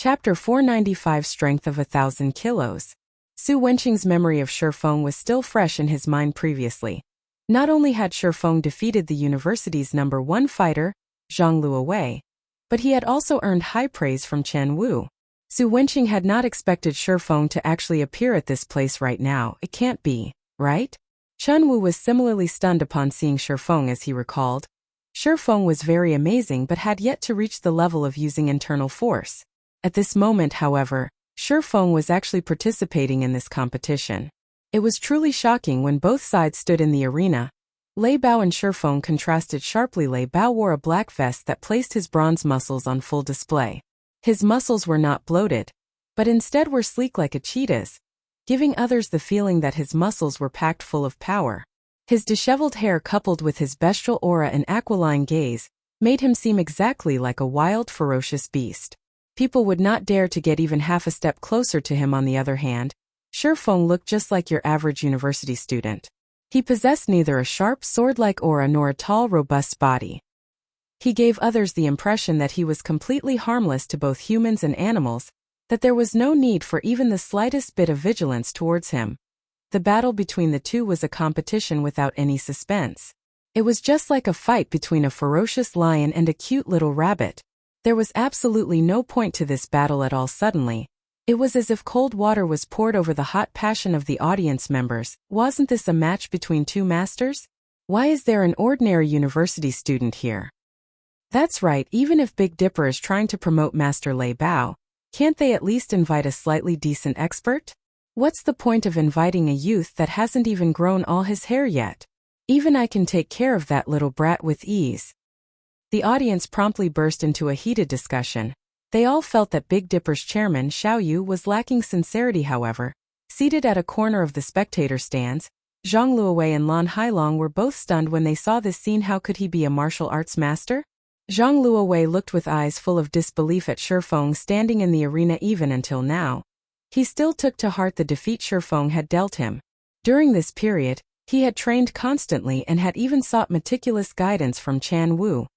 Chapter 495 Strength of 1,000 Kilos. Su Wenqing's memory of Shifeng was still fresh in his mind previously. Not only had Shifeng defeated the university's #1 fighter, Zhang Luowei, but he had also earned high praise from Chen Wu. Su Wenqing had not expected Shifeng to actually appear at this place right now. It can't be, right? Chen Wu was similarly stunned upon seeing Shifeng as he recalled. Shifeng was very amazing but had yet to reach the level of using internal force. At this moment, however, Shifeng was actually participating in this competition. It was truly shocking when both sides stood in the arena. Lei Bao and Shifeng contrasted sharply. Lei Bao wore a black vest that placed his bronze muscles on full display. His muscles were not bloated, but instead were sleek like a cheetah's, giving others the feeling that his muscles were packed full of power. His disheveled hair coupled with his bestial aura and aquiline gaze made him seem exactly like a wild, ferocious beast. People would not dare to get even half a step closer to him. On the other hand, Shifeng looked just like your average university student. He possessed neither a sharp sword-like aura nor a tall, robust body. He gave others the impression that he was completely harmless to both humans and animals, that there was no need for even the slightest bit of vigilance towards him. The battle between the two was a competition without any suspense. It was just like a fight between a ferocious lion and a cute little rabbit. There was absolutely no point to this battle at all. Suddenly, it was as if cold water was poured over the hot passion of the audience members. Wasn't this a match between two masters? Why is there an ordinary university student here? That's right, even if Big Dipper is trying to promote Master Lei Bao, can't they at least invite a slightly decent expert? What's the point of inviting a youth that hasn't even grown all his hair yet? Even I can take care of that little brat with ease. The audience promptly burst into a heated discussion. They all felt that Big Dipper's chairman, Xiao Yu, was lacking sincerity. However, seated at a corner of the spectator stands, Zhang Luowei and Lan Hailong were both stunned when they saw this scene. How could he be a martial arts master? Zhang Luowei looked with eyes full of disbelief at Shifeng standing in the arena. Even until now, he still took to heart the defeat Shifeng had dealt him. During this period, he had trained constantly and had even sought meticulous guidance from Chen Wu,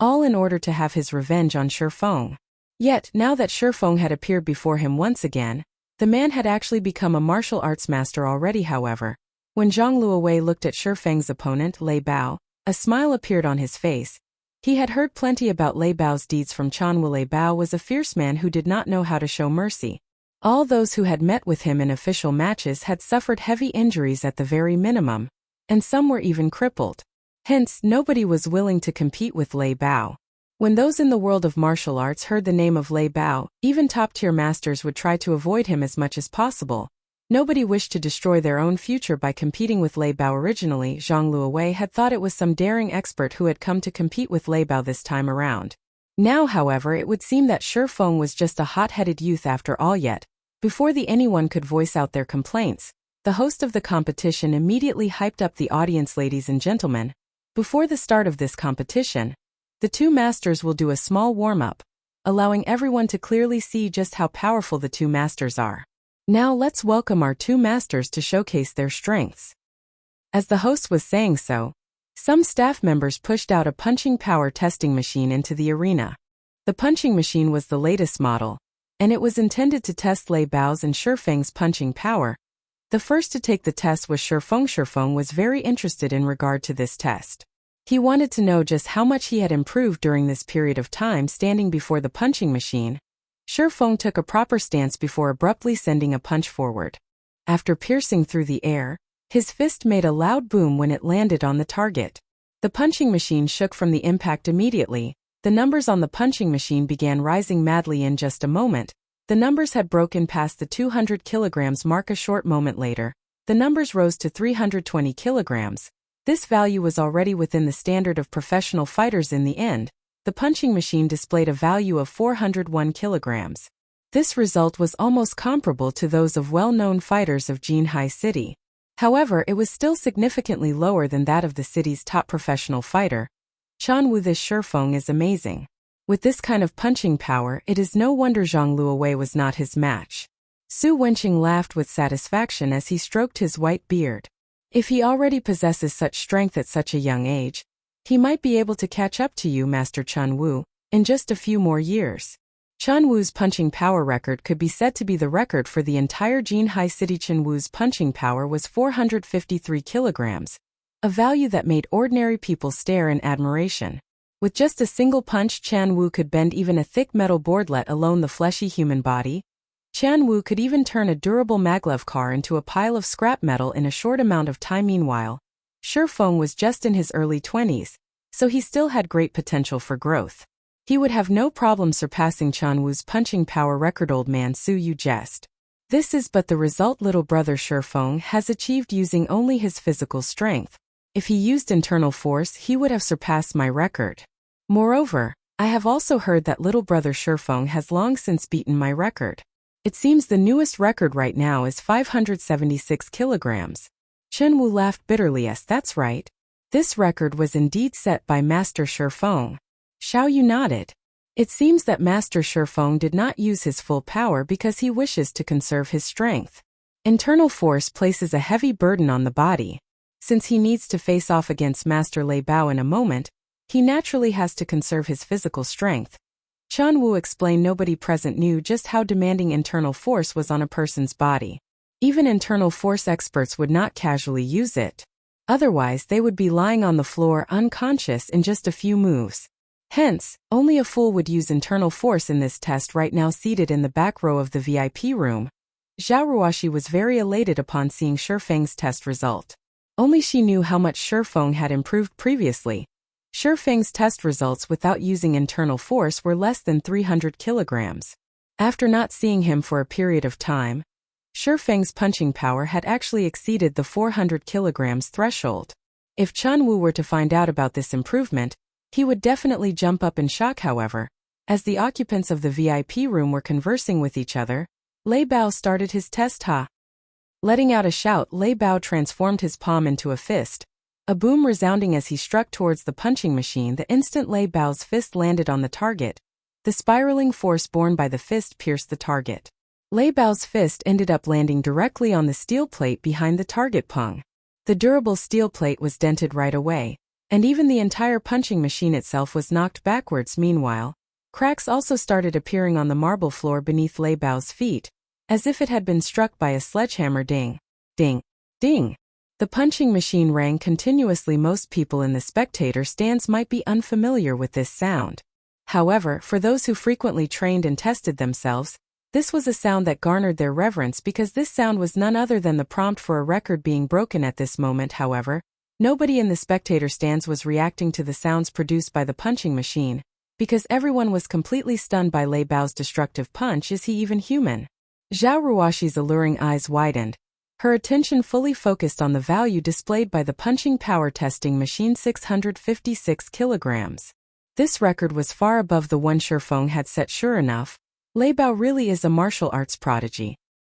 all in order to have his revenge on Shifeng. Yet, now that Shifeng had appeared before him once again, the man had actually become a martial arts master already. However, when Zhang Luowei looked at Shifeng's opponent, Lei Bao, a smile appeared on his face. He had heard plenty about Lei Bao's deeds from Chen Wu. Lei Bao was a fierce man who did not know how to show mercy. All those who had met with him in official matches had suffered heavy injuries at the very minimum, and some were even crippled. Hence, nobody was willing to compete with Lei Bao. When those in the world of martial arts heard the name of Lei Bao, even top-tier masters would try to avoid him as much as possible. Nobody wished to destroy their own future by competing with Lei Bao. Originally, Zhang Luowei had thought it was some daring expert who had come to compete with Lei Bao this time around. Now, however, it would seem that Shifeng was just a hot-headed youth after all. Yet, before anyone could voice out their complaints, the host of the competition immediately hyped up the audience. Ladies and gentlemen, before the start of this competition, the two masters will do a small warm-up, allowing everyone to clearly see just how powerful the two masters are. Now let's welcome our two masters to showcase their strengths. As the host was saying so, some staff members pushed out a punching power testing machine into the arena. The punching machine was the latest model, and it was intended to test Lei Bao's and Shifeng's punching power. The first to take the test was Shifeng. Shifeng was very interested in regard to this test. He wanted to know just how much he had improved during this period of time standing before the punching machine. Shifeng took a proper stance before abruptly sending a punch forward. After piercing through the air, his fist made a loud boom when it landed on the target. The punching machine shook from the impact immediately. The numbers on the punching machine began rising madly. In just a moment, the numbers had broken past the 200 kilograms mark. A short moment later, the numbers rose to 320 kilograms. This value was already within the standard of professional fighters. In the end, the punching machine displayed a value of 401 kilograms. This result was almost comparable to those of well-known fighters of Jinhai City. However, it was still significantly lower than that of the city's top professional fighter, Chen Wu. This Shifeng is amazing. With this kind of punching power, it is no wonder Zhang Luowei was not his match. Su Wenqing laughed with satisfaction as he stroked his white beard. If he already possesses such strength at such a young age, he might be able to catch up to you, Master Chen Wu, in just a few more years. Chen Wu's punching power record could be said to be the record for the entire Jinhai City. Chen Wu's punching power was 453 kilograms, a value that made ordinary people stare in admiration. With just a single punch, Chen Wu could bend even a thick metal board, let alone the fleshy human body. Chen Wu could even turn a durable maglev car into a pile of scrap metal in a short amount of time. Meanwhile, Shi Feng was just in his early 20s, so he still had great potential for growth. He would have no problem surpassing Chen Wu's punching power record. Old man Su Yu jest. This is but the result little brother Shi Feng has achieved using only his physical strength. If he used internal force, he would have surpassed my record. Moreover, I have also heard that little brother Shi Feng has long since beaten my record. It seems the newest record right now is 576 kilograms. Chen Wu laughed bitterly. Yes, that's right. This record was indeed set by Master Shi Feng. Xiao Yu nodded. It seems that Master Shi Feng did not use his full power because he wishes to conserve his strength. Internal force places a heavy burden on the body. Since he needs to face off against Master Lei Bao in a moment, he naturally has to conserve his physical strength. Chen Wu explained. Nobody present knew just how demanding internal force was on a person's body. Even internal force experts would not casually use it. Otherwise, they would be lying on the floor unconscious in just a few moves. Hence, only a fool would use internal force in this test. Right now, seated in the back row of the VIP room, Zhao Ruoxi was very elated upon seeing Shi Feng's test result. Only she knew how much Shi Feng had improved previously. Shi Feng's test results without using internal force were less than 300 kilograms. After not seeing him for a period of time, Shi Feng's punching power had actually exceeded the 400 kilograms threshold. If Chen Wu were to find out about this improvement, he would definitely jump up in shock. However, as the occupants of the VIP room were conversing with each other, Lei Bao started his test. Letting out a shout, Lei Bao transformed his palm into a fist, a boom resounding as he struck towards the punching machine. The instant Lei Bao's fist landed on the target, the spiraling force borne by the fist pierced the target. Lei Bao's fist ended up landing directly on the steel plate behind the target pung. The durable steel plate was dented right away, and even the entire punching machine itself was knocked backwards. Meanwhile, cracks also started appearing on the marble floor beneath Lei Bao's feet, as if it had been struck by a sledgehammer. Ding, ding, ding. The punching machine rang continuously. Most people in the spectator stands might be unfamiliar with this sound. However, for those who frequently trained and tested themselves, this was a sound that garnered their reverence because this sound was none other than the prompt for a record being broken at this moment. However, nobody in the spectator stands was reacting to the sounds produced by the punching machine, because everyone was completely stunned by Lei Bao's destructive punch. Is he even human? Zhao Ruoxi's alluring eyes widened, her attention fully focused on the value displayed by the punching power testing machine. 656 kilograms. This record was far above the one Shi Feng had set. Sure enough, Lei Bao really is a martial arts prodigy.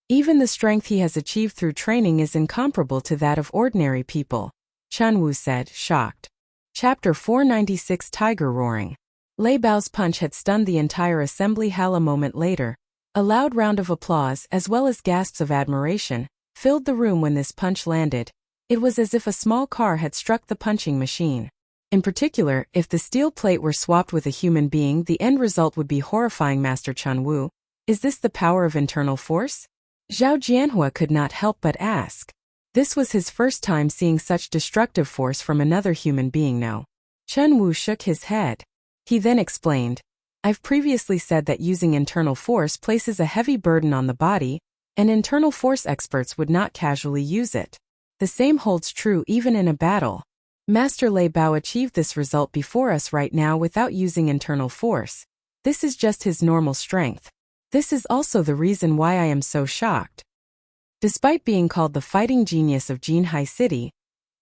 Even the strength he has achieved through training is incomparable to that of ordinary people, Chen Wu said, shocked. Chapter 496 Tiger Roaring. Lei Bao's punch had stunned the entire assembly. A moment later, a loud round of applause as well as gasps of admiration filled the room when this punch landed. It was as if a small car had struck the punching machine. In particular, if the steel plate were swapped with a human being, the end result would be horrifying. Master Chen Wu, is this the power of internal force? Zhao Jianhua could not help but ask. This was his first time seeing such destructive force from another human being. No. Chen Wu shook his head. He then explained, I've previously said that using internal force places a heavy burden on the body, and internal force experts would not casually use it. The same holds true even in a battle. Master Lei Bao achieved this result before us right now without using internal force. This is just his normal strength. This is also the reason why I am so shocked. Despite being called the fighting genius of Jinhai City,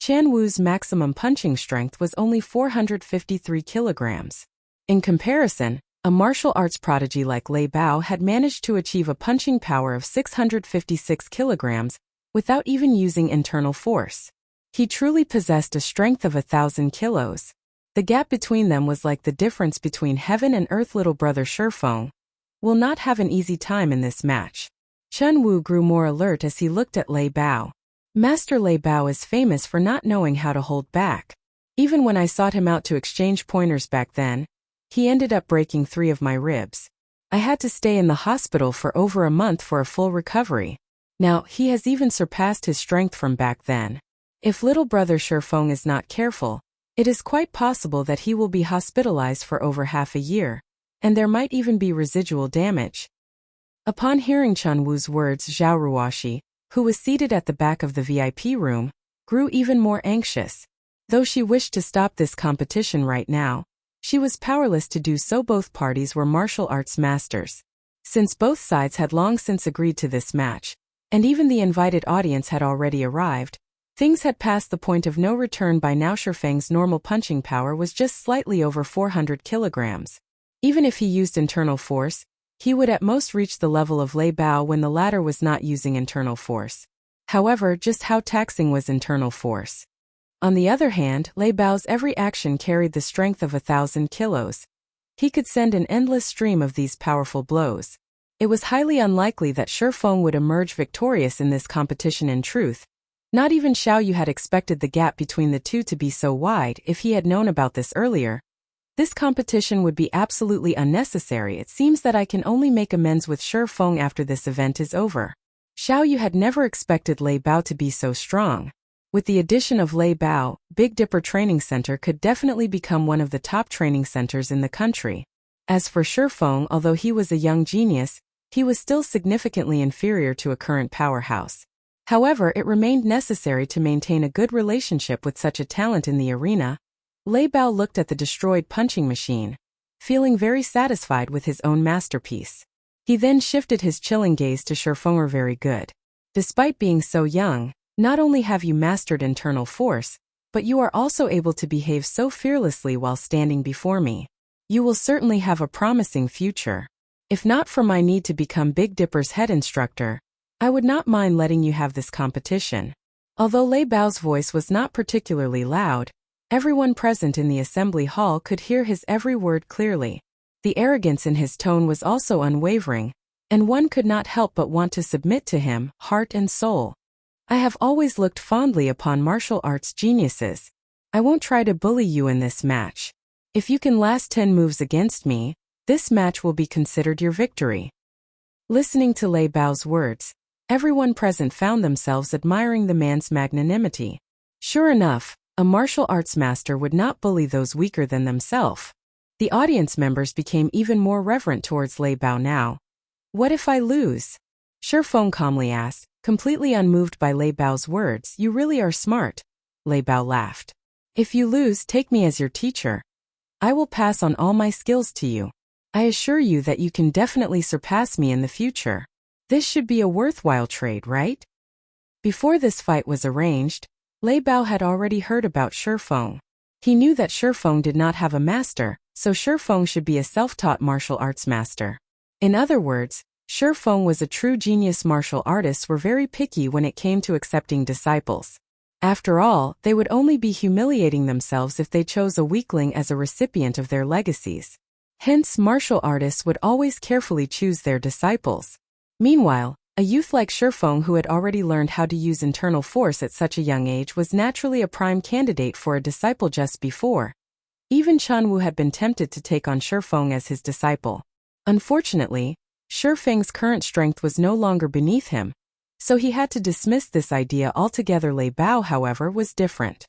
Chen Wu's maximum punching strength was only 453 kilograms. In comparison, a martial arts prodigy like Lei Bao had managed to achieve a punching power of 656 kilograms without even using internal force. He truly possessed a strength of 1,000 kilos. The gap between them was like the difference between heaven and earth. Little brother Shi Feng will not have an easy time in this match. Chen Wu grew more alert as he looked at Lei Bao. Master Lei Bao is famous for not knowing how to hold back. Even when I sought him out to exchange pointers back then, he ended up breaking 3 of my ribs. I had to stay in the hospital for over a month for a full recovery. Now, he has even surpassed his strength from back then. If little brother Shifeng is not careful, it is quite possible that he will be hospitalized for over half a year, and there might even be residual damage. Upon hearing Chun Wu's words, Zhao Ruoshi, who was seated at the back of the VIP room, grew even more anxious. Though she wished to stop this competition right now, she was powerless to do so. Both parties were martial arts masters. Since both sides had long since agreed to this match, and even the invited audience had already arrived, things had passed the point of no return by now. Shifeng's normal punching power was just slightly over 400 kilograms. Even if he used internal force, he would at most reach the level of Lei Bao when the latter was not using internal force. However, just how taxing was internal force? On the other hand, Lei Bao's every action carried the strength of 1,000 kilos. He could send an endless stream of these powerful blows. It was highly unlikely that Shifeng would emerge victorious in this competition. In truth, not even Xiao Yu had expected the gap between the two to be so wide. If he had known about this earlier, this competition would be absolutely unnecessary. It seems that I can only make amends with Shifeng after this event is over. Xiao Yu had never expected Lei Bao to be so strong. With the addition of Lei Bao, Big Dipper Training Center could definitely become one of the top training centers in the country. As for Shifeng, although he was a young genius, he was still significantly inferior to a current powerhouse. However, it remained necessary to maintain a good relationship with such a talent in the arena. Lei Bao looked at the destroyed punching machine, feeling very satisfied with his own masterpiece. He then shifted his chilling gaze to Shifeng. Very good. Despite being so young, not only have you mastered internal force, but you are also able to behave so fearlessly while standing before me. You will certainly have a promising future. If not for my need to become Big Dipper's head instructor, I would not mind letting you have this competition. Although Lei Bao's voice was not particularly loud, everyone present in the assembly hall could hear his every word clearly. The arrogance in his tone was also unwavering, and one could not help but want to submit to him, heart and soul. I have always looked fondly upon martial arts geniuses. I won't try to bully you in this match. If you can last 10 moves against me, this match will be considered your victory. Listening to Lei Bao's words, everyone present found themselves admiring the man's magnanimity. Sure enough, a martial arts master would not bully those weaker than themselves. The audience members became even more reverent towards Lei Bao now. What if I lose? Shifeng calmly asked, completely unmoved by Lei Bao's words. You really are smart. Lei Bao laughed. If you lose, take me as your teacher. I will pass on all my skills to you. I assure you that you can definitely surpass me in the future. This should be a worthwhile trade, right? Before this fight was arranged, Lei Bao had already heard about Shifeng. He knew that Shifeng did not have a master, so Shifeng should be a self-taught martial arts master. In other words, Shifeng was a true genius. Martial artists were very picky when it came to accepting disciples. After all, they would only be humiliating themselves if they chose a weakling as a recipient of their legacies. Hence, martial artists would always carefully choose their disciples. Meanwhile, a youth like Shifeng who had already learned how to use internal force at such a young age was naturally a prime candidate for a disciple. Just before, even Chun Wu had been tempted to take on Shifeng as his disciple. Unfortunately, Shifeng's current strength was no longer beneath him, so he had to dismiss this idea altogether. Lei Bao, however, was different.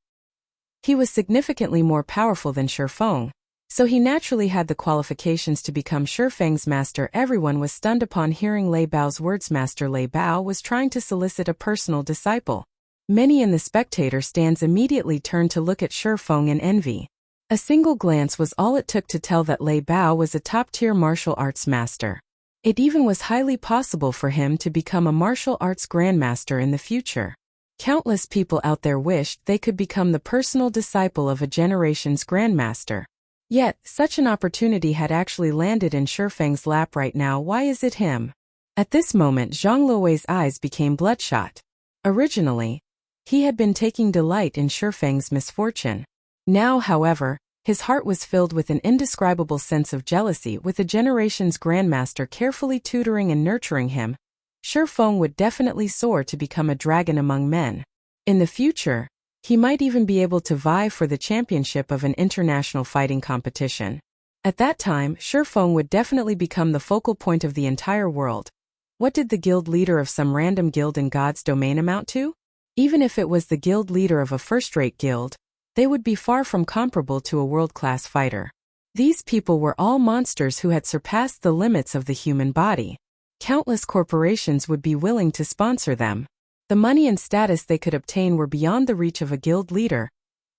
He was significantly more powerful than Shifeng, so he naturally had the qualifications to become Shifeng's master. Everyone was stunned upon hearing Lei Bao's words. Master Lei Bao was trying to solicit a personal disciple. Many in the spectator stands immediately turned to look at Shifeng in envy. A single glance was all it took to tell that Lei Bao was a top-tier martial arts master. It even was highly possible for him to become a martial arts grandmaster in the future. Countless people out there wished they could become the personal disciple of a generation's grandmaster. Yet, such an opportunity had actually landed in Shifeng's lap right now. Why is it him? At this moment, Zhang Luowei's eyes became bloodshot. Originally, he had been taking delight in Shifeng's misfortune. Now, however, his heart was filled with an indescribable sense of jealousy. With a generation's grandmaster carefully tutoring and nurturing him, Shifeng would definitely soar to become a dragon among men. In the future, he might even be able to vie for the championship of an international fighting competition. At that time, Shifeng would definitely become the focal point of the entire world. What did the guild leader of some random guild in God's domain amount to? Even if it was the guild leader of a first-rate guild, they would be far from comparable to a world-class fighter. These people were all monsters who had surpassed the limits of the human body. Countless corporations would be willing to sponsor them. The money and status they could obtain were beyond the reach of a guild leader.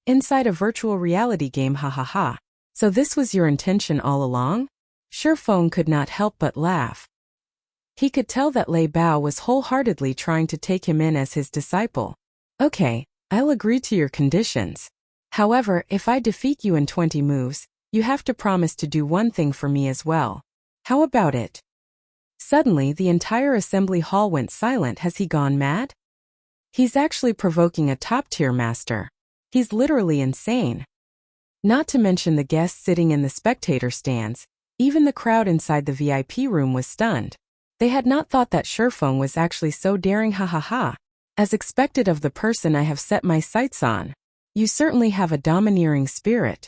Inside a virtual reality game, ha ha ha. So this was your intention all along? Shifeng could not help but laugh. He could tell that Lei Bao was wholeheartedly trying to take him in as his disciple. Okay, I'll agree to your conditions. However, if I defeat you in 20 moves, you have to promise to do one thing for me as well. How about it? Suddenly, the entire assembly hall went silent. Has he gone mad? He's actually provoking a top-tier master. He's literally insane. Not to mention the guests sitting in the spectator stands, even the crowd inside the VIP room was stunned. They had not thought that Shifeng was actually so daring, ha ha ha. As expected of the person I have set my sights on. You certainly have a domineering spirit.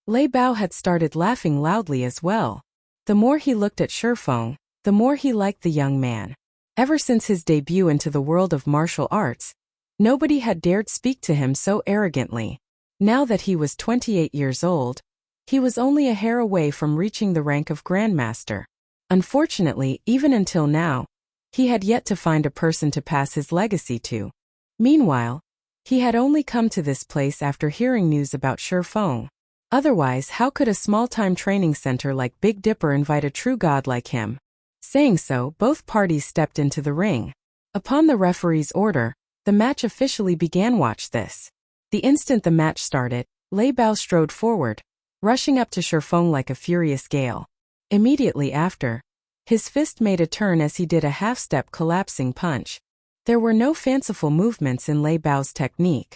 Lei Bao had started laughing loudly as well. The more he looked at Shifeng, the more he liked the young man. Ever since his debut into the world of martial arts, nobody had dared speak to him so arrogantly. Now that he was 28 years old, he was only a hair away from reaching the rank of Grandmaster. Unfortunately, even until now, he had yet to find a person to pass his legacy to. Meanwhile, he had only come to this place after hearing news about Shifeng. Otherwise, how could a small-time training center like Big Dipper invite a true god like him? Saying so, both parties stepped into the ring. Upon the referee's order, the match officially began. Watch this. The instant the match started, Lei Bao strode forward, rushing up to Shifeng like a furious gale. Immediately after, his fist made a turn as he did a half-step collapsing punch. There were no fanciful movements in Lei Bao's technique.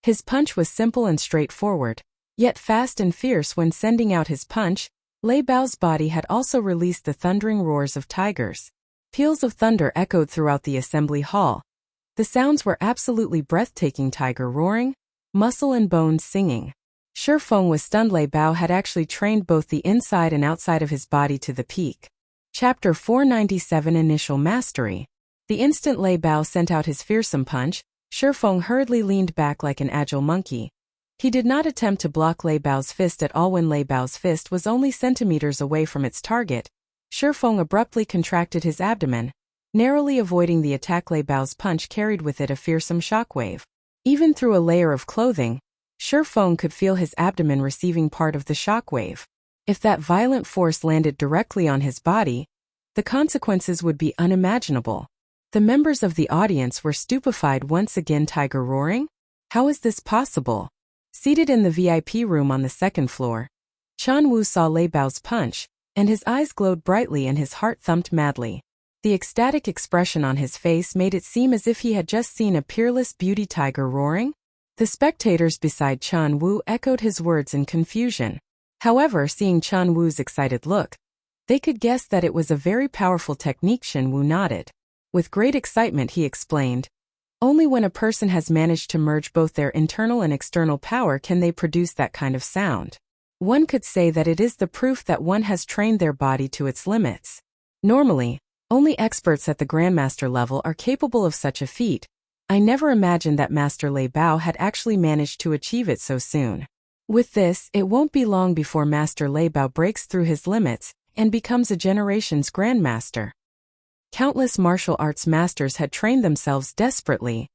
His punch was simple and straightforward, yet fast and fierce. When sending out his punch, Lei Bao's body had also released the thundering roars of tigers. Peals of thunder echoed throughout the assembly hall. The sounds were absolutely breathtaking: tiger roaring, muscle and bones singing. Shifeng was stunned. Lei Bao had actually trained both the inside and outside of his body to the peak. Chapter 497 Initial Mastery. The instant Lei Bao sent out his fearsome punch, Shifeng hurriedly leaned back like an agile monkey. He did not attempt to block Lei Bao's fist at all. When Lei Bao's fist was only centimeters away from its target, Shifeng abruptly contracted his abdomen, narrowly avoiding the attack. Lei Bao's punch carried with it a fearsome shockwave. Even through a layer of clothing, Shifeng could feel his abdomen receiving part of the shockwave. If that violent force landed directly on his body, the consequences would be unimaginable. The members of the audience were stupefied once again. Tiger roaring? How is this possible? Seated in the VIP room on the second floor, Chan Wu saw Lei Bao's punch, and his eyes glowed brightly and his heart thumped madly. The ecstatic expression on his face made it seem as if he had just seen a peerless beauty. Tiger roaring? The spectators beside Chan Wu echoed his words in confusion. However, seeing Chan Wu's excited look, they could guess that it was a very powerful technique. Chan Wu nodded. With great excitement he explained, only when a person has managed to merge both their internal and external power can they produce that kind of sound. One could say that it is the proof that one has trained their body to its limits. Normally, only experts at the Grandmaster level are capable of such a feat. I never imagined that Master Lei Bao had actually managed to achieve it so soon. With this, it won't be long before Master Lei Bao breaks through his limits and becomes a generation's Grandmaster. Countless martial arts masters had trained themselves desperately,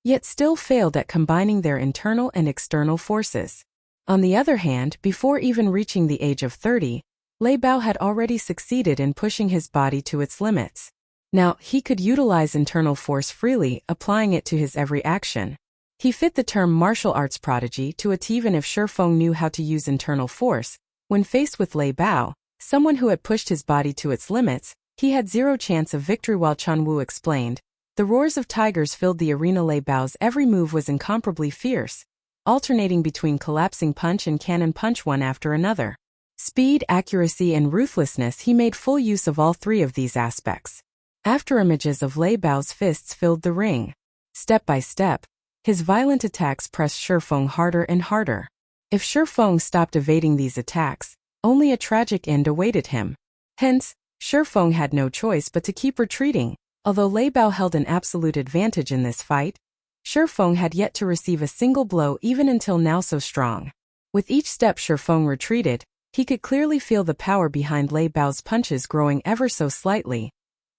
yet still failed at combining their internal and external forces. On the other hand, before even reaching the age of 30, Lei Bao had already succeeded in pushing his body to its limits. Now, he could utilize internal force freely, applying it to his every action. He fit the term martial arts prodigy to a T. Even if Shifeng knew how to use internal force, when faced with Lei Bao, someone who had pushed his body to its limits, he had zero chance of victory. While Chan Wu explained, the roars of tigers filled the arena. Lei Bao's every move was incomparably fierce, alternating between collapsing punch and cannon punch one after another. Speed, accuracy, and ruthlessness. He made full use of all three of these aspects. After images of Lei Bao's fists filled the ring. Step by step, his violent attacks pressed Shifeng harder and harder. If Shifeng stopped evading these attacks, only a tragic end awaited him. Hence, Shifeng had no choice but to keep retreating. Although Lei Bao held an absolute advantage in this fight, Shifeng had yet to receive a single blow even until now so strong. With each step Shifeng retreated, he could clearly feel the power behind Lei Bao's punches growing ever so slightly.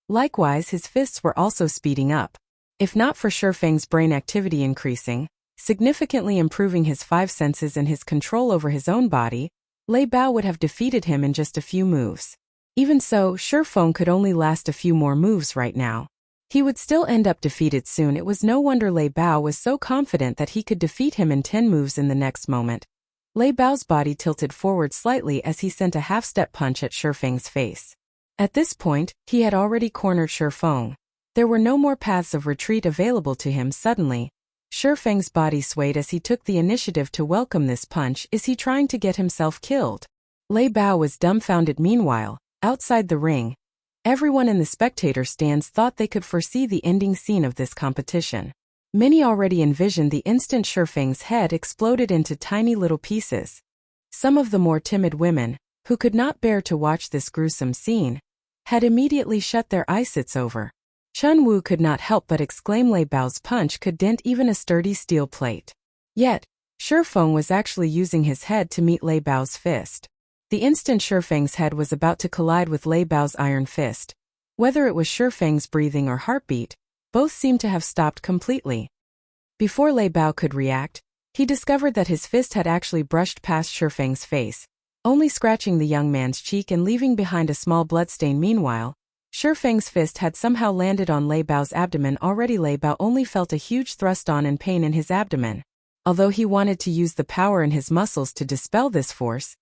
Likewise, his fists were also speeding up. If not for Shifeng's brain activity increasing, significantly improving his five senses and his control over his own body, Lei Bao would have defeated him in just a few moves. Even so, Shifeng could only last a few more moves right now. He would still end up defeated soon. It was no wonder Lei Bao was so confident that he could defeat him in 10 moves in the next moment. Lei Bao's body tilted forward slightly as he sent a half-step punch at Shifeng's face. At this point, he had already cornered Shifeng. There were no more paths of retreat available to him. Suddenly, Shifeng's body swayed as he took the initiative to welcome this punch. Is he trying to get himself killed? Lei Bao was dumbfounded. Meanwhile, outside the ring, everyone in the spectator stands thought they could foresee the ending scene of this competition. Many already envisioned the instant Shifeng's head exploded into tiny little pieces. Some of the more timid women, who could not bear to watch this gruesome scene, had immediately shut their eyesights over. Chun Wu could not help but exclaim Lei Bao's punch could dent even a sturdy steel plate. Yet, Shifeng was actually using his head to meet Lei Bao's fist. The instant Shifeng's head was about to collide with Lei Bao's iron fist, whether it was Shifeng's breathing or heartbeat, both seemed to have stopped completely. Before Lei Bao could react, he discovered that his fist had actually brushed past Shifeng's face, only scratching the young man's cheek and leaving behind a small bloodstain. Meanwhile, Shifeng's fist had somehow landed on Lei Bao's abdomen. Already Lei Bao only felt a huge thrust on and pain in his abdomen. Although he wanted to use the power in his muscles to dispel this force,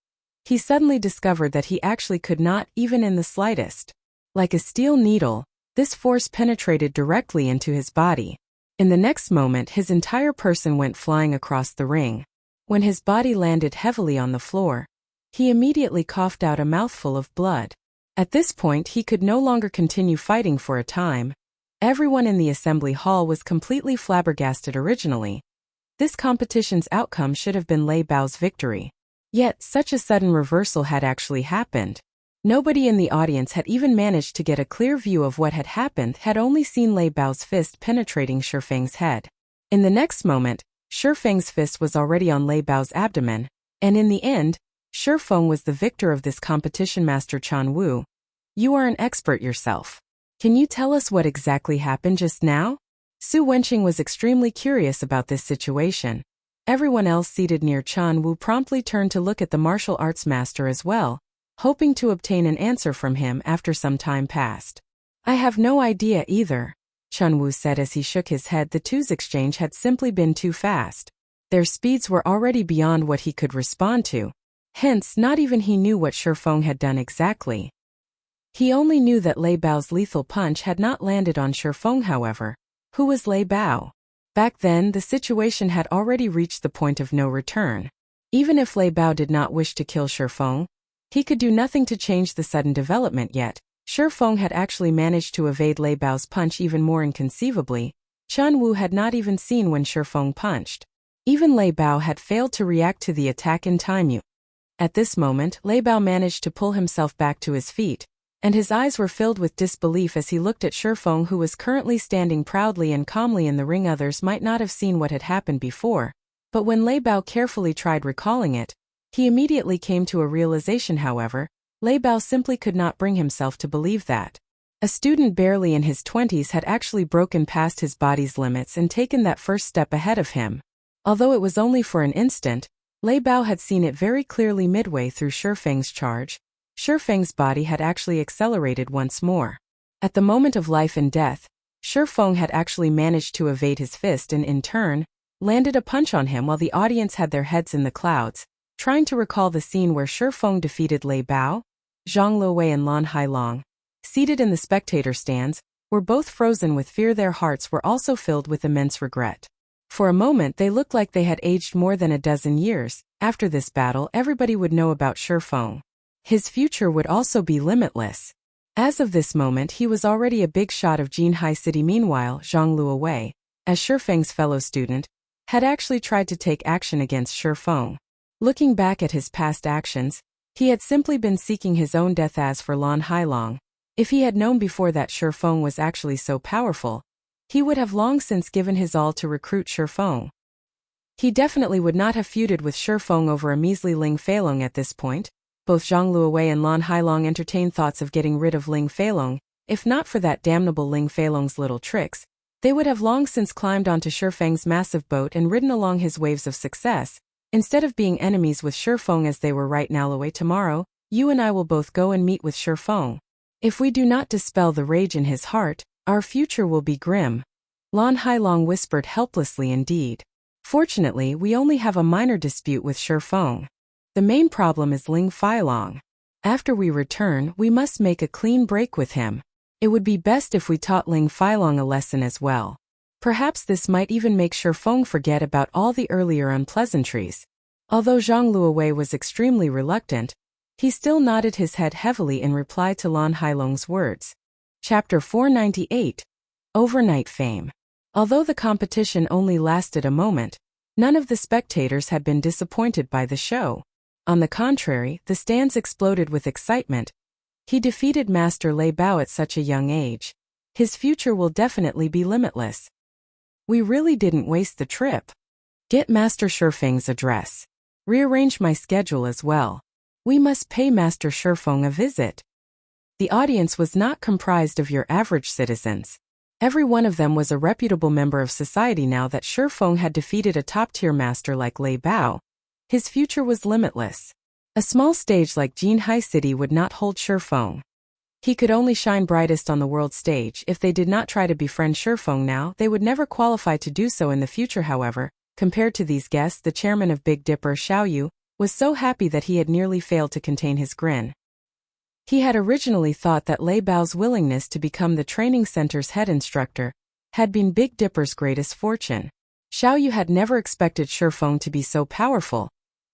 he suddenly discovered that he actually could not, even in the slightest. Like a steel needle, this force penetrated directly into his body. In the next moment, his entire person went flying across the ring. When his body landed heavily on the floor, he immediately coughed out a mouthful of blood. At this point, he could no longer continue fighting for a time. Everyone in the assembly hall was completely flabbergasted. Originally, this competition's outcome should have been Lei Bao's victory. Yet, such a sudden reversal had actually happened. Nobody in the audience had even managed to get a clear view of what had happened, had only seen Lei Bao's fist penetrating Shifeng's head. In the next moment, Shifeng's fist was already on Lei Bao's abdomen, and in the end, Shifeng was the victor of this competition. Master Chan Wu, you are an expert yourself. Can you tell us what exactly happened just now? Su Wenqing was extremely curious about this situation. Everyone else seated near Chan Wu promptly turned to look at the martial arts master as well, hoping to obtain an answer from him after some time passed. I have no idea either, Chun Wu said as he shook his head. The two's exchange had simply been too fast. Their speeds were already beyond what he could respond to. Hence, not even he knew what Shifeng had done exactly. He only knew that Lei Bao's lethal punch had not landed on Shifeng. However, who was Lei Bao? Back then, the situation had already reached the point of no return. Even if Lei Bao did not wish to kill Shifeng, he could do nothing to change the sudden development. Yet, Shifeng had actually managed to evade Lei Bao's punch. Even more inconceivably, Chun Wu had not even seen when Shifeng punched. Even Lei Bao had failed to react to the attack in time. At this moment, Lei Bao managed to pull himself back to his feet, and his eyes were filled with disbelief as he looked at Shifeng, who was currently standing proudly and calmly in the ring. Others might not have seen what had happened before, but when Lei Bao carefully tried recalling it, he immediately came to a realization. However, Lei Bao simply could not bring himself to believe that a student barely in his 20s had actually broken past his body's limits and taken that first step ahead of him. Although it was only for an instant, Lei Bao had seen it very clearly. Midway through Shifeng's charge, Shifeng's body had actually accelerated once more. At the moment of life and death, Shifeng had actually managed to evade his fist and, in turn, landed a punch on him while the audience had their heads in the clouds, trying to recall the scene where Shifeng defeated Lei Bao. Zhang Luwei and Lan Hailong, seated in the spectator stands, were both frozen with fear. Their hearts were also filled with immense regret. For a moment they looked like they had aged more than a dozen years. After this battle, everybody would know about Shifeng. His future would also be limitless. As of this moment, he was already a big shot of Jinhai City. Meanwhile, Zhang Luwei, as Shifeng's fellow student, had actually tried to take action against Shifeng. Looking back at his past actions, He had simply been seeking his own death. As for Lan Hailong, if he had known before that Shi Feng was actually so powerful, he would have long since given his all to recruit Shi Feng. He definitely would not have feuded with Shi Feng over a measly Ling Feilong at this point. Both Zhang Luowei and Lan Hailong entertained thoughts of getting rid of Ling Feilong. If not for that damnable Ling Feilong's little tricks, they would have long since climbed onto Shi Feng's massive boat and ridden along his waves of success, instead of being enemies with Shi Feng as they were right now. Luowei, tomorrow, you and I will both go and meet with Shi Feng. If we do not dispel the rage in his heart, our future will be grim. Lan Hailong whispered helplessly. Indeed. Fortunately, we only have a minor dispute with Shi Feng. The main problem is Ling Feilong. After we return, we must make a clean break with him. It would be best if we taught Ling Feilong a lesson as well. Perhaps this might even make Shi Feng forget about all the earlier unpleasantries. Although Zhang Luowei was extremely reluctant, he still nodded his head heavily in reply to Lan Hailong's words. Chapter 498. Overnight Fame. Although the competition only lasted a moment, none of the spectators had been disappointed by the show. On the contrary, the stands exploded with excitement. He defeated Master Lei Bao at such a young age. His future will definitely be limitless. We really didn't waste the trip. Get Master Shi Feng's address. Rearrange my schedule as well. We must pay Master Shi Feng a visit. The audience was not comprised of your average citizens. Every one of them was a reputable member of society. Now that Shi Feng had defeated a top-tier master like Lei Bao, his future was limitless. A small stage like Jinhai City would not hold Shi Feng. He could only shine brightest on the world stage. If they did not try to befriend Shi Feng now, they would never qualify to do so in the future. However, compared to these guests, the chairman of Big Dipper, Xiao Yu, was so happy that he had nearly failed to contain his grin. He had originally thought that Lei Bao's willingness to become the training center's head instructor had been Big Dipper's greatest fortune. Xiao Yu had never expected Shi Feng to be so powerful.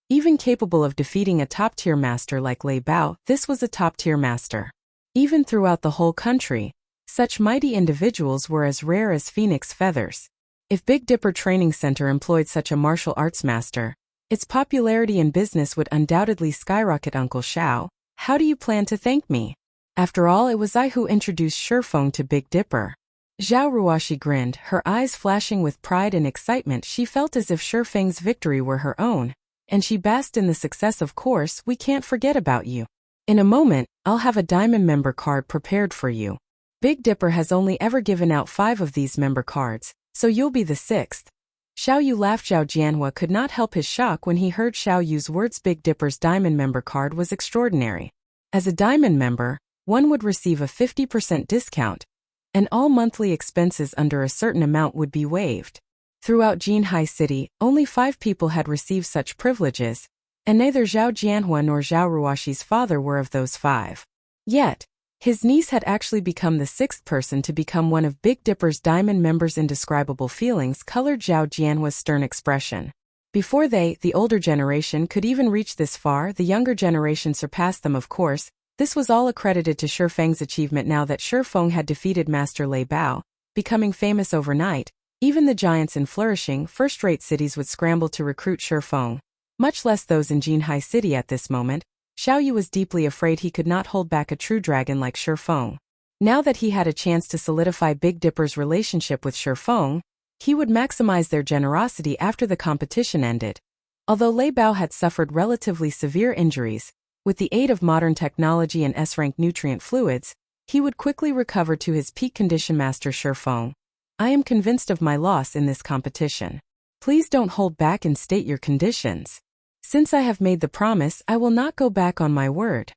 Even capable of defeating a top-tier master like Lei Bao, this was a top-tier master. Even throughout the whole country, such mighty individuals were as rare as phoenix feathers. If Big Dipper Training Center employed such a martial arts master, its popularity in business would undoubtedly skyrocket. Uncle Xiao, how do you plan to thank me? After all, it was I who introduced Shi Feng to Big Dipper. Zhao Ruoxi grinned, her eyes flashing with pride and excitement. She felt as if Shi Feng's victory were her own, and she basked in the success. Of course, we can't forget about you. In a moment, I'll have a diamond member card prepared for you. Big Dipper has only ever given out 5 of these member cards, so you'll be the 6th. Xiao Yu laughed. Zhao Jianhua could not help his shock when he heard Xiao Yu's words. Big Dipper's diamond member card was extraordinary. As a diamond member, one would receive a 50% discount, and all monthly expenses under a certain amount would be waived. Throughout Jinhai City, only 5 people had received such privileges, and neither Zhao Jianhua nor Zhao Ruoxi's father were of those 5. Yet, his niece had actually become the 6th person to become one of Big Dipper's diamond members. Indescribable feelings colored Zhao Jianhua's stern expression. Before they, the older generation, could even reach this far, the younger generation surpassed them. Of course, this was all accredited to Shi Feng's achievement. Now that Shi Feng had defeated Master Lei Bao, becoming famous overnight, even the giants in flourishing, first-rate cities would scramble to recruit Shi Feng, much less those in Jinhai City. At this moment, Xiao Yu was deeply afraid he could not hold back a true dragon like Shi Feng. Now that he had a chance to solidify Big Dipper's relationship with Shi Feng, he would maximize their generosity after the competition ended. Although Lei Bao had suffered relatively severe injuries, with the aid of modern technology and S-rank nutrient fluids, he would quickly recover to his peak condition. Master Shi Feng, I am convinced of my loss in this competition. Please don't hold back and state your conditions. Since I have made the promise, I will not go back on my word,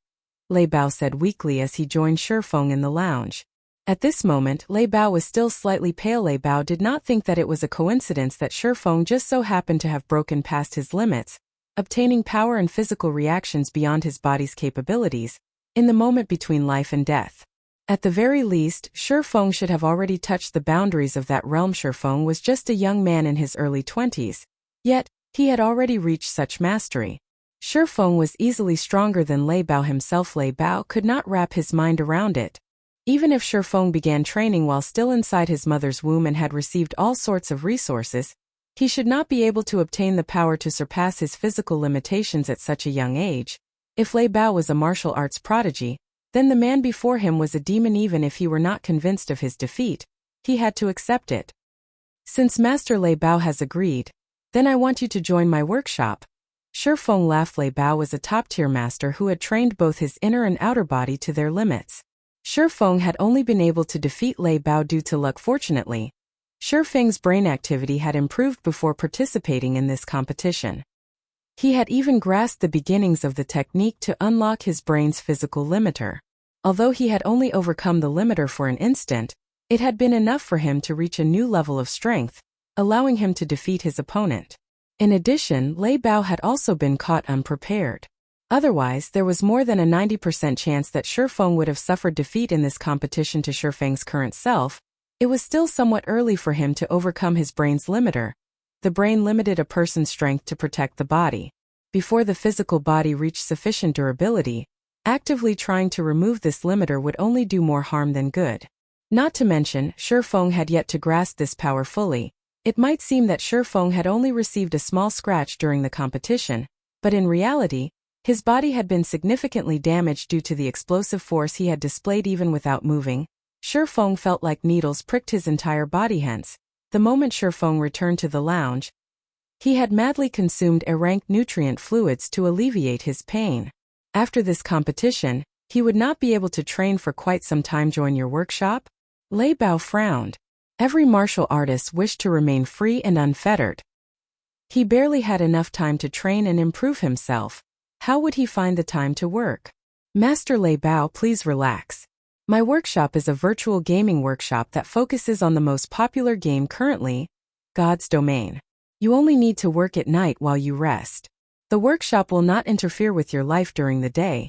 Lei Bao said weakly as he joined Shi Feng in the lounge. At this moment, Lei Bao was still slightly pale. Lei Bao did not think that it was a coincidence that Shi Feng just so happened to have broken past his limits, obtaining power and physical reactions beyond his body's capabilities, in the moment between life and death. At the very least, Shi Feng should have already touched the boundaries of that realm. Shi Feng was just a young man in his early 20s, yet, he had already reached such mastery. Shi Feng was easily stronger than Lei Bao himself. Lei Bao could not wrap his mind around it. Even if Shi Feng began training while still inside his mother's womb and had received all sorts of resources, he should not be able to obtain the power to surpass his physical limitations at such a young age. If Lei Bao was a martial arts prodigy, then the man before him was a demon. Even if he were not convinced of his defeat, he had to accept it. Since Master Lei Bao has agreed, then I want you to join my workshop. Shifeng laughed. Lei Bao was a top-tier master who had trained both his inner and outer body to their limits. Shifeng had only been able to defeat Lei Bao due to luck. Fortunately, Shifeng's brain activity had improved before participating in this competition. He had even grasped the beginnings of the technique to unlock his brain's physical limiter. Although he had only overcome the limiter for an instant, it had been enough for him to reach a new level of strength, allowing him to defeat his opponent. In addition, Lei Bao had also been caught unprepared. Otherwise, there was more than a 90% chance that Shifeng would have suffered defeat in this competition. To Shifeng's current self, it was still somewhat early for him to overcome his brain's limiter. The brain limited a person's strength to protect the body. Before the physical body reached sufficient durability, actively trying to remove this limiter would only do more harm than good. Not to mention, Shifeng had yet to grasp this power fully. It might seem that Shifeng had only received a small scratch during the competition, but in reality, his body had been significantly damaged due to the explosive force he had displayed. Even without moving, Shifeng felt like needles pricked his entire body. Hence, the moment Shifeng returned to the lounge, he had madly consumed A-rank nutrient fluids to alleviate his pain. After this competition, he would not be able to train for quite some time. Join your workshop? Lei Bao frowned. Every martial artist wished to remain free and unfettered. He barely had enough time to train and improve himself. How would he find the time to work? Master Lei Bao, please relax. My workshop is a virtual gaming workshop that focuses on the most popular game currently, God's Domain. You only need to work at night while you rest. The workshop will not interfere with your life during the day.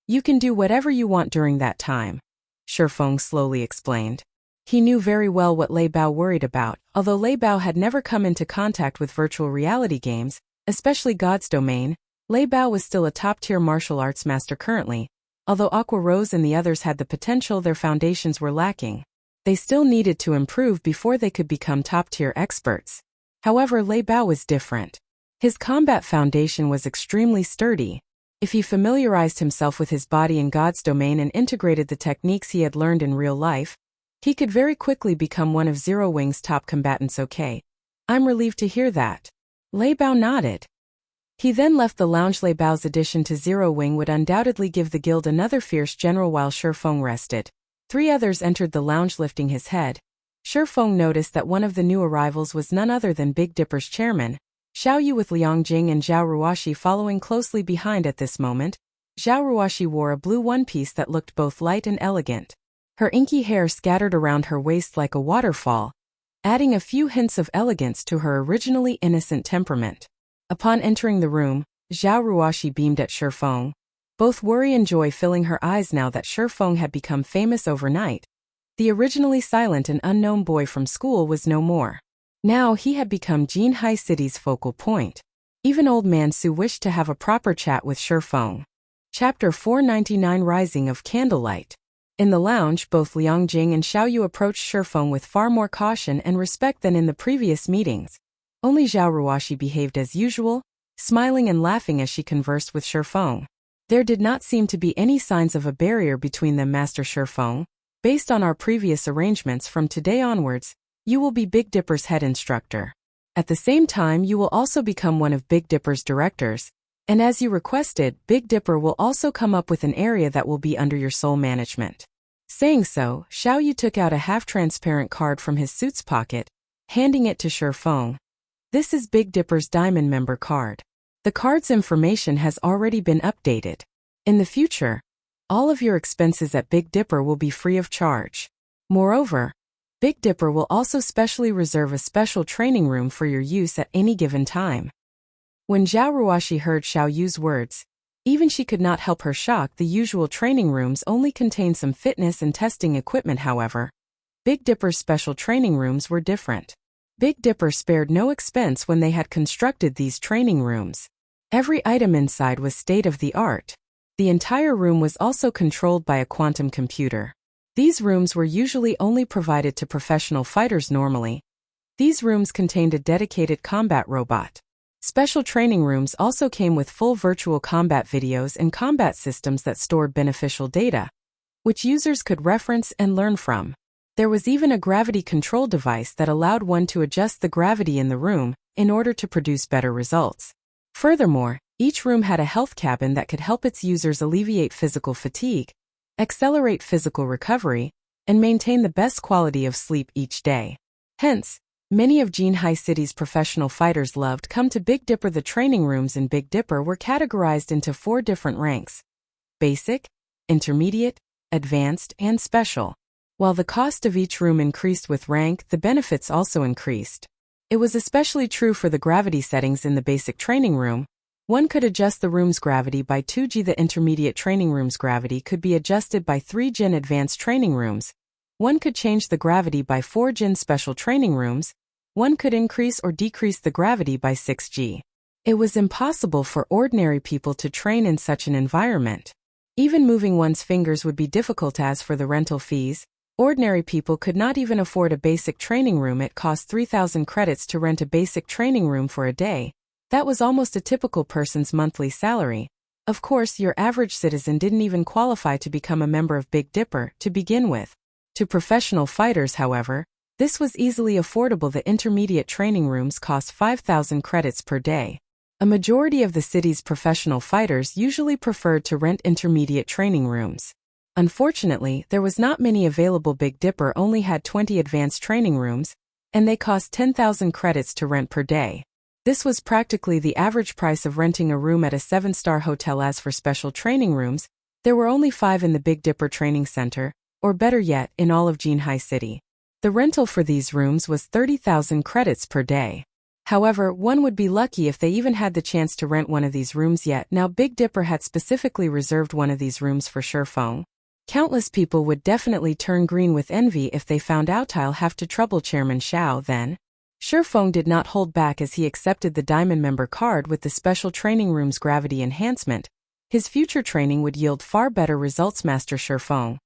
You can do whatever you want during that time, Shifeng slowly explained. He knew very well what Lei Bao worried about. Although Lei Bao had never come into contact with virtual reality games, especially God's Domain, Lei Bao was still a top-tier martial arts master currently. Although Aqua Rose and the others had the potential, their foundations were lacking. They still needed to improve before they could become top-tier experts. However, Lei Bao was different. His combat foundation was extremely sturdy. If he familiarized himself with his body in God's Domain and integrated the techniques he had learned in real life, he could very quickly become one of Zero Wing's top combatants. Okay. I'm relieved to hear that. Lei Bao nodded. He then left the lounge. Lei Bao's addition to Zero Wing would undoubtedly give the guild another fierce general. While Shifeng rested, 3 others entered the lounge. Lifting his head, Shifeng noticed that one of the new arrivals was none other than Big Dipper's chairman, Xiao Yu, with Liang Jing and Zhao Ruoxi following closely behind. At this moment, Zhao Ruoxi wore a blue one-piece that looked both light and elegant. Her inky hair scattered around her waist like a waterfall, adding a few hints of elegance to her originally innocent temperament. Upon entering the room, Zhao Ruoxi beamed at Shifeng, both worry and joy filling her eyes now that Shifeng had become famous overnight. The originally silent and unknown boy from school was no more. Now he had become Jinhai City's focal point. Even old man Su wished to have a proper chat with Shifeng. Chapter 499, Rising of Candlelight. In the lounge, both Liang Jing and Xiao Yu approached Shifeng with far more caution and respect than in the previous meetings. Only Zhao Ruoxi behaved as usual, smiling and laughing as she conversed with Shifeng. There did not seem to be any signs of a barrier between them. Master Shifeng, based on our previous arrangements, from today onwards, you will be Big Dipper's head instructor. At the same time, you will also become one of Big Dipper's directors, and as you requested, Big Dipper will also come up with an area that will be under your sole management. Saying so, Xiao Yu took out a half-transparent card from his suit's pocket, handing it to Shifeng. This is Big Dipper's Diamond Member card. The card's information has already been updated. In the future, all of your expenses at Big Dipper will be free of charge. Moreover, Big Dipper will also specially reserve a special training room for your use at any given time. When Zhao Ruoxi heard Xiao Yu's words, even she could not help her shock. The usual training rooms only contained some fitness and testing equipment. However, Big Dipper's special training rooms were different. Big Dipper spared no expense when they had constructed these training rooms. Every item inside was state-of-the-art. The entire room was also controlled by a quantum computer. These rooms were usually only provided to professional fighters normally. These rooms contained a dedicated combat robot. Special training rooms also came with full virtual combat videos and combat systems that stored beneficial data, which users could reference and learn from. There was even a gravity control device that allowed one to adjust the gravity in the room in order to produce better results. Furthermore, each room had a health cabin that could help its users alleviate physical fatigue, accelerate physical recovery, and maintain the best quality of sleep each day. Hence, many of Jinhai City's professional fighters loved come to Big Dipper. The training rooms in Big Dipper were categorized into 4 different ranks: basic, intermediate, advanced, and special. While the cost of each room increased with rank, the benefits also increased. It was especially true for the gravity settings in the basic training room. One could adjust the room's gravity by 2G. The intermediate training room's gravity could be adjusted by 3G. In advanced training rooms, one could change the gravity by 4G. In special training rooms, one could increase or decrease the gravity by 6G. It was impossible for ordinary people to train in such an environment. Even moving one's fingers would be difficult. As for the rental fees, ordinary people could not even afford a basic training room. It cost 3,000 credits to rent a basic training room for a day. That was almost a typical person's monthly salary. Of course, your average citizen didn't even qualify to become a member of Big Dipper to begin with. To professional fighters, however, this was easily affordable. The intermediate training rooms cost 5,000 credits per day. A majority of the city's professional fighters usually preferred to rent intermediate training rooms. Unfortunately, there was not many available. Big Dipper only had 20 advanced training rooms, and they cost 10,000 credits to rent per day. This was practically the average price of renting a room at a 7-star hotel. As for special training rooms, there were only 5 in the Big Dipper Training Center, or better yet, in all of Jinhai City. The rental for these rooms was 30,000 credits per day. However, one would be lucky if they even had the chance to rent one of these rooms yet. Now Big Dipper had specifically reserved one of these rooms for Shurfeng. Countless people would definitely turn green with envy if they found out. I'll have to trouble Chairman Xiao then. Shurfeng did not hold back as he accepted the Diamond member card with the special training room's gravity enhancement. His future training would yield far better results. Master Shurfeng.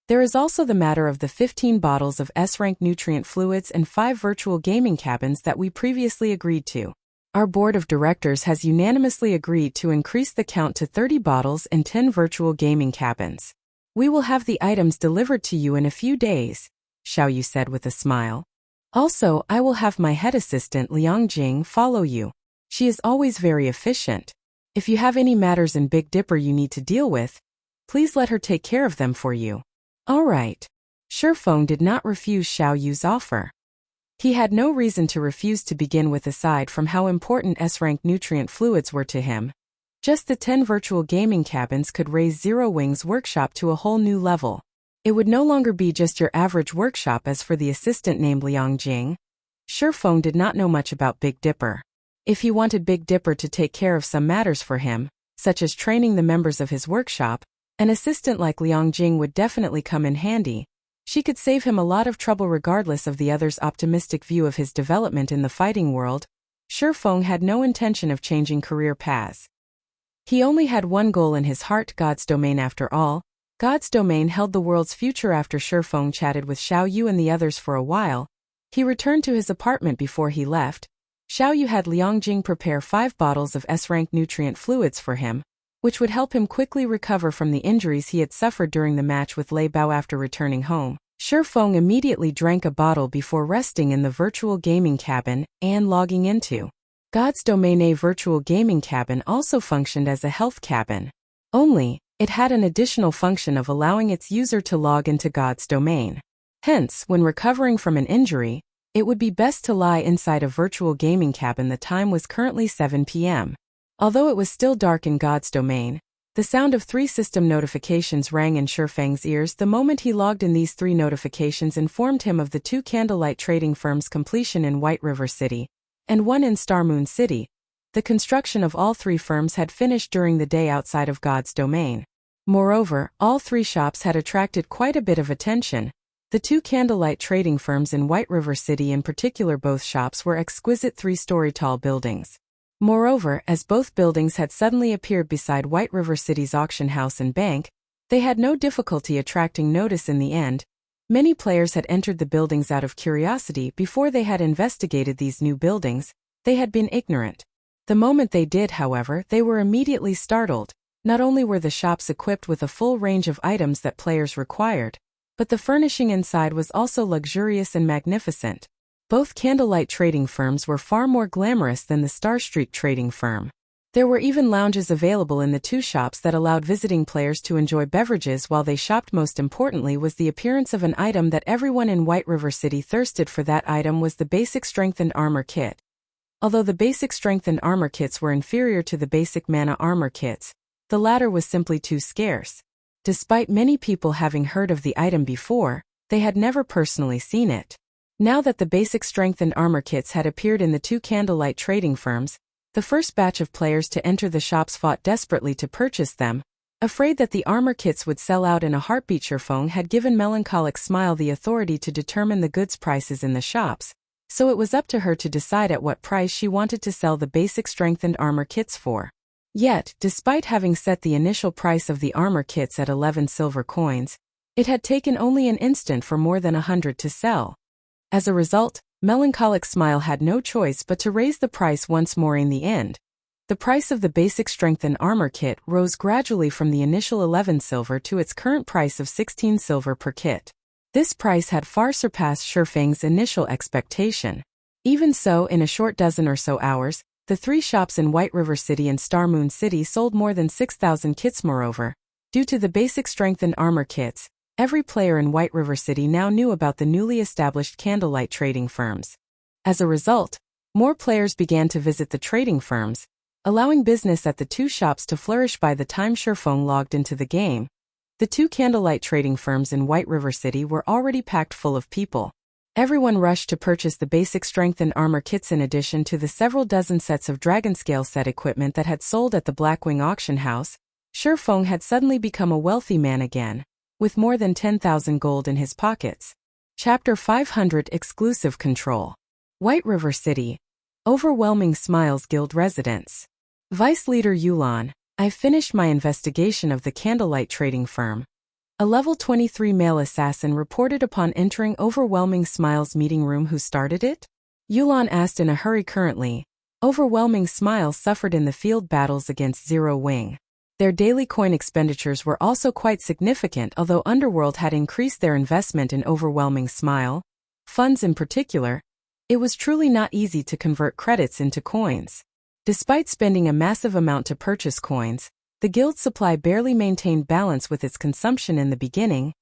There is also the matter of the 15 bottles of S-rank nutrient fluids and 5 virtual gaming cabins that we previously agreed to. Our board of directors has unanimously agreed to increase the count to 30 bottles and 10 virtual gaming cabins. We will have the items delivered to you in a few days, Xiao Yu said with a smile. Also, I will have my head assistant Liang Jing follow you. She is always very efficient. If you have any matters in Big Dipper you need to deal with, please let her take care of them for you. All right. Shurfeng did not refuse Xiao Yu's offer. He had no reason to refuse to begin with aside from how important S-rank nutrient fluids were to him. Just the 10 virtual gaming cabins could raise Zero Wing's workshop to a whole new level. It would no longer be just your average workshop. As for the assistant named Liang Jing, Shurfeng did not know much about Big Dipper. If he wanted Big Dipper to take care of some matters for him, such as training the members of his workshop, an assistant like Liang Jing would definitely come in handy. She could save him a lot of trouble regardless of the other's optimistic view of his development in the fighting world. Shurfeng had no intention of changing career paths. He only had one goal in his heart: God's domain. After all, God's domain held the world's future. After Shurfeng chatted with Xiao Yu and the others for a while, he returned to his apartment. Before he left, Xiao Yu had Liang Jing prepare 5 bottles of S-rank nutrient fluids for him, which would help him quickly recover from the injuries he had suffered during the match with Lei Bao. After returning home, Shurfeng immediately drank a bottle before resting in the virtual gaming cabin and logging into God's Domain. A virtual gaming cabin also functioned as a health cabin. Only, it had an additional function of allowing its user to log into God's Domain. Hence, when recovering from an injury, it would be best to lie inside a virtual gaming cabin. The time was currently 7 p.m. Although it was still dark in God's Domain, the sound of 3 system notifications rang in Shurfeng's ears. The moment he logged in, these 3 notifications informed him of the 2 Candlelight trading firms' completion in White River City and 1 in Star Moon City. The construction of all 3 firms had finished during the day outside of God's Domain. Moreover, all 3 shops had attracted quite a bit of attention. The 2 Candlelight trading firms in White River City in particular, both shops were exquisite 3-story tall buildings. Moreover, as both buildings had suddenly appeared beside White River City's auction house and bank, they had no difficulty attracting notice in the end. Many players had entered the buildings out of curiosity before they had investigated these new buildings. They had been ignorant. The moment they did, however, they were immediately startled. Not only were the shops equipped with a full range of items that players required, but the furnishing inside was also luxurious and magnificent. Both Candlelight trading firms were far more glamorous than the Star Street trading firm. There were even lounges available in the two shops that allowed visiting players to enjoy beverages while they shopped. Most importantly was the appearance of an item that everyone in White River City thirsted for. That item was the basic strengthened armor kit. Although the basic strengthened armor kits were inferior to the basic mana armor kits, the latter was simply too scarce. Despite many people having heard of the item before, they had never personally seen it. Now that the basic strengthened armor kits had appeared in the two Candlelight trading firms, the first batch of players to enter the shops fought desperately to purchase them, afraid that the armor kits would sell out in a heartbeat. Sherfong had given Melancholic Smile the authority to determine the goods prices in the shops, so it was up to her to decide at what price she wanted to sell the basic strengthened armor kits for. Yet, despite having set the initial price of the armor kits at 11 silver coins, it had taken only an instant for more than 100 to sell. As a result, Melancholic Smile had no choice but to raise the price once more. In the end, the price of the basic strengthened armor kit rose gradually from the initial 11 silver to its current price of 16 silver per kit. This price had far surpassed Sherfang's initial expectation. Even so, in a short dozen or so hours, the three shops in White River City and Star Moon City sold more than 6,000 kits. Moreover, due to the basic strengthened armor kits, every player in White River City now knew about the newly established Candlelight trading firms. As a result, more players began to visit the trading firms, allowing business at the two shops to flourish. By the time Sherfong logged into the game, the two Candlelight trading firms in White River City were already packed full of people. Everyone rushed to purchase the basic strengthened armor kits in addition to the several dozen sets of Dragonscale set equipment that had sold at the Blackwing auction house. Sherfong had suddenly become a wealthy man again, with more than 10,000 gold in his pockets. Chapter 500 Exclusive Control. White River City. Overwhelming Smiles Guild Residence. Vice Leader Yulan, I finished my investigation of the Candlelight trading firm. A level 23 male assassin reported upon entering Overwhelming Smiles' meeting room. Who started it? Yulan asked in a hurry. Currently, Overwhelming Smiles suffered in the field battles against Zero Wing. Their daily coin expenditures were also quite significant. Although Underworld had increased their investment in Overwhelming Smile funds in particular, it was truly not easy to convert credits into coins. Despite spending a massive amount to purchase coins, the guild's supply barely maintained balance with its consumption in the beginning.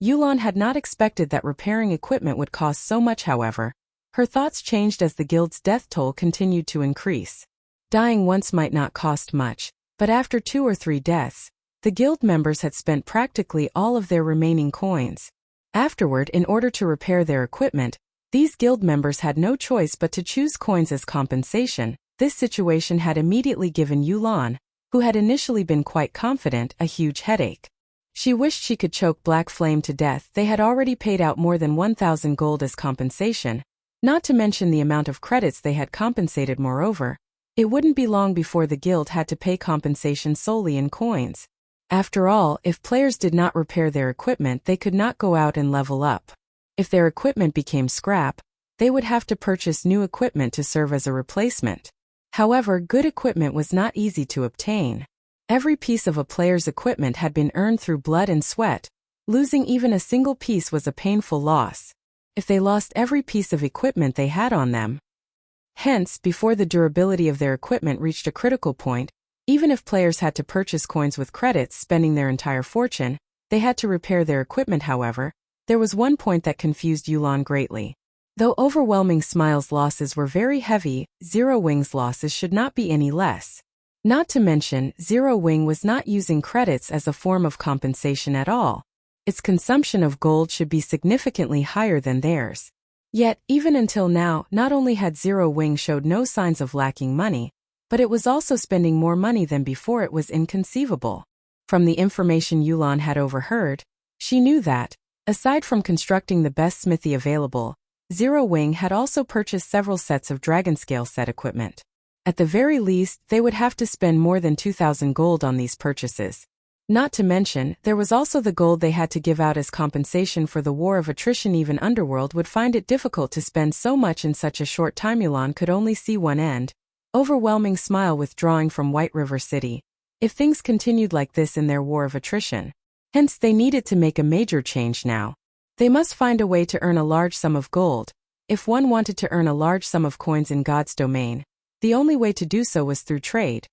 Yulan had not expected that repairing equipment would cost so much. However, her thoughts changed as the guild's death toll continued to increase. Dying once might not cost much, but after 2 or 3 deaths, the guild members had spent practically all of their remaining coins. Afterward, in order to repair their equipment, these guild members had no choice but to choose coins as compensation. This situation had immediately given Yulan, who had initially been quite confident, a huge headache. She wished she could choke Black Flame to death. They had already paid out more than 1,000 gold as compensation, not to mention the amount of credits they had compensated. Moreover, it wouldn't be long before the guild had to pay compensation solely in coins. After all, if players did not repair their equipment, they could not go out and level up. If their equipment became scrap, they would have to purchase new equipment to serve as a replacement. However, good equipment was not easy to obtain. Every piece of a player's equipment had been earned through blood and sweat. Losing even a single piece was a painful loss. If they lost every piece of equipment they had on them, hence, before the durability of their equipment reached a critical point, even if players had to purchase coins with credits, spending their entire fortune, they had to repair their equipment. However, there was one point that confused Yulan greatly. Though Overwhelming Smiles' losses were very heavy, Zero Wing's losses should not be any less. Not to mention, Zero Wing was not using credits as a form of compensation at all. Its consumption of gold should be significantly higher than theirs. Yet, even until now, not only had Zero Wing showed no signs of lacking money, but it was also spending more money than before. It was inconceivable. From the information Yulan had overheard, she knew that, aside from constructing the best smithy available, Zero Wing had also purchased several sets of Dragonscale set equipment. At the very least, they would have to spend more than 2,000 gold on these purchases. Not to mention, there was also the gold they had to give out as compensation for the war of attrition. Even Underworld would find it difficult to spend so much in such a short time. Yulan could only see one end. Overwhelming Smile withdrawing from White River City. If things continued like this in their war of attrition. Hence they needed to make a major change now. They must find a way to earn a large sum of gold. If one wanted to earn a large sum of coins in God's domain, the only way to do so was through trade.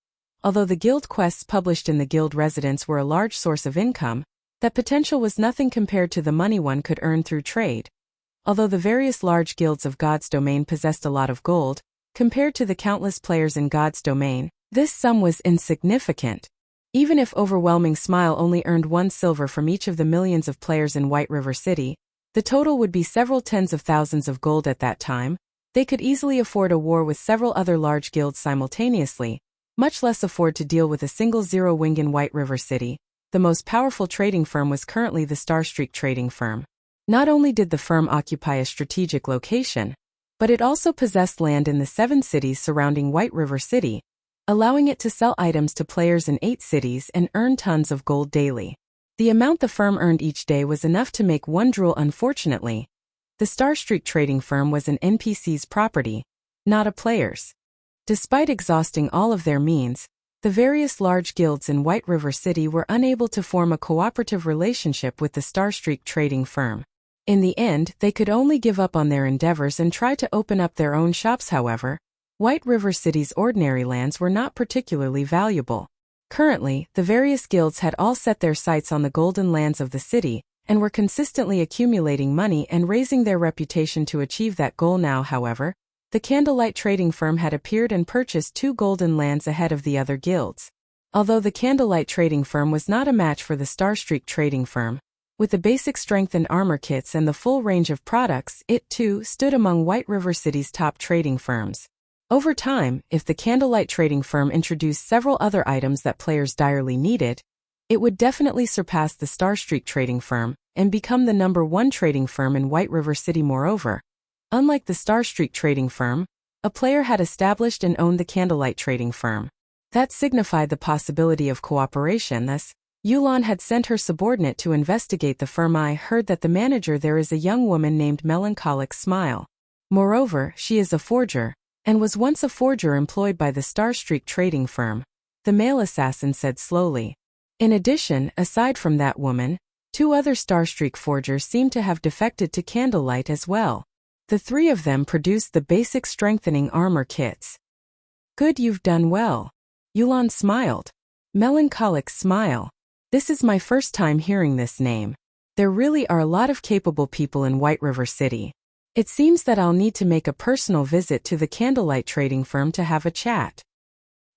Although the guild quests published in the guild residence were a large source of income, that potential was nothing compared to the money one could earn through trade. Although the various large guilds of God's domain possessed a lot of gold, compared to the countless players in God's domain, this sum was insignificant. Even if Overwhelming Smile only earned 1 silver from each of the millions of players in White River City, the total would be several tens of thousands of gold at that time. They could easily afford a war with several other large guilds simultaneously, much less afford to deal with a single zero-wing in White River City. The most powerful trading firm was currently the Starstreak trading firm. Not only did the firm occupy a strategic location, but it also possessed land in the 7 cities surrounding White River City, allowing it to sell items to players in 8 cities and earn tons of gold daily. The amount the firm earned each day was enough to make one drool. Unfortunately, the Starstreak trading firm was an NPC's property, not a player's. Despite exhausting all of their means, the various large guilds in White River City were unable to form a cooperative relationship with the Starstreak trading firm. In the end, they could only give up on their endeavors and try to open up their own shops. However, White River City's ordinary lands were not particularly valuable. Currently, the various guilds had all set their sights on the golden lands of the city, and were consistently accumulating money and raising their reputation to achieve that goal. Now, however, the Candlelight trading firm had appeared and purchased 2 golden lands ahead of the other guilds. Although the Candlelight trading firm was not a match for the Starstreak trading firm, with the basic strength and armor kits and the full range of products, it too stood among White River City's top trading firms. Over time, if the Candlelight trading firm introduced several other items that players direly needed, it would definitely surpass the Starstreak trading firm and become the #1 trading firm in White River City. Moreover, unlike the Starstreak trading firm, a player had established and owned the Candlelight trading firm. That signified the possibility of cooperation. Thus, Yulan had sent her subordinate to investigate the firm. I heard that the manager there is a young woman named Melancholic Smile. Moreover, she is a forger, and was once a forger employed by the Starstreak trading firm, the male assassin said slowly. In addition, aside from that woman, 2 other Starstreak forgers seem to have defected to Candlelight as well. The 3 of them produced the basic strengthening armor kits. Good, you've done well. Yulan smiled. Melancholic Smile. This is my first time hearing this name. There really are a lot of capable people in White River City. It seems that I'll need to make a personal visit to the Candlelight trading firm to have a chat.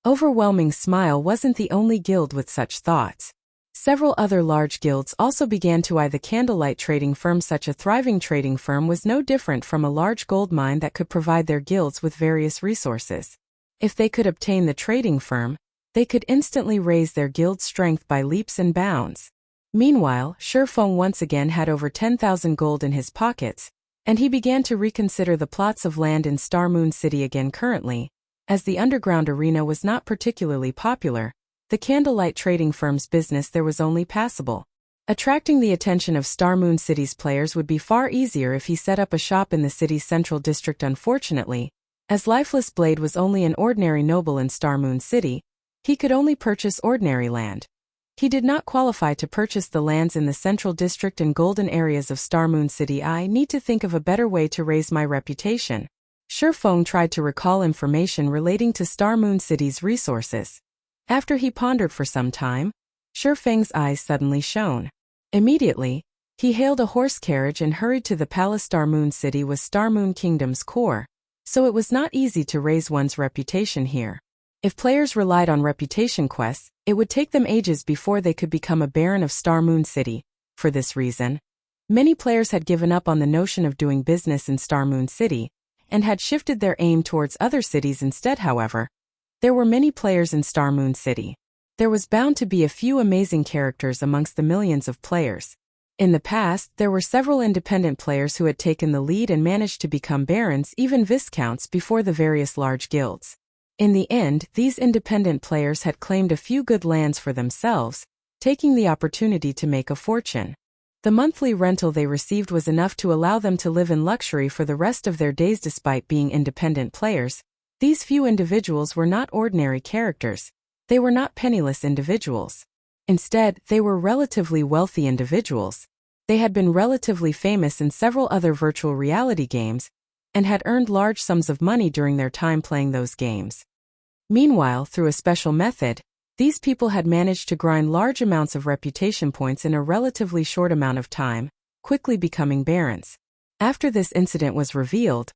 Overwhelming Smile wasn't the only guild with such thoughts. Several other large guilds also began to eye the Candlelight trading firm. Such a thriving trading firm was no different from a large gold mine that could provide their guilds with various resources. If they could obtain the trading firm, they could instantly raise their guild's strength by leaps and bounds. Meanwhile, Shurfeng once again had over 10,000 gold in his pockets, and he began to reconsider the plots of land in Star Moon City again. Currently, as the underground arena was not particularly popular, the Candlelight trading firm's business there was only passable. Attracting the attention of Star Moon City's players would be far easier if he set up a shop in the city's central district. Unfortunately, as Lifeless Blade was only an ordinary noble in Star Moon City, he could only purchase ordinary land. He did not qualify to purchase the lands in the central district and golden areas of Star Moon City. I need to think of a better way to raise my reputation. Shurfeng tried to recall information relating to Star Moon City's resources. After he pondered for some time, Shurfeng's eyes suddenly shone. Immediately, he hailed a horse carriage and hurried to the palace. Star Moon City was Star Moon Kingdom's core, so it was not easy to raise one's reputation here. If players relied on reputation quests, it would take them ages before they could become a baron of Star Moon City. For this reason, many players had given up on the notion of doing business in Star Moon City, and had shifted their aim towards other cities instead. However, there were many players in Star Moon City. There was bound to be a few amazing characters amongst the millions of players. In the past, there were several independent players who had taken the lead and managed to become barons, even viscounts, before the various large guilds. In the end, these independent players had claimed a few good lands for themselves, taking the opportunity to make a fortune. The monthly rental they received was enough to allow them to live in luxury for the rest of their days. Despite being independent players, These few individuals were not ordinary characters. They were not penniless individuals. Instead, they were relatively wealthy individuals. They had been relatively famous in several other virtual reality games and had earned large sums of money during their time playing those games. Meanwhile, through a special method, these people had managed to grind large amounts of reputation points in a relatively short amount of time, quickly becoming barons. After this incident was revealed,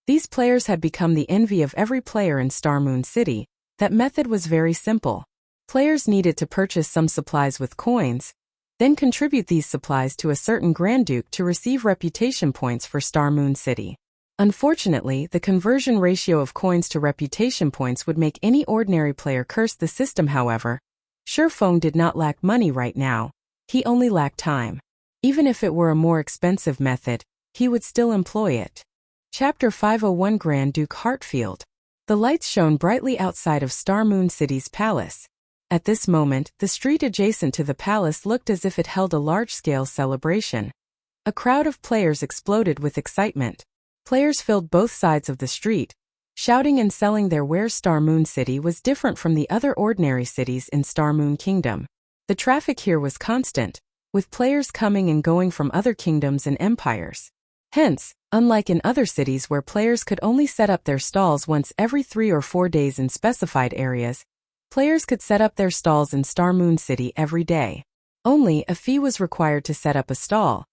these players had become the envy of every player in Star Moon City. That method was very simple. Players needed to purchase some supplies with coins, then contribute these supplies to a certain Grand Duke to receive reputation points for Star Moon City. Unfortunately, the conversion ratio of coins to reputation points would make any ordinary player curse the system. However, Shurfeng did not lack money right now. He only lacked time. Even if it were a more expensive method, he would still employ it. Chapter 501 Grand Duke Hartfield. The lights shone brightly outside of Star Moon City's palace. At this moment, the street adjacent to the palace looked as if it held a large-scale celebration. A crowd of players exploded with excitement. Players filled both sides of the street, shouting and selling their wares. Star Moon City was different from the other ordinary cities in Star Moon Kingdom. The traffic here was constant, with players coming and going from other kingdoms and empires. Hence, unlike in other cities where players could only set up their stalls once every 3 or 4 days in specified areas, players could set up their stalls in Star Moon City every day. Only a fee was required to set up a stall.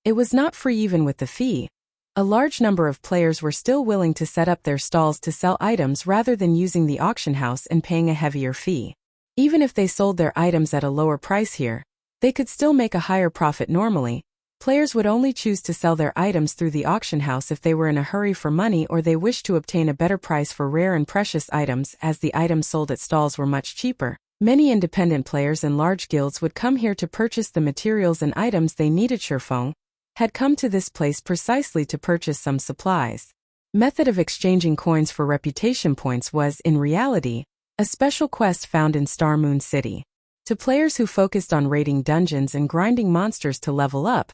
It was not free even with the fee. A large number of players were still willing to set up their stalls to sell items rather than using the auction house and paying a heavier fee. Even if they sold their items at a lower price here, they could still make a higher profit normally. Players would only choose to sell their items through the auction house if they were in a hurry for money or they wished to obtain a better price for rare and precious items, as the items sold at stalls were much cheaper. Many independent players and large guilds would come here to purchase the materials and items they needed. Shurfeng had come to this place precisely to purchase some supplies. Method of exchanging coins for reputation points was, in reality, a special quest found in Star Moon City. To players who focused on raiding dungeons and grinding monsters to level up,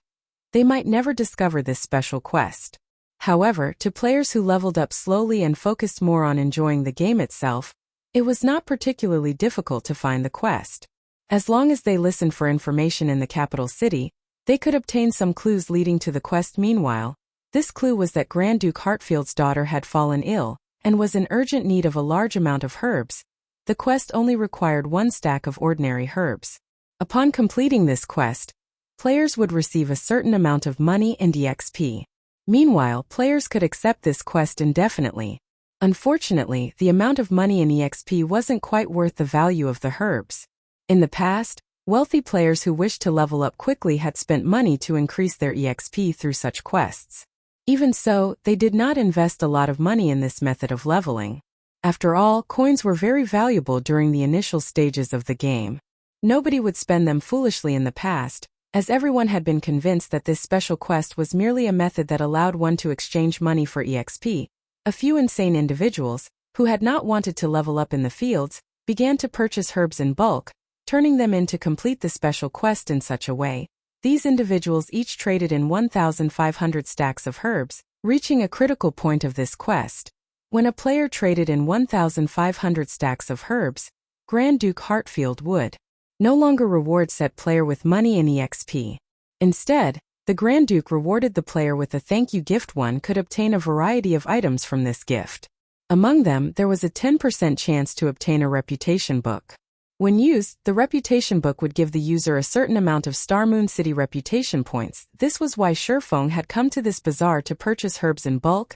they might never discover this special quest. However, to players who leveled up slowly and focused more on enjoying the game itself, it was not particularly difficult to find the quest. As long as they listened for information in the capital city, they could obtain some clues leading to the quest. Meanwhile, this clue was that Grand Duke Hartfield's daughter had fallen ill and was in urgent need of a large amount of herbs. The quest only required 1 stack of ordinary herbs. Upon completing this quest, players would receive a certain amount of money and EXP. Meanwhile, players could accept this quest indefinitely. Unfortunately, the amount of money and EXP wasn't quite worth the value of the herbs. In the past, wealthy players who wished to level up quickly had spent money to increase their EXP through such quests. Even so, they did not invest a lot of money in this method of leveling. After all, coins were very valuable during the initial stages of the game. Nobody would spend them foolishly in the past, as everyone had been convinced that this special quest was merely a method that allowed one to exchange money for EXP. A few insane individuals, who had not wanted to level up in the fields, began to purchase herbs in bulk, turning them in to complete the special quest in such a way. These individuals each traded in 1,500 stacks of herbs, reaching a critical point of this quest. When a player traded in 1,500 stacks of herbs, Grand Duke Hartfield would no longer reward said player with money and EXP. Instead, the Grand Duke rewarded the player with a thank you gift. One could obtain a variety of items from this gift. Among them, there was a 10% chance to obtain a reputation book. When used, the reputation book would give the user a certain amount of Star Moon City reputation points. This was why Shurfeng had come to this bazaar to purchase herbs in bulk,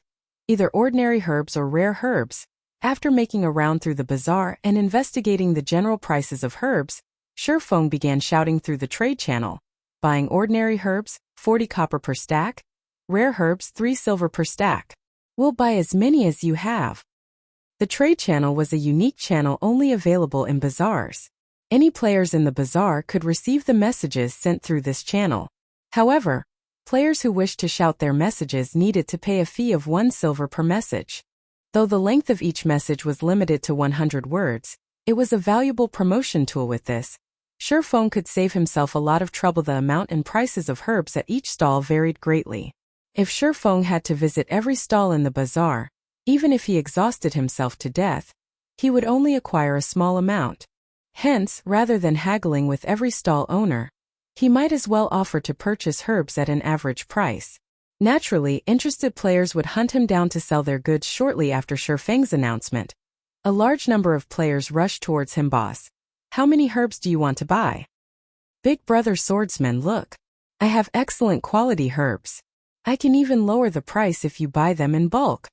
either ordinary herbs or rare herbs. After making a round through the bazaar and investigating the general prices of herbs, Shurfeng began shouting through the trade channel, buying ordinary herbs, 40 copper per stack, rare herbs, 3 silver per stack. We'll buy as many as you have. The trade channel was a unique channel only available in bazaars. Any players in the bazaar could receive the messages sent through this channel. However, players who wished to shout their messages needed to pay a fee of 1 silver per message. Though the length of each message was limited to 100 words, it was a valuable promotion tool. With this, Shurfeng could save himself a lot of trouble. The amount and prices of herbs at each stall varied greatly. If Shurfeng had to visit every stall in the bazaar, Even if he exhausted himself to death, he would only acquire a small amount. Hence, rather than haggling with every stall owner, he might as well offer to purchase herbs at an average price. Naturally, interested players would hunt him down to sell their goods shortly after Shifeng's announcement. A large number of players rushed towards him. Boss, how many herbs do you want to buy? Big brother swordsman, look. I have excellent quality herbs. I can even lower the price if you buy them in bulk.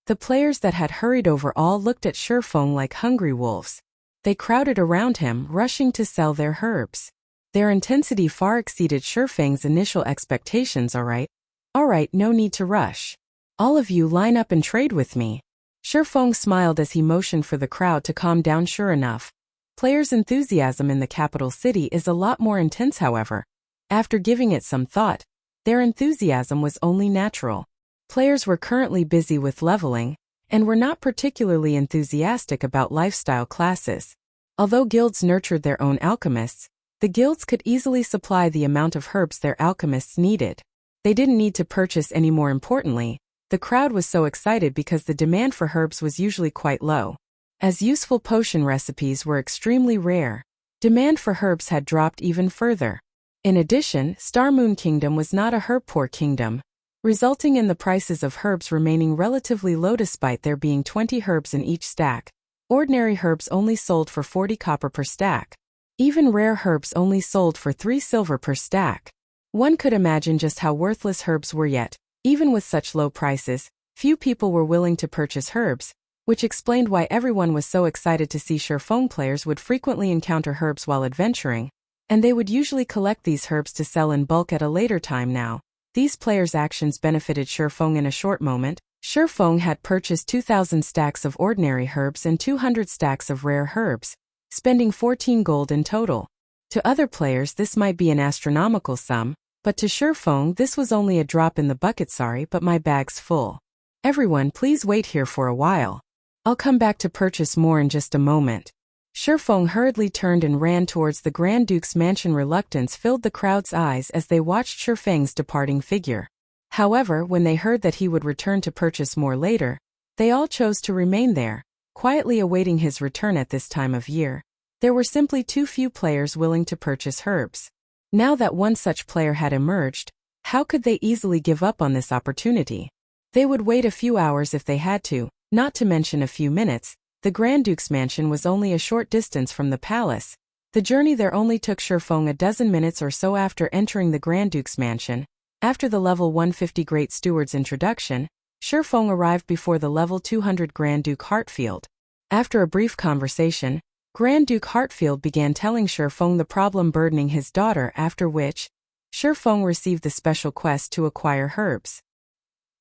The players that had hurried over all looked at Shifeng like hungry wolves. They crowded around him, rushing to sell their herbs. Their intensity far exceeded Shifeng's initial expectations. Alright, no need to rush. All of you line up and trade with me. Shifeng smiled as he motioned for the crowd to calm down. Sure enough, players' enthusiasm in the capital city is a lot more intense. However, after giving it some thought, their enthusiasm was only natural. Players were currently busy with leveling, and were not particularly enthusiastic about lifestyle classes. Although guilds nurtured their own alchemists, the guilds could easily supply the amount of herbs their alchemists needed. They didn't need to purchase any. More importantly, the crowd was so excited because the demand for herbs was usually quite low. As useful potion recipes were extremely rare, demand for herbs had dropped even further. In addition, Star Moon Kingdom was not a herb-poor kingdom, resulting in the prices of herbs remaining relatively low despite there being 20 herbs in each stack. Ordinary herbs only sold for 40 copper per stack. Even rare herbs only sold for 3 silver per stack. One could imagine just how worthless herbs were, yet, even with such low prices, few people were willing to purchase herbs, which explained why everyone was so excited to see Shifeng. Players would frequently encounter herbs while adventuring, and they would usually collect these herbs to sell in bulk at a later time. Now, these players' actions benefited Shifeng in a short moment. Shifeng had purchased 2,000 stacks of ordinary herbs and 200 stacks of rare herbs, spending 14 gold in total. To other players this might be an astronomical sum, but to Shifeng this was only a drop in the bucket. Sorry, but my bag's full. Everyone please wait here for a while. I'll come back to purchase more in just a moment. Shifeng hurriedly turned and ran towards the Grand Duke's mansion. Reluctance filled the crowd's eyes as they watched Shifeng's departing figure. However, when they heard that he would return to purchase more later, they all chose to remain there, quietly awaiting his return. At this time of year, there were simply too few players willing to purchase herbs. Now that one such player had emerged, how could they easily give up on this opportunity? They would wait a few hours if they had to, not to mention a few minutes. The Grand Duke's mansion was only a short distance from the palace. The journey there only took Shifeng a dozen minutes or so. After entering the Grand Duke's mansion, after the level 150 Great Steward's introduction, Shifeng arrived before the level 200 Grand Duke Hartfield. After a brief conversation, Grand Duke Hartfield began telling Shifeng the problem burdening his daughter, after which, Shifeng received the special quest to acquire herbs.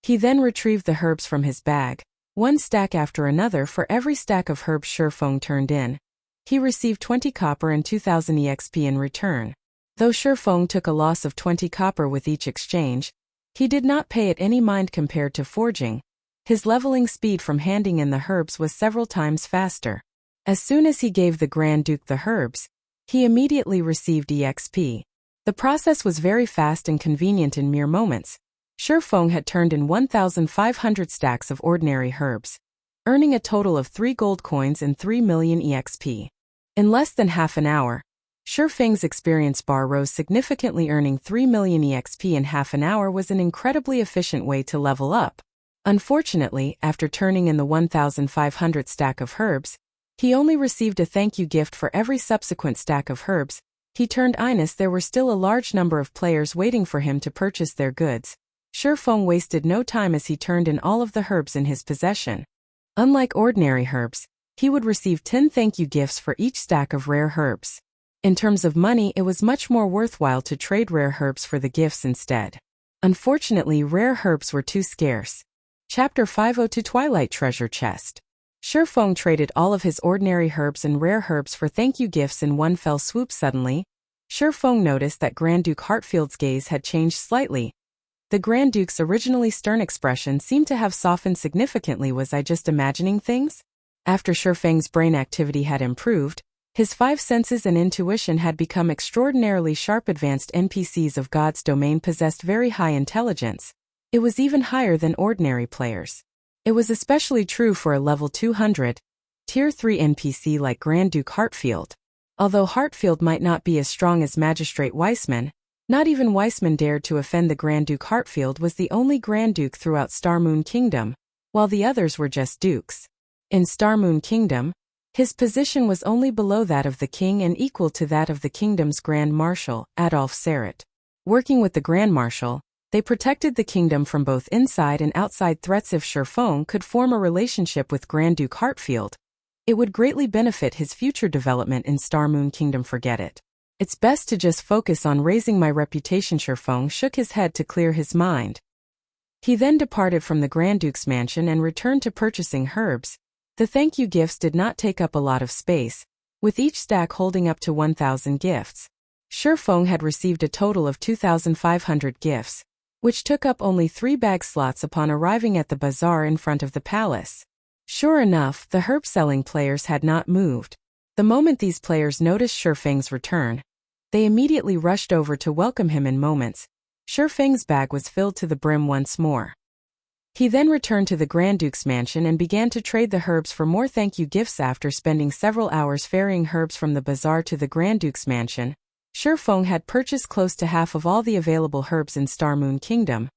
He then retrieved the herbs from his bag, one stack after another. For every stack of herbs Shifeng turned in, he received 20 copper and 2,000 EXP in return. Though Shifeng took a loss of 20 copper with each exchange, he did not pay it any mind. Compared to forging, his leveling speed from handing in the herbs was several times faster. As soon as he gave the Grand Duke the herbs, he immediately received EXP. The process was very fast and convenient. In mere moments, Shifeng had turned in 1,500 stacks of ordinary herbs, earning a total of 3 gold coins and 3 million EXP. In less than half an hour, Shifeng's experience bar rose significantly. Earning 3 million EXP in half an hour was an incredibly efficient way to level up. Unfortunately, after turning in the 1,500 stack of herbs, he only received a thank you gift for every subsequent stack of herbs. He turned Inus. There were still a large number of players waiting for him to purchase their goods. Shifeng wasted no time as he turned in all of the herbs in his possession. Unlike ordinary herbs, he would receive 10 thank you gifts for each stack of rare herbs. In terms of money, it was much more worthwhile to trade rare herbs for the gifts instead. Unfortunately, rare herbs were too scarce. Chapter 502 Twilight Treasure Chest. Shifeng traded all of his ordinary herbs and rare herbs for thank you gifts in one fell swoop. Suddenly, Shifeng noticed that Grand Duke Hartfield's gaze had changed slightly. The Grand Duke's originally stern expression seemed to have softened significantly. Was I just imagining things? After Shifeng's brain activity had improved, his 5 senses and intuition had become extraordinarily sharp. Advanced NPCs of God's domain possessed very high intelligence. It was even higher than ordinary players. It was especially true for a level 200, Tier 3 NPC like Grand Duke Hartfield. Although Hartfield might not be as strong as Magistrate Weissman, not even Weissman dared to offend the Grand Duke. Hartfield was the only Grand Duke throughout Starmoon Kingdom, while the others were just dukes. In Starmoon Kingdom, his position was only below that of the king and equal to that of the kingdom's Grand Marshal, Adolf Serret. Working with the Grand Marshal, they protected the kingdom from both inside and outside threats. If Sherfong could form a relationship with Grand Duke Hartfield, it would greatly benefit his future development in Starmoon Kingdom. Forget it. It's best to just focus on raising my reputation. Sherfong shook his head to clear his mind. He then departed from the Grand Duke's mansion and returned to purchasing herbs. The thank you gifts did not take up a lot of space, with each stack holding up to 1,000 gifts. Sherfong had received a total of 2,500 gifts, which took up only 3 bag slots upon arriving at the bazaar in front of the palace. Sure enough, the herb-selling players had not moved. The moment these players noticed Sherfeng's return, they immediately rushed over to welcome him. In moments, Sherfeng's bag was filled to the brim once more. He then returned to the Grand Duke's mansion and began to trade the herbs for more thank you gifts. After spending several hours ferrying herbs from the bazaar to the Grand Duke's mansion, Sherfong had purchased close to half of all the available herbs in Starmoon Kingdom,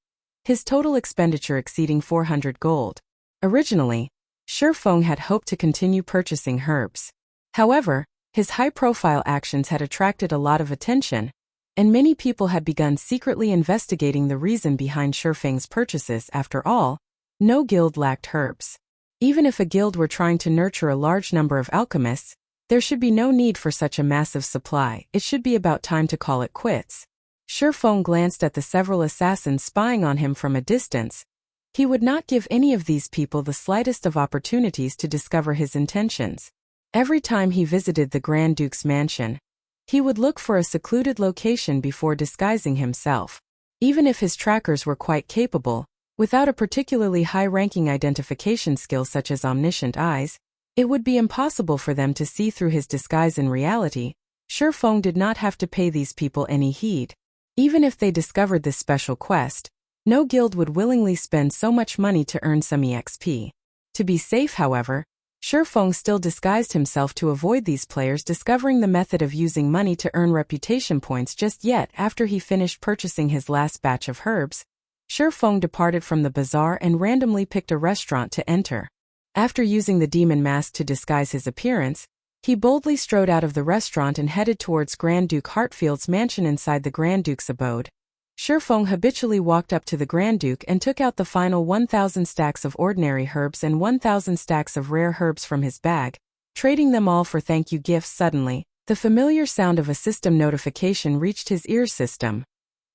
his total expenditure exceeding 400 gold. Originally, Sherfong had hoped to continue purchasing herbs. However, his high-profile actions had attracted a lot of attention, and many people had begun secretly investigating the reason behind Sherfeng's purchases. After all, no guild lacked herbs. Even if a guild were trying to nurture a large number of alchemists, there should be no need for such a massive supply. It should be about time to call it quits. Sherfong glanced at the several assassins spying on him from a distance. He would not give any of these people the slightest of opportunities to discover his intentions. Every time he visited the Grand Duke's mansion, he would look for a secluded location before disguising himself. Even if his trackers were quite capable, without a particularly high-ranking identification skill such as omniscient eyes, it would be impossible for them to see through his disguise. In reality, Sherfong did not have to pay these people any heed. Even if they discovered this special quest, no guild would willingly spend so much money to earn some EXP. To be safe, however, Sherfong still disguised himself to avoid these players discovering the method of using money to earn reputation points. Just yet after he finished purchasing his last batch of herbs, Sherfong departed from the bazaar and randomly picked a restaurant to enter. After using the demon mask to disguise his appearance, he boldly strode out of the restaurant and headed towards Grand Duke Hartfield's mansion. Inside the Grand Duke's abode, Sherfong habitually walked up to the Grand Duke and took out the final 1,000 stacks of ordinary herbs and 1,000 stacks of rare herbs from his bag, trading them all for thank you gifts. Suddenly, the familiar sound of a system notification reached his ear. System.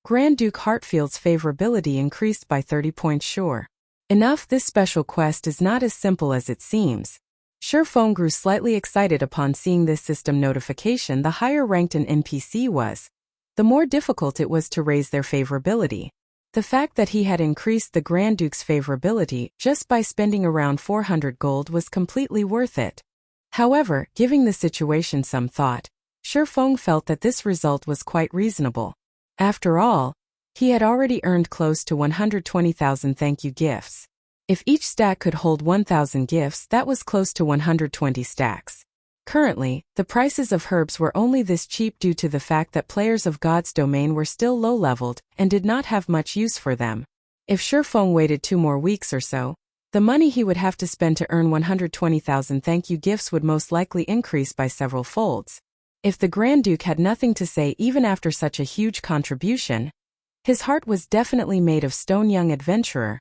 Grand Duke Hartfield's favorability increased by 30 points. Sure enough, this special quest is not as simple as it seems. Sherfong grew slightly excited upon seeing this system notification. The higher ranked an NPC was, the more difficult it was to raise their favorability. The fact that he had increased the Grand Duke's favorability just by spending around 400 gold was completely worth it. However, giving the situation some thought, Sherfong felt that this result was quite reasonable. After all, he had already earned close to 120,000 thank you gifts. If each stack could hold 1,000 gifts, that was close to 120 stacks. Currently, the prices of herbs were only this cheap due to the fact that players of God's domain were still low-leveled and did not have much use for them. If Sherfong waited 2 more weeks or so, the money he would have to spend to earn 120,000 thank you gifts would most likely increase by several folds. If the Grand Duke had nothing to say even after such a huge contribution, his heart was definitely made of stone. Young adventurer,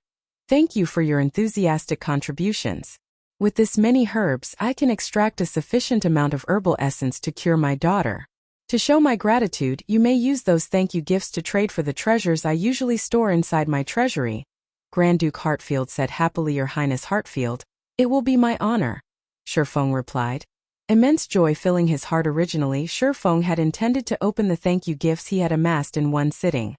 thank you for your enthusiastic contributions. With this many herbs, I can extract a sufficient amount of herbal essence to cure my daughter. To show my gratitude, you may use those thank you gifts to trade for the treasures I usually store inside my treasury. Grand Duke Hartfield said happily. Your Highness Hartfield, it will be my honor, Sherfong replied. Immense joy filling his heart. Originally, Sherfong had intended to open the thank you gifts he had amassed in one sitting.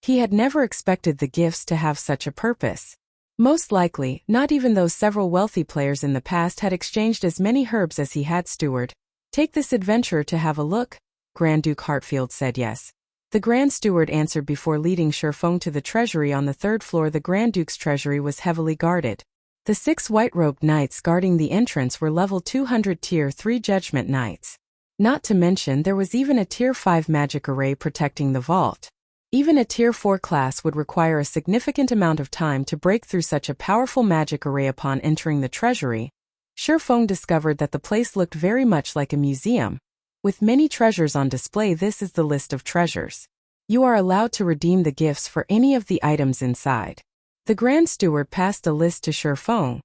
He had never expected the gifts to have such a purpose. Most likely, not even those several wealthy players in the past had exchanged as many herbs as he had. Steward, take this adventurer to have a look, Grand Duke Hartfield said. Yes. The Grand Steward answered before leading Sherfong to the treasury on the 3rd floor. The Grand Duke's treasury was heavily guarded. The 6 white-robed knights guarding the entrance were level 200 Tier 3 Judgment Knights. Not to mention there was even a Tier 5 magic array protecting the vault. Even a Tier 4 class would require a significant amount of time to break through such a powerful magic array. Upon entering the treasury, Shifeng discovered that the place looked very much like a museum, with many treasures on display. This is the list of treasures. You are allowed to redeem the gifts for any of the items inside. The Grand Steward passed a list to Shifeng.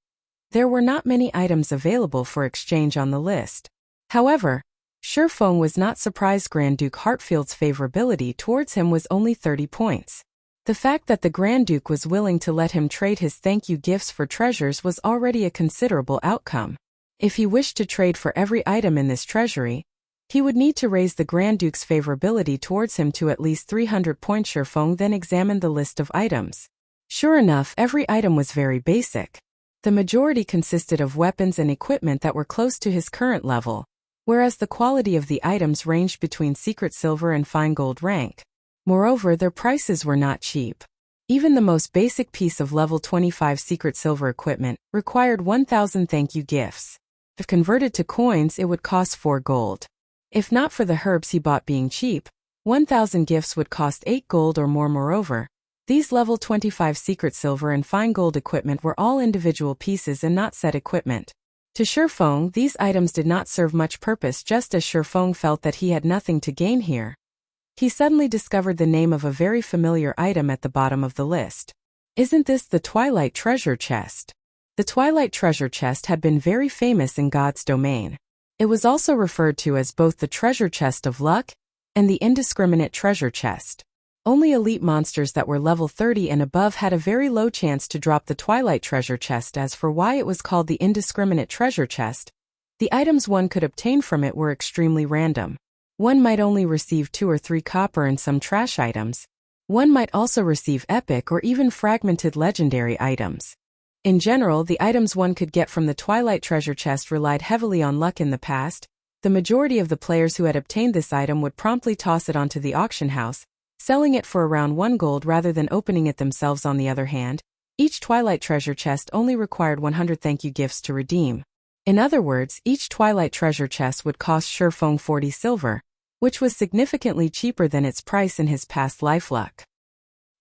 There were not many items available for exchange on the list. However, Shifeng was not surprised. Grand Duke Hartfield's favorability towards him was only 30 points. The fact that the Grand Duke was willing to let him trade his thank you gifts for treasures was already a considerable outcome. If he wished to trade for every item in this treasury, he would need to raise the Grand Duke's favorability towards him to at least 300 points. Shifeng then examined the list of items. Sure enough, every item was very basic. The majority consisted of weapons and equipment that were close to his current level, whereas the quality of the items ranged between secret silver and fine gold rank. Moreover, their prices were not cheap. Even the most basic piece of level 25 secret silver equipment required 1,000 thank you gifts. If converted to coins, it would cost 4 gold. If not for the herbs he bought being cheap, 1,000 gifts would cost 8 gold or more. Moreover, these level 25 secret silver and fine gold equipment were all individual pieces and not set equipment. To Shifeng, these items did not serve much purpose. Just as Shifeng felt that he had nothing to gain here, he suddenly discovered the name of a very familiar item at the bottom of the list. Isn't this the Twilight treasure chest? The Twilight treasure chest had been very famous in God's domain. It was also referred to as both the treasure chest of luck and the indiscriminate treasure chest. Only elite monsters that were level 30 and above had a very low chance to drop the Twilight treasure chest. As for why it was called the indiscriminate treasure chest, the items one could obtain from it were extremely random. One might only receive 2 or 3 copper and some trash items. One might also receive epic or even fragmented legendary items. In general, the items one could get from the Twilight treasure chest relied heavily on luck. In the past, the majority of the players who had obtained this item would promptly toss it onto the auction house, selling it for around 1 gold rather than opening it themselves. On the other hand, each Twilight treasure chest only required 100 thank you gifts to redeem. In other words, each Twilight treasure chest would cost Shifeng 40 silver, which was significantly cheaper than its price in his past life luck.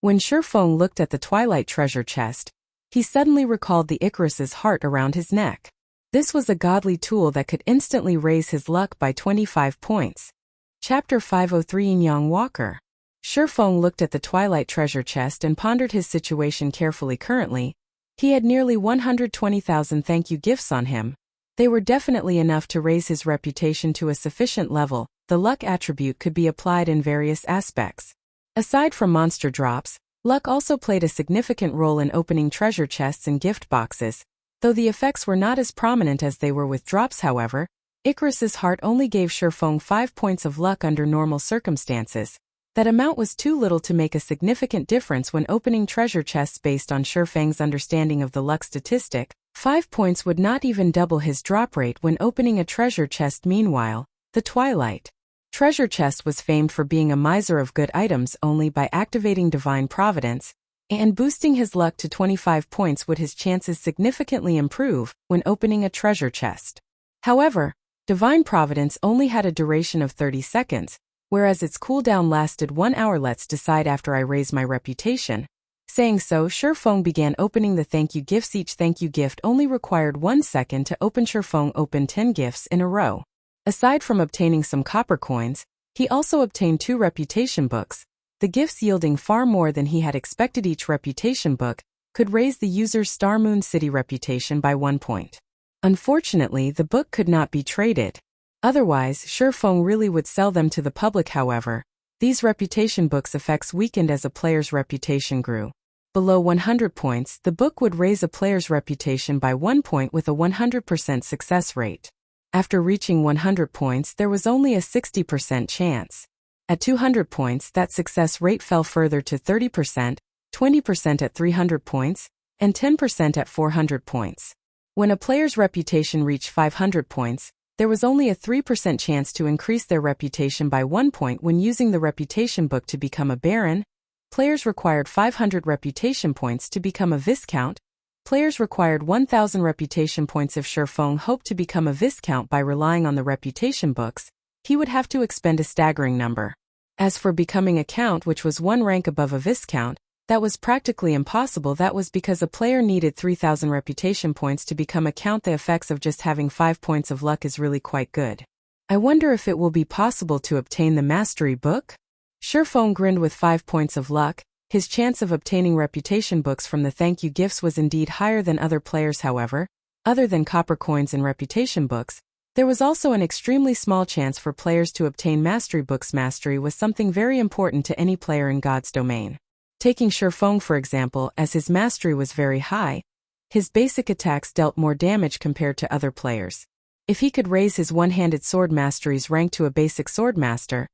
When Shifeng looked at the Twilight treasure chest, he suddenly recalled the Icarus's heart around his neck. This was a godly tool that could instantly raise his luck by 25 points. Chapter 503 Yin-Yang Walker. Shifeng looked at the Twilight treasure chest and pondered his situation carefully. Currently, he had nearly 120,000 thank you gifts on him. They were definitely enough to raise his reputation to a sufficient level. The luck attribute could be applied in various aspects. Aside from monster drops, luck also played a significant role in opening treasure chests and gift boxes, though the effects were not as prominent as they were with drops. However, Icarus's heart only gave Shifeng 5 points of luck under normal circumstances. That amount was too little to make a significant difference when opening treasure chests. Based on Shifeng's understanding of the luck statistic, 5 points would not even double his drop rate when opening a treasure chest. Meanwhile, the Twilight treasure chest was famed for being a miser of good items. Only by activating Divine Providence and boosting his luck to 25 points would his chances significantly improve when opening a treasure chest. However, Divine Providence only had a duration of 30 seconds, whereas its cooldown lasted 1 hour. Let's decide after I raise my reputation. Saying so, Shifeng began opening the thank you gifts. Each thank you gift only required 1 second to open. Shifeng opened 10 gifts in a row. Aside from obtaining some copper coins, he also obtained 2 reputation books, the gifts yielding far more than he had expected. Each reputation book could raise the user's Star Moon City reputation by 1 point. Unfortunately, the book could not be traded. Otherwise, Shifeng really would sell them to the public. However, these reputation books' effects weakened as a player's reputation grew. Below 100 points, the book would raise a player's reputation by 1 point with a 100% success rate. After reaching 100 points, there was only a 60% chance. At 200 points, that success rate fell further to 30%, 20% at 300 points, and 10% at 400 points. When a player's reputation reached 500 points, there was only a 3% chance to increase their reputation by 1 point. When using the reputation book to become a baron, players required 500 reputation points to become a viscount, Players required 1,000 reputation points if Shurfeng hoped to become a Viscount by relying on the reputation books. He would have to expend a staggering number. As for becoming a Count, which was one rank above a Viscount, that was practically impossible. That was because a player needed 3,000 reputation points to become a Count. The effects of just having 5 points of luck is really quite good. I wonder if it will be possible to obtain the Mastery Book? Shurfeng grinned. With 5 points of luck, his chance of obtaining reputation books from the thank you gifts was indeed higher than other players. However, other than copper coins and reputation books, there was also an extremely small chance for players to obtain mastery books. Mastery was something very important to any player in God's domain. Taking Shurfeng for example, as his mastery was very high, his basic attacks dealt more damage compared to other players. If he could raise his one-handed sword mastery's rank to a basic sword master,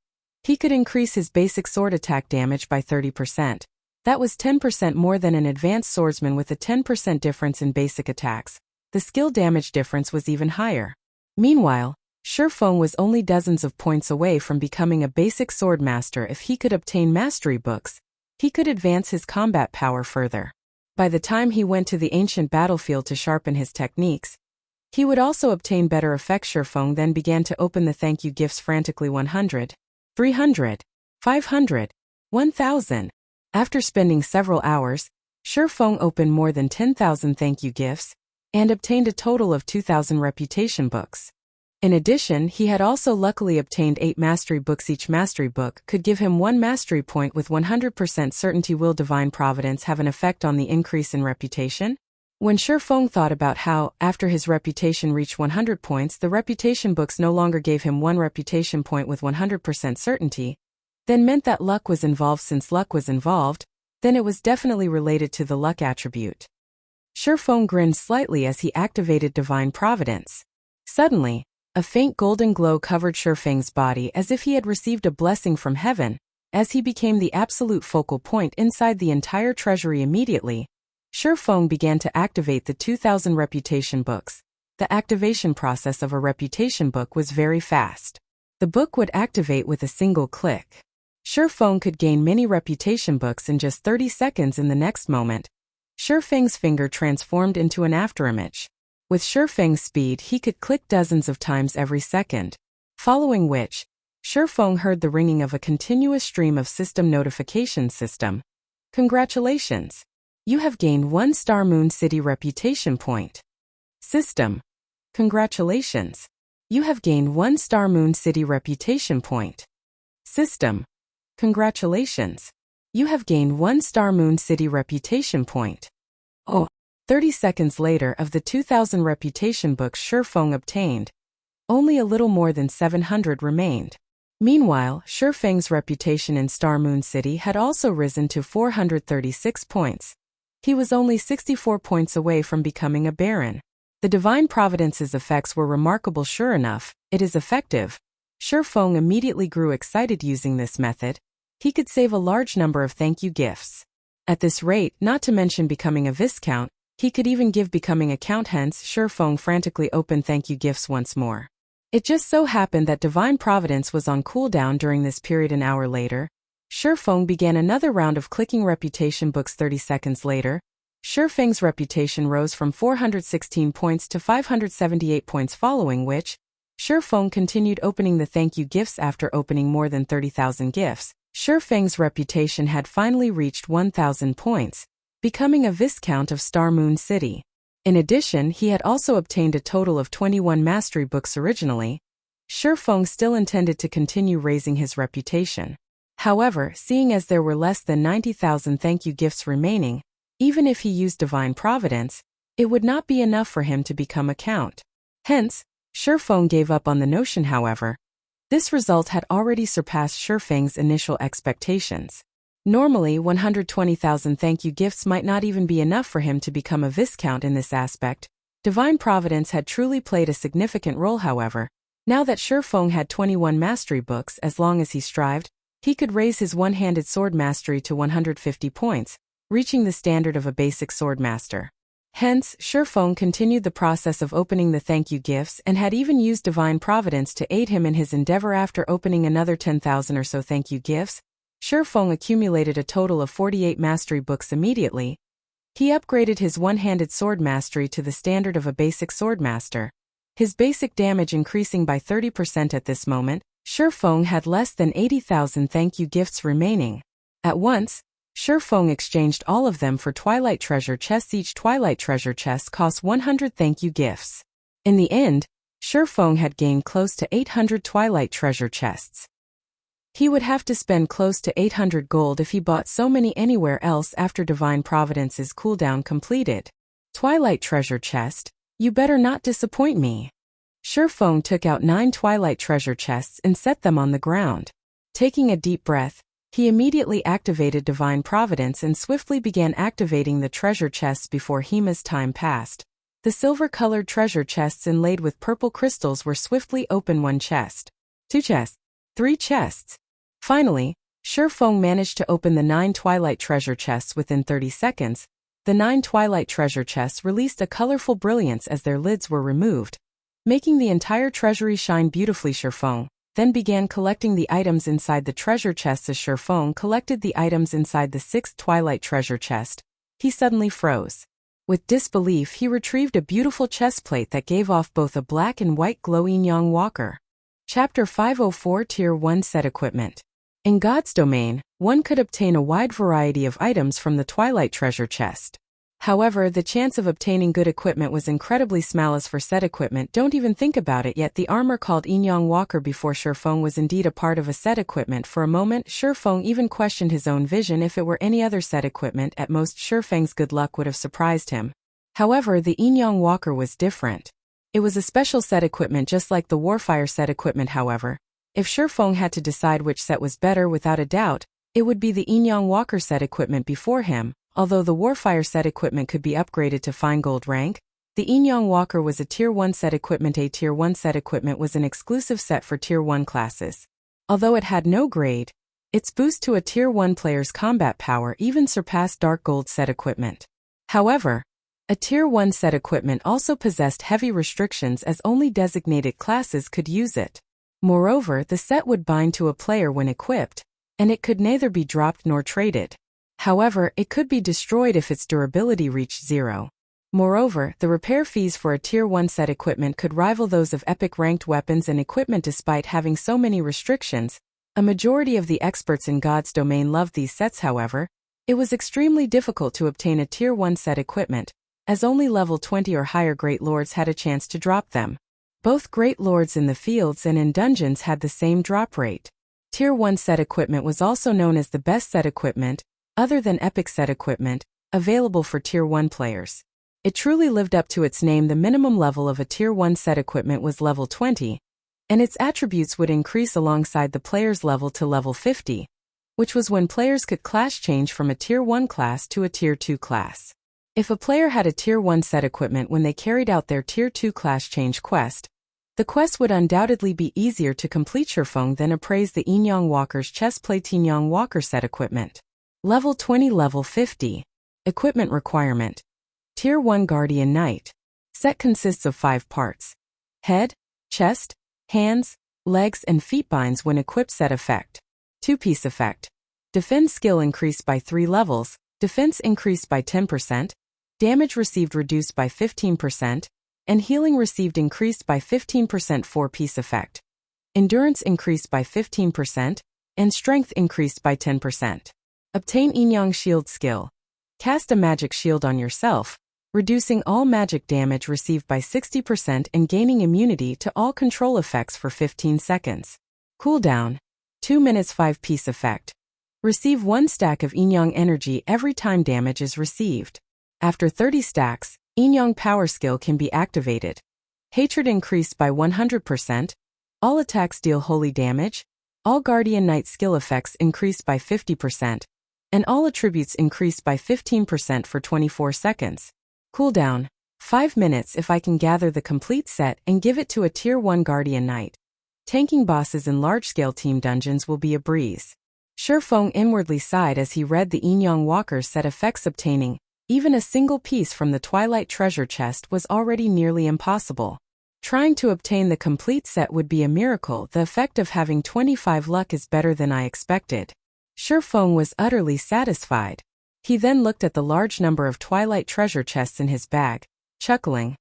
he could increase his basic sword attack damage by 30%. That was 10% more than an advanced swordsman with a 10% difference in basic attacks. The skill damage difference was even higher. Meanwhile, Shurfeng was only dozens of points away from becoming a basic sword master. If he could obtain mastery books, he could advance his combat power further. By the time he went to the ancient battlefield to sharpen his techniques, he would also obtain better effects. Shurfeng then began to open the thank you gifts frantically. 100, 300, 500, 1,000. After spending several hours, Shurfeng opened more than 10,000 thank you gifts and obtained a total of 2,000 reputation books. In addition, he had also luckily obtained 8 mastery books. Each mastery book could give him 1 mastery point with 100% certainty. Will divine providence have an effect on the increase in reputation? When Shurfeng thought about how, after his reputation reached 100 points, the reputation books no longer gave him 1 reputation point with 100% certainty, then meant that luck was involved. Since luck was involved, then it was definitely related to the luck attribute. Shurfeng grinned slightly as he activated divine providence. Suddenly, a faint golden glow covered Shurfeng's body as if he had received a blessing from heaven, as he became the absolute focal point inside the entire treasury. Immediately, Shurfeng began to activate the 2,000 reputation books. The activation process of a reputation book was very fast. The book would activate with a single click. Shurfeng could gain many reputation books in just 30 seconds. In the next moment, Shurfeng's finger transformed into an afterimage. With Shurfeng's speed, he could click dozens of times every second, following which, Shurfeng heard the ringing of a continuous stream of system notifications. System. Congratulations! You have gained 1 Star Moon City reputation point. System. Congratulations! You have gained 1 Star Moon City reputation point. System. Congratulations! You have gained 1 Star Moon City reputation point. Oh. 30 seconds later, of the 2,000 reputation books Shurfeng obtained, only a little more than 700 remained. Meanwhile, Shurfeng's reputation in Star Moon City had also risen to 436 points. He was only 64 points away from becoming a Baron. The Divine Providence's effects were remarkable. Sure enough, it is effective. Shurfeng immediately grew excited. Using this method, he could save a large number of thank you gifts. At this rate, not to mention becoming a Viscount, he could even give becoming a Count. Hence, Shurfeng frantically opened thank you gifts once more. It just so happened that Divine Providence was on cooldown during this period. An hour later, Shurfeng began another round of clicking reputation books. 30 seconds later, Shurfeng's reputation rose from 416 points to 578 points, following which, Shurfeng continued opening the thank you gifts. After opening more than 30,000 gifts, Shurfeng's reputation had finally reached 1,000 points, becoming a Viscount of Star Moon City. In addition, he had also obtained a total of 21 mastery books. Originally, Shurfeng still intended to continue raising his reputation. However, seeing as there were less than 90,000 thank you gifts remaining, even if he used Divine Providence, it would not be enough for him to become a Count. Hence, Shurfeng gave up on the notion. However, this result had already surpassed Shurfeng's initial expectations. Normally, 120,000 thank you gifts might not even be enough for him to become a Viscount. In this aspect, Divine Providence had truly played a significant role. However, now that Shurfeng had 21 mastery books, as long as he strived, he could raise his one-handed sword mastery to 150 points, reaching the standard of a basic sword master. Hence, Shurfeng continued the process of opening the thank you gifts and had even used Divine Providence to aid him in his endeavor. After opening another 10,000 or so thank you gifts, Shurfeng accumulated a total of 48 mastery books. Immediately, He upgraded his one-handed sword mastery to the standard of a basic swordmaster. His basic damage increasing by 30% at this moment. Shifeng had less than 80,000 thank you gifts remaining. At once, Shifeng exchanged all of them for Twilight treasure chests. Each Twilight treasure chest cost 100 thank you gifts. In the end, Shifeng had gained close to 800 Twilight treasure chests. He would have to spend close to 800 gold if he bought so many anywhere else after Divine Providence's cooldown completed. Twilight treasure chest, you better not disappoint me. Shifeng took out 9 Twilight treasure chests and set them on the ground. Taking a deep breath, he immediately activated Divine Providence and swiftly began activating the treasure chests before Hima's time passed. The silver-colored treasure chests inlaid with purple crystals were swiftly opened. 1 chest, 2 chests, 3 chests. Finally, Shifeng managed to open the 9 Twilight treasure chests within 30 seconds. The 9 Twilight treasure chests released a colorful brilliance as their lids were removed, making the entire treasury shine beautifully. Shifeng then began collecting the items inside the treasure chests. As Shifeng collected the items inside the 6th Twilight treasure chest, he suddenly froze. With disbelief, he retrieved a beautiful chest plate that gave off both a black and white glow. Yin-Yang Walker. Chapter 504 Tier 1 Set Equipment. In God's domain, one could obtain a wide variety of items from the Twilight treasure chest. However, the chance of obtaining good equipment was incredibly small. As for set equipment, don't even think about it yet. The armor called Yin-Yang Walker before Shifeng was indeed a part of a set equipment. For a moment, Shifeng even questioned his own vision. If it were any other set equipment, at most Shifeng's good luck would have surprised him. However, the Yin-Yang Walker was different. It was a special set equipment just like the Warfire set equipment. However, if Shifeng had to decide which set was better, without a doubt, it would be the Yin-Yang Walker set equipment before him. Although the Warfire set equipment could be upgraded to fine gold rank, the Yin-Yang Walker was a Tier 1 set equipment. A Tier 1 set equipment was an exclusive set for Tier 1 classes. Although it had no grade, its boost to a Tier 1 player's combat power even surpassed Dark Gold set equipment. However, a Tier 1 set equipment also possessed heavy restrictions as only designated classes could use it. Moreover, the set would bind to a player when equipped, and it could neither be dropped nor traded. However, it could be destroyed if its durability reached 0. Moreover, the repair fees for a Tier 1 set equipment could rival those of epic ranked weapons and equipment. Despite having so many restrictions, a majority of the experts in God's domain loved these sets. However, it was extremely difficult to obtain a Tier 1 set equipment, as only level 20 or higher Great Lords had a chance to drop them. Both Great Lords in the fields and in dungeons had the same drop rate. Tier 1 set equipment was also known as the best set equipment, other than epic set equipment, available for Tier 1 players. It truly lived up to its name. The minimum level of a Tier 1 set equipment was level 20, and its attributes would increase alongside the player's level to level 50, which was when players could class change from a Tier 1 class to a Tier 2 class. If a player had a Tier 1 set equipment when they carried out their Tier 2 class change quest, the quest would undoubtedly be easier to complete. Shifeng then appraised the Yin-Yang Walker's chestplate. Yin-Yang Walker set equipment. Level 20 Level 50. Equipment requirement. Tier 1 Guardian Knight. Set consists of 5 parts. Head, chest, hands, legs and feet. Binds when equipped. Set effect. 2-piece effect. Defend skill increased by 3 levels, defense increased by 10%, damage received reduced by 15%, and healing received increased by 15%. 4-piece effect. Endurance increased by 15%, and strength increased by 10%. Obtain Yin-Yang Shield skill. Cast a magic shield on yourself, reducing all magic damage received by 60% and gaining immunity to all control effects for 15 seconds. Cooldown. 2 minutes. 5-piece effect. Receive 1 stack of Yin-Yang energy every time damage is received. After 30 stacks, Yin-Yang power skill can be activated. Hatred increased by 100%. All attacks deal holy damage. All Guardian Knight skill effects increased by 50%. And all attributes increased by 15% for 24 seconds. Cooldown. 5 minutes. If I can gather the complete set and give it to a Tier 1 Guardian Knight, tanking bosses in large-scale team dungeons will be a breeze. Shifeng inwardly sighed as he read the Yin-Yang Walker's set effects. Obtaining even a single piece from the Twilight treasure chest was already nearly impossible. Trying to obtain the complete set would be a miracle. The effect of having 25 luck is better than I expected. Shifeng was utterly satisfied. He then looked at the large number of Twilight treasure chests in his bag, chuckling.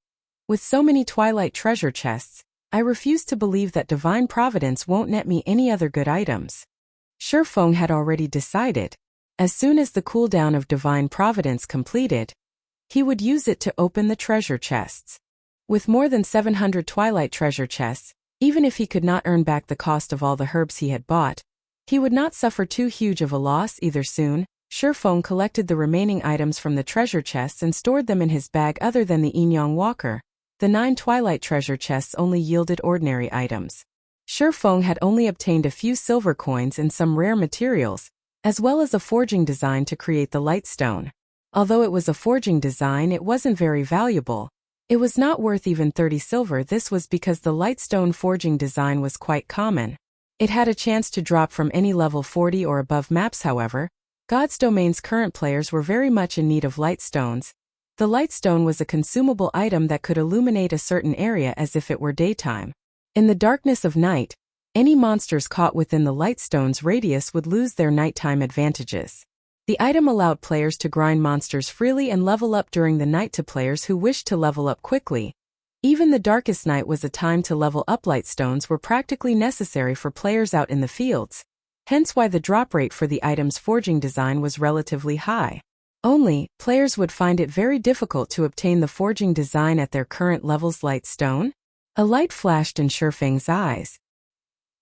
With so many Twilight treasure chests, I refuse to believe that Divine Providence won't net me any other good items. Shifeng had already decided. As soon as the cooldown of Divine Providence completed, he would use it to open the treasure chests. With more than 700 Twilight treasure chests, even if he could not earn back the cost of all the herbs he had bought, he would not suffer too huge of a loss either. Soon, Shifeng collected the remaining items from the treasure chests and stored them in his bag. Other than the Yin-Yang walker, the 9 Twilight treasure chests only yielded ordinary items. Shifeng had only obtained a few silver coins and some rare materials, as well as a forging design to create the light stone. Although it was a forging design, it wasn't very valuable. It was not worth even 30 silver. This was because the light stone forging design was quite common. It had a chance to drop from any level 40 or above maps. However, God's Domain's current players were very much in need of light stones. The light stone was a consumable item that could illuminate a certain area as if it were daytime. In the darkness of night, any monsters caught within the light stone's radius would lose their nighttime advantages. The item allowed players to grind monsters freely and level up during the night. To players who wished to level up quickly, even the darkest night was a time to level up. Light stones were practically necessary for players out in the fields, hence why the drop rate for the item's forging design was relatively high. Only, players would find it very difficult to obtain the forging design at their current levels. Light stone? A light flashed in Shifeng's eyes.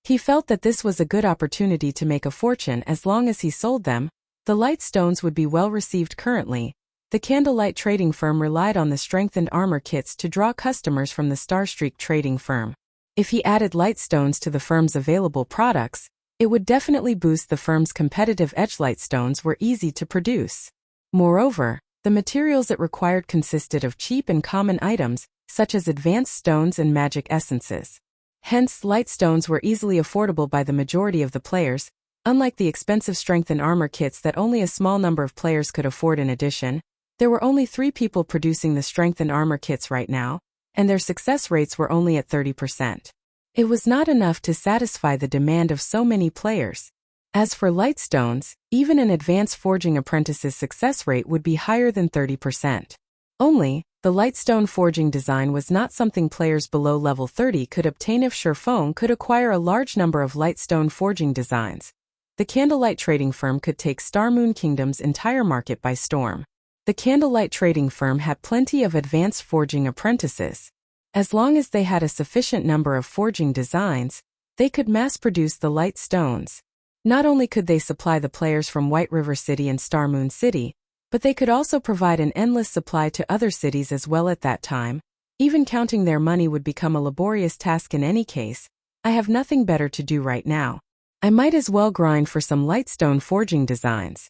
He felt that this was a good opportunity to make a fortune. As long as he sold them, the light stones would be well received. Currently, the Candlelight trading firm relied on the strengthened armor kits to draw customers from the Starstreak trading firm. If he added light stones to the firm's available products, it would definitely boost the firm's competitive edge. Light stones were easy to produce. Moreover, the materials it required consisted of cheap and common items, such as advanced stones and magic essences. Hence, light stones were easily affordable by the majority of the players, unlike the expensive strength and armor kits that only a small number of players could afford. In addition, there were only 3 people producing the strength and armor kits right now, and their success rates were only at 30%. It was not enough to satisfy the demand of so many players. As for light stones, even an advanced forging apprentice's success rate would be higher than 30%. Only, the lightstone forging design was not something players below level 30 could obtain. If Shifeng could acquire a large number of lightstone forging designs, the Candlelight trading firm could take Star Moon Kingdom's entire market by storm. The Candlelight trading firm had plenty of advanced forging apprentices. As long as they had a sufficient number of forging designs, they could mass-produce the light stones. Not only could they supply the players from White River City and Star Moon City, but they could also provide an endless supply to other cities as well. At that time, even counting their money would become a laborious task. In any case, I have nothing better to do right now. I might as well grind for some lightstone forging designs.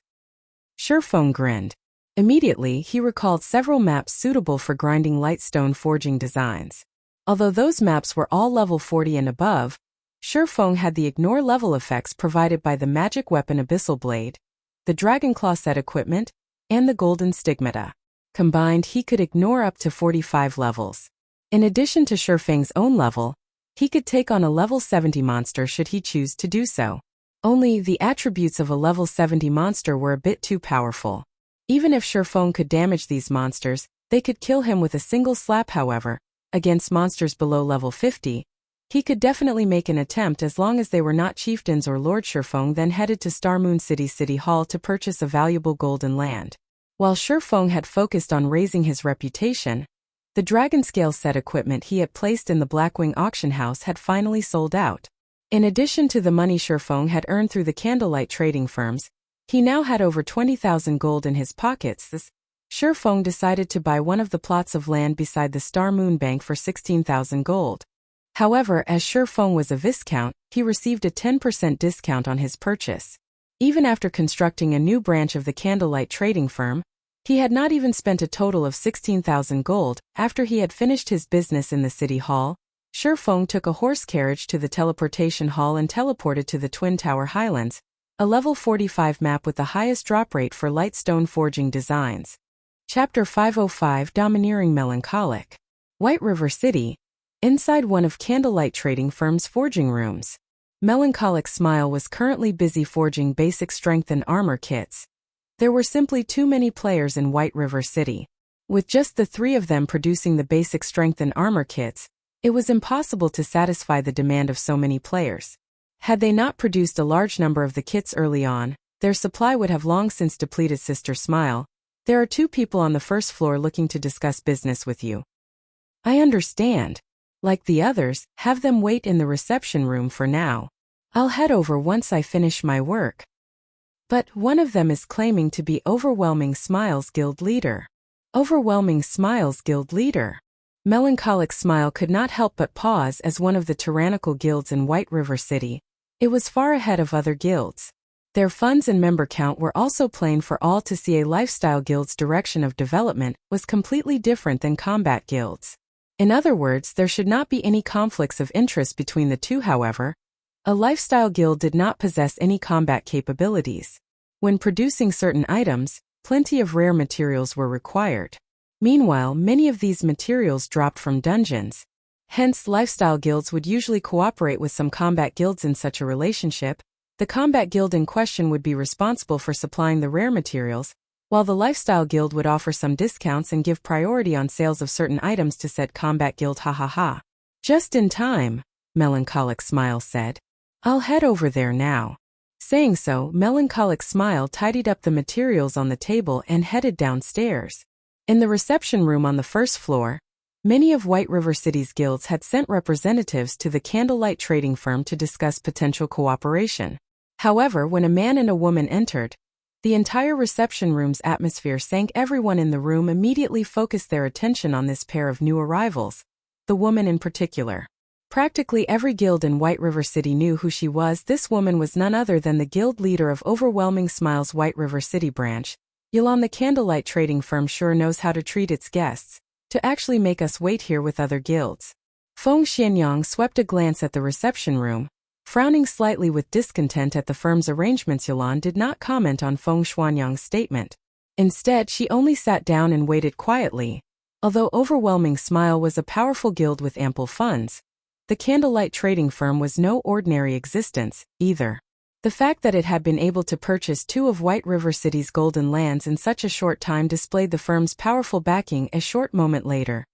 Shifeng grinned. Immediately, he recalled several maps suitable for grinding lightstone forging designs. Although those maps were all level 40 and above, Shifeng had the ignore level effects provided by the magic weapon Abyssal Blade, the Dragonclaw set equipment, and the Golden Stigmata. Combined, he could ignore up to 45 levels. In addition to Shifeng's own level, he could take on a level 70 monster should he choose to do so. Only, the attributes of a level 70 monster were a bit too powerful. Even if Shifeng could damage these monsters, they could kill him with a single slap. However, against monsters below level 50, he could definitely make an attempt as long as they were not chieftains or Lord. Shifeng then headed to Star Moon City Hall to purchase a valuable golden land. While Shifeng had focused on raising his reputation, the dragon scale set equipment he had placed in the Blackwing auction house had finally sold out. In addition to the money Shifeng had earned through the Candlelight trading firms, he now had over 20,000 gold in his pockets. Shifeng decided to buy one of the plots of land beside the Star Moon Bank for 16,000 gold. However, as Shifeng was a Viscount, he received a 10% discount on his purchase. Even after constructing a new branch of the Candlelight trading firm, he had not even spent a total of 16,000 gold. After he had finished his business in the city hall, Shifeng took a horse carriage to the teleportation hall and teleported to the Twin Tower Highlands, a level 45 map with the highest drop rate for lightstone forging designs. Chapter 505 Domineering Melancholic. White River City. Inside one of Candlelight trading firm's forging rooms, Melancholic Smile was currently busy forging basic strength and armor kits. There were simply too many players in White River City. With just the 3 of them producing the basic strength and armor kits, it was impossible to satisfy the demand of so many players. Had they not produced a large number of the kits early on, their supply would have long since depleted. Sister Smile, there are 2 people on the first floor looking to discuss business with you. I understand. Like the others, have them wait in the reception room for now. I'll head over once I finish my work. But one of them is claiming to be Overwhelming Smile's guild leader. Overwhelming Smile's guild leader. Melancholic Smile could not help but pause as one of the tyrannical guilds in White River City. It was far ahead of other guilds. Their funds and member count were also plain for all to see. A lifestyle guild's direction of development was completely different than combat guilds. In other words, there should not be any conflicts of interest between the two. However, a lifestyle guild did not possess any combat capabilities. When producing certain items, plenty of rare materials were required. Meanwhile, many of these materials dropped from dungeons. Hence, lifestyle guilds would usually cooperate with some combat guilds in such a relationship. The combat guild in question would be responsible for supplying the rare materials, while the lifestyle guild would offer some discounts and give priority on sales of certain items to said combat guild. Ha ha ha. Just in time, Melancholic Smile said. I'll head over there now. Saying so, Melancholic Smile tidied up the materials on the table and headed downstairs. In the reception room on the first floor, many of White River City's guilds had sent representatives to the Candlelight trading firm to discuss potential cooperation. However, when a man and a woman entered, the entire reception room's atmosphere sank. Everyone in the room immediately focused their attention on this pair of new arrivals, the woman in particular. Practically every guild in White River City knew who she was. This woman was none other than the guild leader of Overwhelming Smile's White River City branch. Yilan, the Candlelight trading firm sure knows how to treat its guests, to actually make us wait here with other guilds. Feng Xianyang swept a glance at the reception room, frowning slightly with discontent at the firm's arrangements. Yilan did not comment on Feng Xianyang's statement. Instead, she only sat down and waited quietly. Although Overwhelming Smile was a powerful guild with ample funds, the Candlelight trading firm was no ordinary existence, either. The fact that it had been able to purchase 2 of White River City's golden lands in such a short time displayed the firm's powerful backing. A short moment later,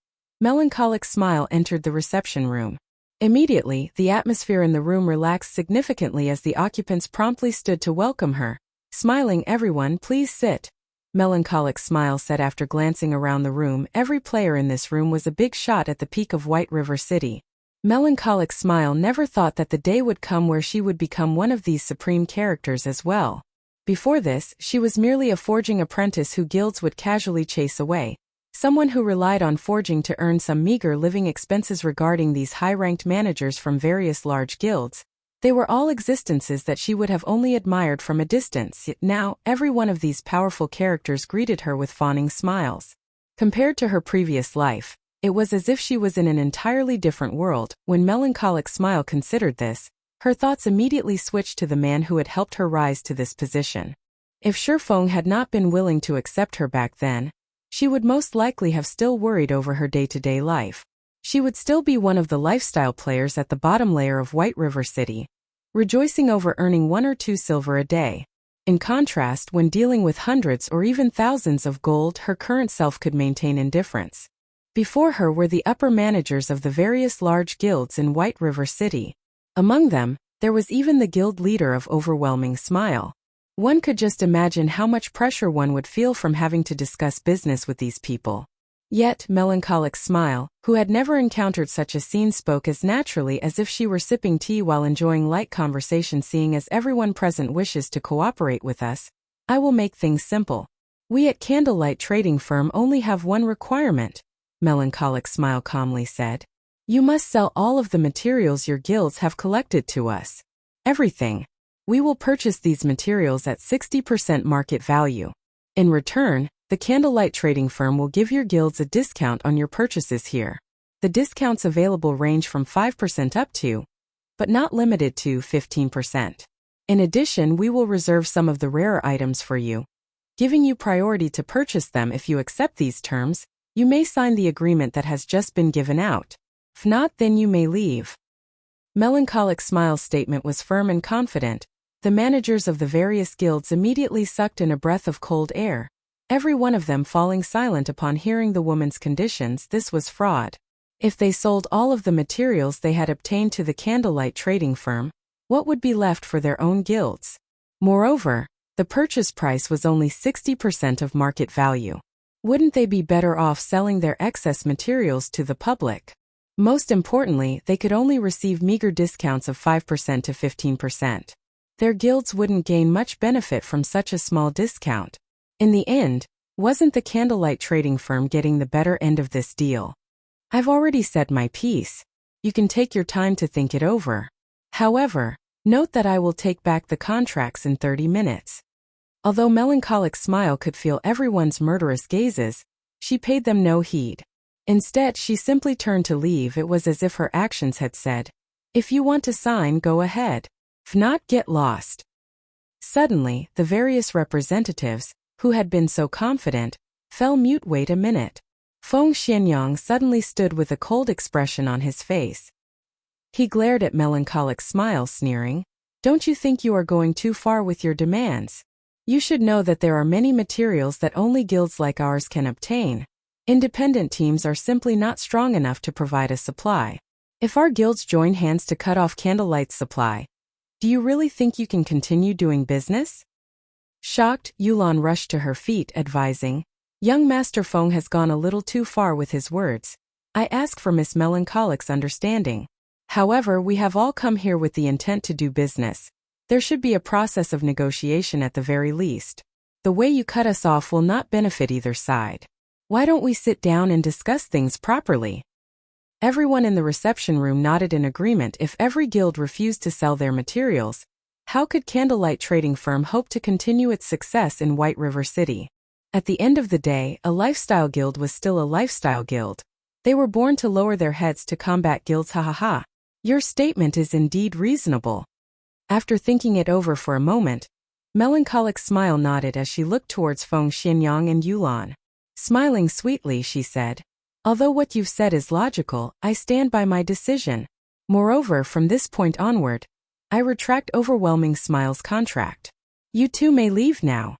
Melancholic Smile entered the reception room. Immediately, the atmosphere in the room relaxed significantly as the occupants promptly stood to welcome her. Smiling, everyone, please sit. Melancholic Smile said after glancing around the room. Every player in this room was a big shot at the peak of White River City. Melancholic Smile never thought that the day would come where she would become one of these supreme characters as well. Before this, she was merely a forging apprentice who guilds would casually chase away. Someone who relied on forging to earn some meager living expenses. Regarding these high-ranked managers from various large guilds, they were all existences that she would have only admired from a distance. Yet now, every one of these powerful characters greeted her with fawning smiles. Compared to her previous life, it was as if she was in an entirely different world. When Melancholic Smile considered this, her thoughts immediately switched to the man who had helped her rise to this position. If Shifeng had not been willing to accept her back then, she would most likely have still worried over her day-to-day life. She would still be one of the lifestyle players at the bottom layer of White River City, rejoicing over earning 1 or 2 silver a day. In contrast, when dealing with hundreds or even thousands of gold, her current self could maintain indifference. Before her were the upper managers of the various large guilds in White River City. Among them, there was even the guild leader of Overwhelming Smile. One could just imagine how much pressure one would feel from having to discuss business with these people. Yet, Melancholic Smile, who had never encountered such a scene, spoke as naturally as if she were sipping tea while enjoying light conversation. Seeing as everyone present wishes to cooperate with us, I will make things simple. We at Candlelight Trading Firm only have one requirement, Melancholic Smile calmly said. You must sell all of the materials your guilds have collected to us. Everything. We will purchase these materials at 60% market value. In return, the Candlelight Trading Firm will give your guilds a discount on your purchases here. The discounts available range from 5% up to, but not limited to, 15%. In addition, we will reserve some of the rarer items for you, giving you priority to purchase them. If you accept these terms, you may sign the agreement that has just been given out. If not, then you may leave. Melancholic Smile's statement was firm and confident. The managers of the various guilds immediately sucked in a breath of cold air, every one of them falling silent upon hearing the woman's conditions. This was fraud. If they sold all of the materials they had obtained to the Candlelight trading firm, what would be left for their own guilds? Moreover, the purchase price was only 60% of market value. Wouldn't they be better off selling their excess materials to the public? Most importantly, they could only receive meager discounts of 5% to 15%. Their guilds wouldn't gain much benefit from such a small discount. In the end, wasn't the Candlelight trading firm getting the better end of this deal? I've already said my piece. You can take your time to think it over. However, note that I will take back the contracts in 30 minutes. Although Melancholic's smile could feel everyone's murderous gazes, she paid them no heed. Instead, she simply turned to leave. It was as if her actions had said, "If you want to sign, go ahead. If not, get lost." Suddenly, the various representatives, who had been so confident, fell mute. Wait a minute. Feng Xianyang suddenly stood with a cold expression on his face. He glared at Melancholic's smile, sneering, "Don't you think you are going too far with your demands? You should know that there are many materials that only guilds like ours can obtain. Independent teams are simply not strong enough to provide a supply. If our guilds join hands to cut off Candlelight's supply, do you really think you can continue doing business?" Shocked, Yulan rushed to her feet, advising, "Young Master Feng has gone a little too far with his words. I ask for Miss Melancholic's understanding. However, we have all come here with the intent to do business. There should be a process of negotiation at the very least. The way you cut us off will not benefit either side. Why don't we sit down and discuss things properly?" Everyone in the reception room nodded in agreement. If every guild refused to sell their materials, how could Candlelight Trading Firm hope to continue its success in White River City? At the end of the day, a lifestyle guild was still a lifestyle guild. They were born to lower their heads to combat guilds. Ha ha ha. Your statement is indeed reasonable. After thinking it over for a moment, Melancholic's smile nodded as she looked towards Feng Xianyang and Yulan. Smiling sweetly, she said, "Although what you've said is logical, I stand by my decision. Moreover, from this point onward, I retract Overwhelming Smile's contract. You two may leave now."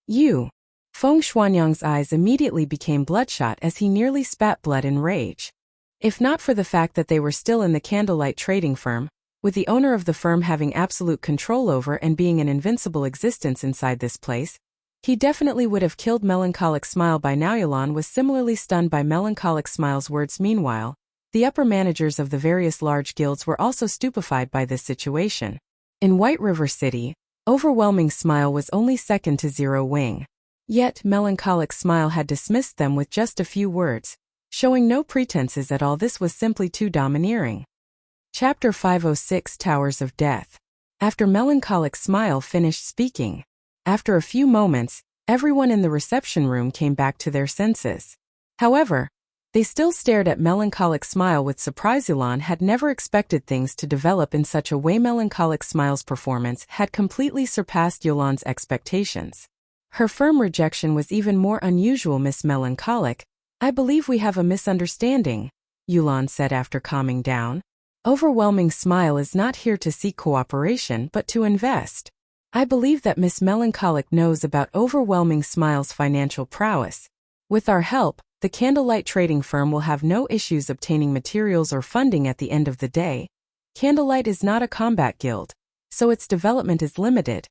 "You." Feng Xuanyang's eyes immediately became bloodshot as he nearly spat blood in rage. If not for the fact that they were still in the Candlelight trading firm, with the owner of the firm having absolute control over and being an invincible existence inside this place, he definitely would have killed Melancholic Smile by now. Yulan was similarly stunned by Melancholic Smile's words. Meanwhile, the upper managers of the various large guilds were also stupefied by this situation. In White River City, Overwhelming Smile was only second to Zero Wing. Yet, Melancholic Smile had dismissed them with just a few words, showing no pretenses at all. This was simply too domineering. Chapter 506 Towers of Death. After Melancholic Smile finished speaking, after a few moments, everyone in the reception room came back to their senses. However, they still stared at Melancholic Smile with surprise. Yulan had never expected things to develop in such a way. Melancholic Smile's performance had completely surpassed Yulan's expectations. Her firm rejection was even more unusual. "Miss Melancholic, I believe we have a misunderstanding," Yulan said after calming down. "Overwhelming Smile is not here to seek cooperation but to invest. I believe that Miss Melancholic knows about Overwhelming Smile's financial prowess. With our help, the Candlelight trading firm will have no issues obtaining materials or funding at the end of the day. Candlelight is not a combat guild, so its development is limited.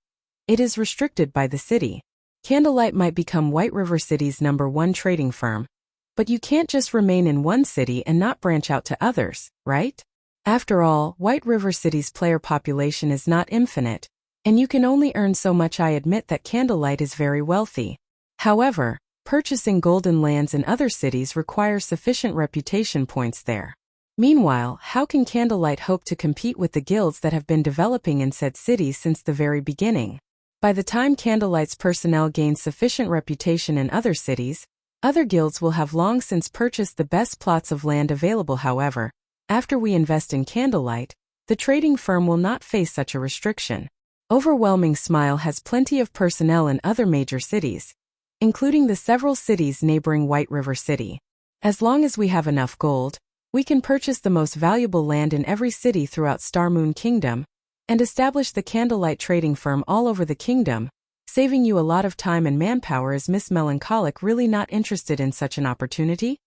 It is restricted by the city. Candlelight might become White River City's #1 trading firm, but you can't just remain in one city and not branch out to others, right? After all, White River City's player population is not infinite, and you can only earn so much. I admit that Candlelight is very wealthy. However, purchasing golden lands in other cities requires sufficient reputation points there. Meanwhile, how can Candlelight hope to compete with the guilds that have been developing in said cities since the very beginning? By the time Candlelight's personnel gains sufficient reputation in other cities, other guilds will have long since purchased the best plots of land available. However, after we invest in Candlelight, the trading firm will not face such a restriction. Overwhelming Smile has plenty of personnel in other major cities, including the several cities neighboring White River City. As long as we have enough gold, we can purchase the most valuable land in every city throughout Star Moon Kingdom. and establish the Candlelight trading firm all over the kingdom, saving you a lot of time and manpower. Is Miss Melancholic really not interested in such an opportunity?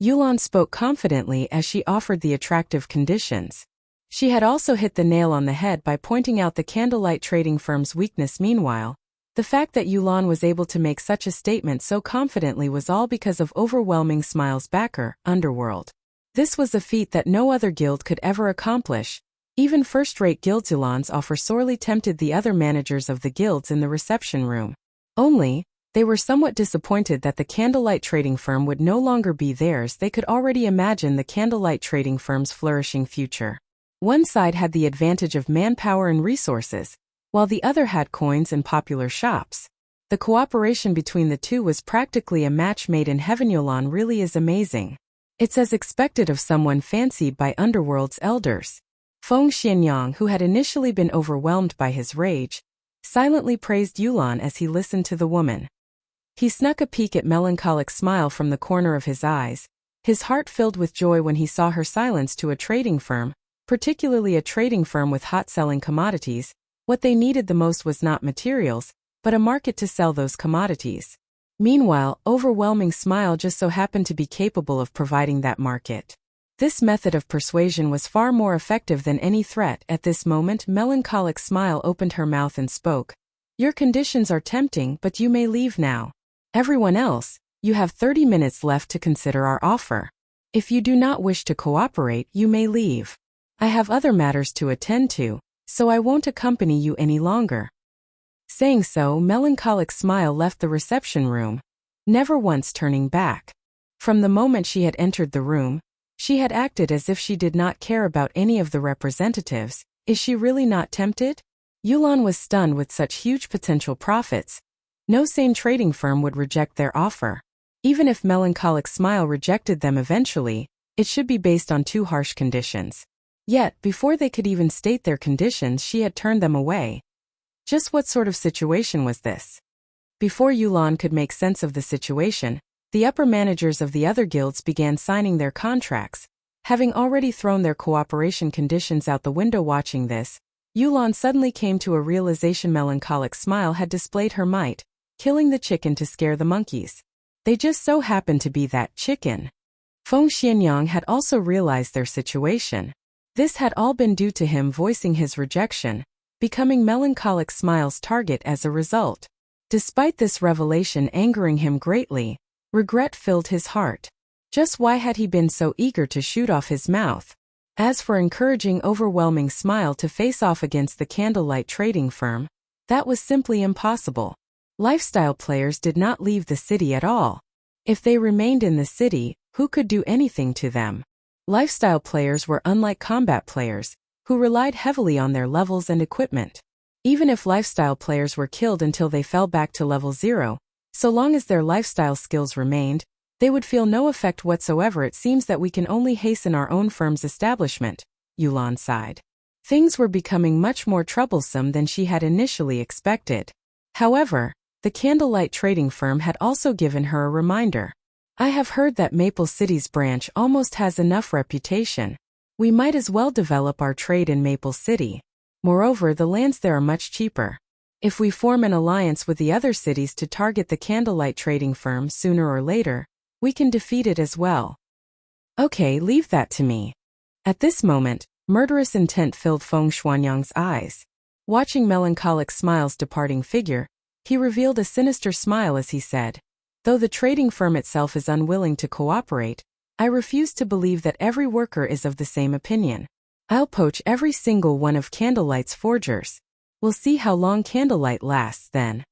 Yulan spoke confidently as she offered the attractive conditions. She had also hit the nail on the head by pointing out the Candlelight trading firm's weakness. Meanwhile, the fact that Yulan was able to make such a statement so confidently was all because of Overwhelming Smile's backer, Underworld. This was a feat that no other guild could ever accomplish. Even first-rate guilds. Yulan's offer sorely tempted the other managers of the guilds in the reception room. Only, they were somewhat disappointed that the Candlelight trading firm would no longer be theirs. They could already imagine the Candlelight trading firm's flourishing future. One side had the advantage of manpower and resources, while the other had coins and popular shops. The cooperation between the two was practically a match made in heaven. Yulan really is amazing. It's as expected of someone fancied by Underworld's elders. Feng Xianyang, who had initially been overwhelmed by his rage, silently praised Yulan as he listened to the woman. He snuck a peek at Melancholic Smile from the corner of his eyes, his heart filled with joy when he saw her silence to a trading firm, particularly a trading firm with hot-selling commodities. What they needed the most was not materials, but a market to sell those commodities. Meanwhile, Overwhelming Smile just so happened to be capable of providing that market. This method of persuasion was far more effective than any threat. At this moment, Melancholic Smile opened her mouth and spoke. Your conditions are tempting, but you may leave now. Everyone else, you have 30 minutes left to consider our offer. If you do not wish to cooperate, you may leave. I have other matters to attend to, so I won't accompany you any longer. Saying so, Melancholic Smile left the reception room, never once turning back. From the moment she had entered the room, she had acted as if she did not care about any of the representatives. Is she really not tempted? Yulan was stunned with such huge potential profits. No sane trading firm would reject their offer. Even if Melancholic Smile rejected them eventually, it should be based on too harsh conditions. Yet, before they could even state their conditions, she had turned them away. Just what sort of situation was this? Before Yulan could make sense of the situation, the upper managers of the other guilds began signing their contracts. Having already thrown their cooperation conditions out the window. Watching this, Yulan suddenly came to a realization. Melancholic Smile had displayed her might, killing the chicken to scare the monkeys. They just so happened to be that chicken. Feng Xianyang had also realized their situation. This had all been due to him voicing his rejection, becoming Melancholic Smile's target as a result. Despite this revelation angering him greatly, regret filled his heart. Just why had he been so eager to shoot off his mouth? As for encouraging Overwhelming Smile to face off against the Candlelight trading firm, that was simply impossible. Lifestyle players did not leave the city at all. If they remained in the city, who could do anything to them? Lifestyle players were unlike combat players, who relied heavily on their levels and equipment. Even if lifestyle players were killed until they fell back to level 0, so long as their lifestyle skills remained, they would feel no effect whatsoever. It seems that we can only hasten our own firm's establishment, Yulan sighed. Things were becoming much more troublesome than she had initially expected. However, the Candlelight trading firm had also given her a reminder. I have heard that Maple City's branch almost has enough reputation. We might as well develop our trade in Maple City. Moreover, the lands there are much cheaper. If we form an alliance with the other cities to target the Candlelight trading firm sooner or later, we can defeat it as well. Okay, leave that to me. At this moment, murderous intent filled Feng Xianyang's eyes. Watching Melancholic Smile's departing figure, he revealed a sinister smile as he said, though the trading firm itself is unwilling to cooperate, I refuse to believe that every worker is of the same opinion. I'll poach every single one of Candlelight's forgers. We'll see how long Candlelight lasts then.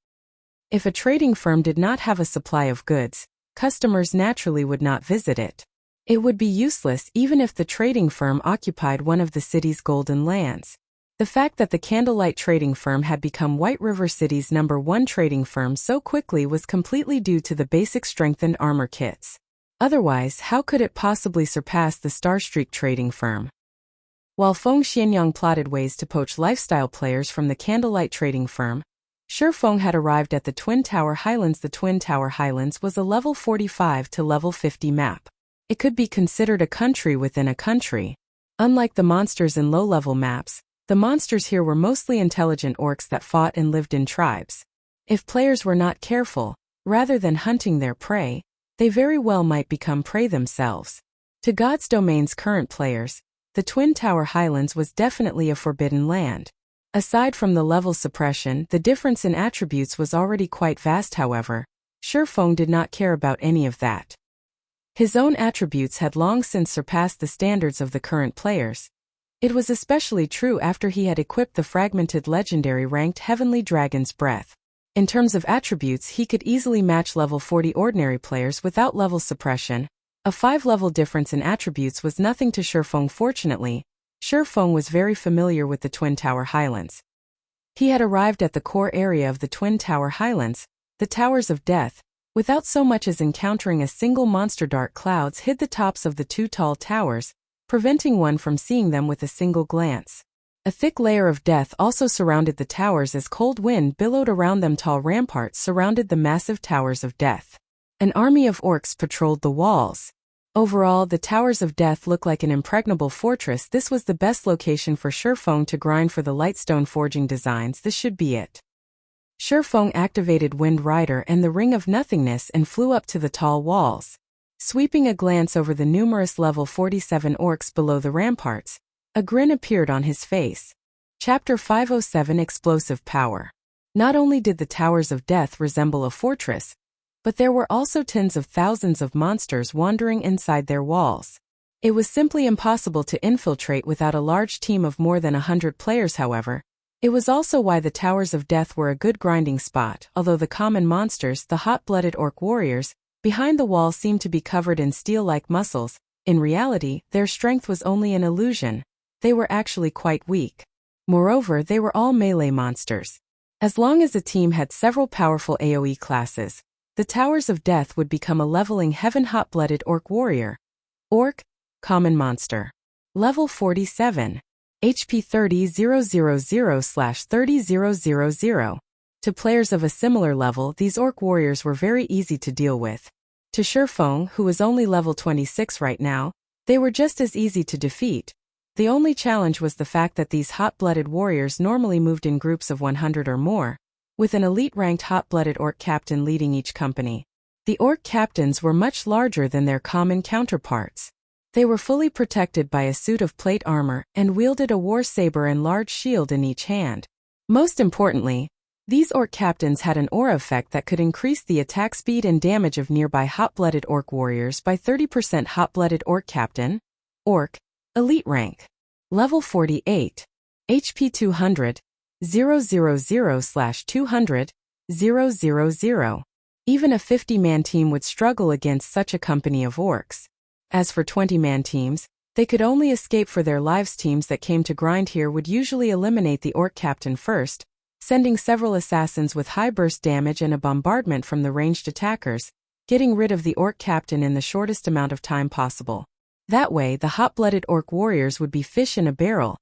If a trading firm did not have a supply of goods, customers naturally would not visit it. It would be useless even if the trading firm occupied one of the city's golden lands. The fact that the Candlelight trading firm had become White River City's #1 trading firm so quickly was completely due to the basic strengthened armor kits. Otherwise, how could it possibly surpass the Starstreak trading firm? While Feng Xianyang plotted ways to poach lifestyle players from the Candlelight trading firm, Shifeng had arrived at the Twin Tower Highlands. The Twin Tower Highlands was a level 45 to level 50 map. It could be considered a country within a country. Unlike the monsters in low-level maps, The monsters here were mostly intelligent orcs that fought and lived in tribes. If players were not careful, rather than hunting their prey, they very well might become prey themselves. To God's Domain's current players, the Twin Tower Highlands was definitely a forbidden land. Aside from the level suppression, the difference in attributes was already quite vast. However, Shurfeng did not care about any of that. His own attributes had long since surpassed the standards of the current players. It was especially true after he had equipped the fragmented legendary ranked Heavenly Dragon's Breath. In terms of attributes, he could easily match level 40 ordinary players without level suppression. A 5-level difference in attributes was nothing to Shurfeng. Fortunately, Shurfeng was very familiar with the Twin Tower Highlands. He had arrived at the core area of the Twin Tower Highlands, the Towers of Death, without so much as encountering a single monster. Dark clouds hid the tops of the 2 tall towers, preventing one from seeing them with a single glance. A thick layer of death also surrounded the towers as cold wind billowed around them. Tall ramparts surrounded the massive Towers of Death. An army of orcs patrolled the walls. Overall, the Towers of Death looked like an impregnable fortress. This was the best location for Shurfeng to grind for the Lightstone forging designs. This should be it. Shurfeng activated Wind Rider and the Ring of Nothingness and flew up to the tall walls. Sweeping a glance over the numerous level 47 orcs below the ramparts, a grin appeared on his face. Chapter 507 Explosive Power. Not only did the Towers of Death resemble a fortress, but there were also tens of thousands of monsters wandering inside their walls. It was simply impossible to infiltrate without a large team of more than 100 players. However, it was also why the Towers of Death were a good grinding spot. Although the common monsters, the hot-blooded orc warriors, behind the wall seemed to be covered in steel-like muscles, in reality, their strength was only an illusion. They were actually quite weak. Moreover, they were all melee monsters. As long as a team had several powerful AoE classes, the Towers of Death would become a leveling heaven. Hot-blooded orc warrior. Orc, common monster. Level 47. HP 30,000/30,000. To players of a similar level, these orc warriors were very easy to deal with. To Shurfeng, who was only level 26 right now, they were just as easy to defeat. The only challenge was the fact that these hot-blooded warriors normally moved in groups of 100 or more, with an elite-ranked hot-blooded orc captain leading each company. The orc captains were much larger than their common counterparts. They were fully protected by a suit of plate armor and wielded a war saber and large shield in each hand. Most importantly, these orc captains had an aura effect that could increase the attack speed and damage of nearby hot-blooded orc warriors by 30%. Hot-blooded orc captain. Orc. Elite rank. Level 48. HP 200. 000/200. 000. Even a 50-man team would struggle against such a company of orcs. As for 20-man teams, they could only escape for their lives. Teams that came to grind here would usually eliminate the orc captain first, sending several assassins with high burst damage and a bombardment from the ranged attackers, getting rid of the orc captain in the shortest amount of time possible. That way, the hot-blooded orc warriors would be fish in a barrel.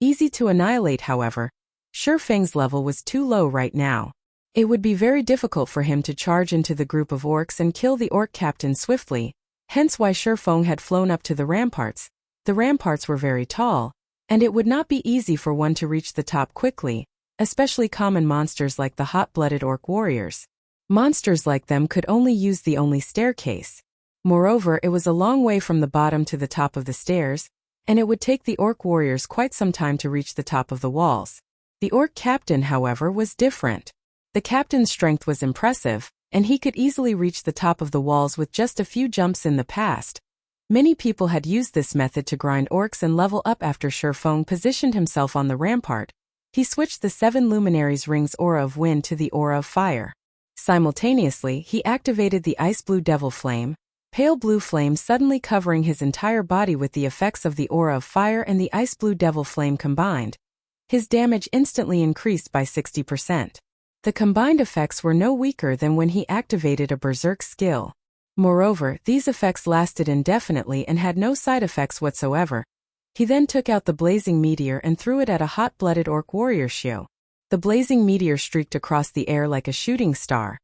Easy to annihilate. However, Shurfeng's level was too low right now. It would be very difficult for him to charge into the group of orcs and kill the orc captain swiftly, hence why Shurfeng had flown up to the ramparts. The ramparts were very tall, and it would not be easy for one to reach the top quickly, especially common monsters like the hot-blooded orc warriors. Monsters like them could only use the only staircase. Moreover, it was a long way from the bottom to the top of the stairs, and it would take the orc warriors quite some time to reach the top of the walls. The orc captain, however, was different. The captain's strength was impressive, and he could easily reach the top of the walls with just a few jumps. In the past, many people had used this method to grind orcs and level up. After Shurfeng positioned himself on the rampart, he switched the 7 luminaries' rings aura of wind to the aura of fire. Simultaneously, he activated the ice blue devil flame, pale blue flame suddenly covering his entire body with the effects of the aura of fire and the ice blue devil flame combined. His damage instantly increased by 60%. The combined effects were no weaker than when he activated a berserk skill. Moreover, these effects lasted indefinitely and had no side effects whatsoever. He then took out the blazing meteor and threw it at a hot-blooded orc warrior Shio. The blazing meteor streaked across the air like a shooting star,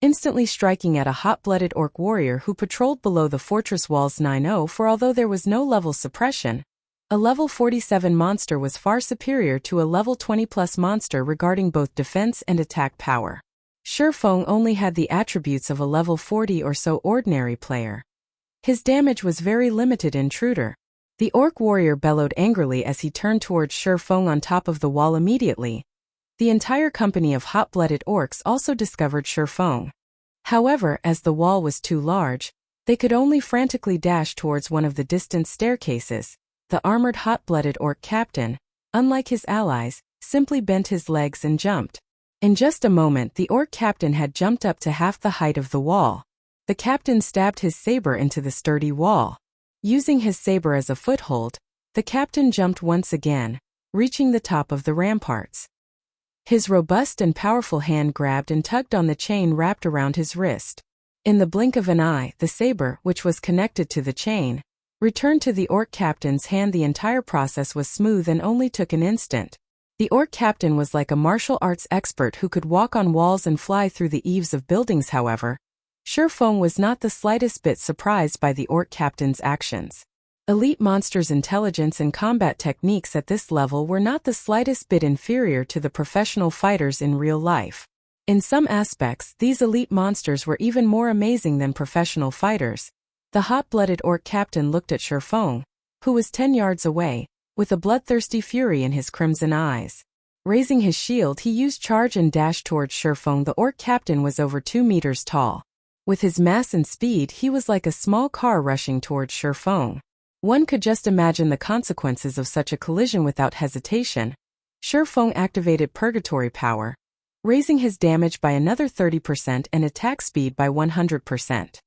instantly striking at a hot-blooded orc warrior who patrolled below the fortress walls 9-0. For although there was no level suppression, A level 47 monster was far superior to a level 20+ monster regarding both defense and attack power. Shifeng only had the attributes of a level 40 or so ordinary player. His damage was very limited intruder. The orc warrior bellowed angrily as he turned towards Shifeng on top of the wall immediately. The entire company of hot-blooded orcs also discovered Shifeng. However, as the wall was too large, they could only frantically dash towards one of the distant staircases. The armored hot-blooded orc captain, unlike his allies, simply bent his legs and jumped. In just a moment the orc captain had jumped up to half the height of the wall. The captain stabbed his saber into the sturdy wall. Using his saber as a foothold, the captain jumped once again, reaching the top of the ramparts. His robust and powerful hand grabbed and tugged on the chain wrapped around his wrist. In the blink of an eye, the saber, which was connected to the chain, returned to the orc captain's hand. The entire process was smooth and only took an instant. The orc captain was like a martial arts expert who could walk on walls and fly through the eaves of buildings. However, Shifeng was not the slightest bit surprised by the orc captain's actions. Elite monsters' intelligence and combat techniques at this level were not the slightest bit inferior to the professional fighters in real life. In some aspects, these elite monsters were even more amazing than professional fighters. The hot-blooded orc captain looked at Shifeng, who was 10 yards away, with a bloodthirsty fury in his crimson eyes. Raising his shield, he used charge and dashed towards Shifeng. The orc captain was over 2 meters tall. With his mass and speed, he was like a small car rushing towards Shifeng. One could just imagine the consequences of such a collision without hesitation. Shifeng activated Purgatory Power, raising his damage by another 30% and attack speed by 100%.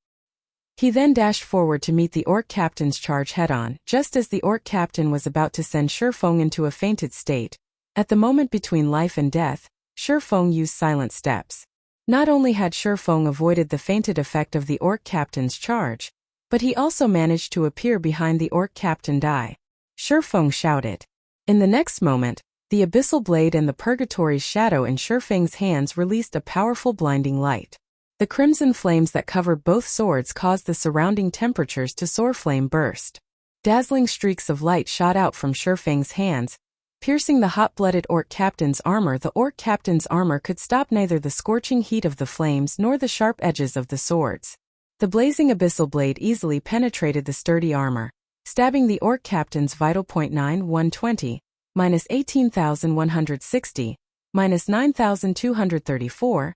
He then dashed forward to meet the orc captain's charge head-on, just as the orc captain was about to send Shifeng into a fainted state. At the moment between life and death, Shifeng used silent steps. Not only had Shifeng avoided the fainted effect of the orc captain's charge, but he also managed to appear behind the orc captain. Die! Shifeng shouted. In the next moment, the abyssal blade and the purgatory's shadow in Shifeng's hands released a powerful blinding light. The crimson flames that covered both swords caused the surrounding temperatures to soar. Flame burst. Dazzling streaks of light shot out from Shifeng's hands, piercing the hot-blooded orc captain's armor. The orc captain's armor could stop neither the scorching heat of the flames nor the sharp edges of the swords. The blazing abyssal blade easily penetrated the sturdy armor, stabbing the orc captain's vital point. 120, minus 18,160, minus 9,234,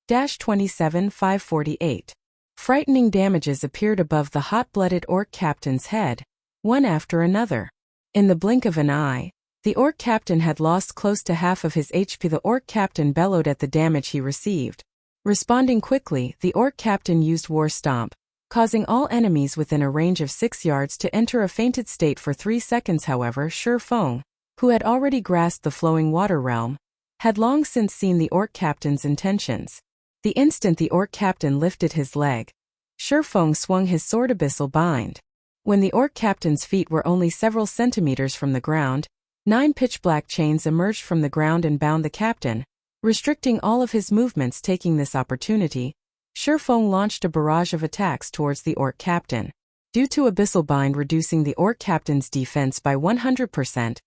27,548. Frightening damages appeared above the hot-blooded orc captain's head, one after another. In the blink of an eye, the orc captain had lost close to half of his HP. The orc captain bellowed at the damage he received. Responding quickly, the orc captain used War Stomp, causing all enemies within a range of 6 yards to enter a fainted state for 3 seconds. However, Shifeng, who had already grasped the flowing water realm, had long since seen the orc captain's intentions. The instant the orc captain lifted his leg, Shifeng swung his sword abyssal bind. When the orc captain's feet were only several centimeters from the ground, 9 pitch-black chains emerged from the ground and bound the captain, restricting all of his movements. Taking this opportunity, Shifeng launched a barrage of attacks towards the orc captain. Due to abyssal bind reducing the orc captain's defense by 100%,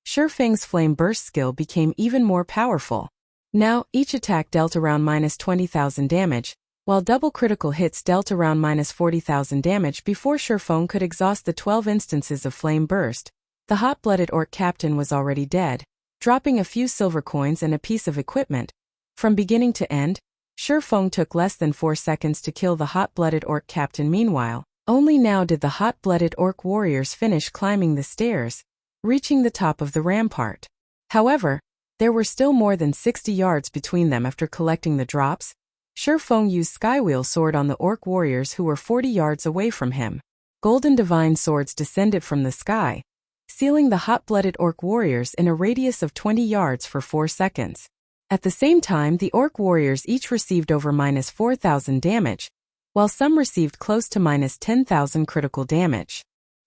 Shifeng's flame burst skill became even more powerful. Now, each attack dealt around minus 20,000 damage, while double critical hits dealt around minus 40,000 damage. Before Shifeng could exhaust the 12 instances of flame burst, the hot-blooded orc captain was already dead, dropping a few silver coins and a piece of equipment. From beginning to end, Shifeng took less than 4 seconds to kill the hot-blooded orc captain. Meanwhile, only now did the hot-blooded orc warriors finish climbing the stairs, reaching the top of the rampart. However, there were still more than 60 yards between them. After collecting the drops, Shifeng used Skywheel Sword on the orc warriors who were 40 yards away from him. Golden divine swords descended from the sky, sealing the hot-blooded orc warriors in a radius of 20 yards for 4 seconds. At the same time, the orc warriors each received over minus 4,000 damage, while some received close to minus 10,000 critical damage.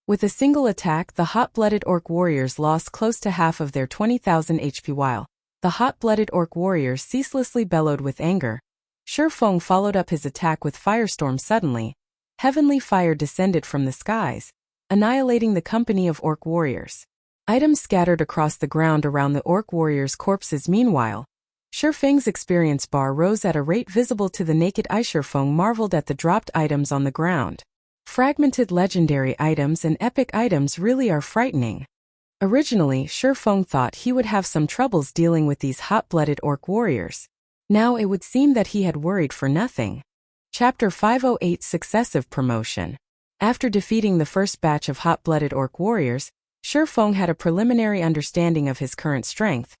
With a single attack, the hot-blooded orc warriors lost close to half of their 20,000 HP. While the hot-blooded orc warriors ceaselessly bellowed with anger, Shifeng followed up his attack with Firestorm. Suddenly, heavenly fire descended from the skies, annihilating the company of orc warriors. Items scattered across the ground around the orc warriors' corpses. Meanwhile, Shurfeng's experience bar rose at a rate visible to the naked eye. Shurfeng marveled at the dropped items on the ground. Fragmented legendary items and epic items really are frightening. Originally, Shurfeng thought he would have some troubles dealing with these hot-blooded orc warriors. Now it would seem that he had worried for nothing. Chapter 508 Successive Promotion. After defeating the first batch of hot-blooded orc warriors, Shurfeng had a preliminary understanding of his current strength.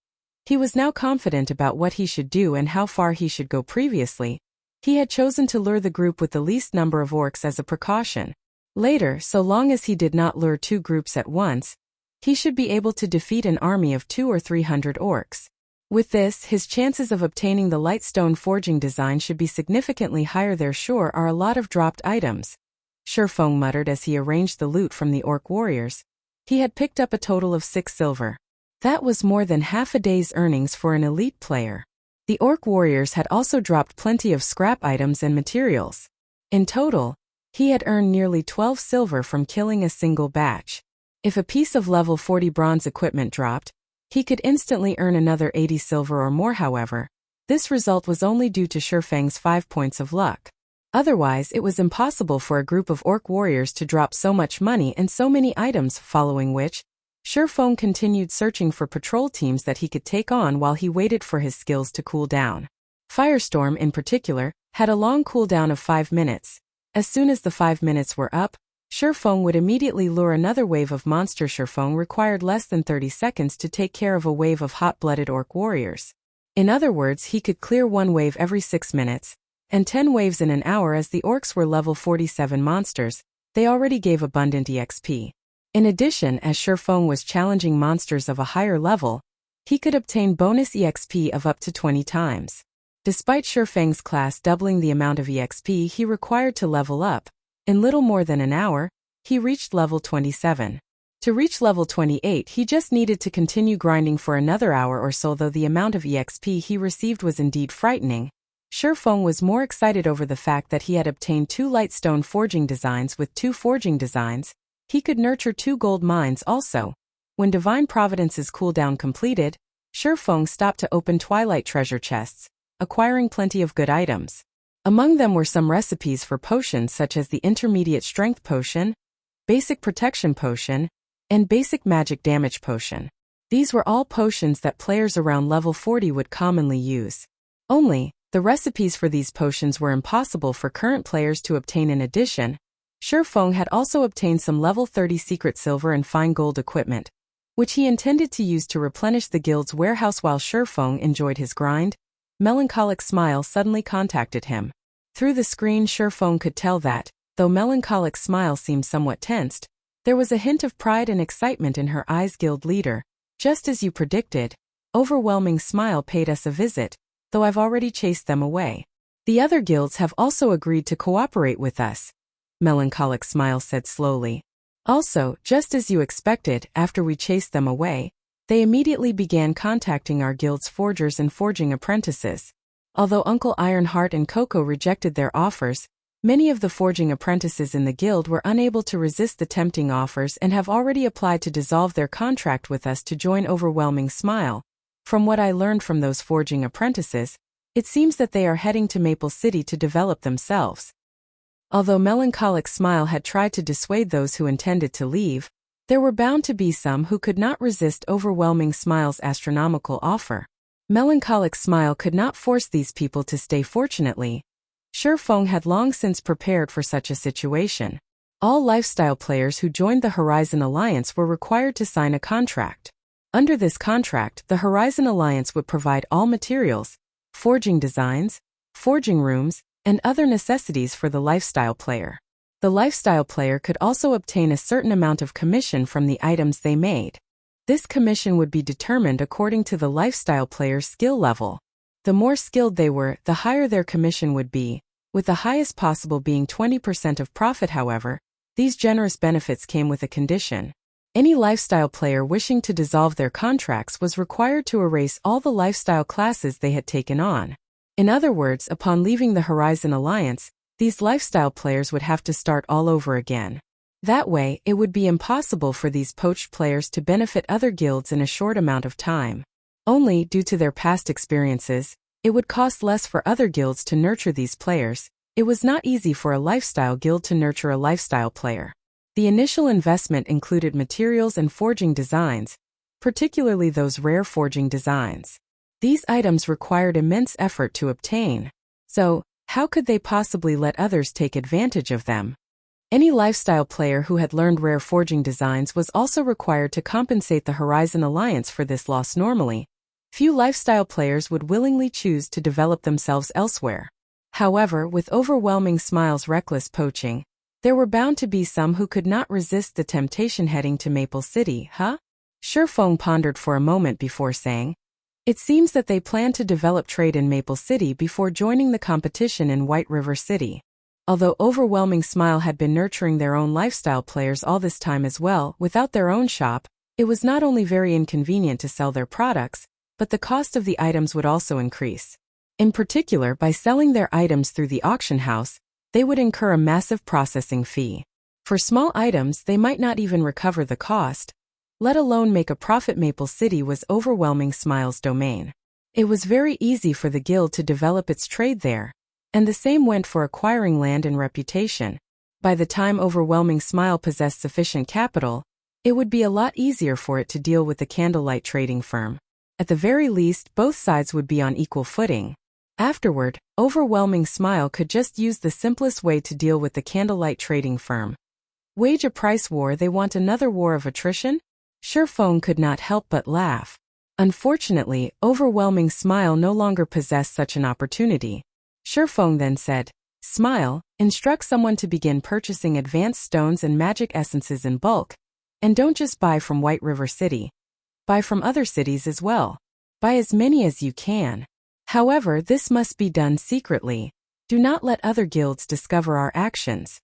He was now confident about what he should do and how far he should go. Previously, he had chosen to lure the group with the least number of orcs as a precaution. Later, so long as he did not lure two groups at once, he should be able to defeat an army of 200 or 300 orcs. With this, his chances of obtaining the lightstone forging design should be significantly higher. There sure are a lot of dropped items, Shurfeng muttered as he arranged the loot from the orc warriors. He had picked up a total of 6 silver. That was more than half a day's earnings for an elite player. The orc warriors had also dropped plenty of scrap items and materials. In total, he had earned nearly 12 silver from killing a single batch. If a piece of level 40 bronze equipment dropped, he could instantly earn another 80 silver or more. However, this result was only due to Shurfeng's 5 points of luck. Otherwise, it was impossible for a group of orc warriors to drop so much money and so many items, following which, Shurfeng continued searching for patrol teams that he could take on while he waited for his skills to cool down. Firestorm, in particular, had a long cooldown of 5 minutes. As soon as the 5 minutes were up, Shurfeng would immediately lure another wave of monsters. Shurfeng required less than 30 seconds to take care of a wave of hot-blooded orc warriors. In other words, he could clear one wave every 6 minutes, and 10 waves in an hour. As the orcs were level 47 monsters, they already gave abundant EXP. In addition, as Shurfeng was challenging monsters of a higher level, he could obtain bonus EXP of up to 20 times. Despite Shurfeng's class doubling the amount of EXP he required to level up, in little more than an hour, he reached level 27. To reach level 28, he just needed to continue grinding for another hour or so. Though the amount of EXP he received was indeed frightening, Shurfeng was more excited over the fact that he had obtained 2 lightstone forging designs. With 2 forging designs, he could nurture 2 gold mines also. When Divine Providence's cooldown completed, Shurfeng stopped to open Twilight treasure chests, acquiring plenty of good items. Among them were some recipes for potions such as the Intermediate Strength Potion, Basic Protection Potion, and Basic Magic Damage Potion. These were all potions that players around level 40 would commonly use. Only, the recipes for these potions were impossible for current players to obtain. In addition, Shurfeng had also obtained some level 30 secret silver and fine gold equipment, which he intended to use to replenish the guild's warehouse. While Shurfeng enjoyed his grind, Melancholic Smile suddenly contacted him. Through the screen, Shurfeng could tell that, though Melancholic Smile seemed somewhat tensed, there was a hint of pride and excitement in her eyes. Guild leader, just as you predicted, Overwhelming Smile paid us a visit, though I've already chased them away. The other guilds have also agreed to cooperate with us, Melancholic Smile said slowly. Also, just as you expected, after we chased them away, they immediately began contacting our guild's forgers and forging apprentices. Although Uncle Ironheart and Coco rejected their offers, many of the forging apprentices in the guild were unable to resist the tempting offers and have already applied to dissolve their contract with us to join Overwhelming Smile. From what I learned from those forging apprentices, it seems that they are heading to Maple City to develop themselves. Although Melancholic Smile had tried to dissuade those who intended to leave, there were bound to be some who could not resist Overwhelming Smile's astronomical offer. Melancholic Smile could not force these people to stay. Fortunately, Shurfeng had long since prepared for such a situation. All lifestyle players who joined the Horizon Alliance were required to sign a contract. Under this contract, the Horizon Alliance would provide all materials, forging designs, forging rooms, and other necessities for the lifestyle player. The lifestyle player could also obtain a certain amount of commission from the items they made. This commission would be determined according to the lifestyle player's skill level. The more skilled they were, the higher their commission would be, with the highest possible being 20% of profit. However, these generous benefits came with a condition. Any lifestyle player wishing to dissolve their contracts was required to erase all the lifestyle classes they had taken on. In other words, upon leaving the Horizon Alliance, these lifestyle players would have to start all over again. That way, it would be impossible for these poached players to benefit other guilds in a short amount of time. Only, due to their past experiences, it would cost less for other guilds to nurture these players. It was not easy for a lifestyle guild to nurture a lifestyle player. The initial investment included materials and forging designs, particularly those rare forging designs. These items required immense effort to obtain. So, how could they possibly let others take advantage of them? Any lifestyle player who had learned rare forging designs was also required to compensate the Horizon Alliance for this loss normally. Few lifestyle players would willingly choose to develop themselves elsewhere. However, with Overwhelming Smile's reckless poaching, there were bound to be some who could not resist the temptation heading to Maple City, huh? Shurfeng pondered for a moment before saying, "It seems that they plan to develop trade in Maple City before joining the competition in White River City." Although Overwhelming Smile had been nurturing their own lifestyle players all this time as well, without their own shop, it was not only very inconvenient to sell their products, but the cost of the items would also increase. In particular, by selling their items through the auction house, they would incur a massive processing fee. For small items, they might not even recover the cost, let alone make a profit. Maple City was Overwhelming Smile's domain. It was very easy for the guild to develop its trade there. And the same went for acquiring land and reputation. By the time Overwhelming Smile possessed sufficient capital, it would be a lot easier for it to deal with the Candlelight trading firm. At the very least, both sides would be on equal footing. Afterward, Overwhelming Smile could just use the simplest way to deal with the Candlelight trading firm. Wage a price war. They want another war of attrition? Shurfeng could not help but laugh. Unfortunately, Overwhelming Smile no longer possessed such an opportunity. Shurfeng then said, "Smile, instruct someone to begin purchasing advanced stones and magic essences in bulk. And don't just buy from White River City. Buy from other cities as well. Buy as many as you can. However, this must be done secretly. Do not let other guilds discover our actions."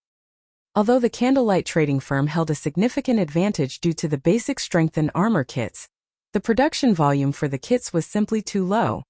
Although the Candlelight trading firm held a significant advantage due to the basic strength and armor kits, the production volume for the kits was simply too low.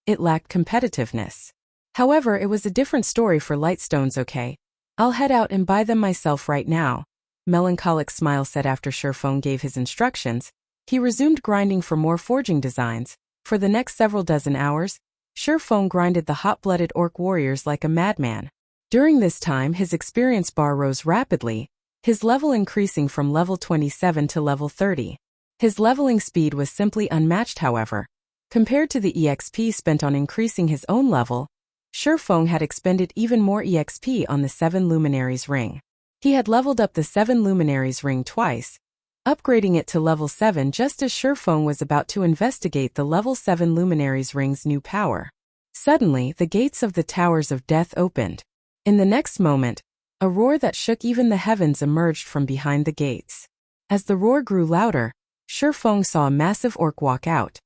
It lacked competitiveness. However, it was a different story for Lightstones. "Okay, I'll head out and buy them myself right now," Melancholic Smile said after Shurfeng gave his instructions. He resumed grinding for more forging designs. For the next several dozen hours, Shurfeng grinded the hot-blooded orc warriors like a madman. During this time, his experience bar rose rapidly, his level increasing from level 27 to level 30. His leveling speed was simply unmatched. However, compared to the EXP spent on increasing his own level, Shurfeng had expended even more EXP on the 7 Luminaries ring. He had leveled up the 7 Luminaries ring twice, upgrading it to level 7 just as Shurfeng was about to investigate the level 7 Luminaries ring's new power. Suddenly, the gates of the Towers of Death opened. In the next moment, a roar that shook even the heavens emerged from behind the gates. As the roar grew louder, Shurfeng saw a massive orc walk out.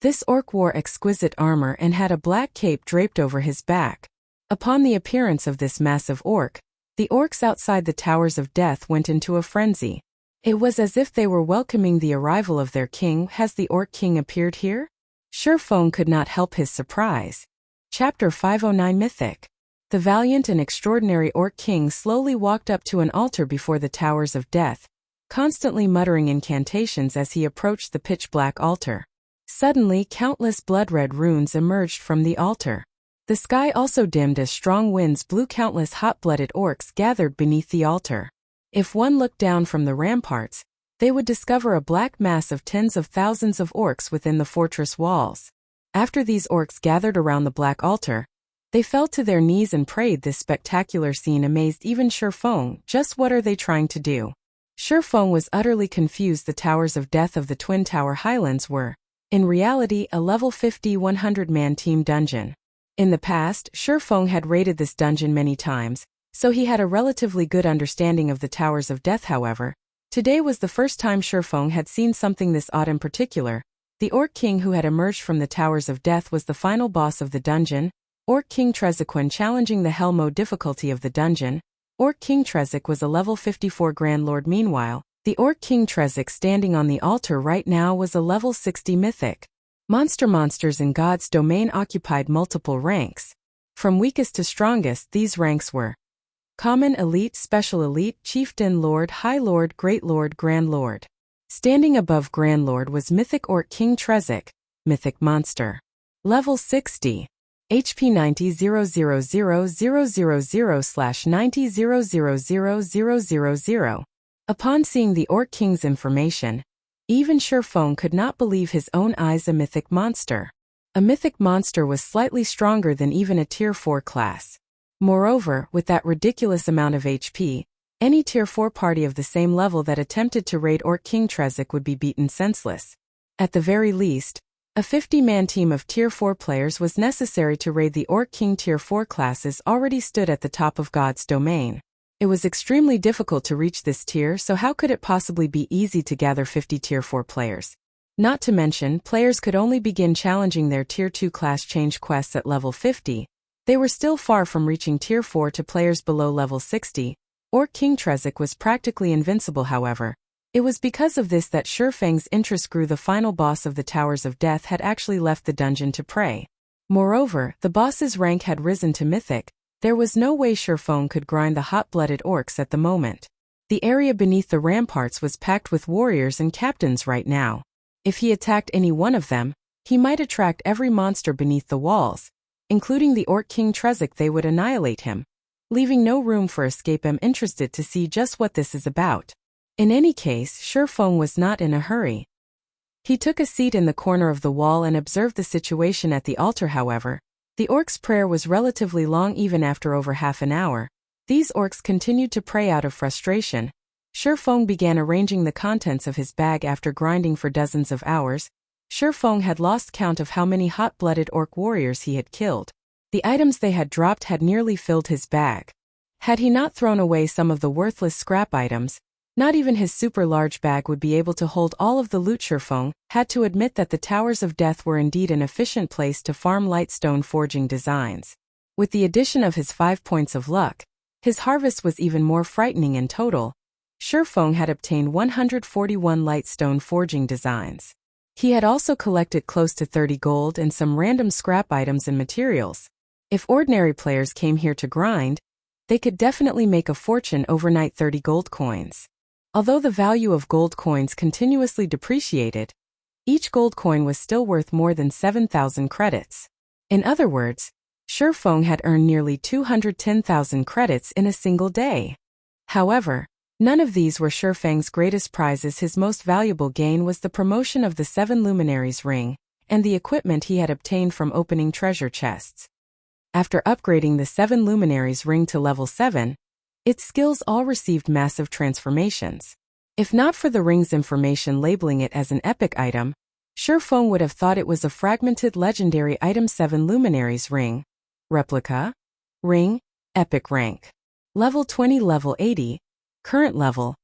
This orc wore exquisite armor and had a black cape draped over his back. Upon the appearance of this massive orc, the orcs outside the Towers of Death went into a frenzy. It was as if they were welcoming the arrival of their king. "Has the Orc King appeared here?" Shurfeng could not help his surprise. Chapter 509 Mythic. The valiant and extraordinary Orc King slowly walked up to an altar before the Towers of Death, constantly muttering incantations as he approached the pitch-black altar. Suddenly, countless blood-red runes emerged from the altar. The sky also dimmed as strong winds blew. Countless hot-blooded orcs gathered beneath the altar. If one looked down from the ramparts, they would discover a black mass of tens of thousands of orcs within the fortress walls. After these orcs gathered around the black altar, they fell to their knees and prayed. This spectacular scene amazed even Shurfeng. Just what are they trying to do? Shurfeng was utterly confused. The Towers of Death of the Twin Tower Highlands were, in reality, a level 50 100-man team dungeon. In the past, Shurfeng had raided this dungeon many times, so he had a relatively good understanding of the Towers of Death. However, today was the first time Shurfeng had seen something this odd. In particular, the Orc King who had emerged from the Towers of Death was the final boss of the dungeon, Orc King Trezequin, challenging the Hell mode difficulty of the dungeon. Orc King Trezek was a level 54 Grand Lord. Meanwhile, the Orc King Trezek standing on the altar right now was a level 60 Mythic. Monsters in God's domain occupied multiple ranks. From weakest to strongest, these ranks were Common, Elite, Special Elite, Chieftain, Lord, High Lord, Great Lord, Grand Lord. Standing above Grand Lord was Mythic Orc King Trezek, Mythic Monster. Level 60. HP 90,000,000/90,000,000. Upon seeing the Orc King's information, even Surephone could not believe his own eyes. A mythic monster. A mythic monster was slightly stronger than even a Tier 4 class. Moreover, with that ridiculous amount of HP, any Tier 4 party of the same level that attempted to raid Orc King Trezek would be beaten senseless. At the very least, a 50-man team of Tier 4 players was necessary to raid the Orc King Tier 4 classes already stood at the top of God's domain. It was extremely difficult to reach this tier, so how could it possibly be easy to gather 50 Tier 4 players? Not to mention, players could only begin challenging their Tier 2 class change quests at level 50. They were still far from reaching Tier 4 to players below level 60. Orc King Trezek was practically invincible, however. It was because of this that Shurfang's interest grew. The final boss of the Towers of Death had actually left the dungeon to pray. Moreover, the boss's rank had risen to Mythic. There was no way Surephone could grind the hot-blooded orcs at the moment. The area beneath the ramparts was packed with warriors and captains right now. If he attacked any one of them, he might attract every monster beneath the walls, including the Orc King Trezek. They would annihilate him, leaving no room for escape. I'm interested to see just what this is about. In any case, Surephone was not in a hurry. He took a seat in the corner of the wall and observed the situation at the altar. However, the orcs' prayer was relatively long. Even after over half an hour, these orcs continued to pray out of frustration. Surephone began arranging the contents of his bag. After grinding for dozens of hours, Surephone had lost count of how many hot-blooded orc warriors he had killed. The items they had dropped had nearly filled his bag. Had he not thrown away some of the worthless scrap items, not even his super large bag would be able to hold all of the loot. Surephone had to admit that the Towers of Death were indeed an efficient place to farm lightstone forging designs. With the addition of his 5 points of luck, his harvest was even more frightening. In total, Surephone had obtained 141 lightstone forging designs. He had also collected close to 30 gold and some random scrap items and materials. If ordinary players came here to grind, they could definitely make a fortune overnight. 30 gold coins. Although the value of gold coins continuously depreciated, each gold coin was still worth more than 7,000 credits. In other words, Surephone had earned nearly 210,000 credits in a single day. However, none of these were Shurfang's greatest prizes. His most valuable gain was the promotion of the 7 Luminaries ring, and the equipment he had obtained from opening treasure chests. After upgrading the 7 Luminaries ring to level 7, its skills all received massive transformations. If not for the ring's information labeling it as an epic item, Surephone would have thought it was a fragmented legendary item. 7 Luminaries ring, replica, ring, epic rank. Level 20, level 80, current level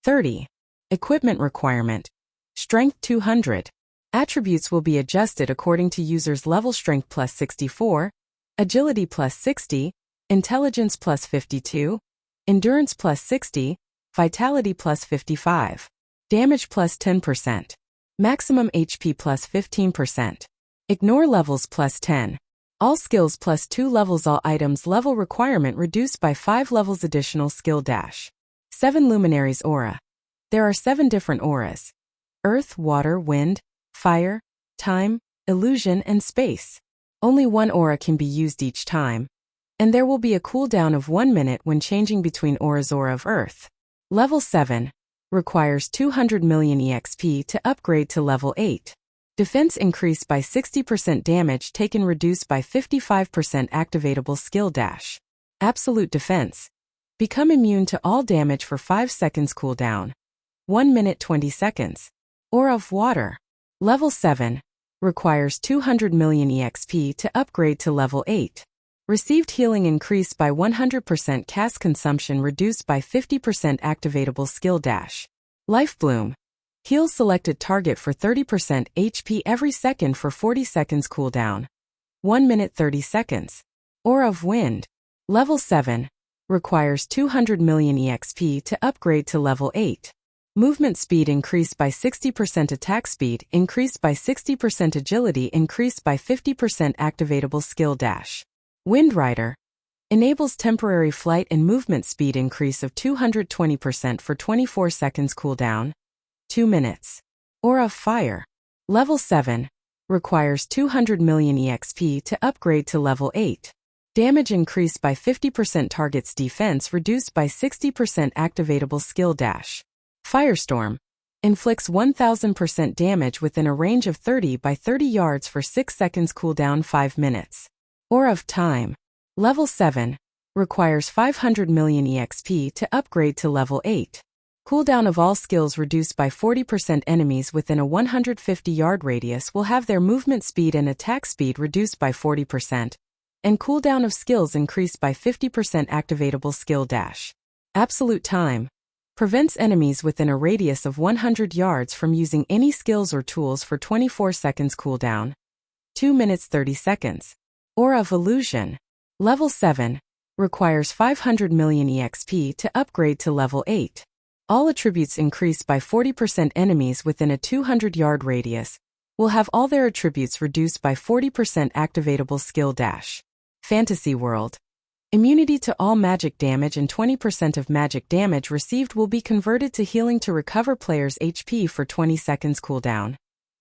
30. Equipment requirement, strength 200. Attributes will be adjusted according to user's level. Strength plus 64, agility plus 60, intelligence plus 52, endurance plus 60, vitality plus 55, damage plus 10%, maximum HP plus 15%, ignore levels plus 10, all skills plus 2 levels, all items level requirement reduced by 5 levels, additional skill dash. 7 Luminaries aura. There are 7 different auras: earth, water, wind, fire, time, illusion, and space. Only one aura can be used each time, and there will be a cooldown of 1 minute when changing between auras. Aura of Earth. Level 7. Requires 200 million EXP to upgrade to level 8. Defense increased by 60%, damage taken reduced by 55%, activatable skill dash. Absolute defense. Become immune to all damage for 5 seconds, cooldown 1 minute 20 seconds. Aura of Water. Level 7. Requires 200 million EXP to upgrade to level 8. Received healing increased by 100%, cast consumption reduced by 50%, activatable skill dash. Life Bloom. Heals selected target for 30% HP every second for 40 seconds, cooldown 1 minute 30 seconds. Aura of Wind. Level 7. Requires 200 million EXP to upgrade to level 8. Movement speed increased by 60%, attack speed increased by 60%, agility increased by 50%, activatable skill dash. Wind Rider. Enables temporary flight and movement speed increase of 220% for 24 seconds cooldown. 2 minutes. Aura of Fire. Level 7. Requires 200 million EXP to upgrade to level 8. Damage increased by 50%, target's defense reduced by 60%, activatable skill dash. Firestorm. Inflicts 1000% damage within a range of 30 by 30 yards for 6 seconds cooldown 5 minutes. Aura of Time. Level 7. Requires 500 million EXP to upgrade to level 8. Cooldown of all skills reduced by 40%. Enemies within a 150-yard radius will have their movement speed and attack speed reduced by 40. And cooldown of skills increased by 50%. Activatable skill dash. Absolute Time. Prevents enemies within a radius of 100 yards from using any skills or tools for 24 seconds cooldown. 2 minutes 30 seconds. Aura of Illusion. Level 7. Requires 500 million EXP to upgrade to level 8. All attributes increased by 40%. Enemies within a 200-yard radius will have all their attributes reduced by 40%. Activatable skill dash. Fantasy World. Immunity to all magic damage and 20% of magic damage received will be converted to healing to recover player's HP for 20 seconds cooldown.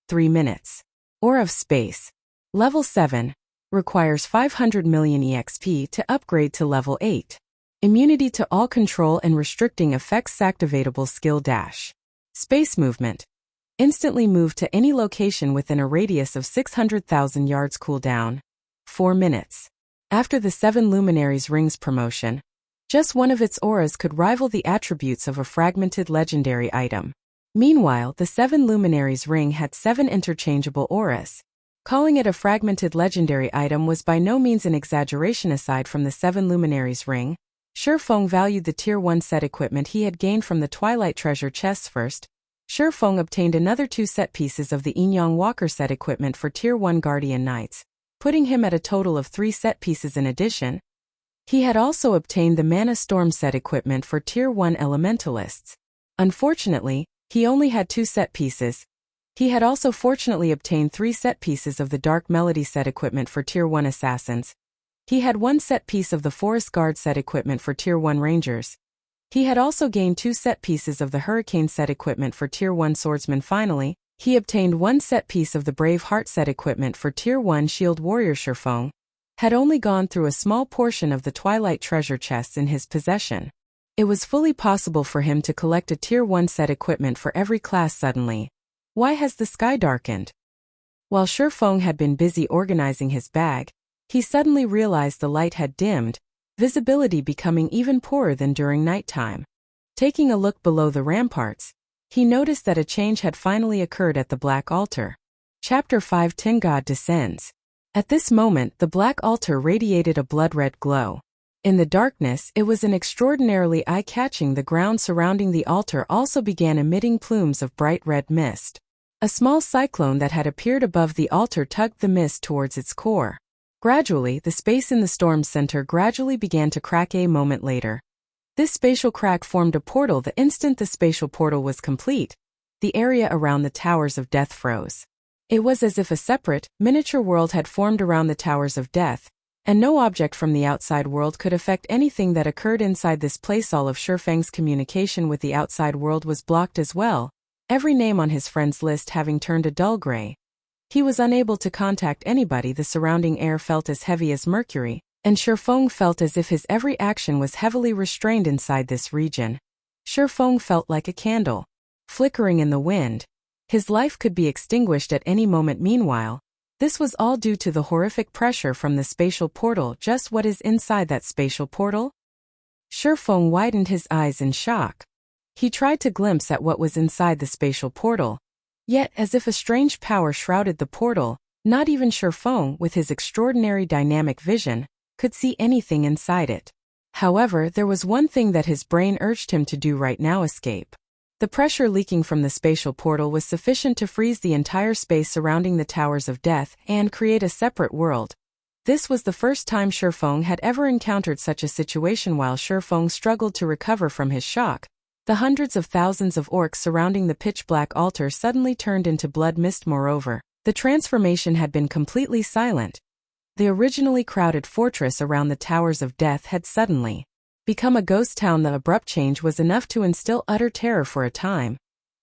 3 minutes. Aura of Space. Level 7. Requires 500 million EXP to upgrade to level 8. Immunity to all control and restricting effects. Activatable skill dash. Space Movement. Instantly move to any location within a radius of 600,000 yards cooldown. 4 minutes. After the 7 Luminaries Rings promotion, just one of its auras could rival the attributes of a fragmented legendary item. Meanwhile, the 7 Luminaries Ring had 7 interchangeable auras. Calling it a fragmented legendary item was by no means an exaggeration. Aside from the 7 Luminaries Ring, Shifeng valued the Tier 1 set equipment he had gained from the Twilight treasure chests first. Shifeng obtained another 2 set pieces of the Yin-Yang Walker set equipment for Tier 1 Guardian Knights, putting him at a total of 3 set pieces. In addition, he had also obtained the Mana Storm set equipment for Tier 1 Elementalists. Unfortunately, he only had 2 set pieces. He had also fortunately obtained 3 set pieces of the Dark Melody set equipment for Tier 1 Assassins. He had 1 set piece of the Forest Guard set equipment for Tier 1 Rangers. He had also gained 2 set pieces of the Hurricane set equipment for Tier 1 Swordsmen. Finally, he obtained 1 set piece of the Brave Heart set equipment for Tier 1 Shield Warrior. Shifeng had only gone through a small portion of the Twilight treasure chests in his possession. It was fully possible for him to collect a Tier 1 set equipment for every class. Suddenly, why has the sky darkened? While Shifeng had been busy organizing his bag, he suddenly realized the light had dimmed, visibility becoming even poorer than during nighttime. Taking a look below the ramparts, he noticed that a change had finally occurred at the Black Altar. Chapter 5. Tin God descends. At this moment, the Black Altar radiated a blood-red glow. In the darkness, it was an extraordinarily eye-catching. The ground surrounding the altar also began emitting plumes of bright red mist. A small cyclone that had appeared above the altar tugged the mist towards its core. Gradually, the space in the storm center gradually began to crack. A moment later, this spatial crack formed a portal. The instant the spatial portal was complete, the area around the Towers of Death froze. It was as if a separate, miniature world had formed around the Towers of Death, and no object from the outside world could affect anything that occurred inside this place. All of Shifeng's communication with the outside world was blocked as well, every name on his friends list having turned a dull gray. He was unable to contact anybody. The surrounding air felt as heavy as mercury, and Shifeng felt as if his every action was heavily restrained inside this region. Shifeng felt like a candle, flickering in the wind. His life could be extinguished at any moment. Meanwhile, this was all due to the horrific pressure from the spatial portal. Just what is inside that spatial portal? Shifeng widened his eyes in shock. He tried to glimpse at what was inside the spatial portal. Yet, as if a strange power shrouded the portal, not even Shifeng, with his extraordinary dynamic vision, could see anything inside it. However, there was one thing that his brain urged him to do right now: escape. The pressure leaking from the spatial portal was sufficient to freeze the entire space surrounding the Towers of Death and create a separate world. This was the first time Shifeng had ever encountered such a situation. While Shifeng struggled to recover from his shock, the hundreds of thousands of orcs surrounding the pitch-black altar suddenly turned into blood mist. Moreover, the transformation had been completely silent. The originally crowded fortress around the Towers of Death had suddenly become a ghost town. The abrupt change was enough to instill utter terror for a time.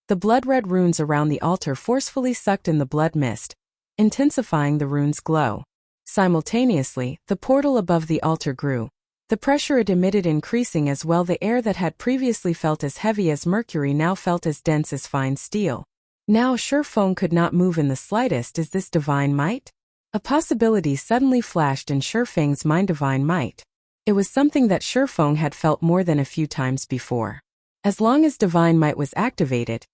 The blood-red runes around the altar forcefully sucked in the blood mist, intensifying the rune's glow. Simultaneously, the portal above the altar grew, the pressure it emitted increasing as well. The air that had previously felt as heavy as mercury now felt as dense as fine steel. Now Shurfeng could not move in the slightest. Is this divine might? A possibility suddenly flashed in Shurfeng's mind. Divine might. It was something that Shurfeng had felt more than a few times before. As long as divine might was activated,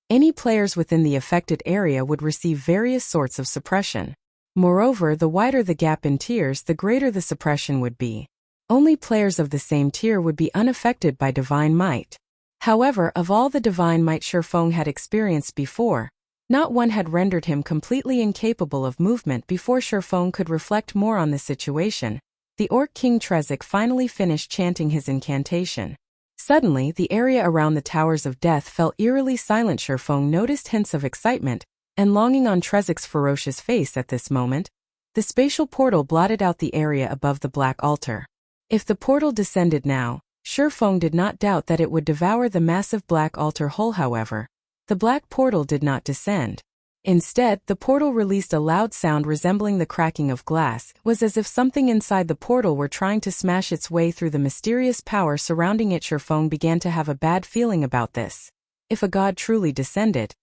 any players within the affected area would receive various sorts of suppression. Moreover, the wider the gap in tiers, the greater the suppression would be. Only players of the same tier would be unaffected by divine might. However, of all the divine might Shurfeng had experienced before, not one had rendered him completely incapable of movement. Before Shurfeng could reflect more on the situation, the Orc King Trezek finally finished chanting his incantation. Suddenly, the area around the Towers of Death fell eerily silent. Shurfeng noticed hints of excitement and longing on Trezek's ferocious face at this moment. The spatial portal blotted out the area above the black altar. If the portal descended now, Shurfeng did not doubt that it would devour the massive black altar whole. However, the black portal did not descend. Instead, the portal released a loud sound resembling the cracking of glass. It was as if something inside the portal were trying to smash its way through the mysterious power surrounding it. Shurfeng began to have a bad feeling about this. If a god truly descended,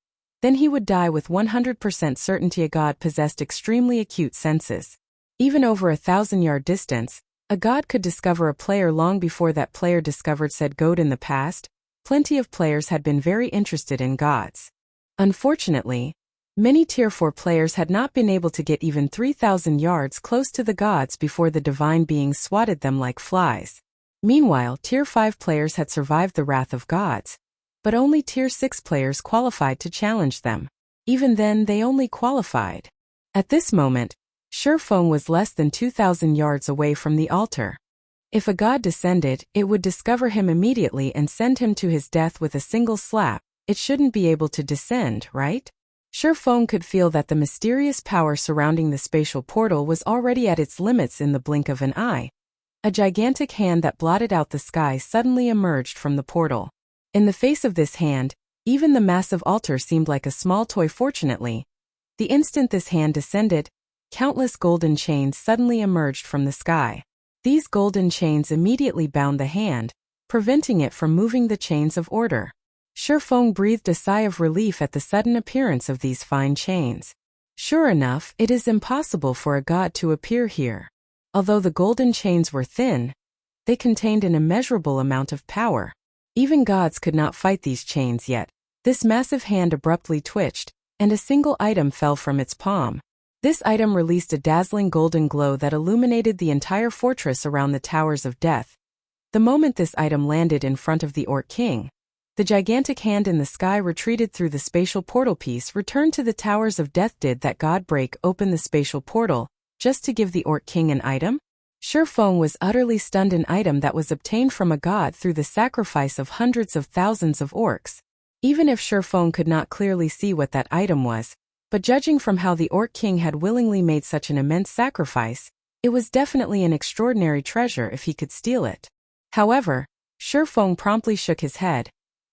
then he would die with 100% certainty. A god possessed extremely acute senses. Even over 1,000-yard distance, a god could discover a player long before that player discovered said god. In the past, plenty of players had been very interested in gods. Unfortunately, many Tier 4 players had not been able to get even 3,000 yards close to the gods before the divine beings swatted them like flies. Meanwhile, Tier 5 players had survived the wrath of gods, but only Tier 6 players qualified to challenge them. Even then, they only qualified. At this moment, Shurfeng was less than 2,000 yards away from the altar. If a god descended, it would discover him immediately and send him to his death with a single slap. It shouldn't be able to descend, right? Shurfeng could feel that the mysterious power surrounding the spatial portal was already at its limits. In the blink of an eye, a gigantic hand that blotted out the sky suddenly emerged from the portal. In the face of this hand, even the massive altar seemed like a small toy. Fortunately, the instant this hand descended, countless golden chains suddenly emerged from the sky. These golden chains immediately bound the hand, preventing it from moving. The chains of order. Shurfeng breathed a sigh of relief at the sudden appearance of these fine chains. Sure enough, it is impossible for a god to appear here. Although the golden chains were thin, they contained an immeasurable amount of power. Even gods could not fight these chains yet. This massive hand abruptly twitched, and a single item fell from its palm. This item released a dazzling golden glow that illuminated the entire fortress around the Towers of Death. The moment this item landed in front of the Orc King, the gigantic hand in the sky retreated through the spatial portal piece, returned to the Towers of Death. Did that god break open the spatial portal just to give the Orc King an item? Shurfeng was utterly stunned. An item that was obtained from a god through the sacrifice of hundreds of thousands of orcs. Even if Shurfeng could not clearly see what that item was, but judging from how the Orc King had willingly made such an immense sacrifice, it was definitely an extraordinary treasure if he could steal it. However, Shurfeng promptly shook his head,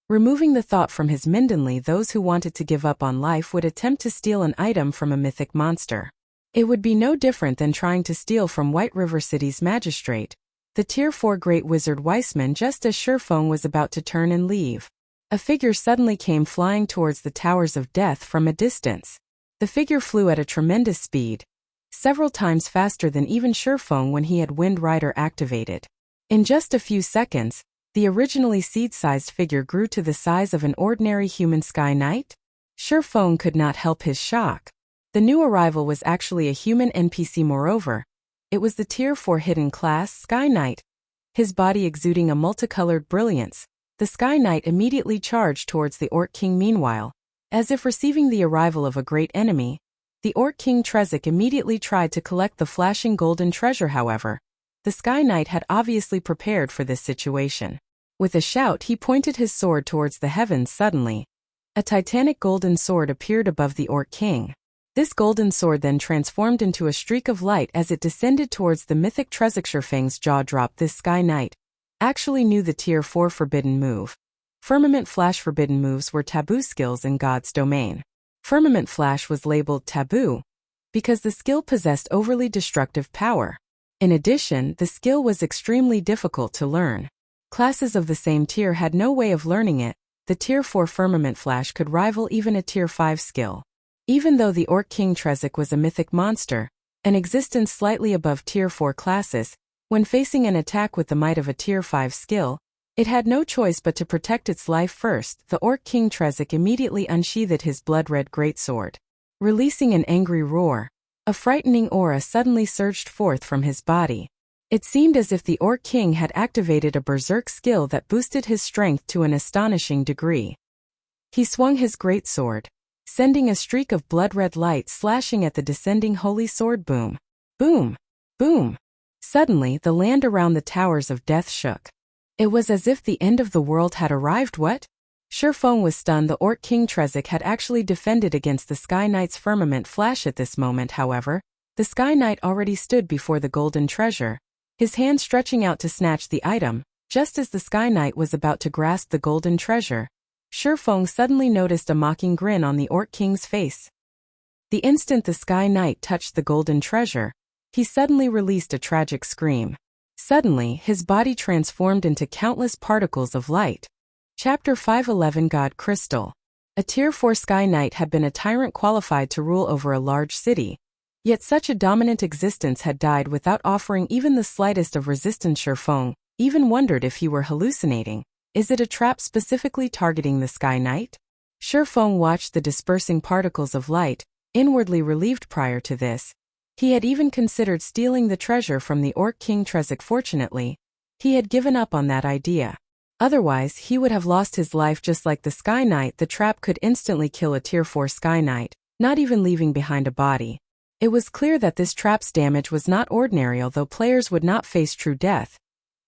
removing the thought from his mind. Those who wanted to give up on life would attempt to steal an item from a mythic monster. It would be no different than trying to steal from White River City's magistrate, the Tier 4 Great Wizard Weissman. Just as Shurfeng was about to turn and leave, a figure suddenly came flying towards the Towers of Death from a distance. The figure flew at a tremendous speed, several times faster than even Shurfeng when he had Wind Rider activated. In just a few seconds, the originally seed-sized figure grew to the size of an ordinary human Sky Knight. Shurfeng could not help his shock. The new arrival was actually a human NPC. Moreover, it was the Tier 4 hidden class Sky Knight. His body exuding a multicolored brilliance, the Sky Knight immediately charged towards the Orc King. Meanwhile, as if receiving the arrival of a great enemy, the Orc King Trezek immediately tried to collect the flashing golden treasure. However, the Sky Knight had obviously prepared for this situation. With a shout, he pointed his sword towards the heavens. Suddenly, a titanic golden sword appeared above the Orc King. This golden sword then transformed into a streak of light as it descended towards the mythic Trezik. Shurfeng's jaw dropped. This Sky Knight actually knew the Tier 4 forbidden move. Firmament Flash. Forbidden moves were taboo skills in God's domain. Firmament Flash was labeled taboo because the skill possessed overly destructive power. In addition, the skill was extremely difficult to learn. Classes of the same tier had no way of learning it. The Tier 4 Firmament Flash could rival even a Tier 5 skill. Even though the Orc King Trezik was a mythic monster, an existence slightly above Tier 4 classes, when facing an attack with the might of a Tier 5 skill, it had no choice but to protect its life first. The Orc King Trezik immediately unsheathed his blood-red greatsword. Releasing an angry roar, a frightening aura suddenly surged forth from his body. It seemed as if the Orc King had activated a berserk skill that boosted his strength to an astonishing degree. He swung his greatsword, sending a streak of blood-red light slashing at the descending holy sword. Boom! Boom! Boom! Suddenly, the land around the towers of death shook. It was as if the end of the world had arrived. What? Shurfeng was stunned. The Orc King Trezik had actually defended against the Sky Knight's Firmament Flash. At this moment, however, the Sky Knight already stood before the golden treasure, his hand stretching out to snatch the item. Just as the Sky Knight was about to grasp the golden treasure, Shurfeng suddenly noticed a mocking grin on the Orc King's face. The instant the Sky Knight touched the golden treasure, he suddenly released a tragic scream. Suddenly, his body transformed into countless particles of light. Chapter 511 God Crystal. A Tier 4 Sky Knight had been a tyrant qualified to rule over a large city. Yet such a dominant existence had died without offering even the slightest of resistance. Shurfeng even wondered if he were hallucinating. Is it a trap specifically targeting the Sky Knight? Shurfeng watched the dispersing particles of light, inwardly relieved. Prior to this, he had even considered stealing the treasure from the Orc King Trezik. Fortunately, he had given up on that idea. Otherwise, he would have lost his life just like the Sky Knight. The trap could instantly kill a Tier 4 Sky Knight, not even leaving behind a body. It was clear that this trap's damage was not ordinary. Although players would not face true death,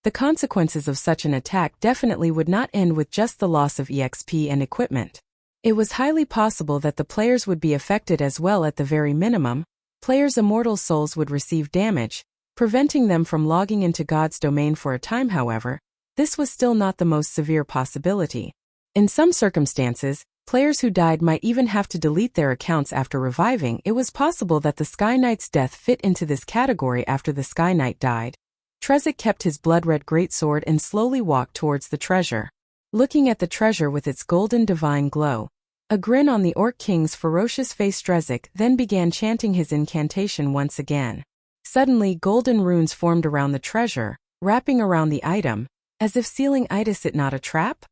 the consequences of such an attack definitely would not end with just the loss of EXP and equipment. It was highly possible that the players would be affected as well. At the very minimum, players' immortal souls would receive damage, preventing them from logging into God's domain for a time. However, this was still not the most severe possibility. In some circumstances, players who died might even have to delete their accounts after reviving. It was possible that the Sky Knight's death fit into this category. After the Sky Knight died, Trezik kept his blood-red greatsword and slowly walked towards the treasure. Looking at the treasure with its golden divine glow, a grin on the Orc King's ferocious face, Trezik then began chanting his incantation once again. Suddenly, golden runes formed around the treasure, wrapping around the item, as if sealing it. Is it not a trap?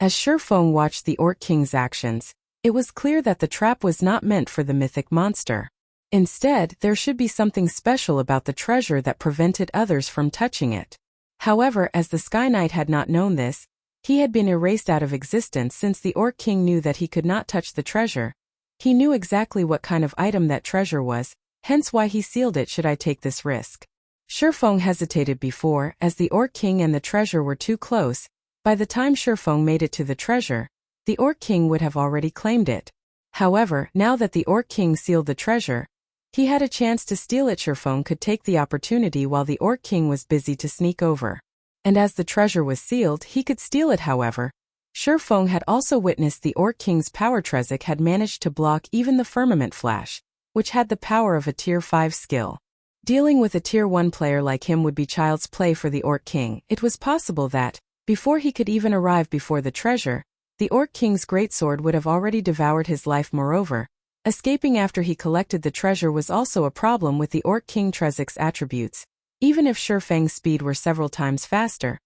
As Shurfeng watched the Orc King's actions, it was clear that the trap was not meant for the mythic monster. Instead, there should be something special about the treasure that prevented others from touching it. However, as the Sky Knight had not known this, he had been erased out of existence since the Orc King knew that he could not touch the treasure. He knew exactly what kind of item that treasure was, hence why he sealed it. Should I take this risk? Shurfeng hesitated before, as the Orc King and the treasure were too close. By the time Shurfeng made it to the treasure, the Orc King would have already claimed it. However, now that the Orc King sealed the treasure, he had a chance to steal it. Shurfeng could take the opportunity while the Orc King was busy to sneak over. And as the treasure was sealed, he could steal it. However, Shurfeng had also witnessed the Orc King's power. Trezik had managed to block even the Firmament Flash, which had the power of a Tier 5 skill. Dealing with a Tier 1 player like him would be child's play for the Orc King. It was possible that, before he could even arrive before the treasure, the Orc King's greatsword would have already devoured his life. Moreover, escaping after he collected the treasure was also a problem with the Orc King Trezik's attributes. Even if Shurfeng's speed were several times faster,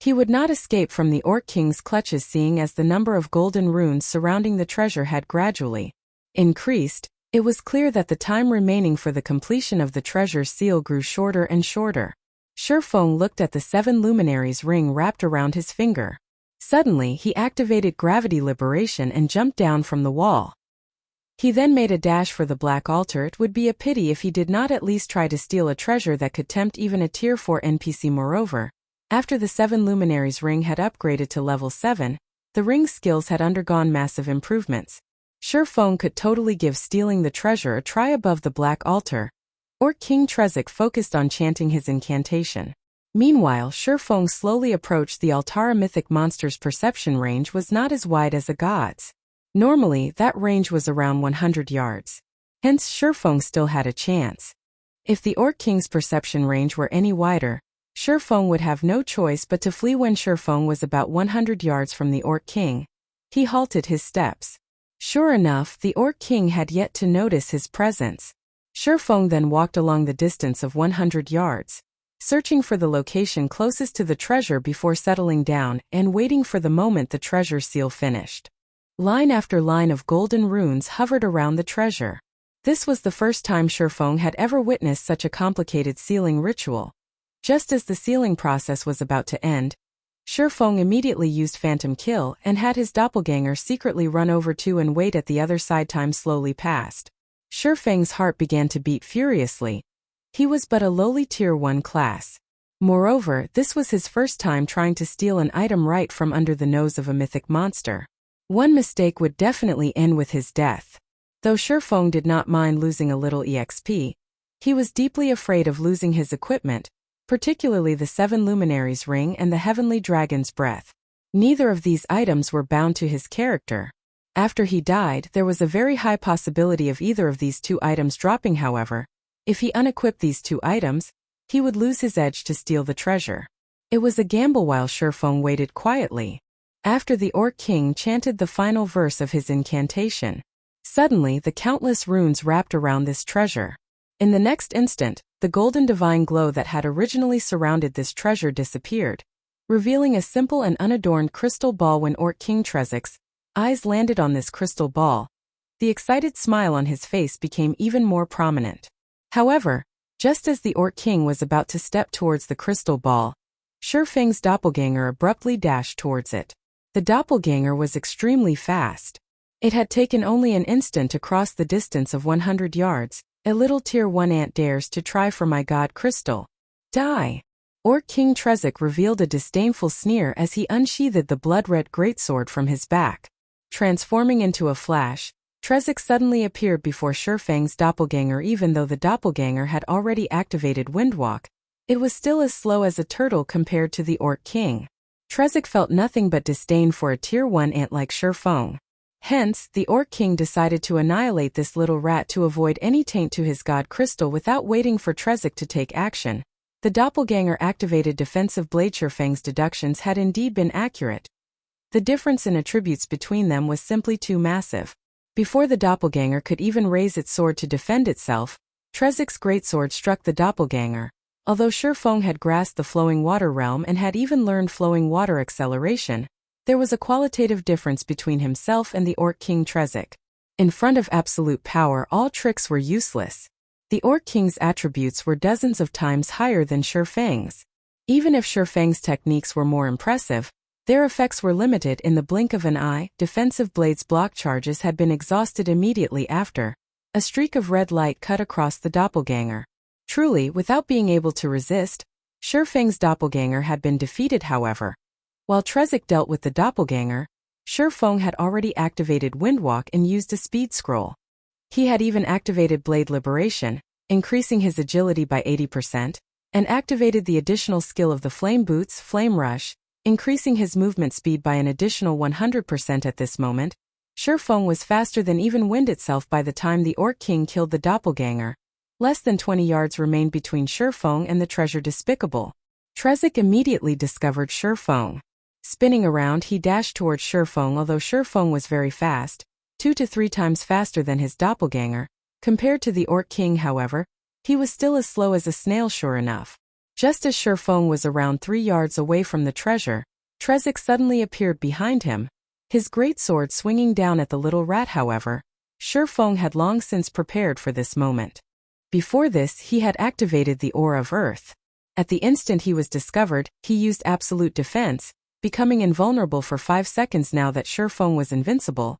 he would not escape from the Orc King's clutches. Seeing as the number of golden runes surrounding the treasure had gradually increased, it was clear that the time remaining for the completion of the treasure's seal grew shorter and shorter. Shurfeng looked at the 7 luminaries ring wrapped around his finger. Suddenly, he activated gravity liberation and jumped down from the wall. He then made a dash for the black altar. It would be a pity if he did not at least try to steal a treasure that could tempt even a Tier 4 NPC. Moreover, after the 7 luminaries ring had upgraded to level 7, the ring's skills had undergone massive improvements. Feng could totally give stealing the treasure a try above the black altar. Orc King Trezek focused on chanting his incantation. Meanwhile, Feng slowly approached the Altara mythic monster's perception range was not as wide as a god's. Normally, that range was around 100 yards. Hence, Feng still had a chance. If the Orc King's perception range were any wider, Feng would have no choice but to flee. When Feng was about 100 yards from the Orc King, he halted his steps. Sure enough, the Orc King had yet to notice his presence. Feng then walked along the distance of 100 yards, searching for the location closest to the treasure before settling down and waiting for the moment the treasure seal finished. Line after line of golden runes hovered around the treasure. This was the first time Feng had ever witnessed such a complicated sealing ritual. Just as the sealing process was about to end, Feng immediately used Phantom Kill and had his doppelganger secretly run over to and wait at the other side. Time slowly passed. Feng's heart began to beat furiously. He was but a lowly Tier 1 class. Moreover, this was his first time trying to steal an item right from under the nose of a mythic monster. One mistake would definitely end with his death. Though Feng did not mind losing a little EXP, he was deeply afraid of losing his equipment, particularly the 7 Luminaries ring and the Heavenly Dragon's breath. Neither of these items were bound to his character. After he died, there was a very high possibility of either of these two items dropping. However, if he unequipped these two items, he would lose his edge to steal the treasure. It was a gamble while Feng waited quietly. After the Orc King chanted the final verse of his incantation, suddenly the countless runes wrapped around this treasure. In the next instant, the golden divine glow that had originally surrounded this treasure disappeared, revealing a simple and unadorned crystal ball. When Orc King Trezek's eyes landed on this crystal ball, the excited smile on his face became even more prominent. However, just as the Orc King was about to step towards the crystal ball, Feng's doppelganger abruptly dashed towards it. The doppelganger was extremely fast. It had taken only an instant to cross the distance of 100 yards. A little Tier 1 ant dares to try for my god crystal. Die! Orc King Trezek revealed a disdainful sneer as he unsheathed the blood-red greatsword from his back. Transforming into a flash, Trezek suddenly appeared before Feng's doppelganger. Even though the doppelganger had already activated Windwalk, it was still as slow as a turtle compared to the Orc King. Trezek felt nothing but disdain for a Tier 1 ant like Feng. Hence, the Orc King decided to annihilate this little rat to avoid any taint to his god crystal. Without waiting for Trezek to take action, the doppelganger activated defensive blade. Feng's deductions had indeed been accurate. The difference in attributes between them was simply too massive. Before the doppelganger could even raise its sword to defend itself, Trezek's greatsword struck the doppelganger. Although Feng had grasped the flowing water realm and had even learned flowing water acceleration, there was a qualitative difference between himself and the Orc King Trezek. In front of absolute power, all tricks were useless. The Orc King's attributes were dozens of times higher than Feng's. Even if Feng's techniques were more impressive, their effects were limited in the blink of an eye. Defensive blade's block charges had been exhausted immediately after. A streak of red light cut across the doppelganger. Truly, without being able to resist, Feng's doppelganger had been defeated. However, while Trezek dealt with the doppelganger, Feng had already activated Windwalk and used a speed scroll. He had even activated Blade Liberation, increasing his agility by 80%, and activated the additional skill of the Flame Boots, Flame Rush, increasing his movement speed by an additional 100%. At this moment, Feng was faster than even wind itself. By the time the Orc King killed the doppelganger, less than 20 yards remained between Feng and the treasure. Despicable. Trezek immediately discovered Feng. Spinning around, he dashed towards Feng. Although Feng was very fast, 2 to 3 times faster than his doppelganger, compared to the Orc King. However, he was still as slow as a snail. Sure enough, just as Feng was around 3 yards away from the treasure, Trezek suddenly appeared behind him, his greatsword swinging down at the little rat. However, Feng had long since prepared for this moment. Before this, he had activated the Aura of Earth. At the instant he was discovered, he used absolute defense, becoming invulnerable for 5 seconds. Now that Feng was invincible,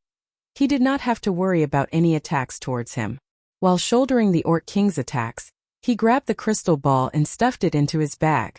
he did not have to worry about any attacks towards him. While shouldering the Orc King's attacks, he grabbed the crystal ball and stuffed it into his bag.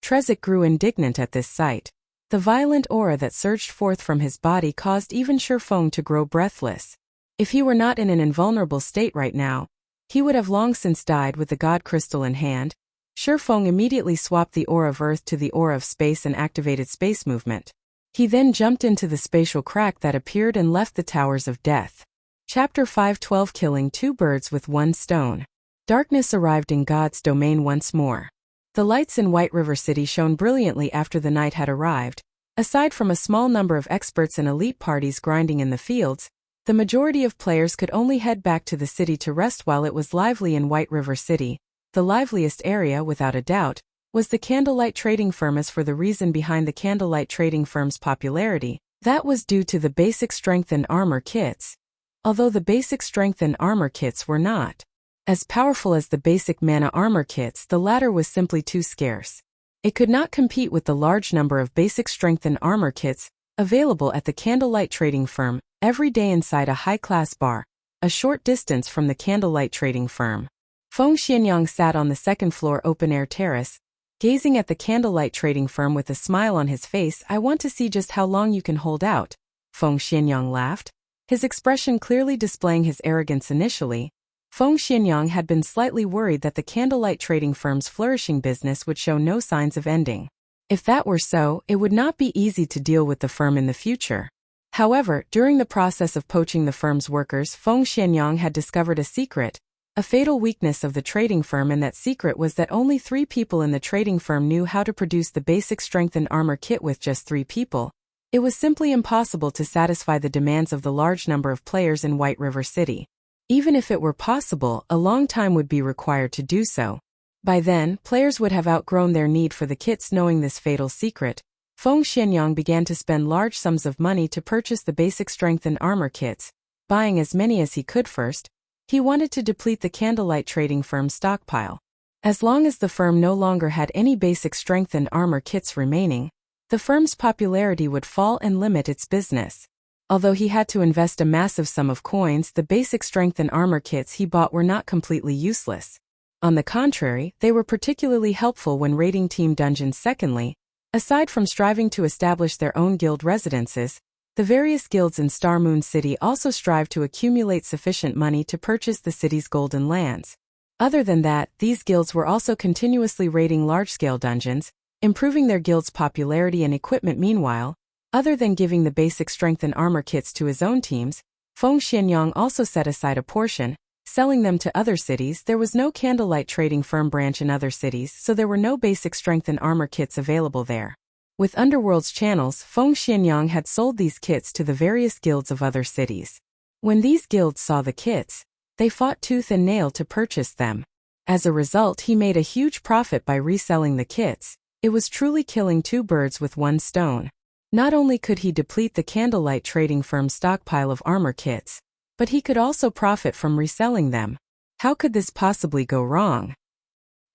Trezek grew indignant at this sight. The violent aura that surged forth from his body caused even Feng to grow breathless. If he were not in an invulnerable state right now, he would have long since died with the God Crystal in hand. Shifeng immediately swapped the aura of Earth to the aura of space and activated space movement. He then jumped into the spatial crack that appeared and left the Towers of Death. Chapter 512 Killing Two Birds with One Stone. Darkness arrived in God's domain once more. The lights in White River City shone brilliantly after the night had arrived. Aside from a small number of experts and elite parties grinding in the fields, the majority of players could only head back to the city to rest while it was lively in White River City. The liveliest area, without a doubt, was the Candlelight trading firm. As for the reason behind the Candlelight trading firm's popularity, that was due to the basic strength and armor kits. Although the basic strength and armor kits were not as powerful as the basic mana armor kits, the latter was simply too scarce. It could not compete with the large number of basic strength and armor kits available at the Candlelight trading firm every day inside a high-class bar, a short distance from the Candlelight trading firm. Feng Xianyang sat on the second-floor open-air terrace, gazing at the Candlelight trading firm with a smile on his face. I want to see just how long you can hold out. Feng Xianyang laughed, his expression clearly displaying his arrogance initially. Feng Xianyang had been slightly worried that the Candlelight trading firm's flourishing business would show no signs of ending. If that were so, it would not be easy to deal with the firm in the future. However, during the process of poaching the firm's workers, Feng Xianyang had discovered a secret, a fatal weakness of the trading firm, and that secret was that only 3 people in the trading firm knew how to produce the basic strength and armor kit. With just 3 people, it was simply impossible to satisfy the demands of the large number of players in White River City. Even if it were possible, a long time would be required to do so. By then, players would have outgrown their need for the kits. Knowing this fatal secret, Feng Xianyang began to spend large sums of money to purchase the basic strength and armor kits, buying as many as he could first. He wanted to deplete the Candlelight trading firm's stockpile. As long as the firm no longer had any basic strength and armor kits remaining, the firm's popularity would fall and limit its business. Although he had to invest a massive sum of coins, the basic strength and armor kits he bought were not completely useless. On the contrary, they were particularly helpful when raiding team dungeons. Secondly, aside from striving to establish their own guild residences, the various guilds in Star Moon City also strive to accumulate sufficient money to purchase the city's golden lands. Other than that, these guilds were also continuously raiding large-scale dungeons, improving their guild's popularity and equipment. Meanwhile, other than giving the basic strength and armor kits to his own teams, Feng Xianyang also set aside a portion, selling them to other cities. There was no Candlelight trading firm branch in other cities, so there were no basic strength and armor kits available there. With Underworld's channels, Feng Xianyang had sold these kits to the various guilds of other cities. When these guilds saw the kits, they fought tooth and nail to purchase them. As a result, he made a huge profit by reselling the kits. It was truly killing 2 birds with 1 stone. Not only could he deplete the Candlelight trading firm's stockpile of armor kits, but he could also profit from reselling them. How could this possibly go wrong?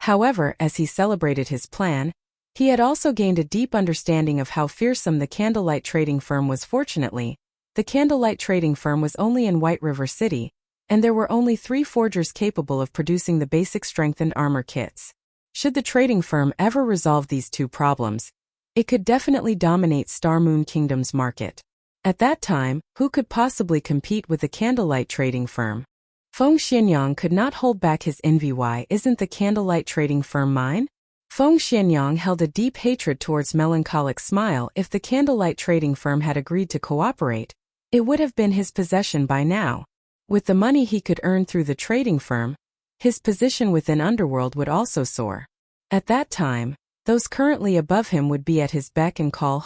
However, as he celebrated his plan, he had also gained a deep understanding of how fearsome the Candlelight trading firm was. Fortunately, the Candlelight trading firm was only in White River City, and there were only 3 forgers capable of producing the basic strength and armor kits. Should the trading firm ever resolve these 2 problems, it could definitely dominate Star Moon Kingdom's market. At that time, who could possibly compete with the Candlelight trading firm? Feng Xianyang could not hold back his envy. Why isn't the Candlelight trading firm mine? Feng Xianyang held a deep hatred towards Melancholic's smile. If the Candlelight trading firm had agreed to cooperate, it would have been his possession by now. With the money he could earn through the trading firm, his position within Underworld would also soar. At that time, those currently above him would be at his beck and call.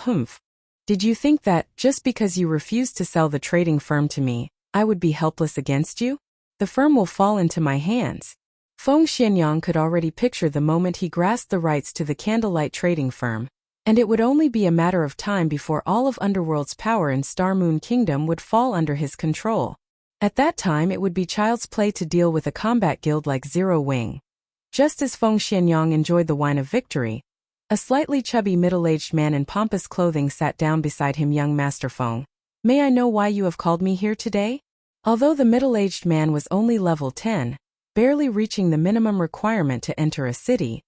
Did you think that, just because you refused to sell the trading firm to me, I would be helpless against you? The firm will fall into my hands. Feng Xianyang could already picture the moment he grasped the rights to the Candlelight trading firm, and it would only be a matter of time before all of Underworld's power in Star Moon Kingdom would fall under his control. At that time it would be child's play to deal with a combat guild like Zero Wing. Just as Feng Xianyang enjoyed the wine of victory, a slightly chubby middle-aged man in pompous clothing sat down beside him. Young Master Feng, may I know why you have called me here today? Although the middle-aged man was only level 10, barely reaching the minimum requirement to enter a city,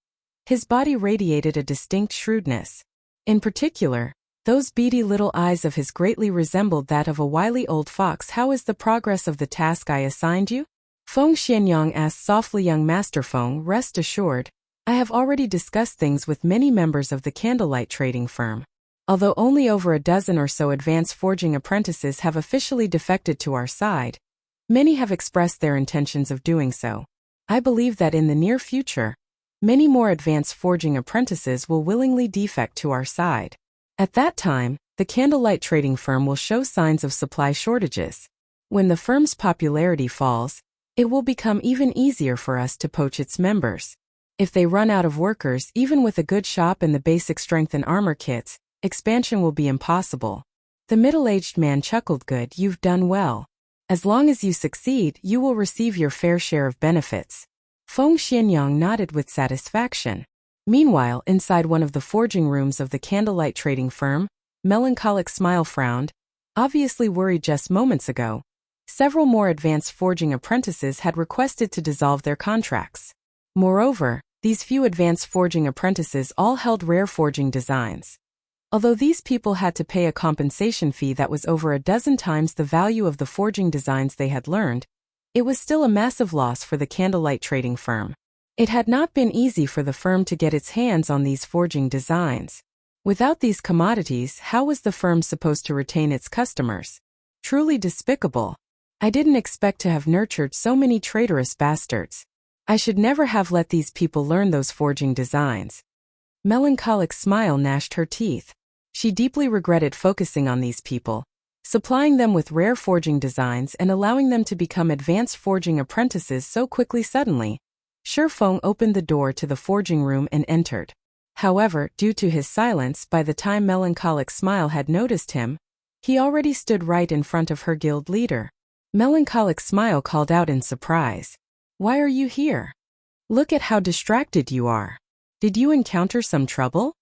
his body radiated a distinct shrewdness. In particular, Those beady little eyes of his greatly resembled that of a wily old fox. "How is the progress of the task I assigned you?" Feng Xianyang asked softly. "Young Master Feng, rest assured, I have already discussed things with many members of the Candlelight trading firm. Although only over a dozen or so advanced forging apprentices have officially defected to our side, many have expressed their intentions of doing so. I believe that in the near future, many more advanced forging apprentices will willingly defect to our side. At that time, the Candlelight trading firm will show signs of supply shortages. When the firm's popularity falls, it will become even easier for us to poach its members. If they run out of workers, even with a good shop and the basic strength and armor kits, expansion will be impossible." The middle-aged man chuckled. "Good, you've done well. As long as you succeed, you will receive your fair share of benefits." Feng Xianyang nodded with satisfaction. Meanwhile, inside one of the forging rooms of the Candlelight trading firm, Melancholic Smile frowned, obviously worried. Just moments ago, several more advanced forging apprentices had requested to dissolve their contracts. Moreover, these few advanced forging apprentices all held rare forging designs. Although these people had to pay a compensation fee that was over a dozen times the value of the forging designs they had learned, it was still a massive loss for the Candlelight trading firm. It had not been easy for the firm to get its hands on these forging designs. Without these commodities, how was the firm supposed to retain its customers? Truly despicable. I didn't expect to have nurtured so many traitorous bastards. I should never have let these people learn those forging designs. Melancholic Smile gnashed her teeth. She deeply regretted focusing on these people, supplying them with rare forging designs and allowing them to become advanced forging apprentices so quickly. Suddenly, Shifeng opened the door to the forging room and entered. However, due to his silence, by the time Melancholic Smile had noticed him, he already stood right in front of her guild leader. Melancholic Smile called out in surprise. "Why are you here? Look at how distracted you are. Did you encounter some trouble?"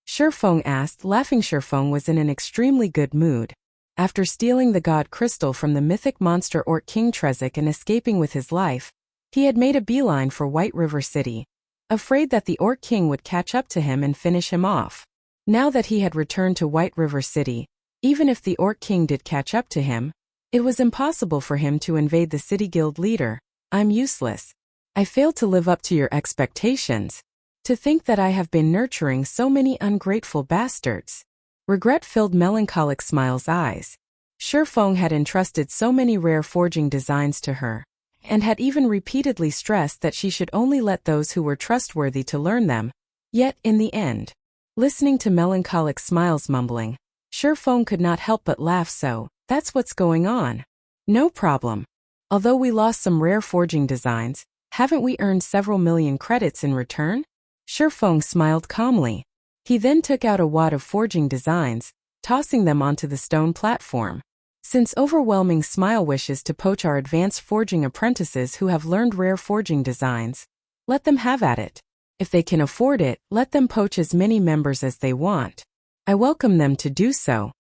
Shifeng asked, laughing. Shifeng was in an extremely good mood. After stealing the god crystal from the mythic monster Orc King Trezek and escaping with his life, he had made a beeline for White River City, afraid that the Orc King would catch up to him and finish him off. Now that he had returned to White River City, even if the Orc King did catch up to him, it was impossible for him to invade the city guild leader. "I'm useless. I failed to live up to your expectations. To think that I have been nurturing so many ungrateful bastards." Regret filled Melancholic Smile's eyes. Shifeng had entrusted so many rare forging designs to her, and had even repeatedly stressed that she should only let those who were trustworthy to learn them. Yet, in the end, listening to Melancholic Smile's mumbling, Shifeng could not help but laugh. "So, that's what's going on. No problem. Although we lost some rare forging designs, haven't we earned several million credits in return?" Shifeng smiled calmly. He then took out a wad of forging designs, tossing them onto the stone platform. "Since Overwhelming Smile wishes to poach our advanced forging apprentices who have learned rare forging designs, let them have at it. If they can afford it, let them poach as many members as they want. I welcome them to do so."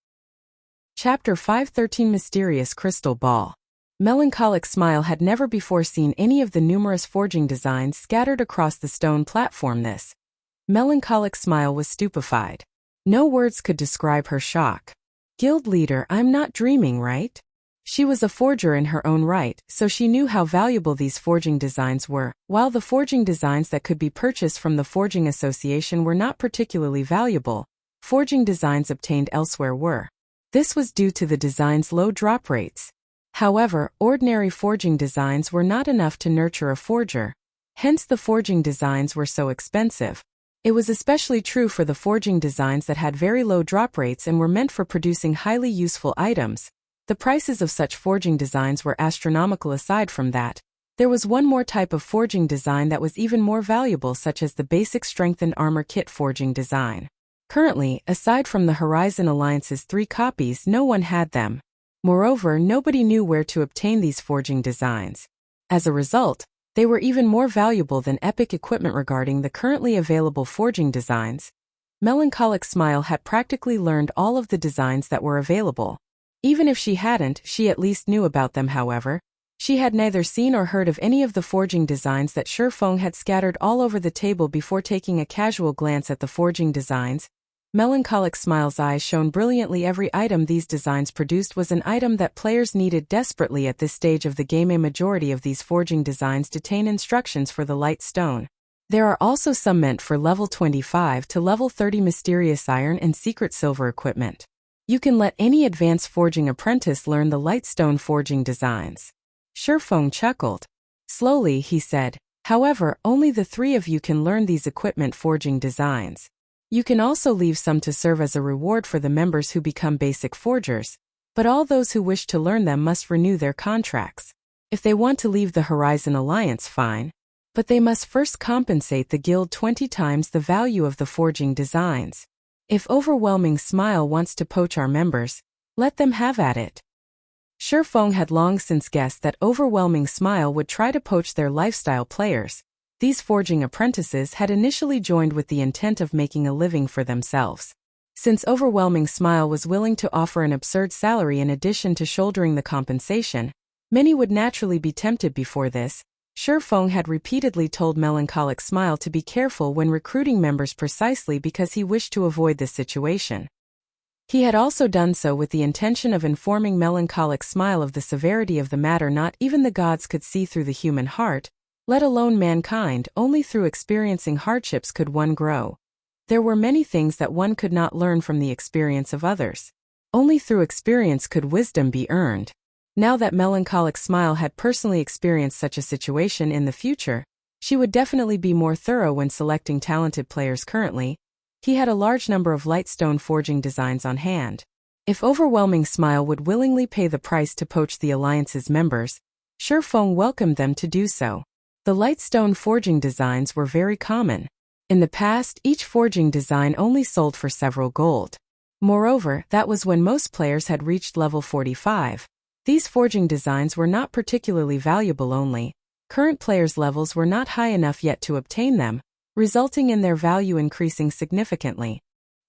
Chapter 513 Mysterious Crystal Ball. Melancholic Smile had never before seen any of the numerous forging designs scattered across the stone platform. Melancholic Smile was stupefied. No words could describe her shock. "Guild leader, I'm not dreaming, right?" She was a forger in her own right, so she knew how valuable these forging designs were, while the forging designs that could be purchased from the Forging Association were not particularly valuable. Forging designs obtained elsewhere were. This was due to the design's low drop rates. However, ordinary forging designs were not enough to nurture a forger. Hence the forging designs were so expensive. It was especially true for the forging designs that had very low drop rates and were meant for producing highly useful items. The prices of such forging designs were astronomical. Aside from that, there was one more type of forging design that was even more valuable, such as the basic strengthened armor kit forging design. Currently, aside from the Horizon Alliance's 3 copies, no one had them. Moreover, nobody knew where to obtain these forging designs. As a result, they were even more valuable than epic equipment. Regarding the currently available forging designs, Melancholic Smile had practically learned all of the designs that were available. Even if she hadn't, she at least knew about them. However, she had neither seen or heard of any of the forging designs that Shifeng had scattered all over the table. Before taking a casual glance at the forging designs, Melancholic Smile's eyes shone brilliantly. Every item these designs produced was an item that players needed desperately at this stage of the game. A majority of these forging designs contain instructions for the light stone. There are also some meant for level 25 to level 30 mysterious iron and secret silver equipment. You can let any advanced forging apprentice learn the light stone forging designs. Shurfeng chuckled. Slowly, he said, however, only the 3 of you can learn these equipment forging designs. You can also leave some to serve as a reward for the members who become basic forgers, but all those who wish to learn them must renew their contracts. If they want to leave the Horizon Alliance, fine, but they must first compensate the guild 20 times the value of the forging designs. If Overwhelming Smile wants to poach our members, let them have at it. Shurfeng had long since guessed that Overwhelming Smile would try to poach their lifestyle players. These forging apprentices had initially joined with the intent of making a living for themselves. Since Overwhelming Smile was willing to offer an absurd salary in addition to shouldering the compensation, many would naturally be tempted. Before this, Shurfeng had repeatedly told Melancholic Smile to be careful when recruiting members precisely because he wished to avoid this situation. He had also done so with the intention of informing Melancholic Smile of the severity of the matter. Not even the gods could see through the human heart, let alone mankind. Only through experiencing hardships could one grow. There were many things that one could not learn from the experience of others. Only through experience could wisdom be earned. Now that Melancholic Smile had personally experienced such a situation in the future, she would definitely be more thorough when selecting talented players. Currently, he had a large number of lightstone forging designs on hand. If Overwhelming Smile would willingly pay the price to poach the Alliance's members, Shurfeng welcomed them to do so. The lightstone forging designs were very common. In the past, each forging design only sold for several gold. Moreover, that was when most players had reached level 45. These forging designs were not particularly valuable. Only current players' levels were not high enough yet to obtain them, resulting in their value increasing significantly.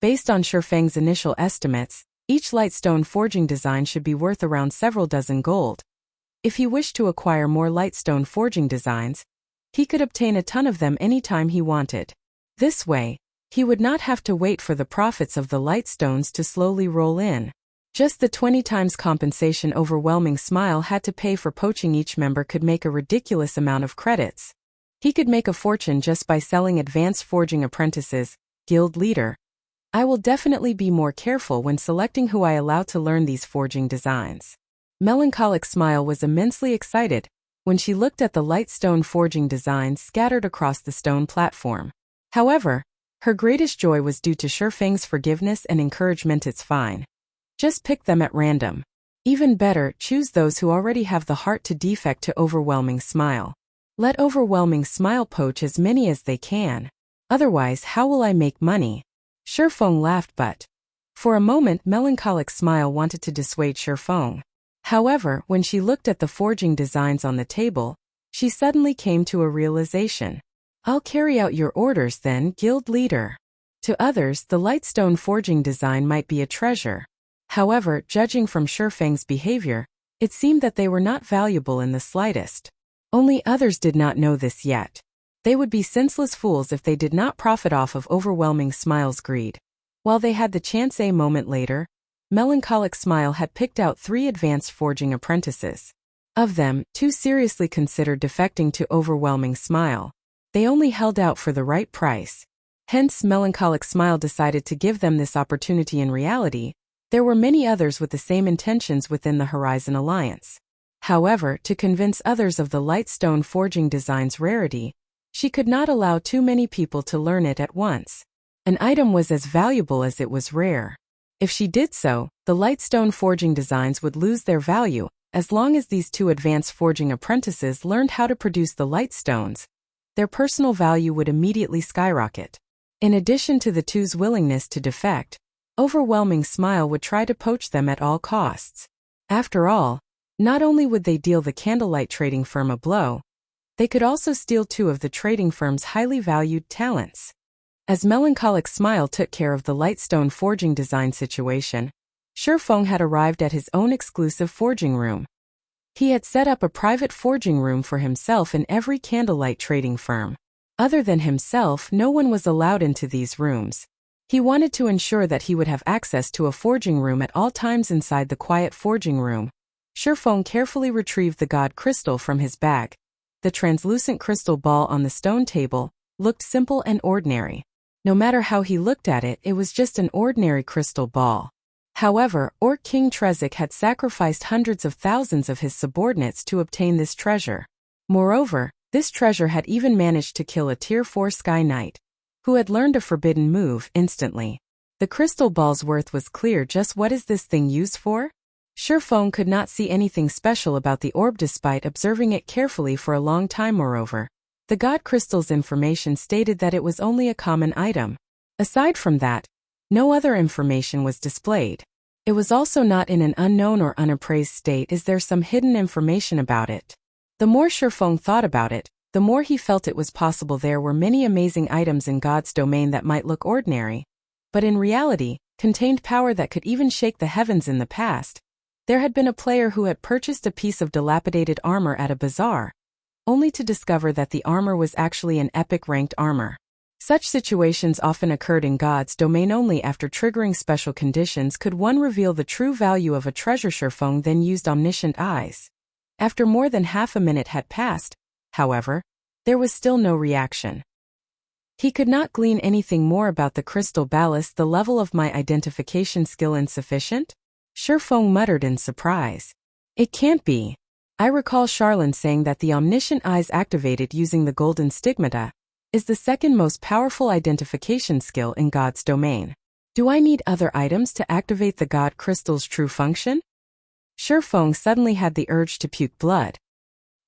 Based on Shurfeng's initial estimates, each lightstone forging design should be worth around several dozen gold. If he wished to acquire more lightstone forging designs, he could obtain a ton of them anytime he wanted. This way, he would not have to wait for the profits of the lightstones to slowly roll in. Just the 20 times compensation Overwhelming Smile had to pay for poaching each member could make a ridiculous amount of credits. He could make a fortune just by selling advanced forging apprentices. Guild leader. I will definitely be more careful when selecting who I allow to learn these forging designs. Melancholic Smile was immensely excited when she looked at the lightstone forging designs scattered across the stone platform. However, her greatest joy was due to Shurfeng's forgiveness and encouragement. It's fine. Just pick them at random. Even better, choose those who already have the heart to defect to Overwhelming Smile. Let Overwhelming Smile poach as many as they can. Otherwise, how will I make money? Shurfeng laughed, but for a moment Melancholic Smile wanted to dissuade Shurfeng. However, when she looked at the forging designs on the table, she suddenly came to a realization. I'll carry out your orders then, guild leader. To others, the lightstone forging design might be a treasure. However, judging from Shurfeng's behavior, it seemed that they were not valuable in the slightest. Only others did not know this yet. They would be senseless fools if they did not profit off of Overwhelming Smile's greed. While they had the chance, a moment later, Melancholic Smile had picked out 3 advanced forging apprentices. Of them, 2 seriously considered defecting to Overwhelming Smile. They only held out for the right price. Hence, Melancholic Smile decided to give them this opportunity. In reality, there were many others with the same intentions within the Horizon Alliance. However, to convince others of the lightstone forging design's rarity, she could not allow too many people to learn it at once. An item was as valuable as it was rare. If she did so, the lightstone forging designs would lose their value. As long as these 2 advanced forging apprentices learned how to produce the lightstones, their personal value would immediately skyrocket. In addition to the 2's willingness to defect, Overwhelming Smile would try to poach them at all costs. After all, not only would they deal the Candlelight trading firm a blow, they could also steal 2 of the trading firm's highly valued talents. As Melancholic Smile took care of the lightstone forging design situation, Shurfeng had arrived at his own exclusive forging room. He had set up a private forging room for himself in every Candlelight trading firm. Other than himself, no one was allowed into these rooms. He wanted to ensure that he would have access to a forging room at all times. Inside the quiet forging room, Shurfeng carefully retrieved the god crystal from his bag. The translucent crystal ball on the stone table looked simple and ordinary. No matter how he looked at it, it was just an ordinary crystal ball. However, Orc King Trezek had sacrificed hundreds of thousands of his subordinates to obtain this treasure. Moreover, this treasure had even managed to kill a Tier 4 Sky Knight, who had learned a forbidden move instantly. The crystal ball's worth was clear. Just what is this thing used for? Shurfeng could not see anything special about the orb despite observing it carefully for a long time. Moreover, the god crystal's information stated that it was only a common item. Aside from that, no other information was displayed. It was also not in an unknown or unappraised state. Is there some hidden information about it? The more Shurfeng thought about it, the more he felt it was possible there were many amazing items in God's domain that might look ordinary, but in reality, contained power that could even shake the heavens. In the past, there had been a player who had purchased a piece of dilapidated armor at a bazaar, only to discover that the armor was actually an epic ranked armor. Such situations often occurred in God's domain. Only after triggering special conditions could one reveal the true value of a treasure. Shurfeng then used omniscient eyes. After more than half a minute had passed, however, there was still no reaction. He could not glean anything more about the crystal ballast. The level of my identification skill insufficient? Shurfeng muttered in surprise. It can't be. I recall Charlene saying that the omniscient eyes activated using the golden stigmata is the second most powerful identification skill in God's domain. Do I need other items to activate the god crystal's true function? Shurfeng suddenly had the urge to puke blood.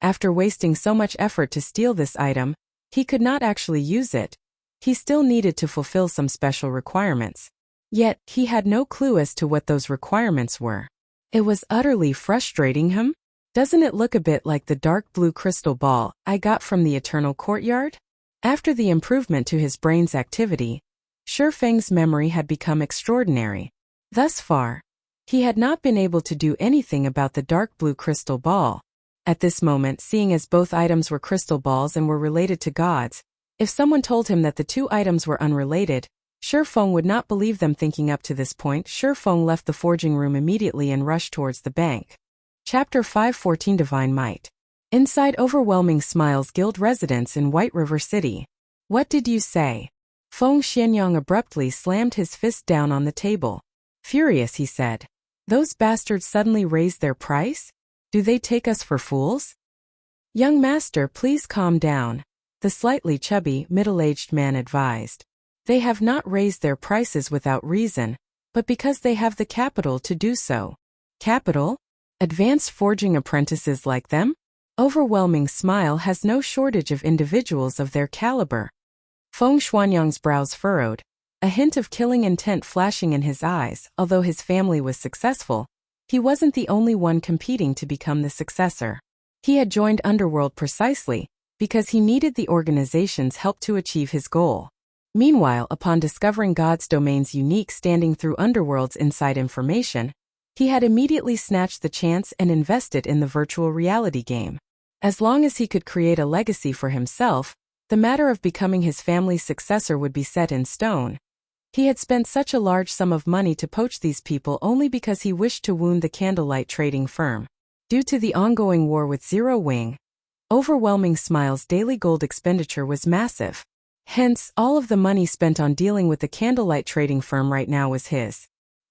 After wasting so much effort to steal this item, he could not actually use it. He still needed to fulfill some special requirements. Yet, he had no clue as to what those requirements were. It was utterly frustrating him. Doesn't it look a bit like the dark blue crystal ball I got from the Eternal Courtyard? After the improvement to his brain's activity, Shurfeng's memory had become extraordinary. Thus far, he had not been able to do anything about the dark blue crystal ball. At this moment, seeing as both items were crystal balls and were related to gods, if someone told him that the two items were unrelated, Shurfeng would not believe them. Thinking up to this point, Shurfeng left the forging room immediately and rushed towards the bank. Chapter 514 Divine Might. Inside Overwhelming Smiles Guild residence in White River City. What did you say? Feng Xianyang abruptly slammed his fist down on the table. Furious, he said. Those bastards suddenly raised their price? Do they take us for fools? Young master, please calm down, the slightly chubby, middle-aged man advised. They have not raised their prices without reason, but because they have the capital to do so. Capital? Advanced forging apprentices like them? Overwhelming Smile has no shortage of individuals of their caliber. Feng Xuanyang's brows furrowed, a hint of killing intent flashing in his eyes. Although his family was successful, he wasn't the only one competing to become the successor. He had joined Underworld precisely because he needed the organization's help to achieve his goal. Meanwhile, upon discovering God's domain's unique standing through Underworld's inside information, he had immediately snatched the chance and invested in the virtual reality game. As long as he could create a legacy for himself, the matter of becoming his family's successor would be set in stone. He had spent such a large sum of money to poach these people only because he wished to wound the Candlelight trading firm. Due to the ongoing war with Zero Wing, Overwhelming Smile's daily gold expenditure was massive. Hence, all of the money spent on dealing with the Candlelight trading firm right now was his.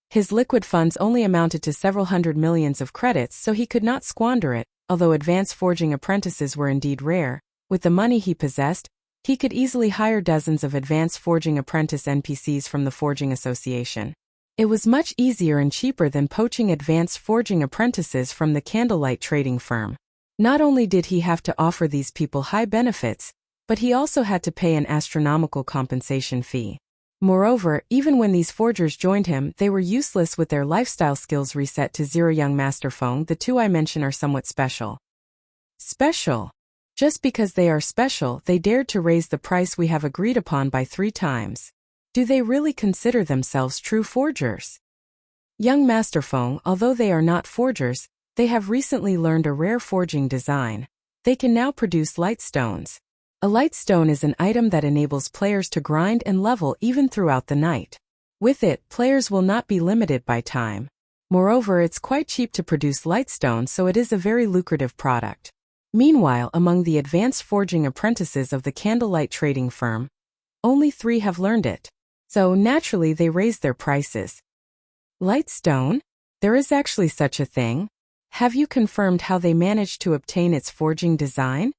His liquid funds only amounted to several hundred millions of credits, so he could not squander it. Although advanced forging apprentices were indeed rare, with the money he possessed, he could easily hire dozens of advanced forging apprentice NPCs from the Forging Association. It was much easier and cheaper than poaching advanced forging apprentices from the Candlelight trading firm. Not only did he have to offer these people high benefits, but he also had to pay an astronomical compensation fee. Moreover, even when these forgers joined him, they were useless with their lifestyle skills reset to zero. Young Master Feng, the two I mention are somewhat special. Special? Just because they are special, they dared to raise the price we have agreed upon by 3 times. Do they really consider themselves true forgers? Young Master Feng, although they are not forgers, they have recently learned a rare forging design. They can now produce light stones. A light stone is an item that enables players to grind and level even throughout the night. With it, players will not be limited by time. Moreover, it's quite cheap to produce light stone, so it is a very lucrative product. Meanwhile, among the advanced forging apprentices of the Candlelight trading firm, only 3 have learned it. So naturally they raise their prices. Light stone? There is actually such a thing? Have you confirmed how they managed to obtain its forging design?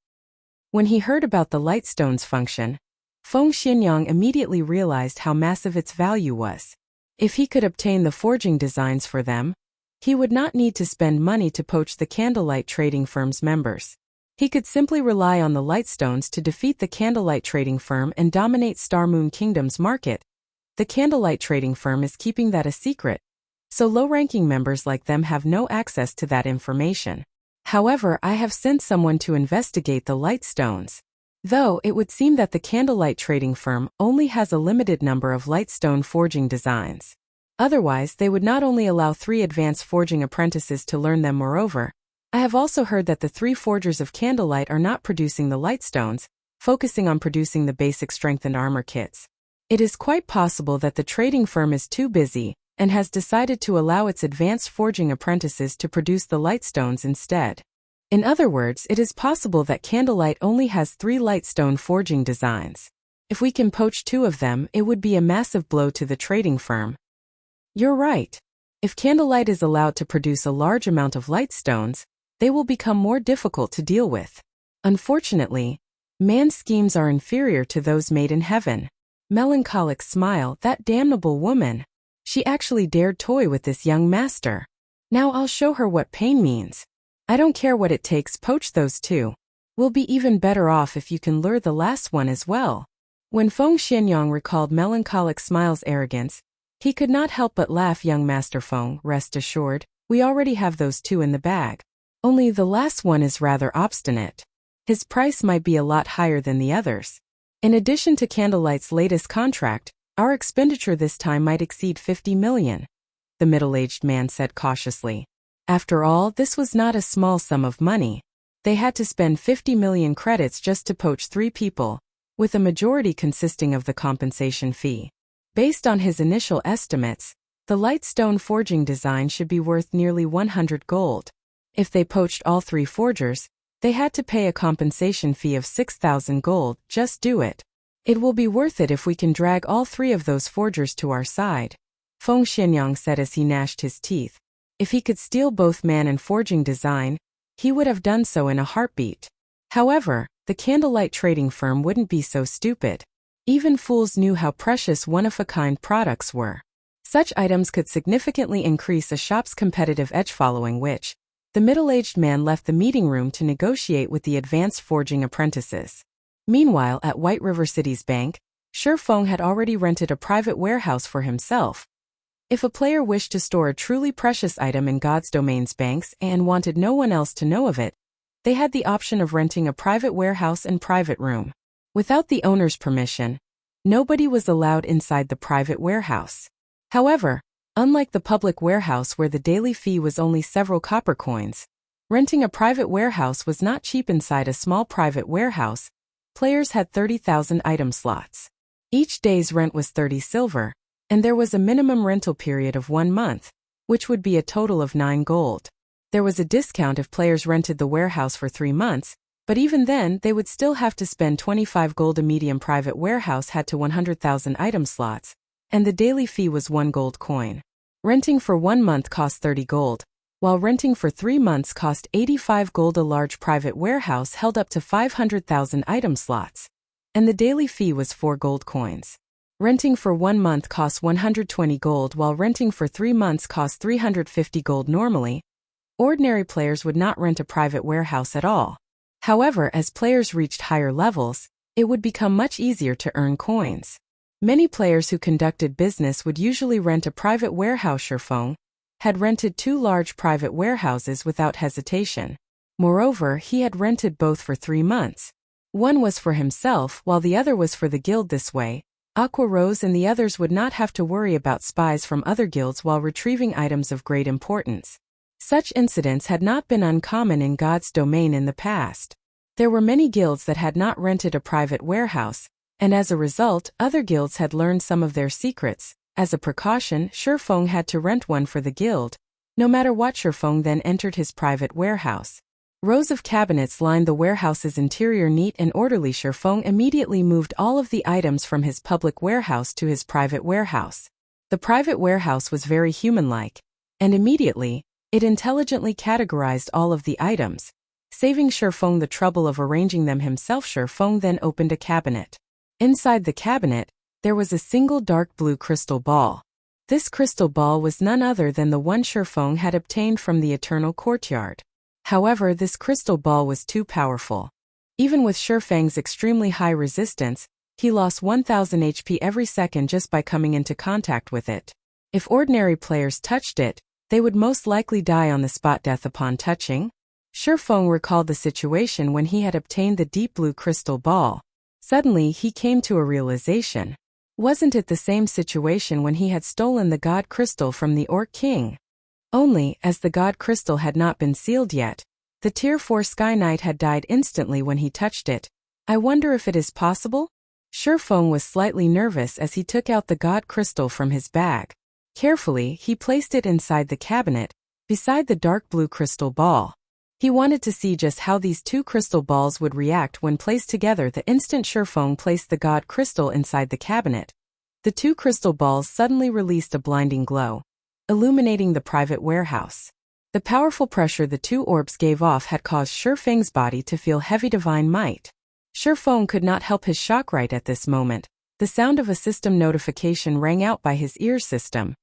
When he heard about the light stone's function, Feng Xianyang immediately realized how massive its value was. If he could obtain the forging designs for them, he would not need to spend money to poach the Candlelight trading firm's members. He could simply rely on the light stones to defeat the Candlelight trading firm and dominate Star Moon Kingdom's market. The Candlelight trading firm is keeping that a secret, so low-ranking members like them have no access to that information. However, I have sent someone to investigate the light stones. Though it would seem that the Candlelight trading firm only has a limited number of light stone forging designs. Otherwise, they would not only allow 3 advanced forging apprentices to learn them. Moreover, I have also heard that the 3 forgers of Candlelight are not producing the light stones, focusing on producing the basic strengthened armor kits. It is quite possible that the trading firm is too busy and has decided to allow its advanced forging apprentices to produce the light stones instead. In other words, it is possible that Candlelight only has 3 light stone forging designs. If we can poach 2 of them, it would be a massive blow to the trading firm. You're right. If Candlelight is allowed to produce a large amount of light stones, they will become more difficult to deal with. Unfortunately, man's schemes are inferior to those made in heaven. Melancholic smile, that damnable woman. She actually dared toy with this young master. Now I'll show her what pain means. I don't care what it takes, poach those 2. We'll be even better off if you can lure the last one as well. When Feng Xianyang recalled Melancholic Smile's arrogance, he could not help but laugh. Young Master Feng, rest assured, we already have those 2 in the bag. Only the last one is rather obstinate. His price might be a lot higher than the others. In addition to Candlelight's latest contract, our expenditure this time might exceed 50 million, the middle-aged man said cautiously. After all, this was not a small sum of money. They had to spend 50 million credits just to poach 3 people, with a majority consisting of the compensation fee. Based on his initial estimates, the light stone forging design should be worth nearly 100 gold. If they poached all 3 forgers, they had to pay a compensation fee of 6,000 gold. Just do it. It will be worth it if we can drag all 3 of those forgers to our side, Feng Xianyang said as he gnashed his teeth. If he could steal both man and forging design, he would have done so in a heartbeat. However, the Candlelight trading firm wouldn't be so stupid. Even fools knew how precious one-of-a-kind products were. Such items could significantly increase a shop's competitive edge, following which, the middle-aged man left the meeting room to negotiate with the advanced forging apprentices. Meanwhile, at White River City's bank, Feng had already rented a private warehouse for himself. If a player wished to store a truly precious item in God's Domain's banks and wanted no one else to know of it, they had the option of renting a private warehouse and private room. Without the owner's permission, nobody was allowed inside the private warehouse. However, unlike the public warehouse where the daily fee was only several copper coins, renting a private warehouse was not cheap. Inside a small private warehouse, players had 30,000 item slots. Each day's rent was 30 silver, and there was a minimum rental period of 1 month, which would be a total of 9 gold. There was a discount if players rented the warehouse for 3 months, but even then they would still have to spend 25 gold. A medium private warehouse had to 100,000 item slots, and the daily fee was 1 gold coin. Renting for 1 month cost 30 gold, while renting for 3 months cost 85 gold. A large private warehouse held up to 500,000 item slots, and the daily fee was 4 gold coins. Renting for 1 month cost 120 gold, while renting for 3 months cost 350 gold. Normally, ordinary players would not rent a private warehouse at all. However, as players reached higher levels, it would become much easier to earn coins. Many players who conducted business would usually rent a private warehouse. Feng had rented 2 large private warehouses without hesitation. Moreover, he had rented both for 3 months. One was for himself, while the other was for the guild. This way, Aqua Rose and the others would not have to worry about spies from other guilds while retrieving items of great importance. Such incidents had not been uncommon in God's Domain in the past. There were many guilds that had not rented a private warehouse, and as a result, other guilds had learned some of their secrets. As a precaution, Shifeng had to rent one for the guild. No matter what, Shifeng then entered his private warehouse. Rows of cabinets lined the warehouse's interior, neat and orderly. Shifeng immediately moved all of the items from his public warehouse to his private warehouse. The private warehouse was very human-like, and immediately, it intelligently categorized all of the items. Saving Shifeng the trouble of arranging them himself, Shifeng then opened a cabinet. Inside the cabinet, there was a single dark blue crystal ball. This crystal ball was none other than the one Shifeng had obtained from the Eternal Courtyard. However, this crystal ball was too powerful. Even with Shifeng's extremely high resistance, he lost 1000 HP every second just by coming into contact with it. If ordinary players touched it, they would most likely die on the spot, death upon touching. Shifeng recalled the situation when he had obtained the deep blue crystal ball. Suddenly, he came to a realization. Wasn't it the same situation when he had stolen the God Crystal from the Orc King? Only, as the God Crystal had not been sealed yet, the Tier 4 Sky Knight had died instantly when he touched it. I wonder if it is possible? Shifeng was slightly nervous as he took out the God Crystal from his bag. Carefully, he placed it inside the cabinet, beside the dark blue crystal ball. He wanted to see just how these two crystal balls would react when placed together. The instant Shifeng placed the God Crystal inside the cabinet, the two crystal balls suddenly released a blinding glow, illuminating the private warehouse. The powerful pressure the two orbs gave off had caused Shifeng's body to feel heavy divine might. Shifeng could not help his shock right at this moment. The sound of a system notification rang out by his ear system.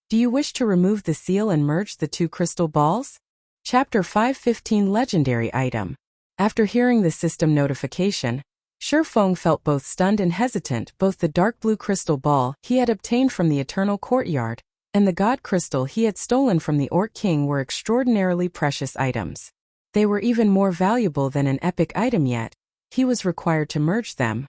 Do you wish to remove the seal and merge the two crystal balls? Chapter 515 Legendary Item. After hearing the system notification, Shifeng felt both stunned and hesitant. Both the dark blue crystal ball he had obtained from the Eternal Courtyard and the God Crystal he had stolen from the Orc King were extraordinarily precious items. They were even more valuable than an epic item, yet he was required to merge them.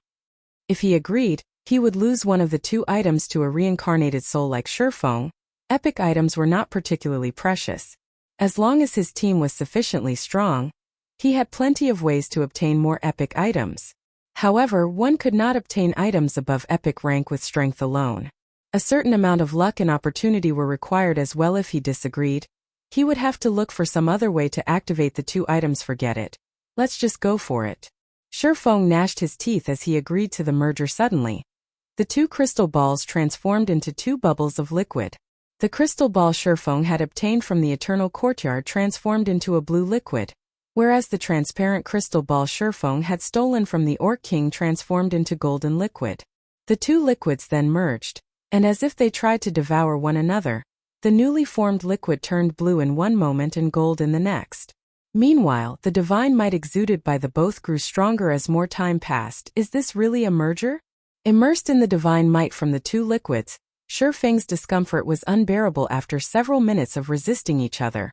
If he agreed, he would lose one of the two items to a reincarnated soul like Shifeng. Epic items were not particularly precious. As long as his team was sufficiently strong, he had plenty of ways to obtain more epic items. However, one could not obtain items above epic rank with strength alone. A certain amount of luck and opportunity were required as well. If he disagreed, he would have to look for some other way to activate the two items. Forget it. Let's just go for it. Shifeng gnashed his teeth as he agreed to the merger. Suddenly, the two crystal balls transformed into two bubbles of liquid. The crystal ball Shifeng had obtained from the Eternal Courtyard transformed into a blue liquid, whereas the transparent crystal ball Shifeng had stolen from the Orc King transformed into golden liquid. The two liquids then merged, and as if they tried to devour one another, the newly formed liquid turned blue in one moment and gold in the next. Meanwhile, the divine might exuded by the both grew stronger as more time passed. Is this really a merger? Immersed in the divine might from the two liquids, Shifeng's discomfort was unbearable after several minutes of resisting each other.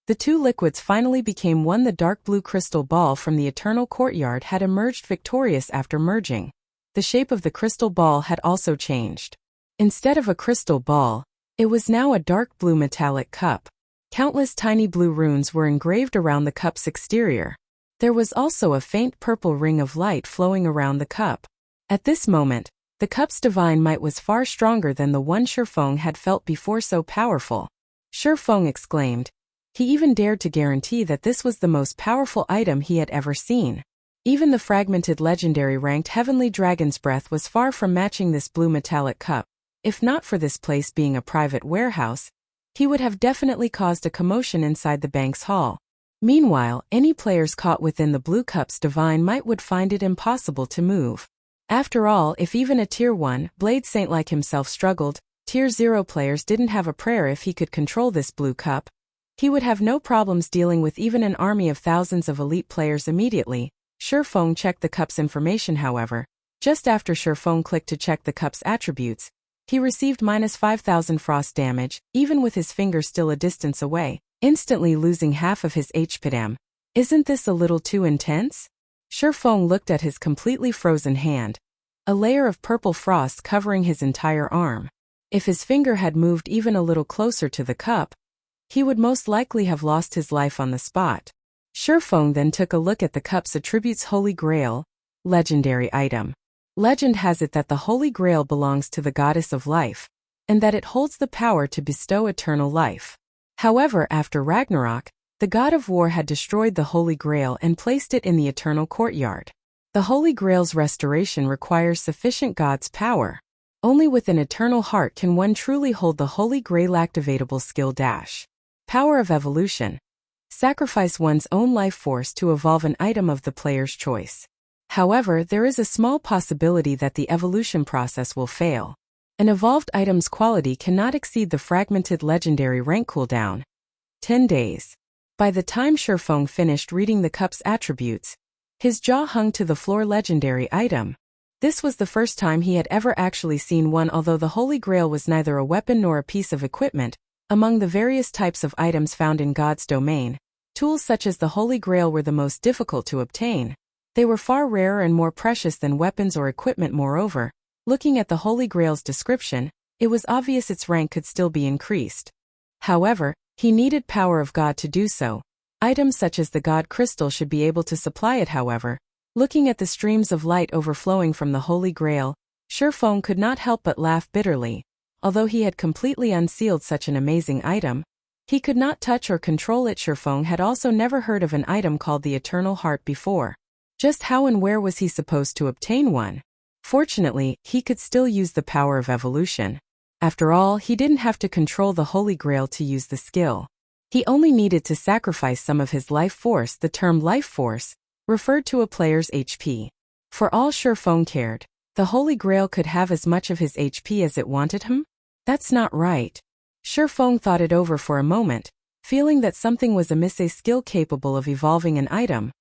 The two liquids finally became one. The dark blue crystal ball from the Eternal Courtyard had emerged victorious after merging. The shape of the crystal ball had also changed. Instead of a crystal ball, it was now a dark blue metallic cup. Countless tiny blue runes were engraved around the cup's exterior. There was also a faint purple ring of light flowing around the cup. At this moment, the cup's divine might was far stronger than the one Shifeng had felt before. So powerful, Shifeng exclaimed. He even dared to guarantee that this was the most powerful item he had ever seen. Even the fragmented legendary ranked Heavenly Dragon's Breath was far from matching this blue metallic cup. If not for this place being a private warehouse, he would have definitely caused a commotion inside the bank's hall. Meanwhile, any players caught within the blue cup's divine might would find it impossible to move. After all, if even a Tier 1 Blade Saint like himself struggled, Tier 0 players didn't have a prayer. If he could control this blue cup, he would have no problems dealing with even an army of thousands of elite players immediately. Shifeng checked the cup's information. However, just after Shifeng clicked to check the cup's attributes, he received -5000 frost damage, even with his finger still a distance away, instantly losing half of his HP. Isn't this a little too intense? Shifeng looked at his completely frozen hand, a layer of purple frost covering his entire arm. If his finger had moved even a little closer to the cup, he would most likely have lost his life on the spot. Shurfeng then took a look at the cup's attributes. Holy Grail, legendary item. Legend has it that the Holy Grail belongs to the goddess of life, and that it holds the power to bestow eternal life. However, after Ragnarok, the god of war had destroyed the Holy Grail and placed it in the eternal courtyard. The Holy Grail's restoration requires sufficient god's power. Only with an eternal heart can one truly hold the Holy Grail. Activatable skill dash. Power of evolution. Sacrifice one's own life force to evolve an item of the player's choice. However, there is a small possibility that the evolution process will fail. An evolved item's quality cannot exceed the fragmented legendary rank cooldown. 10 days. By the time Shurfeng finished reading the cup's attributes, his jaw hung to the floor. Legendary item. This was the first time he had ever actually seen one. Although the Holy Grail was neither a weapon nor a piece of equipment, among the various types of items found in God's domain, tools such as the Holy Grail were the most difficult to obtain. They were far rarer and more precious than weapons or equipment. Moreover, looking at the Holy Grail's description, it was obvious its rank could still be increased. However, he needed power of God to do so. Items such as the God Crystal should be able to supply it. However, looking at the streams of light overflowing from the Holy Grail, Shurfeng could not help but laugh bitterly. Although he had completely unsealed such an amazing item, he could not touch or control it. Shurfeng had also never heard of an item called the Eternal Heart before. Just how and where was he supposed to obtain one? Fortunately, he could still use the power of evolution. After all, he didn't have to control the Holy Grail to use the skill. He only needed to sacrifice some of his life force. The term life force referred to a player's HP. For all Shurfeng cared, the Holy Grail could have as much of his HP as it wanted him? That's not right. Shurfeng thought it over for a moment, feeling that something was amiss. A skill capable of evolving an item.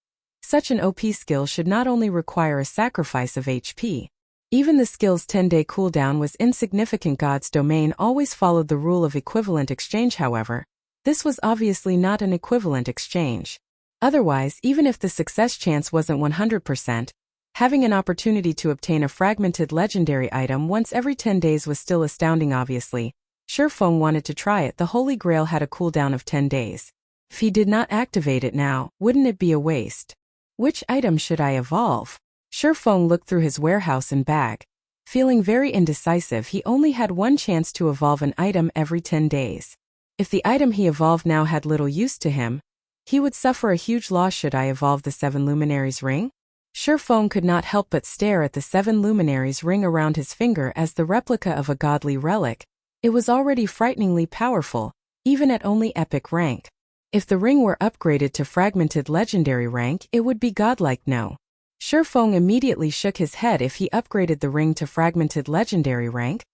Such an OP skill should not only require a sacrifice of HP. Even the skill's 10-day cooldown was insignificant. God's domain always followed the rule of equivalent exchange. However, this was obviously not an equivalent exchange. Otherwise, even if the success chance wasn't 100%, having an opportunity to obtain a fragmented legendary item once every 10 days was still astounding. Obviously, Shurfeng wanted to try it. The Holy Grail had a cooldown of 10 days. If he did not activate it now, wouldn't it be a waste? Which item should I evolve? Shurfeng looked through his warehouse and bag. Feeling very indecisive, he only had one chance to evolve an item every 10 days. If the item he evolved now had little use to him, he would suffer a huge loss. Should I evolve the 7 Luminaries ring? Shurfeng could not help but stare at the 7 Luminaries ring around his finger as the replica of a godly relic. It was already frighteningly powerful, even at only epic rank. If the ring were upgraded to fragmented legendary rank, it would be godlike. No. Shurfeng immediately shook his head. If he upgraded the ring to fragmented legendary rank,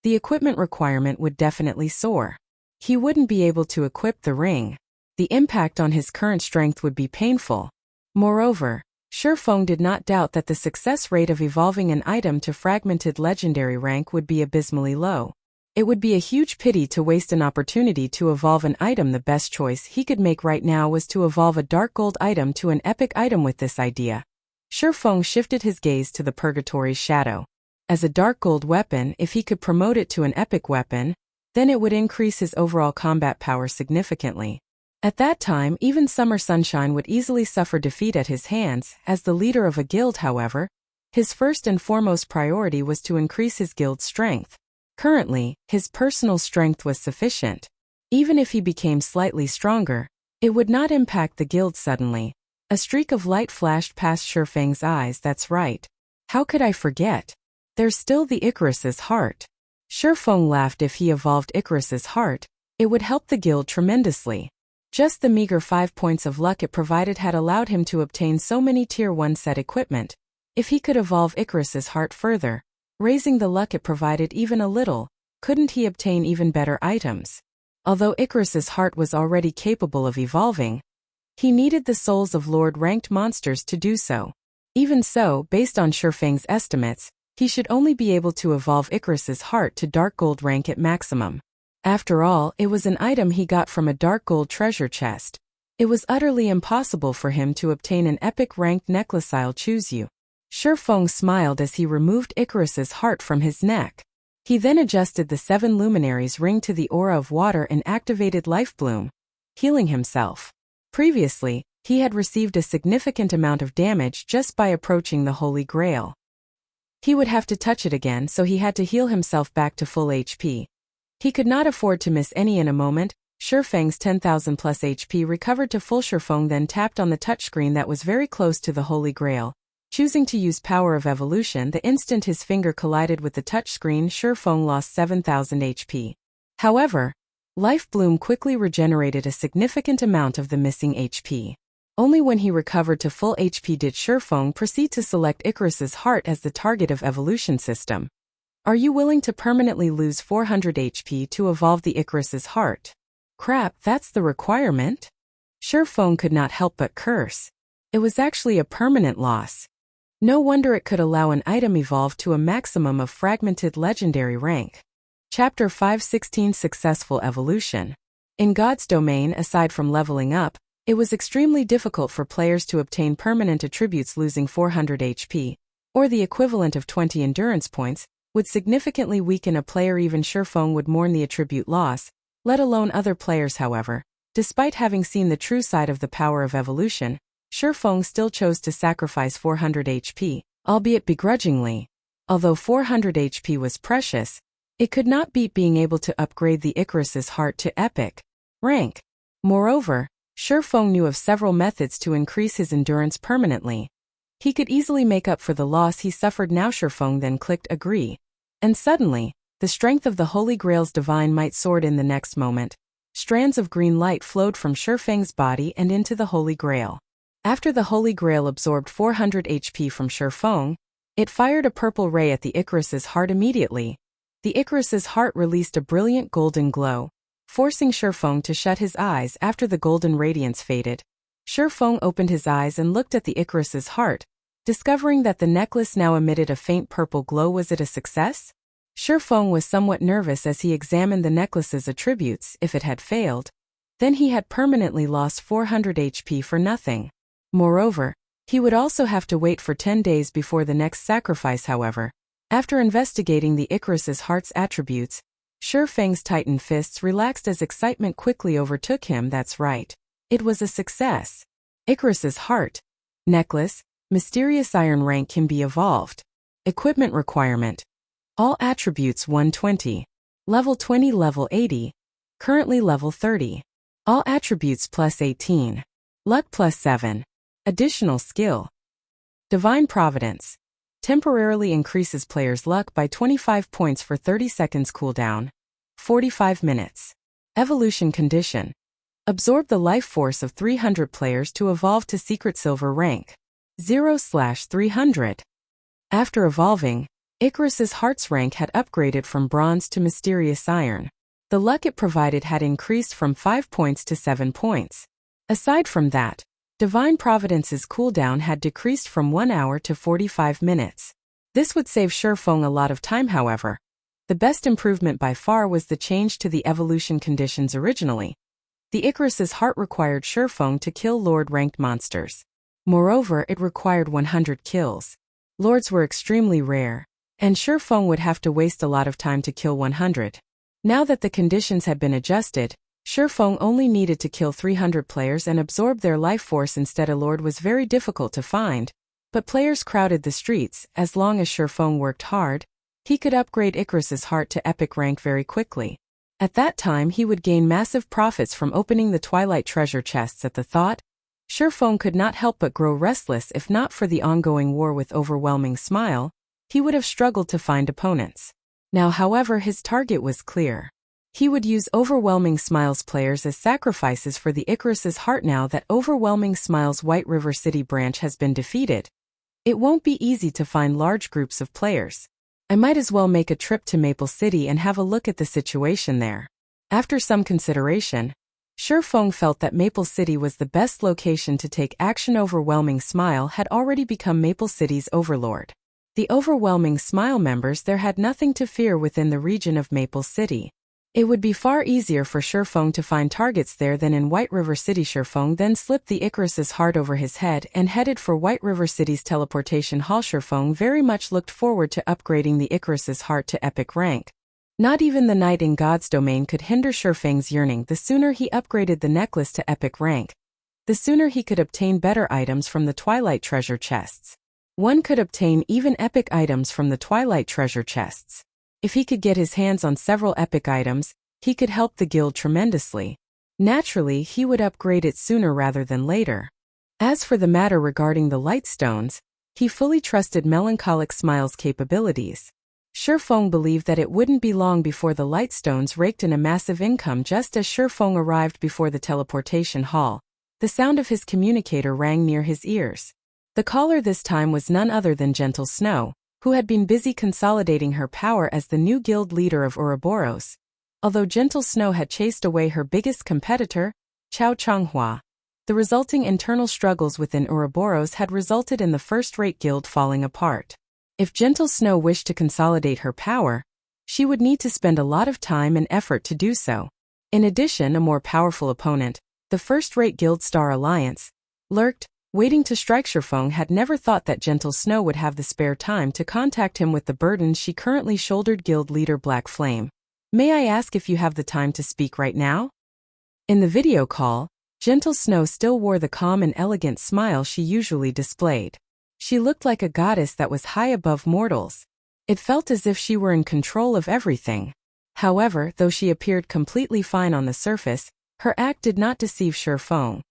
the equipment requirement would definitely soar. He wouldn't be able to equip the ring. The impact on his current strength would be painful. Moreover, Shurfeng did not doubt that the success rate of evolving an item to fragmented legendary rank would be abysmally low. It would be a huge pity to waste an opportunity to evolve an item. The best choice he could make right now was to evolve a dark gold item to an epic item. With this idea, Shurfeng shifted his gaze to the Purgatory's shadow. As a dark gold weapon, if he could promote it to an epic weapon, then it would increase his overall combat power significantly. At that time, even Summer Sunshine would easily suffer defeat at his hands. As the leader of a guild, however, his first and foremost priority was to increase his guild's strength. Currently, his personal strength was sufficient. Even if he became slightly stronger, it would not impact the guild. Suddenly, a streak of light flashed past Shurfeng's eyes. That's right. How could I forget? There's still the Icarus's heart. Shurfeng laughed. If he evolved Icarus's heart, it would help the guild tremendously. Just the meager 5 points of luck it provided had allowed him to obtain so many Tier 1 set equipment. If he could evolve Icarus's heart further, raising the luck it provided even a little, couldn't he obtain even better items? Although Icarus's heart was already capable of evolving, he needed the souls of Lord-ranked monsters to do so. Even so, based on Shurfeng's estimates, he should only be able to evolve Icarus's heart to dark gold rank at maximum. After all, it was an item he got from a dark gold treasure chest. It was utterly impossible for him to obtain an epic ranked necklace. I'll choose you. Shurfeng smiled as he removed Icarus's heart from his neck. He then adjusted the 7 Luminaries ring to the aura of water and activated Life Bloom, healing himself. Previously, He had received a significant amount of damage just by approaching the Holy Grail. He would have to touch it again, so he had to heal himself back to full HP. He could not afford to miss any in a moment. Shifeng's 10,000 plus HP recovered to full. Shifeng then tapped on the touchscreen that was very close to the Holy Grail. Choosing to use Power of Evolution, the instant his finger collided with the touchscreen, Shifeng lost 7,000 HP. However, Life Bloom quickly regenerated a significant amount of the missing HP. Only when he recovered to full HP did Shifeng proceed to select Icarus's heart as the target of evolution system. Are you willing to permanently lose 400 HP to evolve the Icarus's heart? Crap, that's the requirement? Shifeng could not help but curse. It was actually a permanent loss. No wonder it could allow an item evolve to a maximum of fragmented legendary rank. Chapter 516 Successful Evolution. In God's domain, aside from leveling up, it was extremely difficult for players to obtain permanent attributes. Losing 400 HP, or the equivalent of 20 endurance points, would significantly weaken a player. Even Shifeng would mourn the attribute loss, let alone other players. However, despite having seen the true side of the power of evolution, Shifeng still chose to sacrifice 400 HP, albeit begrudgingly. Although 400 HP was precious, it could not beat being able to upgrade the Icarus's heart to epic rank. Moreover, Shifeng knew of several methods to increase his endurance permanently. He could easily make up for the loss he suffered now. Shifeng then clicked agree. And suddenly, the strength of the Holy Grail's divine might soared. In the next moment, strands of green light flowed from Shifeng's body and into the Holy Grail. After the Holy Grail absorbed 400 HP from Shifeng, it fired a purple ray at the Icarus's heart immediately. The Icarus's heart released a brilliant golden glow, forcing Shifeng to shut his eyes. After the golden radiance faded, Shifeng opened his eyes and looked at the Icarus's heart, discovering that the necklace now emitted a faint purple glow. Was it a success? Shifeng was somewhat nervous as he examined the necklace's attributes. If it had failed, then he had permanently lost 400 HP for nothing. Moreover, he would also have to wait for 10 days before the next sacrifice. However, after investigating the Icarus's heart's attributes, Shifeng's tightened fists relaxed as excitement quickly overtook him. That's right. It was a success. Icarus's heart. Necklace. Mysterious iron rank can be evolved. Equipment requirement. All attributes 120. Level 20, level 80. Currently level 30. All attributes plus 18. Luck plus 7. Additional skill. Divine Providence. Temporarily increases player's luck by 25 points for 30 seconds cooldown. 45 minutes. Evolution condition. Absorb the life force of 300 players to evolve to secret silver rank. 0/300. After evolving, Icarus's heart's rank had upgraded from bronze to mysterious iron. The luck it provided had increased from 5 points to 7 points. Aside from that, Divine Providence's cooldown had decreased from 1 hour to 45 minutes. This would save Shifeng a lot of time. However, the best improvement by far was the change to the evolution conditions. Originally, the Icarus's heart required Shifeng to kill Lord-ranked monsters. Moreover, it required 100 kills. Lords were extremely rare, and Shifeng would have to waste a lot of time to kill 100. Now that the conditions had been adjusted, Shifeng only needed to kill 300 players and absorb their life force instead. A lord was very difficult to find, but players crowded the streets. As long as Shifeng worked hard, he could upgrade Icarus's heart to epic rank very quickly. At that time he would gain massive profits from opening the Twilight treasure chests. At the thought, Shifeng could not help but grow restless. If not for the ongoing war with Overwhelming Smile, he would have struggled to find opponents. Now, however, his target was clear. He would use Overwhelming Smile's players as sacrifices for the Icarus's heart. Now that Overwhelming Smile's White River City branch has been defeated, it won't be easy to find large groups of players. I might as well make a trip to Maple City and have a look at the situation there. After some consideration, Shifeng felt that Maple City was the best location to take action. Overwhelming Smile had already become Maple City's overlord. The Overwhelming Smile members there had nothing to fear within the region of Maple City. It would be far easier for Shifeng to find targets there than in White River City. Shifeng then slipped the Icarus's heart over his head and headed for White River City's teleportation hall. Shifeng very much looked forward to upgrading the Icarus's heart to epic rank. Not even the night in God's domain could hinder Shifeng's yearning. The sooner he upgraded the necklace to epic rank, the sooner he could obtain better items from the Twilight treasure chests. One could obtain even epic items from the Twilight treasure chests. If he could get his hands on several epic items, he could help the guild tremendously. Naturally, he would upgrade it sooner rather than later. As for the matter regarding the Lightstones, he fully trusted Melancholic Smile's capabilities. Shifeng believed that it wouldn't be long before the Lightstones raked in a massive income. Just as Shifeng arrived before the teleportation hall, the sound of his communicator rang near his ears. The caller this time was none other than Gentle Snow, who had been busy consolidating her power as the new guild leader of Ouroboros. Although Gentle Snow had chased away her biggest competitor, Chao Changhua, the resulting internal struggles within Ouroboros had resulted in the first-rate guild falling apart. If Gentle Snow wished to consolidate her power, she would need to spend a lot of time and effort to do so. In addition, a more powerful opponent, the first-rate Guild Star Alliance, lurked, waiting to strike. Shifeng had never thought that Gentle Snow would have the spare time to contact him with the burden she currently shouldered. Guild leader Black Flame, may I ask if you have the time to speak right now? In the video call, Gentle Snow still wore the calm and elegant smile she usually displayed. She looked like a goddess that was high above mortals. It felt as if she were in control of everything. However, though she appeared completely fine on the surface, her act did not deceive Shifeng.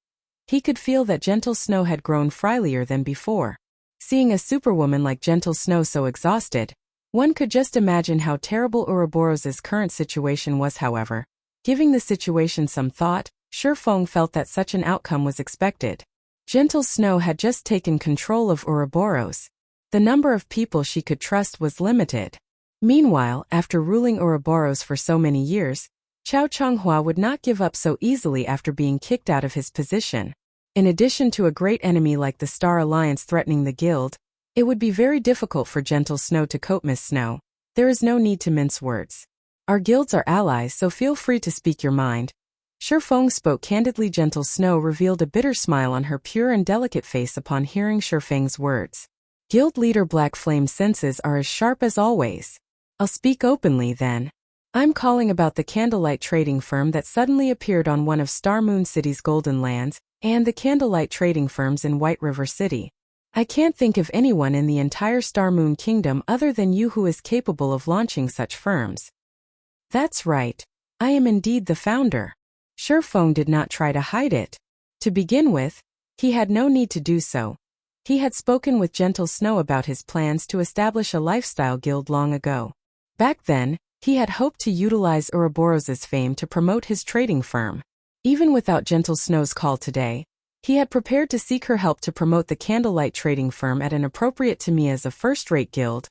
He could feel that Gentle Snow had grown frilier than before. Seeing a superwoman like Gentle Snow so exhausted, one could just imagine how terrible Ouroboros' current situation was. However, giving the situation some thought, Shifeng felt that such an outcome was expected. Gentle Snow had just taken control of Ouroboros. The number of people she could trust was limited. Meanwhile, after ruling Ouroboros for so many years, Chao Changhua would not give up so easily after being kicked out of his position. In addition to a great enemy like the Star Alliance threatening the guild, it would be very difficult for Gentle Snow to cope. Miss Snow, there is no need to mince words. Our guilds are allies, so feel free to speak your mind. Shifeng spoke candidly. Gentle Snow revealed a bitter smile on her pure and delicate face upon hearing Shifeng's words. Guild leader Black Flame's senses are as sharp as always. I'll speak openly then. I'm calling about the Candlelight trading firm that suddenly appeared on one of Star Moon City's golden lands, and the Candlelight trading firms in White River City. I can't think of anyone in the entire Star Moon Kingdom other than you who is capable of launching such firms. That's right. I am indeed the founder. Shifeng did not try to hide it. To begin with, he had no need to do so. He had spoken with Gentle Snow about his plans to establish a lifestyle guild long ago. Back then, he had hoped to utilize Ouroboros' fame to promote his trading firm. Even without Gentle Snow's call today, he had prepared to seek her help to promote the Candlelight trading firm at an appropriate time. As a first-rate guild,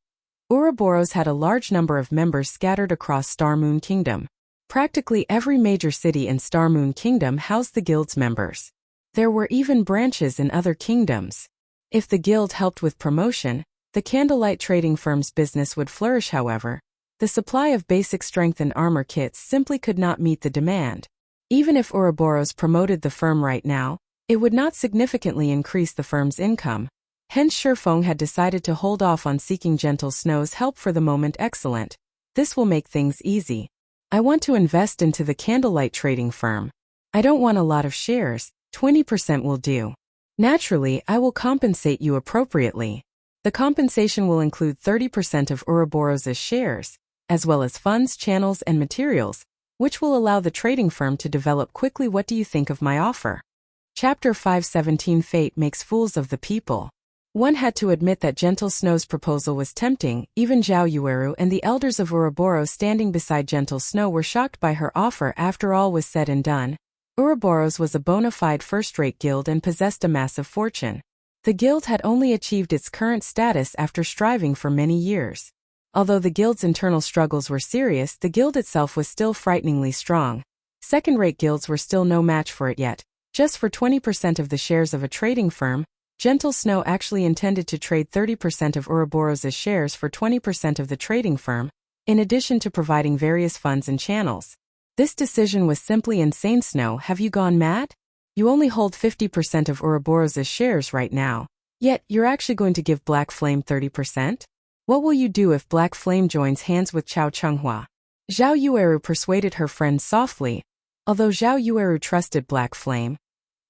Ouroboros had a large number of members scattered across Star Moon Kingdom. Practically every major city in Star Moon Kingdom housed the guild's members. There were even branches in other kingdoms. If the guild helped with promotion, the Candlelight trading firm's business would flourish. However, the supply of basic strength and armor kits simply could not meet the demand. Even if Ouroboros promoted the firm right now, it would not significantly increase the firm's income. Hence Shifeng had decided to hold off on seeking Gentle Snow's help for the moment. Excellent. This will make things easy. I want to invest into the Candlelight trading firm. I don't want a lot of shares, 20% will do. Naturally, I will compensate you appropriately. The compensation will include 30% of Ouroboros' shares, as well as funds, channels, and materials, which will allow the trading firm to develop quickly. What do you think of my offer? Chapter 517 Fate Makes Fools of the People. One had to admit that Gentle Snow's proposal was tempting. Even Zhao Yueru and the elders of Ouroboros standing beside Gentle Snow were shocked by her offer. After all was said and done, Ouroboros was a bona fide first-rate guild and possessed a massive fortune. The guild had only achieved its current status after striving for many years. Although the guild's internal struggles were serious, the guild itself was still frighteningly strong. Second-rate guilds were still no match for it yet. Just for 20% of the shares of a trading firm, Gentle Snow actually intended to trade 30% of Ouroboros' shares for 20% of the trading firm, in addition to providing various funds and channels. This decision was simply insane. Snow, have you gone mad? You only hold 50% of Ouroboros' shares right now. Yet, you're actually going to give Black Flame 30%? What will you do if Black Flame joins hands with Chao Changhua? Zhao Yueru persuaded her friend softly. Although Zhao Yueru trusted Black Flame,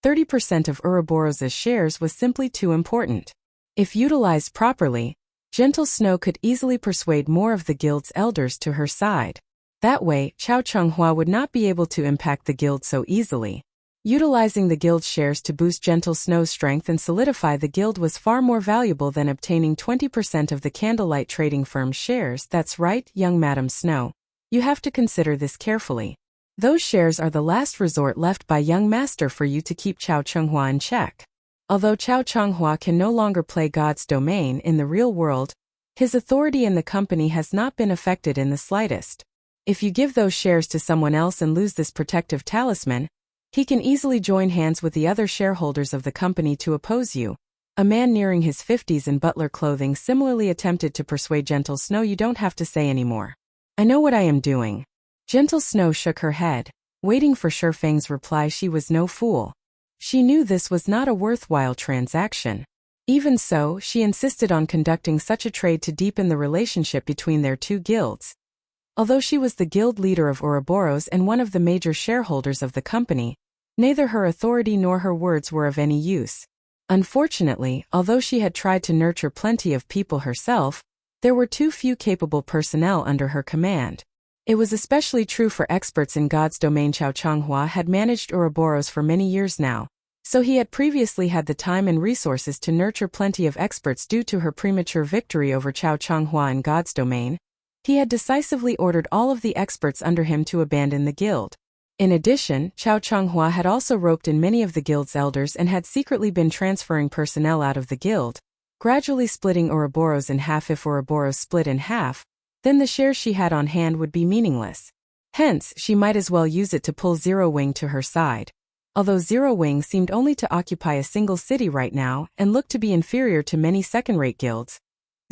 30% of Ouroboros' shares was simply too important. If utilized properly, Gentle Snow could easily persuade more of the guild's elders to her side. That way, Chao Chunghua would not be able to impact the guild so easily. Utilizing the guild's shares to boost Gentle Snow's strength and solidify the guild was far more valuable than obtaining 20% of the Candlelight trading firm's shares. That's right, young Madam Snow. You have to consider this carefully. Those shares are the last resort left by young master for you to keep Chao Chunghua in check. Although Chao Chunghua can no longer play God's domain in the real world, his authority in the company has not been affected in the slightest. If you give those shares to someone else and lose this protective talisman, he can easily join hands with the other shareholders of the company to oppose you. A man nearing his 50s in butler clothing similarly attempted to persuade Gentle Snow. You don't have to say anymore. I know what I am doing. Gentle Snow shook her head, waiting for Shifeng's reply. She was no fool. She knew this was not a worthwhile transaction. Even so, she insisted on conducting such a trade to deepen the relationship between their two guilds. Although she was the guild leader of Ouroboros and one of the major shareholders of the company, neither her authority nor her words were of any use. Unfortunately, although she had tried to nurture plenty of people herself, there were too few capable personnel under her command. It was especially true for experts in God's domain. Chao Chunghua had managed Ouroboros for many years now, so he had previously had the time and resources to nurture plenty of experts. Due to her premature victory over Chao Chunghua in God's domain, he had decisively ordered all of the experts under him to abandon the guild. In addition, Chao Chunghua had also roped in many of the guild's elders and had secretly been transferring personnel out of the guild, gradually splitting Ouroboros in half. If Ouroboros split in half, then the shares she had on hand would be meaningless. Hence, she might as well use it to pull Zero Wing to her side. Although Zero Wing seemed only to occupy a single city right now and looked to be inferior to many second-rate guilds,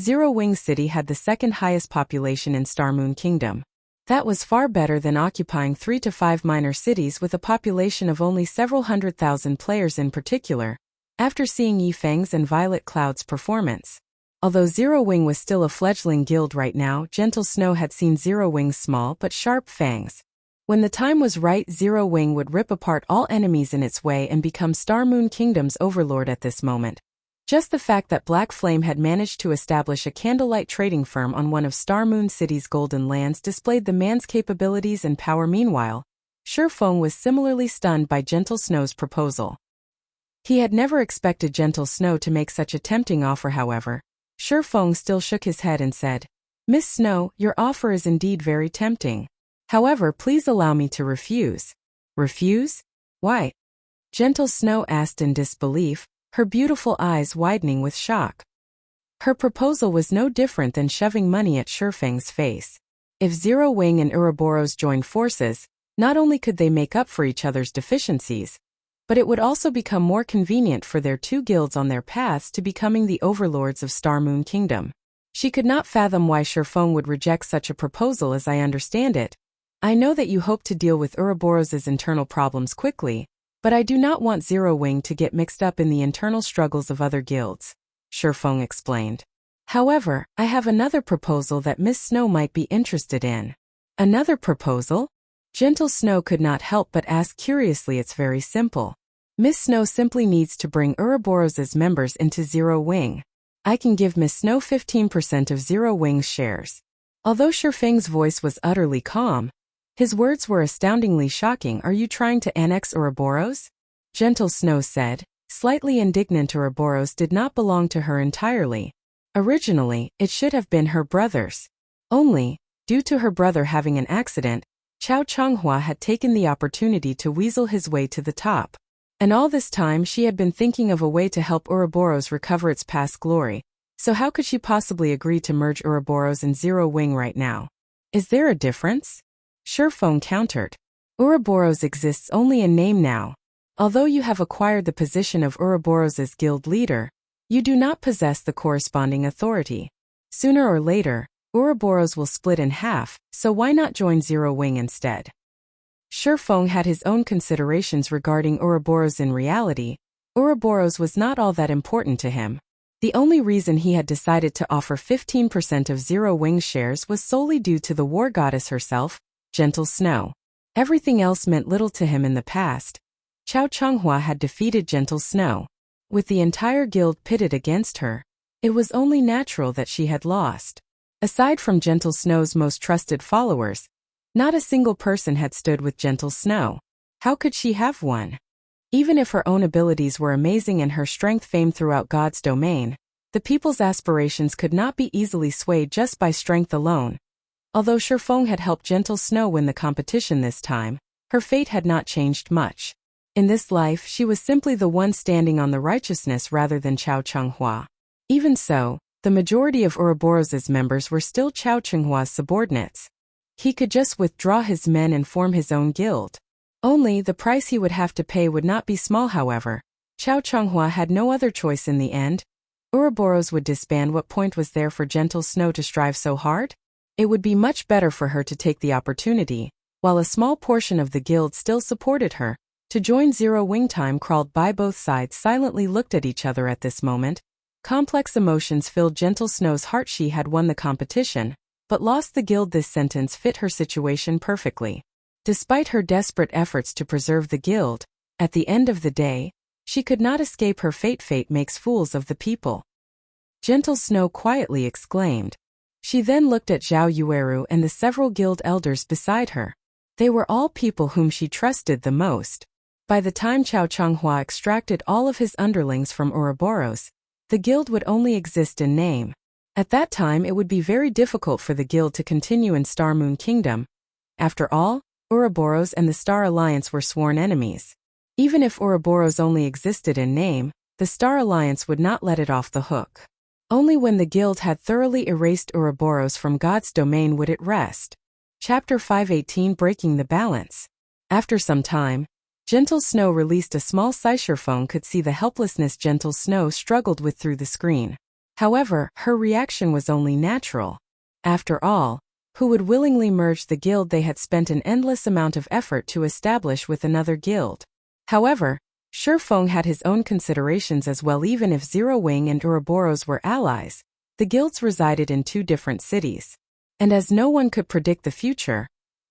Zero Wing City had the second highest population in Starmoon Kingdom. That was far better than occupying 3 to 5 minor cities with a population of only several 100,000 players. In particular, after seeing Yifeng's and Violet Cloud's performance. Although Zero Wing was still a fledgling guild right now, Gentle Snow had seen Zero Wing's small but sharp fangs. When the time was right, Zero Wing would rip apart all enemies in its way and become Starmoon Kingdom's overlord at this moment. Just the fact that Black Flame had managed to establish a Candlelight trading firm on one of Starmoon City's golden lands displayed the man's capabilities and power. Meanwhile, Shifeng was similarly stunned by Gentle Snow's proposal. He had never expected Gentle Snow to make such a tempting offer. However, Shifeng still shook his head and said, "Miss Snow, your offer is indeed very tempting. However, please allow me to refuse." "Refuse? Why?" Gentle Snow asked in disbelief, her beautiful eyes widening with shock. Her proposal was no different than shoving money at Shifeng's face. If Zero Wing and Ouroboros joined forces, not only could they make up for each other's deficiencies, but it would also become more convenient for their two guilds on their paths to becoming the overlords of Starmoon Kingdom. She could not fathom why Shifeng would reject such a proposal. "As I understand it, I know that you hope to deal with Ouroboros' internal problems quickly, but I do not want Zero Wing to get mixed up in the internal struggles of other guilds," Shifeng explained. "However, I have another proposal that Miss Snow might be interested in." "Another proposal?" Gentle Snow could not help but ask curiously. "It's very simple. Miss Snow simply needs to bring Ouroboros' members into Zero Wing. I can give Miss Snow 15% of Zero Wing's shares." Although Shifeng's voice was utterly calm, his words were astoundingly shocking. "Are you trying to annex Ouroboros?" Gentle Snow said, slightly indignant. Ouroboros did not belong to her entirely. Originally, it should have been her brother's. Only, due to her brother having an accident, Chao Chunghua had taken the opportunity to weasel his way to the top. And all this time she had been thinking of a way to help Ouroboros recover its past glory. So how could she possibly agree to merge Ouroboros and Zero Wing right now? "Is there a difference?" Shifeng countered. "Ouroboros exists only in name now. Although you have acquired the position of Ouroboros' guild leader, you do not possess the corresponding authority. Sooner or later, Ouroboros will split in half, so why not join Zero Wing instead?" Shifeng had his own considerations regarding Ouroboros. In reality, Ouroboros was not all that important to him. The only reason he had decided to offer 15% of Zero Wing's shares was solely due to the war goddess herself, Gentle Snow. Everything else meant little to him in the past. Chao Chunghua had defeated Gentle Snow. With the entire guild pitted against her, it was only natural that she had lost. Aside from Gentle Snow's most trusted followers, not a single person had stood with Gentle Snow. How could she have won? Even if her own abilities were amazing and her strength famed throughout God's domain, the people's aspirations could not be easily swayed just by strength alone. Although Shifeng had helped Gentle Snow win the competition this time, her fate had not changed much. In this life, she was simply the one standing on the righteousness rather than Chao Chunghua. Even so, the majority of Ouroboros's members were still Chao Chunghua's subordinates. He could just withdraw his men and form his own guild. Only the price he would have to pay would not be small, however. Chao Chunghua had no other choice in the end. Ouroboros would disband. What point was there for Gentle Snow to strive so hard? It would be much better for her to take the opportunity, while a small portion of the guild still supported her, to join Zero Wing. Time crawled by. Both sides silently looked at each other at this moment. Complex emotions filled Gentle Snow's heart. She had won the competition, but lost the guild. This sentence fit her situation perfectly. Despite her desperate efforts to preserve the guild, at the end of the day, she could not escape her fate. Fate makes fools of the people, Gentle Snow quietly exclaimed. She then looked at Zhao Yueru and the several guild elders beside her. They were all people whom she trusted the most. By the time Chao Chunghua extracted all of his underlings from Ouroboros, the guild would only exist in name. At that time it would be very difficult for the guild to continue in Star Moon Kingdom. After all, Ouroboros and the Star Alliance were sworn enemies. Even if Ouroboros only existed in name, the Star Alliance would not let it off the hook. Only when the guild had thoroughly erased Ouroboros from God's domain would it rest. Chapter 518, Breaking the Balance. After some time, Gentle Snow released a small Shifeng could see the helplessness Gentle Snow struggled with through the screen. However, her reaction was only natural. After all, who would willingly merge the guild they had spent an endless amount of effort to establish with another guild? However, Shifeng had his own considerations as well. Even if Zero Wing and Ouroboros were allies, the guilds resided in two different cities. And as no one could predict the future,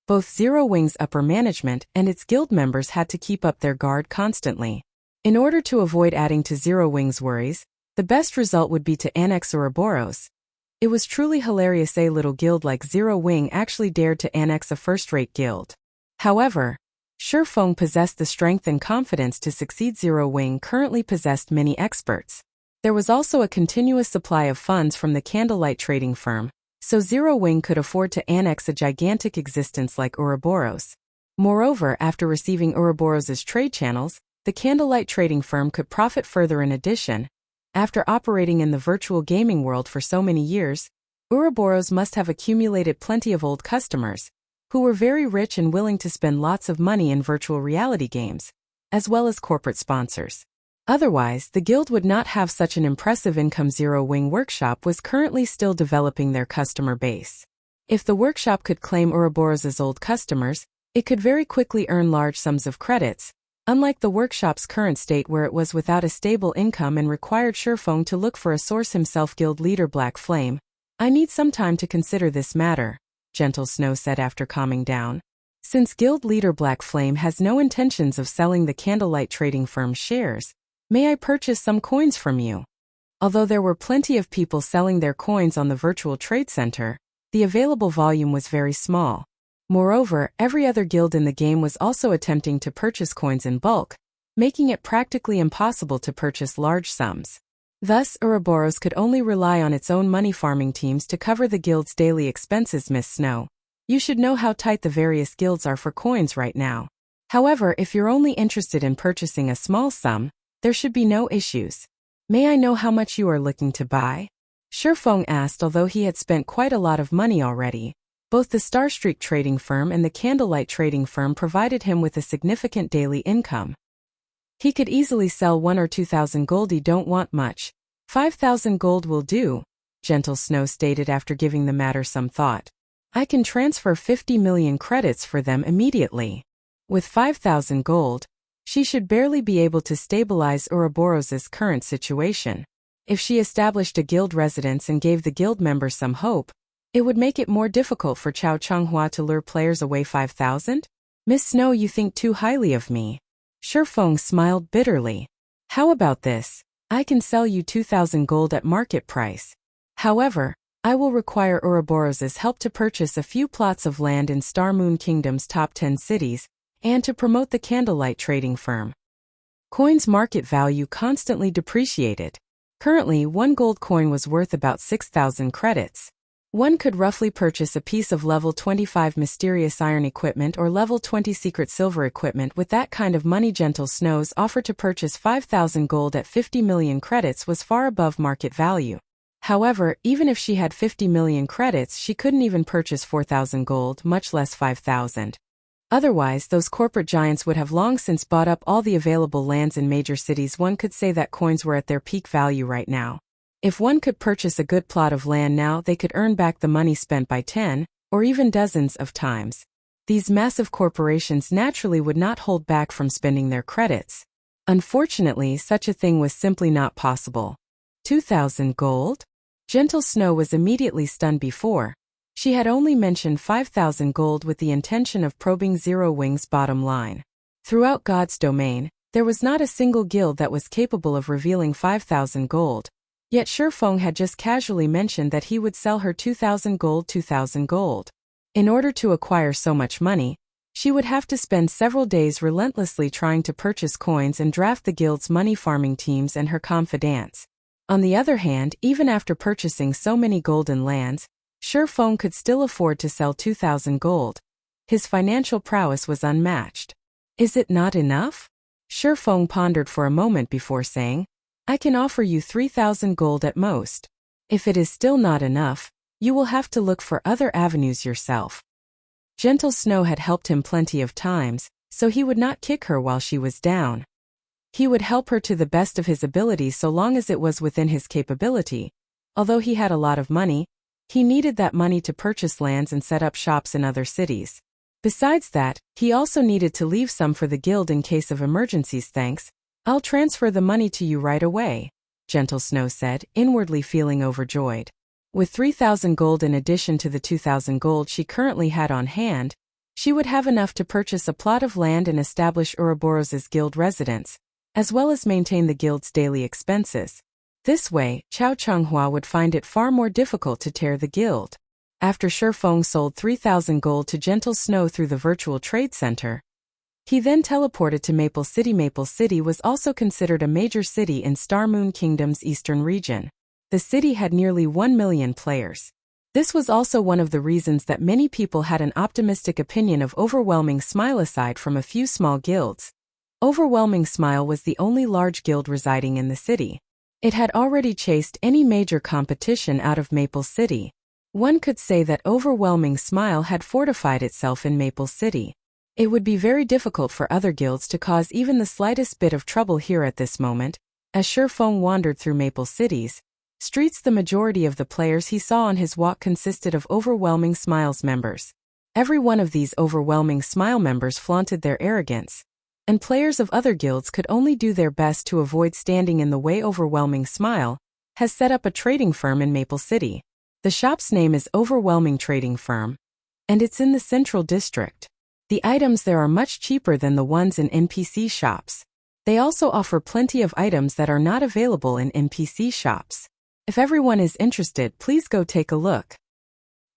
both Zero Wing's upper management and its guild members had to keep up their guard constantly. In order to avoid adding to Zero Wing's worries, the best result would be to annex Ouroboros. It was truly hilarious a little guild like Zero Wing actually dared to annex a first-rate guild. However, Shifeng possessed the strength and confidence to succeed. Zero Wing currently possessed many experts. There was also a continuous supply of funds from the Candlelight trading firm, so Zero Wing could afford to annex a gigantic existence like Ouroboros. Moreover, after receiving Ouroboros's trade channels, the Candlelight trading firm could profit further. In addition, after operating in the virtual gaming world for so many years, Ouroboros must have accumulated plenty of old customers, who were very rich and willing to spend lots of money in virtual reality games, as well as corporate sponsors. Otherwise, the guild would not have such an impressive income. Zero Wing Workshop was currently still developing their customer base. If the workshop could claim Ouroboros's old customers, it could very quickly earn large sums of credits, unlike the workshop's current state where it was without a stable income and required Shifeng to look for a source himself. Guild leader Black Flame, I need some time to consider this matter, Gentle Snow said after calming down. Since guild leader Black Flame has no intentions of selling the Candlelight trading firm's shares, may I purchase some coins from you? Although there were plenty of people selling their coins on the virtual trade center, the available volume was very small. Moreover, every other guild in the game was also attempting to purchase coins in bulk, making it practically impossible to purchase large sums. Thus, Ouroboros could only rely on its own money farming teams to cover the guild's daily expenses. Miss Snow, you should know how tight the various guilds are for coins right now. However, if you're only interested in purchasing a small sum, there should be no issues. May I know how much you are looking to buy? Shifeng asked. Although he had spent quite a lot of money already, both the Starstreak trading firm and the Candlelight trading firm provided him with a significant daily income. He could easily sell 1,000 or 2,000 gold. You don't want much. 5,000 gold will do, Gentle Snow stated after giving the matter some thought. I can transfer 50 million credits for them immediately. With 5,000 gold, she should barely be able to stabilize Ouroboros's current situation. If she established a guild residence and gave the guild members some hope, it would make it more difficult for Chao Chunghua to lure players away. 5,000? Miss Snow, you think too highly of me. Shifeng smiled bitterly. How about this? I can sell you 2,000 gold at market price. However, I will require Ouroboros' help to purchase a few plots of land in Star Moon Kingdom's top 10 cities, and to promote the Candlelight trading firm. Coin's market value constantly depreciated. Currently, one gold coin was worth about 6,000 credits. One could roughly purchase a piece of level 25 mysterious iron equipment or level 20 secret silver equipment with that kind of money. Gentle Snow's offer to purchase 5,000 gold at 50 million credits was far above market value. However, even if she had 50 million credits, she couldn't even purchase 4,000 gold, much less 5,000. Otherwise, those corporate giants would have long since bought up all the available lands in major cities. One could say that coins were at their peak value right now. If one could purchase a good plot of land now, they could earn back the money spent by 10, or even dozens of times. These massive corporations naturally would not hold back from spending their credits. Unfortunately, such a thing was simply not possible. 2,000 gold? Gentle Snow was immediately stunned. Before, she had only mentioned 5,000 gold with the intention of probing Zero Wing's bottom line. Throughout God's domain, there was not a single guild that was capable of revealing 5,000 gold. Yet Shifeng had just casually mentioned that he would sell her 2,000 gold. 2,000 gold. In order to acquire so much money, she would have to spend several days relentlessly trying to purchase coins and draft the guild's money farming teams and her confidants. On the other hand, even after purchasing so many golden lands, Shifeng could still afford to sell 2,000 gold. His financial prowess was unmatched. Is it not enough? Shifeng pondered for a moment before saying, I can offer you 3,000 gold at most. If it is still not enough, you will have to look for other avenues yourself. Gentle Snow had helped him plenty of times, so he would not kick her while she was down. He would help her to the best of his ability so long as it was within his capability. Although he had a lot of money, he needed that money to purchase lands and set up shops in other cities. Besides that, he also needed to leave some for the guild in case of emergencies. Thanks, I'll transfer the money to you right away, Gentle Snow said, inwardly feeling overjoyed. With 3,000 gold in addition to the 2,000 gold she currently had on hand, she would have enough to purchase a plot of land and establish Ouroboros' guild residence, as well as maintain the guild's daily expenses. This way, Chao Chunghua would find it far more difficult to tear the guild. After Shifeng sold 3,000 gold to Gentle Snow through the virtual trade center, he then teleported to Maple City. Maple City was also considered a major city in Star Moon Kingdom's eastern region. The city had nearly 1 million players. This was also one of the reasons that many people had an optimistic opinion of Overwhelming Smile. Aside from a few small guilds, Overwhelming Smile was the only large guild residing in the city. It had already chased any major competition out of Maple City. One could say that Overwhelming Smile had fortified itself in Maple City. It would be very difficult for other guilds to cause even the slightest bit of trouble here at this moment. As Shifeng wandered through Maple City's streets, the majority of the players he saw on his walk consisted of Overwhelming Smile's members. Every one of these Overwhelming Smile members flaunted their arrogance, and players of other guilds could only do their best to avoid standing in the way. Overwhelming Smile has set up a trading firm in Maple City. The shop's name is Overwhelming Trading Firm, and it's in the Central District. The items there are much cheaper than the ones in NPC shops. They also offer plenty of items that are not available in NPC shops. If everyone is interested, please go take a look.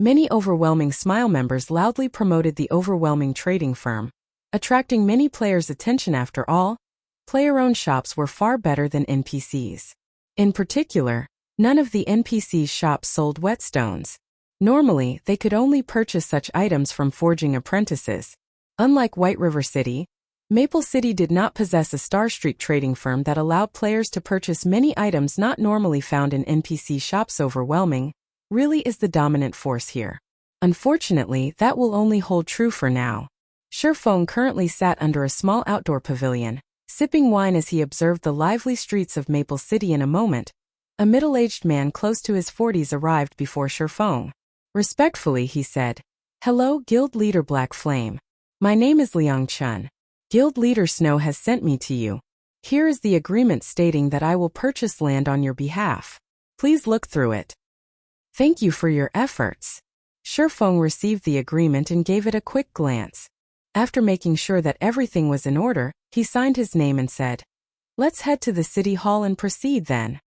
Many Overwhelming Smile members loudly promoted the Overwhelming Trading Firm, attracting many players' attention. After all, player-owned shops were far better than NPCs. In particular, none of the NPC shops sold whetstones. Normally, they could only purchase such items from forging apprentices. Unlike White River City, Maple City did not possess a Star Street trading firm that allowed players to purchase many items not normally found in NPC shops. Overwhelming really is the dominant force here. Unfortunately, that will only hold true for now. Shifeng currently sat under a small outdoor pavilion, sipping wine as he observed the lively streets of Maple City. In a moment, a middle-aged man close to his 40s arrived before Shifeng. Respectfully, he said, "Hello, Guild Leader Black Flame. My name is Liang Chun. Guild Leader Snow has sent me to you. Here is the agreement stating that I will purchase land on your behalf. Please look through it." "Thank you for your efforts." Shifeng received the agreement and gave it a quick glance. After making sure that everything was in order, he signed his name and said, "Let's head to the city hall and proceed then."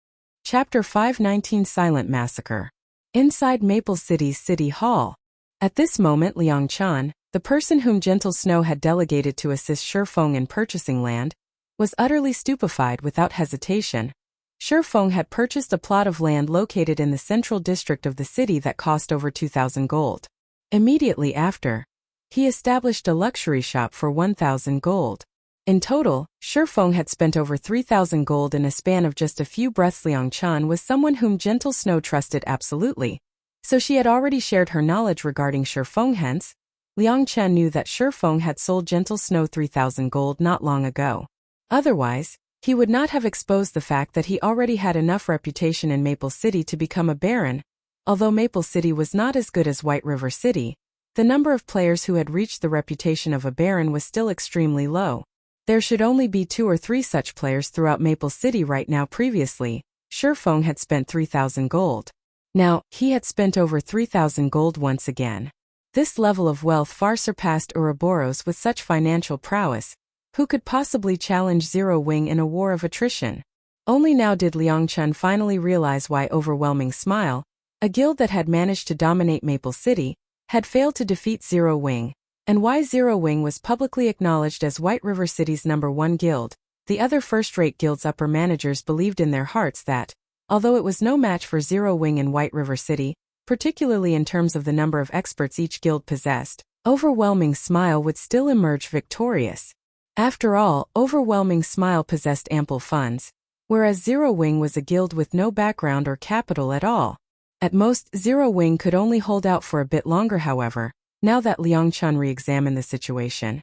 Chapter 519 Silent Massacre. Inside Maple City's City Hall. At this moment Liang Chan, the person whom Gentle Snow had delegated to assist Shifeng in purchasing land, was utterly stupefied without hesitation. Shifeng had purchased a plot of land located in the central district of the city that cost over 2,000 gold. Immediately after, he established a luxury shop for 1,000 gold. In total, Shifeng had spent over 3,000 gold in a span of just a few breaths. Liang Chan was someone whom Gentle Snow trusted absolutely, so she had already shared her knowledge regarding Shifeng. Hence, Liang Chan knew that Shifeng had sold Gentle Snow 3,000 gold not long ago. Otherwise, he would not have exposed the fact that he already had enough reputation in Maple City to become a baron. Although Maple City was not as good as White River City, the number of players who had reached the reputation of a baron was still extremely low. There should only be 2 or 3 such players throughout Maple City right now. Previously, Shifeng had spent 3,000 gold. Now, he had spent over 3,000 gold once again. This level of wealth far surpassed Ouroboros with such financial prowess. Who could possibly challenge Zero Wing in a war of attrition? Only now did Liang Chan finally realize why Overwhelming Smile, a guild that had managed to dominate Maple City, had failed to defeat Zero Wing, and why Zero Wing was publicly acknowledged as White River City's #1 guild. The other first-rate guild's upper managers believed in their hearts that, although it was no match for Zero Wing in White River City, particularly in terms of the number of experts each guild possessed, Overwhelming Smile would still emerge victorious. After all, Overwhelming Smile possessed ample funds, whereas Zero Wing was a guild with no background or capital at all. At most, Zero Wing could only hold out for a bit longer. However, now that Liang Chan re-examined the situation,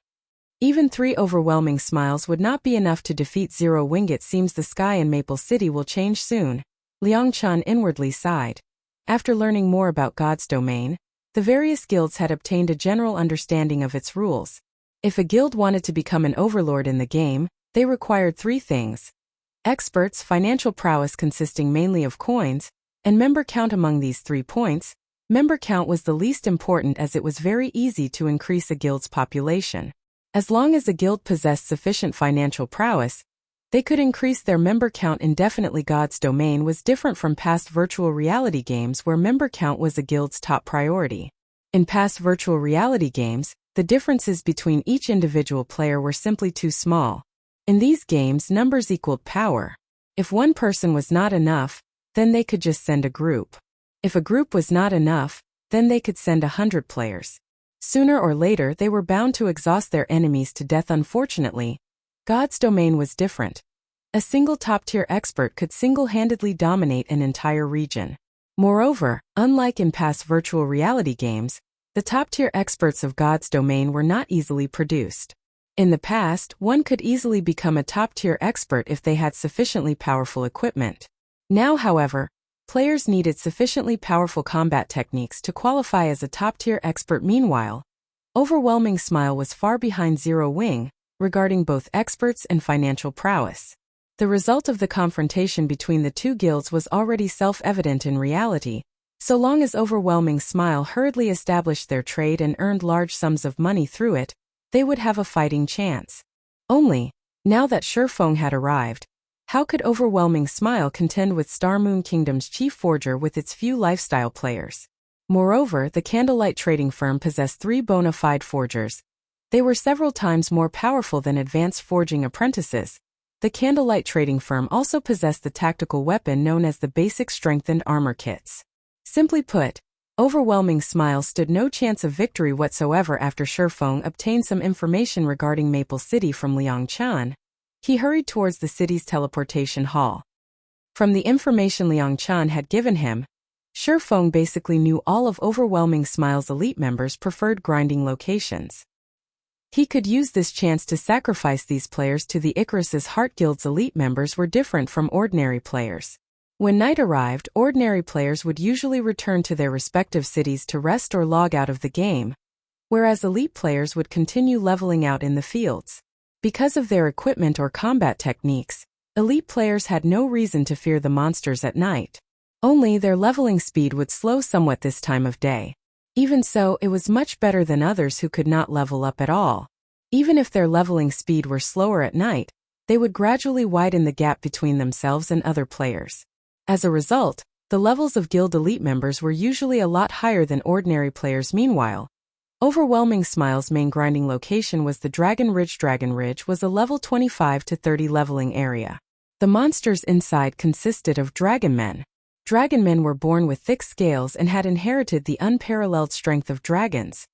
even 3 Overwhelming Smiles would not be enough to defeat Zero Wing. It seems the sky in Maple City will change soon. Liang Chan inwardly sighed. After learning more about God's domain, the various guilds had obtained a general understanding of its rules. If a guild wanted to become an overlord in the game, they required 3 things: experts, financial prowess consisting mainly of coins, and member count. Among these 3 points, member count was the least important, as it was very easy to increase a guild's population. As long as a guild possessed sufficient financial prowess, they could increase their member count indefinitely. God's domain was different from past virtual reality games where member count was a guild's top priority. In past virtual reality games, the differences between each individual player were simply too small. In these games, numbers equaled power. If one person was not enough, then they could just send a group. If a group was not enough, then they could send 100 players. Sooner or later, they were bound to exhaust their enemies to death. Unfortunately, God's domain was different. A single top-tier expert could single-handedly dominate an entire region. Moreover, unlike in past virtual reality games, the top-tier experts of God's domain were not easily produced. In the past, one could easily become a top-tier expert if they had sufficiently powerful equipment. Now, however, players needed sufficiently powerful combat techniques to qualify as a top-tier expert. Meanwhile, Overwhelming Smile was far behind Zero Wing regarding both experts and financial prowess. The result of the confrontation between the 2 guilds was already self-evident in reality. So long as Overwhelming Smile hurriedly established their trade and earned large sums of money through it, they would have a fighting chance. Only, now that Shifeng had arrived, how could Overwhelming Smile contend with Star Moon Kingdom's chief forger with its few lifestyle players? Moreover, the Candlelight trading firm possessed 3 bona fide forgers. They were several times more powerful than advanced forging apprentices. The Candlelight trading firm also possessed the tactical weapon known as the basic strengthened armor kits. Simply put, Overwhelming Smile stood no chance of victory whatsoever. After Shifeng obtained some information regarding Maple City from Liang Chan, he hurried towards the city's teleportation hall. From the information Liang Chan had given him, Shifeng basically knew all of Overwhelming Smile's elite members' preferred grinding locations. He could use this chance to sacrifice these players to the Icarus's Heart Guild's elite members were different from ordinary players. When night arrived, ordinary players would usually return to their respective cities to rest or log out of the game, whereas elite players would continue leveling out in the fields. Because of their equipment or combat techniques, elite players had no reason to fear the monsters at night. Only their leveling speed would slow somewhat this time of day. Even so, it was much better than others who could not level up at all. Even if their leveling speed were slower at night, they would gradually widen the gap between themselves and other players. As a result, the levels of guild elite members were usually a lot higher than ordinary players. Meanwhile, Overwhelming Smile's main grinding location was the Dragon Ridge. Dragon Ridge was a level 25 to 30 leveling area. The monsters inside consisted of dragon men. Dragon men were born with thick scales and had inherited the unparalleled strength of dragons.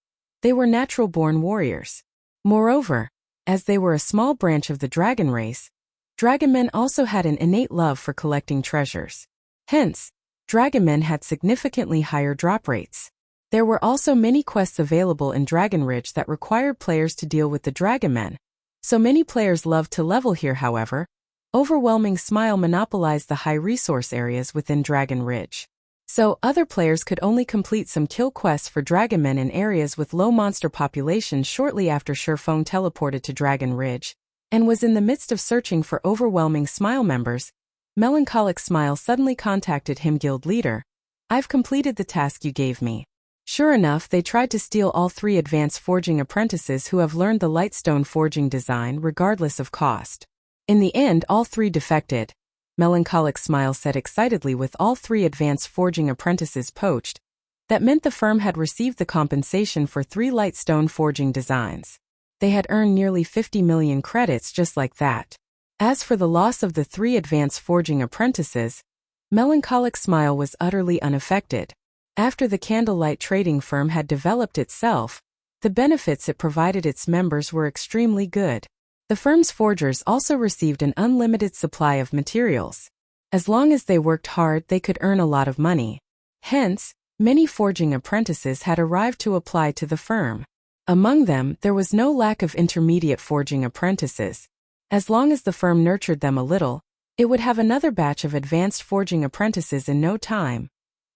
They were natural-born warriors. Moreover, as they were a small branch of the dragon race, dragon men also had an innate love for collecting treasures. Hence, dragon men had significantly higher drop rates. There were also many quests available in Dragon Ridge that required players to deal with the dragon men, so many players loved to level here. However, Overwhelming Smile monopolized the high resource areas within Dragon Ridge. So, other players could only complete some kill quests for dragon men in areas with low monster populations. Shortly after Sherfong teleported to Dragon Ridge and was in the midst of searching for Overwhelming Smile members, Melancholic Smile suddenly contacted him. Guild leader, I've completed the task you gave me. Sure enough, they tried to steal all 3 advanced forging apprentices who have learned the lightstone forging design regardless of cost. In the end, all 3 defected. Melancholic Smile said excitedly. With all 3 advanced forging apprentices poached, that meant the firm had received the compensation for 3 lightstone forging designs. They had earned nearly 50 million credits just like that. As for the loss of the 3 advanced forging apprentices, Melancholic Smile was utterly unaffected. After the Candlelight trading firm had developed itself, the benefits it provided its members were extremely good. The firm's forgers also received an unlimited supply of materials. As long as they worked hard, they could earn a lot of money. Hence, many forging apprentices had arrived to apply to the firm. Among them, there was no lack of intermediate forging apprentices. As long as the firm nurtured them a little, it would have another batch of advanced forging apprentices in no time.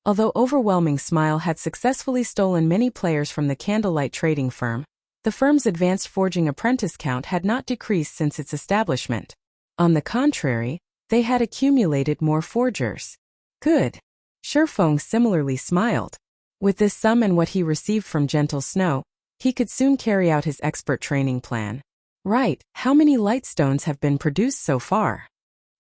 Although Overwhelming Smile had successfully stolen many players from the Candlelight trading firm, the firm's advanced forging apprentice count had not decreased since its establishment. On the contrary, they had accumulated more forgers. Good. Sherfong similarly smiled. With this sum and what he received from Gentle Snow, he could soon carry out his expert training plan. Right, how many lightstones have been produced so far?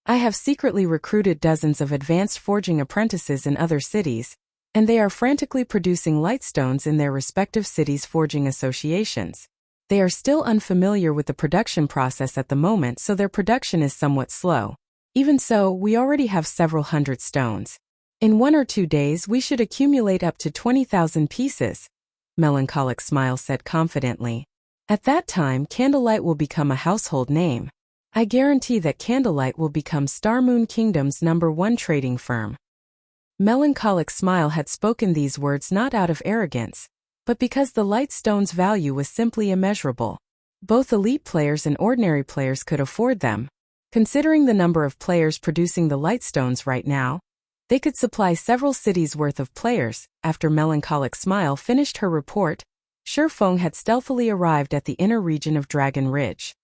I have secretly recruited dozens of advanced forging apprentices in other cities, and they are frantically producing lightstones in their respective cities' forging associations. They are still unfamiliar with the production process at the moment, so their production is somewhat slow. Even so, we already have several hundred stones. In 1 or 2 days we should accumulate up to 20,000 pieces, Melancholic Smile said confidently. At that time, Candlelight will become a household name. I guarantee that Candlelight will become Star Moon Kingdom's #1 trading firm. Melancholic Smile had spoken these words not out of arrogance, but because the lightstone's value was simply immeasurable. Both elite players and ordinary players could afford them. Considering the number of players producing the lightstones right now, they could supply several cities' worth of players. After Melancholic Smile finished her report, Sherfong had stealthily arrived at the inner region of Dragon Ridge.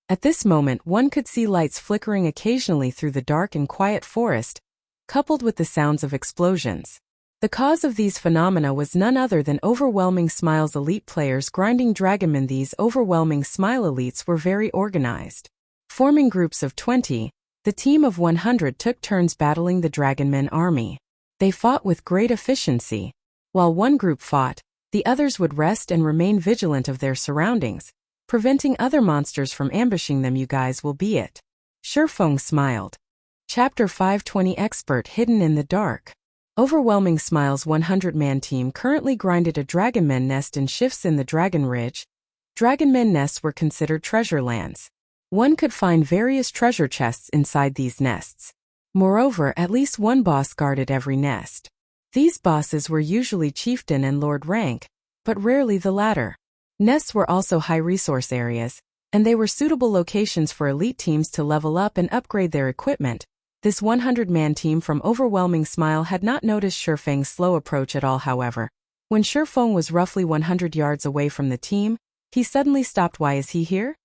At this moment, one could see lights flickering occasionally through the dark and quiet forest, coupled with the sounds of explosions. The cause of these phenomena was none other than Overwhelming Smile's elite players grinding dragonmen. These Overwhelming Smile elites were very organized. Forming groups of 20, the team of 100 took turns battling the dragonmen army. They fought with great efficiency. While one group fought, the others would rest and remain vigilant of their surroundings, preventing other monsters from ambushing them. You guys will be it. Sherfong smiled. Chapter 520 Expert Hidden in the Dark. Overwhelming Smile's 100-man team currently grinded a dragonmen nest in shifts in the Dragon Ridge. Dragonmen nests were considered treasure lands. One could find various treasure chests inside these nests. Moreover, at least one boss guarded every nest. These bosses were usually chieftain and lord rank, but rarely the latter. Nests were also high resource areas, and they were suitable locations for elite teams to level up and upgrade their equipment. This 100-man team from Overwhelming Smile had not noticed Sherfang's slow approach at all. However, when Sherfang was roughly 100 yards away from the team, he suddenly stopped. Why is he here?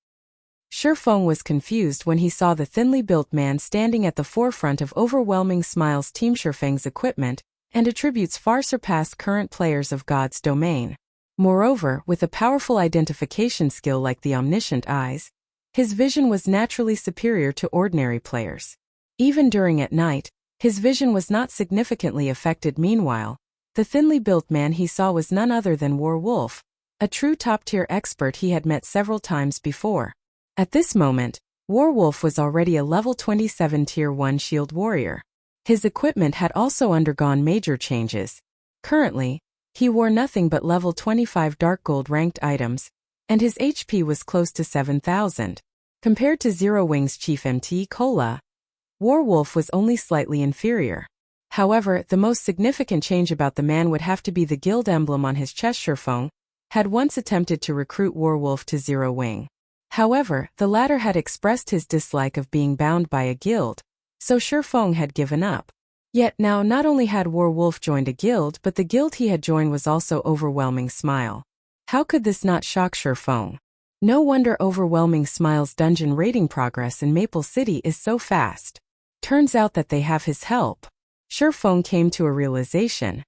Sherfang was confused when he saw the thinly built man standing at the forefront of Overwhelming Smile's team. Sherfang's equipment and attributes far surpassed current players of God's domain. Moreover, with a powerful identification skill like the omniscient eyes, his vision was naturally superior to ordinary players. Even during at night, his vision was not significantly affected. Meanwhile, the thinly built man he saw was none other than Werewolf, a true top-tier expert he had met several times before. At this moment, Werewolf was already a level 27 Tier 1 shield warrior. His equipment had also undergone major changes. Currently, he wore nothing but level 25 dark gold ranked items, and his HP was close to 7,000. Compared to Zero Wing's Chief MT Cola, Werewolf was only slightly inferior. However, the most significant change about the man would have to be the guild emblem on his chest. Shurfeng had once attempted to recruit Werewolf to Zero Wing. However, the latter had expressed his dislike of being bound by a guild, so Shurfeng had given up. Yet now not only had Werewolf joined a guild, but the guild he had joined was also Overwhelming Smile. How could this not shock Shurfeng? No wonder Overwhelming Smile's dungeon raiding progress in Maple City is so fast. Turns out that they have his help. Shurfeng came to a realization.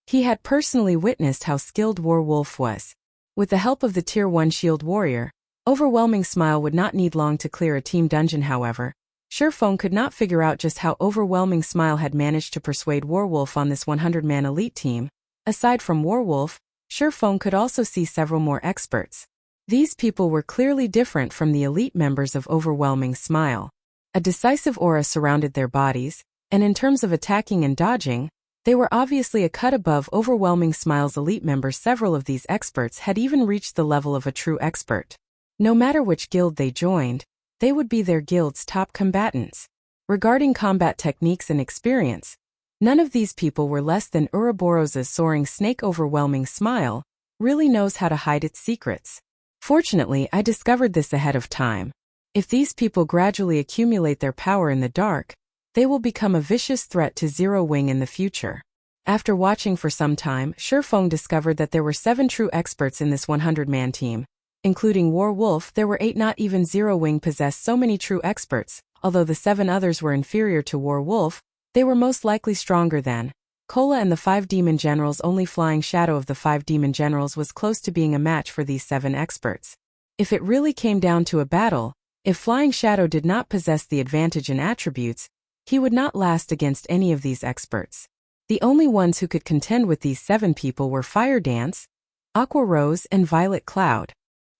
He had personally witnessed how skilled Werewolf was. With the help of the Tier 1 shield warrior, Overwhelming Smile would not need long to clear a team dungeon. However, Shurfeng could not figure out just how Overwhelming Smile had managed to persuade Werewolf on this 100-man elite team. Aside from Werewolf, Shurfeng could also see several more experts. These people were clearly different from the elite members of Overwhelming Smile. A decisive aura surrounded their bodies, and in terms of attacking and dodging, they were obviously a cut above Overwhelming Smile's elite members. Several of these experts had even reached the level of a true expert. No matter which guild they joined, they would be their guild's top combatants. Regarding combat techniques and experience, none of these people were less than Ouroboros's soaring snake. Overwhelming Smile really knows how to hide its secrets. Fortunately, I discovered this ahead of time. If these people gradually accumulate their power in the dark, they will become a vicious threat to Zero Wing in the future. After watching for some time, Shurfeng discovered that there were 7 true experts in this 100-man team. Including Werewolf, there were 8. Not even Zero Wing possessed so many true experts. Although the 7 others were inferior to Werewolf, they were most likely stronger than Cola and the 5 demon generals. Only Flying Shadow of the 5 demon generals was close to being a match for these 7 experts. If it really came down to a battle, if Flying Shadow did not possess the advantage in attributes, he would not last against any of these experts. The only ones who could contend with these 7 people were Fire Dance, Aqua Rose, and Violet Cloud.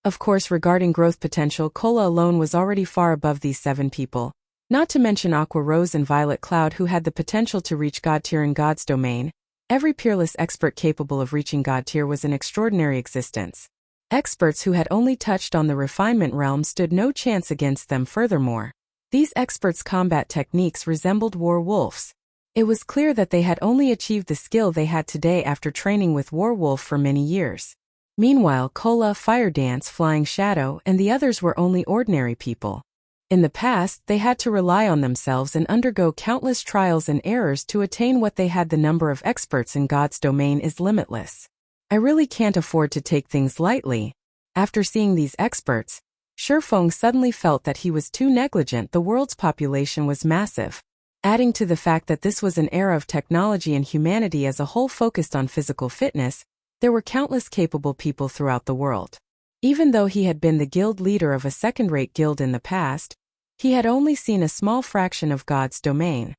Of course, regarding growth potential, Cola alone was already far above these 7 people, not to mention Aqua Rose and Violet Cloud, who had the potential to reach God tier in God's domain. Every peerless expert capable of reaching God tier was an extraordinary existence. Experts who had only touched on the refinement realm stood no chance against them. Furthermore, these experts' combat techniques resembled Werewolf's. It was clear that they had only achieved the skill they had today after training with Werewolf for many years. Meanwhile, Cola, Fire Dance, Flying Shadow, and the others were only ordinary people. In the past, they had to rely on themselves and undergo countless trials and errors to attain what they had. The number of experts in God's domain is limitless. I really can't afford to take things lightly. After seeing these experts, Shurfeng suddenly felt that he was too negligent. The world's population was massive. Adding to the fact that this was an era of technology and humanity as a whole focused on physical fitness, there were countless capable people throughout the world. Even though he had been the guild leader of a second-rate guild in the past, he had only seen a small fraction of God's domain.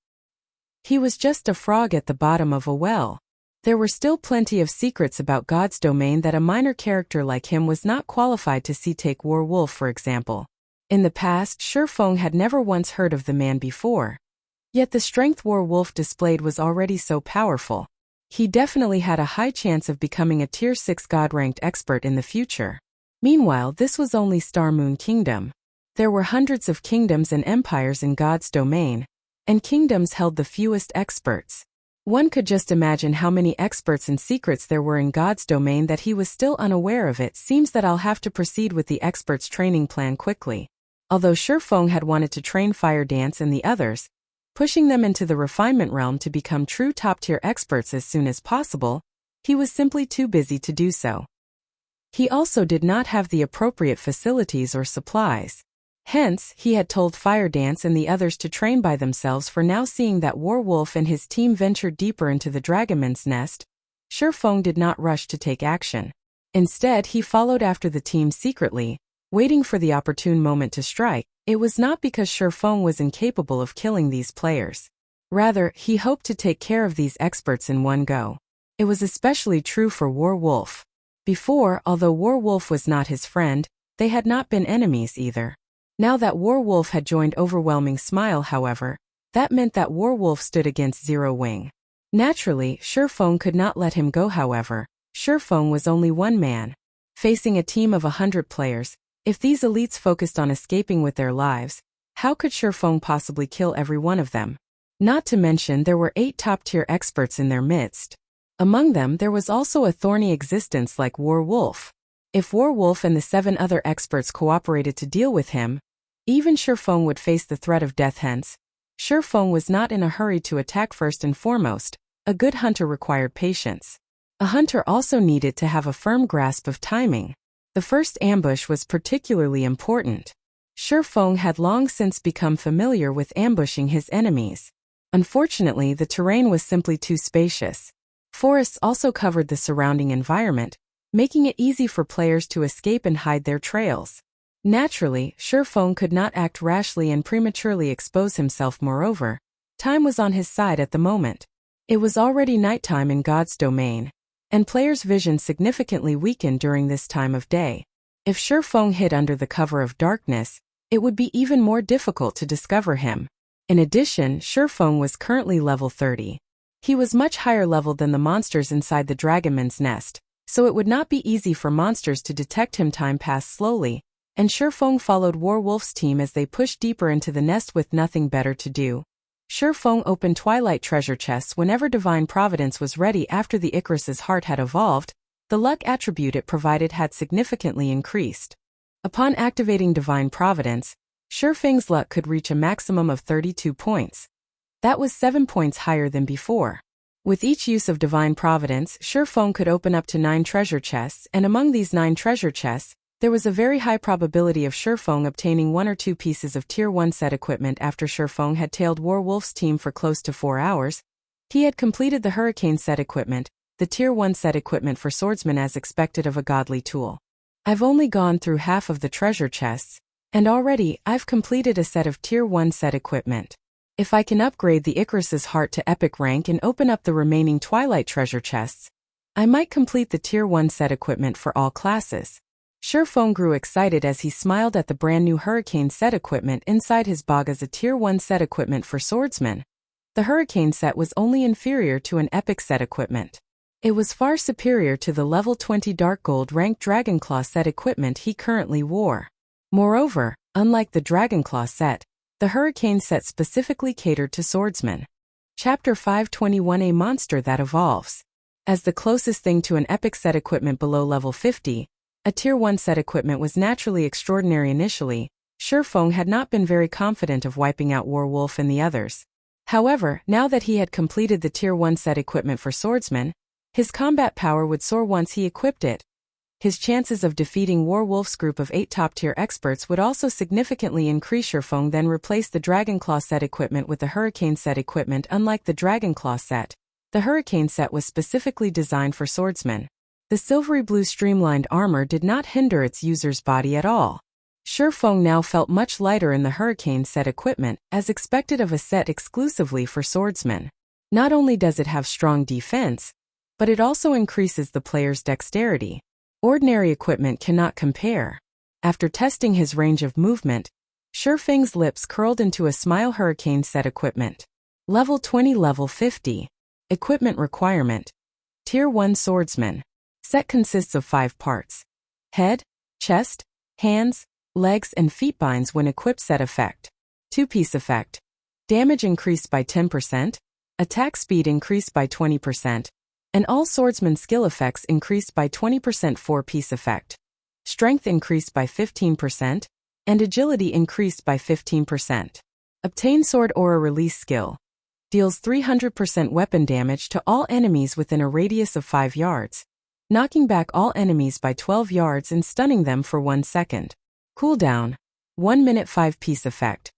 He was just a frog at the bottom of a well. There were still plenty of secrets about God's domain that a minor character like him was not qualified to see. Take Werewolf, for example. In the past, Shurfeng had never once heard of the man before. Yet the strength Werewolf displayed was already so powerful. He definitely had a high chance of becoming a Tier 6 God-ranked expert in the future. Meanwhile, this was only Star Moon Kingdom. There were hundreds of kingdoms and empires in God's domain, and kingdoms held the fewest experts. One could just imagine how many experts and secrets there were in God's domain that he was still unaware of. It seems that I'll have to proceed with the experts' training plan quickly. Although Shurfeng had wanted to train Fire Dance and the others, pushing them into the refinement realm to become true top-tier experts as soon as possible, he was simply too busy to do so. He also did not have the appropriate facilities or supplies. Hence, he had told Fire Dance and the others to train by themselves. For now, seeing that Werewolf and his team ventured deeper into the Dragonman's nest, Shurfeng did not rush to take action. Instead, he followed after the team secretly, waiting for the opportune moment to strike. It was not because Shurfeng was incapable of killing these players. Rather, he hoped to take care of these experts in one go. It was especially true for Warwolf. Before, although Warwolf was not his friend, they had not been enemies either. Now that Warwolf had joined Overwhelming Smile, however, that meant that Warwolf stood against Zero Wing. Naturally, Shurfeng could not let him go. However, Shurfeng was only one man. Facing a team of 100 players, if these elites focused on escaping with their lives, how could Shurfeng possibly kill every one of them? Not to mention there were 8 top-tier experts in their midst. Among them there was also a thorny existence like Warwolf. If Warwolf and the 7 other experts cooperated to deal with him, even Shurfeng would face the threat of death. Hence, Shurfeng was not in a hurry to attack. First and foremost, a good hunter required patience. A hunter also needed to have a firm grasp of timing. The first ambush was particularly important. Shurfeng had long since become familiar with ambushing his enemies. Unfortunately, the terrain was simply too spacious. Forests also covered the surrounding environment, making it easy for players to escape and hide their trails. Naturally, Shurfeng could not act rashly and prematurely expose himself. Moreover, time was on his side at the moment. It was already nighttime in God's domain, and players' vision significantly weakened during this time of day. If Shurfeng hid under the cover of darkness, it would be even more difficult to discover him. In addition, Shurfeng was currently level 30. He was much higher level than the monsters inside the Dragonman's nest, so it would not be easy for monsters to detect him. Time passed slowly, and Shurfeng followed Warwolf's team as they pushed deeper into the nest with nothing better to do. Shurfeng opened Twilight treasure chests whenever Divine Providence was ready. After the Icarus's heart had evolved, the luck attribute it provided had significantly increased. Upon activating Divine Providence, Shurfeng's luck could reach a maximum of 32 points. That was 7 points higher than before. With each use of Divine Providence, Shurfeng could open up to 9 treasure chests, and among these 9 treasure chests, there was a very high probability of Shurfeng obtaining 1 or 2 pieces of Tier 1 set equipment. After Shurfeng had tailed Warwolf's team for close to 4 hours, he had completed the Hurricane set equipment, the Tier 1 set equipment for swordsmen as expected of a godly tool. I've only gone through half of the treasure chests, and already I've completed a set of Tier 1 set equipment. If I can upgrade the Icarus's heart to epic rank and open up the remaining Twilight treasure chests, I might complete the Tier 1 set equipment for all classes. Shurfeng grew excited as he smiled at the brand new Hurricane set equipment inside his bag as a Tier 1 set equipment for swordsmen. The Hurricane set was only inferior to an epic set equipment. It was far superior to the level 20 Dark Gold rank Dragonclaw set equipment he currently wore. Moreover, unlike the Dragonclaw set, the Hurricane set specifically catered to swordsmen. Chapter 521: A monster that evolves. As the closest thing to an epic set equipment below level 50, a Tier 1 set equipment was naturally extraordinary. Initially, Shurfeng had not been very confident of wiping out Warwolf and the others. However, now that he had completed the Tier 1 set equipment for swordsmen, his combat power would soar once he equipped it. His chances of defeating Warwolf's group of 8 top-tier experts would also significantly increase. Shurfeng then replaced the Dragonclaw set equipment with the Hurricane set equipment. Unlike the Dragonclaw set, the Hurricane set was specifically designed for swordsmen. The silvery blue streamlined armor did not hinder its user's body at all. Shurfeng now felt much lighter in the Hurricane set equipment, as expected of a set exclusively for swordsmen. Not only does it have strong defense, but it also increases the player's dexterity. Ordinary equipment cannot compare. After testing his range of movement, Shurfeng's lips curled into a smile. Hurricane set equipment. Level 20, level 50. Equipment requirement. Tier 1 swordsman. Set consists of 5 parts: head, chest, hands, legs and feet. Binds when equipped. Set effect. 2-piece effect. Damage increased by 10%, attack speed increased by 20%, and all swordsman skill effects increased by 20%. 4-piece effect. Strength increased by 15%, and agility increased by 15%. Obtain sword aura release skill. Deals 300% weapon damage to all enemies within a radius of 5 yards, knocking back all enemies by 12 yards and stunning them for 1 second. Cooldown. 1 minute. 5-piece effect.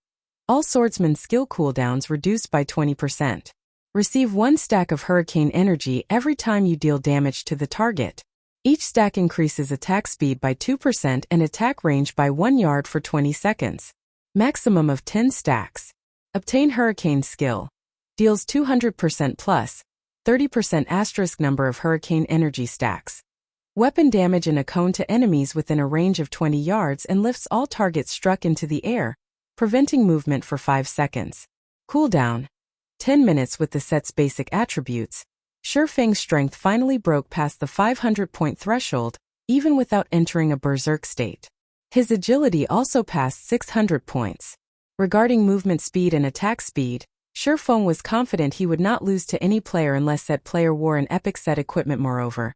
All swordsman skill cooldowns reduced by 20%. Receive 1 stack of hurricane energy every time you deal damage to the target. Each stack increases attack speed by 2% and attack range by 1 yard for 20 seconds. Maximum of 10 stacks. Obtain Hurricane skill. Deals 200% plus 30% asterisk number of hurricane energy stacks. Weapon damage in a cone to enemies within a range of 20 yards and lifts all targets struck into the air, preventing movement for 5 seconds. Cooldown. 10 minutes with the set's basic attributes. Shurfeng's strength finally broke past the 500-point threshold, even without entering a berserk state. His agility also passed 600 points. Regarding movement speed and attack speed, Shurfeng was confident he would not lose to any player unless that player wore an epic set equipment. Moreover,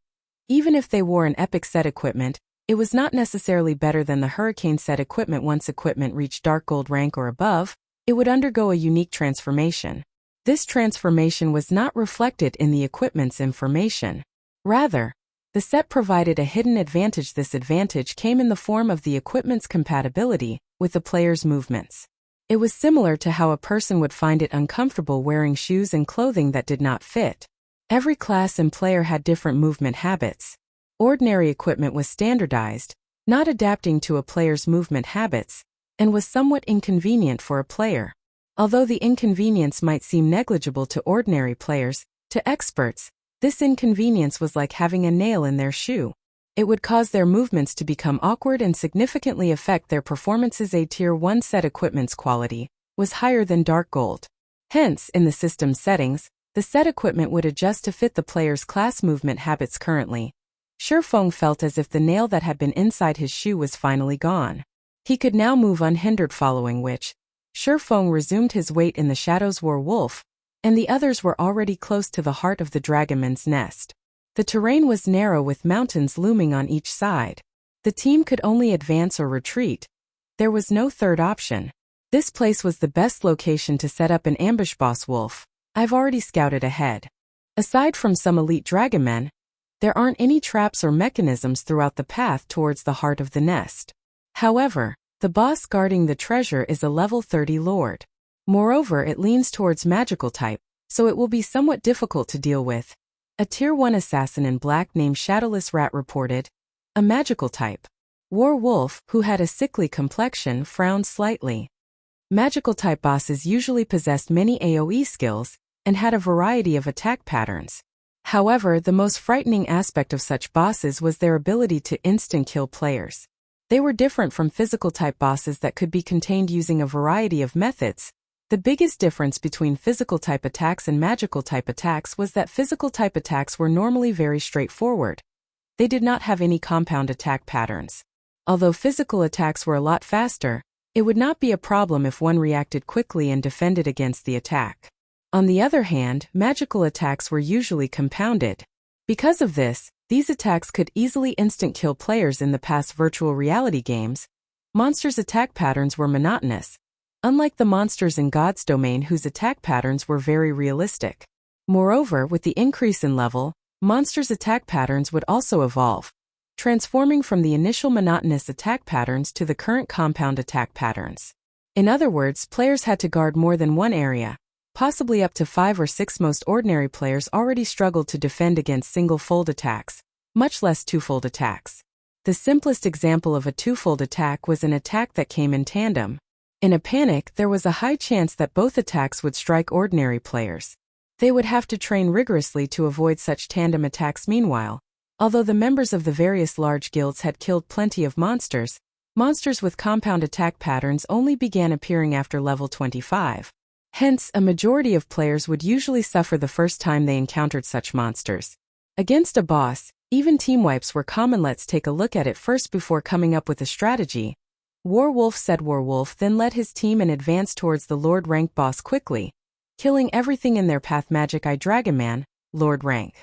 even if they wore an epic set equipment, it was not necessarily better than the Hurricane set equipment. Once equipment reached Dark Gold rank or above, it would undergo a unique transformation. This transformation was not reflected in the equipment's information. Rather, the set provided a hidden advantage. This advantage came in the form of the equipment's compatibility with the player's movements. It was similar to how a person would find it uncomfortable wearing shoes and clothing that did not fit. Every class and player had different movement habits. Ordinary equipment was standardized, not adapting to a player's movement habits, and was somewhat inconvenient for a player. Although the inconvenience might seem negligible to ordinary players, to experts, this inconvenience was like having a nail in their shoe. It would cause their movements to become awkward and significantly affect their performances. A Tier 1 set equipment's quality was higher than Dark Gold. Hence, in the system's settings, the set equipment would adjust to fit the player's class movement habits. Currently, Shurfeng felt as if the nail that had been inside his shoe was finally gone. He could now move unhindered, following which, Shurfeng resumed his wait in the shadows. Wolf, and the others were already close to the heart of the Dragonman's nest. The terrain was narrow with mountains looming on each side. The team could only advance or retreat. There was no third option. This place was the best location to set up an ambush. Boss Wolf, I've already scouted ahead. Aside from some elite Dragonmen, there aren't any traps or mechanisms throughout the path towards the heart of the nest. However, the boss guarding the treasure is a level 30 lord. Moreover, it leans towards magical type, so it will be somewhat difficult to deal with. A Tier 1 assassin in black named Shadowless Rat reported. A magical type. Wolf, who had a sickly complexion, frowned slightly. Magical type bosses usually possessed many AoE skills and had a variety of attack patterns. However, the most frightening aspect of such bosses was their ability to instant kill players. They were different from physical type bosses that could be contained using a variety of methods. The biggest difference between physical type attacks and magical type attacks was that physical type attacks were normally very straightforward. They did not have any compound attack patterns. Although physical attacks were a lot faster, it would not be a problem if one reacted quickly and defended against the attack. On the other hand, magical attacks were usually compounded. Because of this, these attacks could easily instant kill players. In the past virtual reality games, monsters' attack patterns were monotonous, unlike the monsters in God's domain whose attack patterns were very realistic. Moreover, with the increase in level, monsters' attack patterns would also evolve, transforming from the initial monotonous attack patterns to the current compound attack patterns. In other words, players had to guard more than one area, possibly up to 5 or 6. Most ordinary players already struggled to defend against single-fold attacks, much less two-fold attacks. The simplest example of a two-fold attack was an attack that came in tandem. In a panic, there was a high chance that both attacks would strike ordinary players. They would have to train rigorously to avoid such tandem attacks. Meanwhile, although the members of the various large guilds had killed plenty of monsters with compound attack patterns only began appearing after level 25. Hence, a majority of players would usually suffer the first time they encountered such monsters. Against a boss, even team wipes were common. Let's take a look at it first before coming up with a strategy. Wolf said. Wolf then led his team and advanced towards the Lord rank boss quickly, killing everything in their path. Magic Eye Dragonman, Lord rank.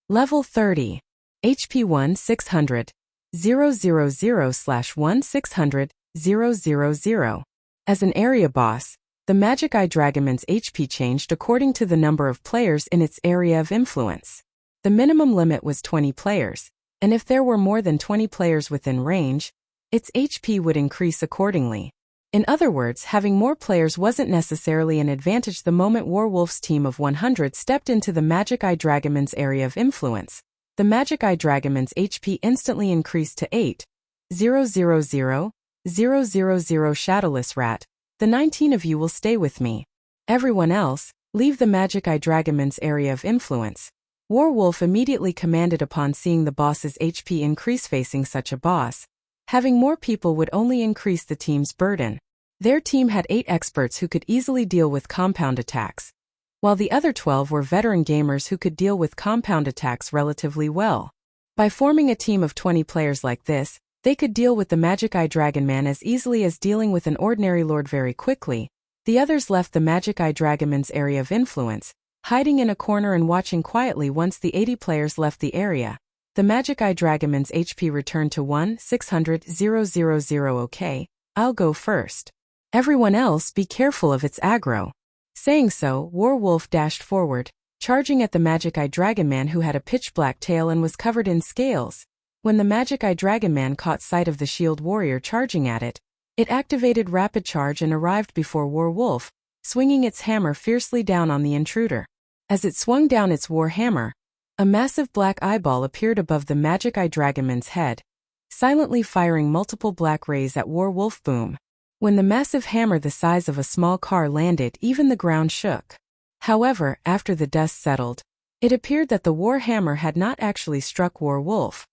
Level 30. HP 1-600. 000/1-600-000. As an area boss, the Magic Eye Dragonman's HP changed according to the number of players in its area of influence. The minimum limit was 20 players, and if there were more than 20 players within range, its HP would increase accordingly. In other words, having more players wasn't necessarily an advantage. The moment Wolf's team of 100 stepped into the Magic Eye Dragonman's area of influence, the Magic Eye Dragoman's HP instantly increased to 8,000,000 Shadowless Rat. The 19 of you will stay with me. Everyone else, leave the Magic Eye Dragoman's area of influence. Warwolf immediately commanded upon seeing the boss's HP increase. Facing such a boss, having more people would only increase the team's burden. Their team had 8 experts who could easily deal with compound attacks, while the other 12 were veteran gamers who could deal with compound attacks relatively well. By forming a team of 20 players like this, they could deal with the Magic Eye Dragonman as easily as dealing with an ordinary lord very quickly. The others left the Magic Eye Dragoman's area of influence, hiding in a corner and watching quietly. Once the 80 players left the area, the Magic Eye Dragoman's HP returned to 1,600,000. Okay, I'll go first. Everyone else be careful of its aggro. Saying so, Warwolf dashed forward, charging at the Magic Eye Dragonman, who had a pitch-black tail and was covered in scales. When the Magic Eye Dragonman caught sight of the shield warrior charging at it, it activated Rapid Charge and arrived before Warwolf, swinging its hammer fiercely down on the intruder. As it swung down its war hammer, a massive black eyeball appeared above the Magic Eye Dragonman's head, silently firing multiple black rays at Warwolf. Boom. When the massive hammer the size of a small car landed, even the ground shook. However, after the dust settled, it appeared that the war hammer had not actually struck Warwolf.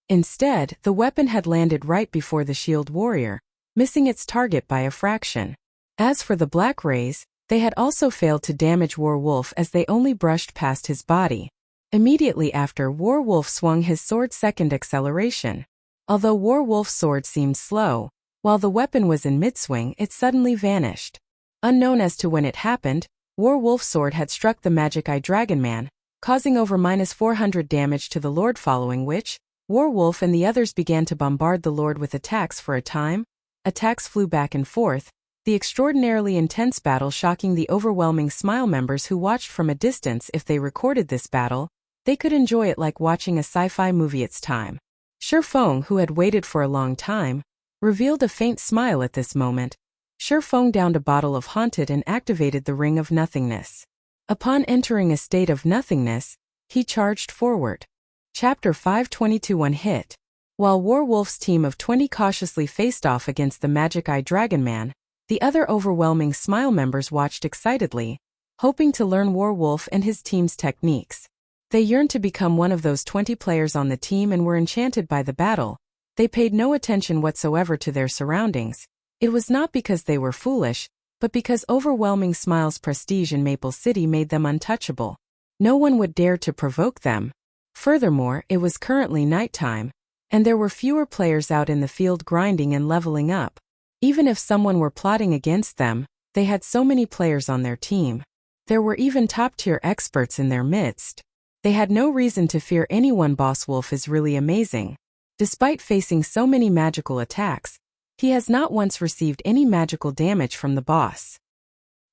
Instead, the weapon had landed right before the shield warrior, missing its target by a fraction. As for the black rays, they had also failed to damage Warwolf as they only brushed past his body. Immediately after, Warwolf swung his sword's second acceleration. Although Warwolf's sword seemed slow, while the weapon was in mid-swing, it suddenly vanished. Unknown as to when it happened, Warwolf's sword had struck the Magic Eye Dragonman, causing over -400 damage to the Lord, following which, Warwolf and the others began to bombard the Lord with attacks. For a time, attacks flew back and forth, the extraordinarily intense battle shocking the overwhelming Smile members who watched from a distance. If they recorded this battle, they could enjoy it like watching a sci-fi movie. It's time. Shifeng, who had waited for a long time, revealed a faint smile at this moment. Shifeng downed a bottle of Haunted and activated the Ring of Nothingness. Upon entering a state of nothingness, he charged forward. Chapter 522. One hit. While Warwolf's team of 20 cautiously faced off against the Magic Eye Dragonman, the other overwhelming Smile members watched excitedly, hoping to learn Warwolf and his team's techniques. They yearned to become one of those 20 players on the team and were enchanted by the battle. They paid no attention whatsoever to their surroundings. It was not because they were foolish, but because overwhelming Smile's prestige in Maple City made them untouchable. No one would dare to provoke them. Furthermore, it was currently nighttime, and there were fewer players out in the field grinding and leveling up. Even if someone were plotting against them, they had so many players on their team. There were even top-tier experts in their midst. They had no reason to fear anyone. Boss Wolf is really amazing. Despite facing so many magical attacks, he has not once received any magical damage from the boss.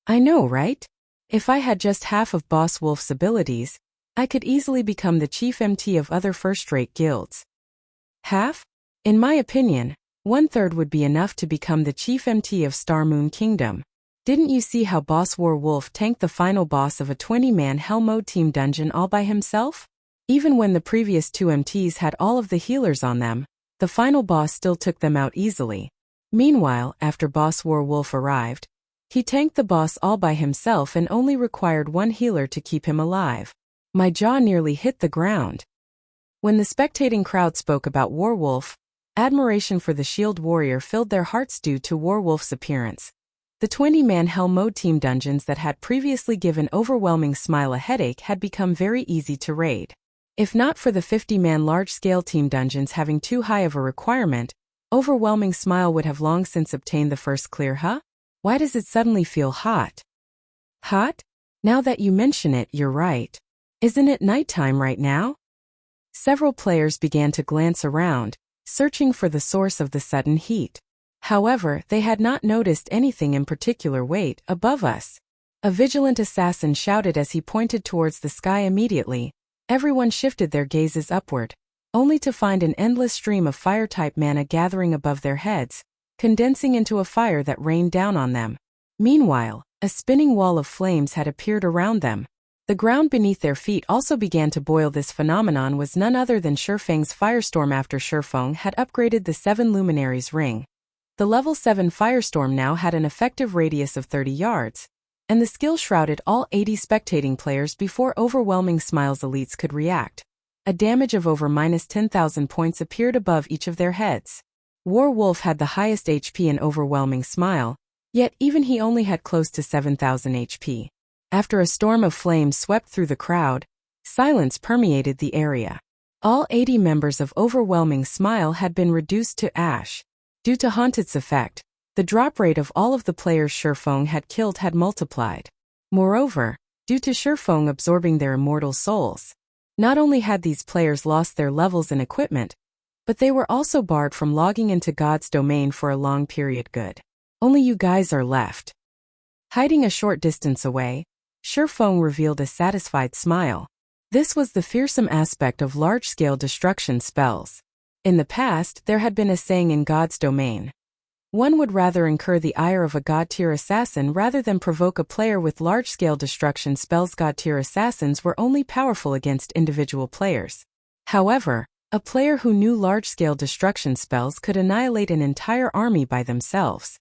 I know, right? If I had just half of Boss Wolf's abilities, I could easily become the chief MT of other first-rate guilds. Half? In my opinion, 1/3 would be enough to become the chief MT of Star Moon Kingdom. Didn't you see how Boss Warwolf tanked the final boss of a 20-man Hell Mode team dungeon all by himself? Even when the previous 2 MTs had all of the healers on them, the final boss still took them out easily. Meanwhile, after Boss Warwolf arrived, he tanked the boss all by himself and only required 1 healer to keep him alive. My jaw nearly hit the ground. When the spectating crowd spoke about Warwolf, admiration for the shield warrior filled their hearts due to Warwolf's appearance. The 20-man Hell Mode team dungeons that had previously given overwhelming Smile a headache had become very easy to raid. If not for the 50-man large-scale team dungeons having too high of a requirement, overwhelming Smile would have long since obtained the first clear. Huh? Why does it suddenly feel hot? Hot? Now that you mention it, you're right. Isn't it nighttime right now? Several players began to glance around, searching for the source of the sudden heat. However, they had not noticed anything in particular. Wait, above us. A vigilant assassin shouted as he pointed towards the sky. Immediately, everyone shifted their gazes upward, only to find an endless stream of fire-type mana gathering above their heads, condensing into a fire that rained down on them. Meanwhile, a spinning wall of flames had appeared around them. The ground beneath their feet also began to boil. This phenomenon was none other than Shifeng's firestorm after Shifeng had upgraded the 7 Luminaries ring. The level 7 firestorm now had an effective radius of 30 yards, and the skill shrouded all 80 spectating players before Overwhelming Smile's elites could react. A damage of over -10,000 points appeared above each of their heads. Werewolf had the highest HP in Overwhelming Smile, yet even he only had close to 7,000 HP. After a storm of flames swept through the crowd, silence permeated the area. All 80 members of Overwhelming Smile had been reduced to ash. Due to Haunted's effect, the drop rate of all of the players Shifeng had killed had multiplied. Moreover, due to Shifeng absorbing their immortal souls, not only had these players lost their levels and equipment, but they were also barred from logging into God's domain for a long period. Good. Only you guys are left. Hiding a short distance away, Shifeng revealed a satisfied smile. This was the fearsome aspect of large-scale destruction spells. In the past, there had been a saying in God's domain. One would rather incur the ire of a God-tier assassin rather than provoke a player with large-scale destruction spells. God-tier assassins were only powerful against individual players. However, a player who knew large-scale destruction spells could annihilate an entire army by themselves.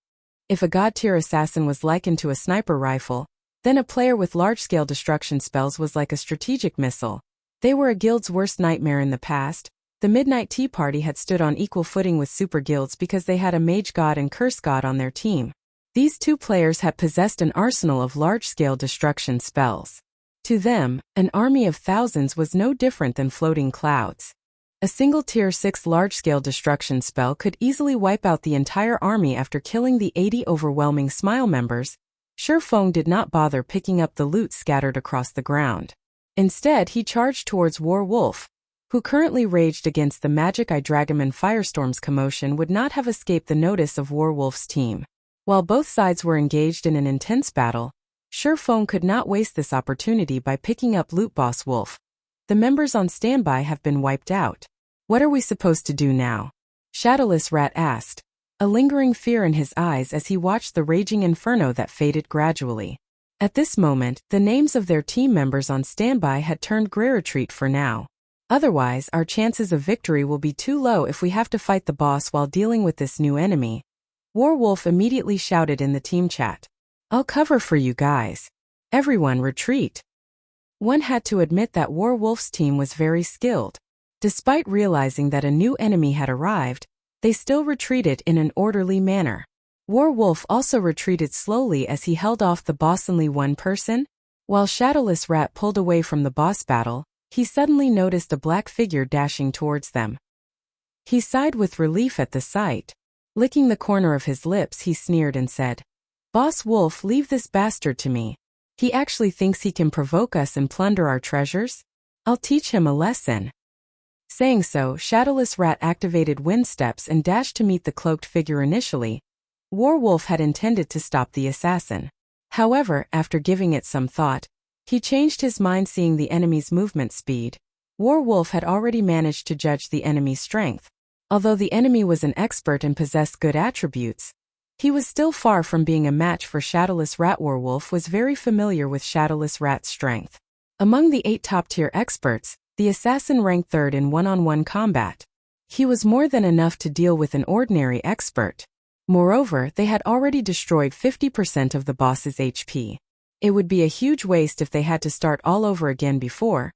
If a God-tier assassin was likened to a sniper rifle, then a player with large-scale destruction spells was like a strategic missile. They were a guild's worst nightmare in the past. The Midnight Tea Party had stood on equal footing with super guilds because they had a mage god and curse god on their team. These two players had possessed an arsenal of large-scale destruction spells. To them, an army of thousands was no different than floating clouds. A single tier 6 large-scale destruction spell could easily wipe out the entire army after killing the 80 Overwhelming Smile members. Shifeng did not bother picking up the loot scattered across the ground. Instead, he charged towards Werewolf, who currently raged against the magic eye Dragoman Firestorm's Commotion would not have escaped the notice of Werewolf's team. While both sides were engaged in an intense battle, Shifeng could not waste this opportunity by picking up loot. Boss Wolf, the members on standby have been wiped out. What are we supposed to do now? Shadowless Rat asked, a lingering fear in his eyes as he watched the raging inferno that faded gradually. At this moment, the names of their team members on standby had turned gray. Retreat for now. Otherwise, our chances of victory will be too low if we have to fight the boss while dealing with this new enemy. Werewolf immediately shouted in the team chat. I'll cover for you guys. Everyone retreat. One had to admit that Werewolf's team was very skilled. Despite realizing that a new enemy had arrived, they still retreated in an orderly manner. Werewolf also retreated slowly as he held off the boss. Only one person? While Shadowless Rat pulled away from the boss battle, he suddenly noticed a black figure dashing towards them. He sighed with relief at the sight. Licking the corner of his lips, he sneered and said, Boss Wolf, leave this bastard to me. He actually thinks he can provoke us and plunder our treasures? I'll teach him a lesson. Saying so, Shadowless Rat activated wind steps and dashed to meet the cloaked figure. Initially, Werewolf had intended to stop the assassin. However, after giving it some thought, he changed his mind. Seeing the enemy's movement speed, Werewolf had already managed to judge the enemy's strength. Although the enemy was an expert and possessed good attributes, he was still far from being a match for Shadowless Rat. Werewolf was very familiar with Shadowless Rat's strength. Among the 8 top-tier experts, the assassin ranked 3rd in one-on-one combat. He was more than enough to deal with an ordinary expert. Moreover, they had already destroyed 50% of the boss's HP. It would be a huge waste if they had to start all over again. Before,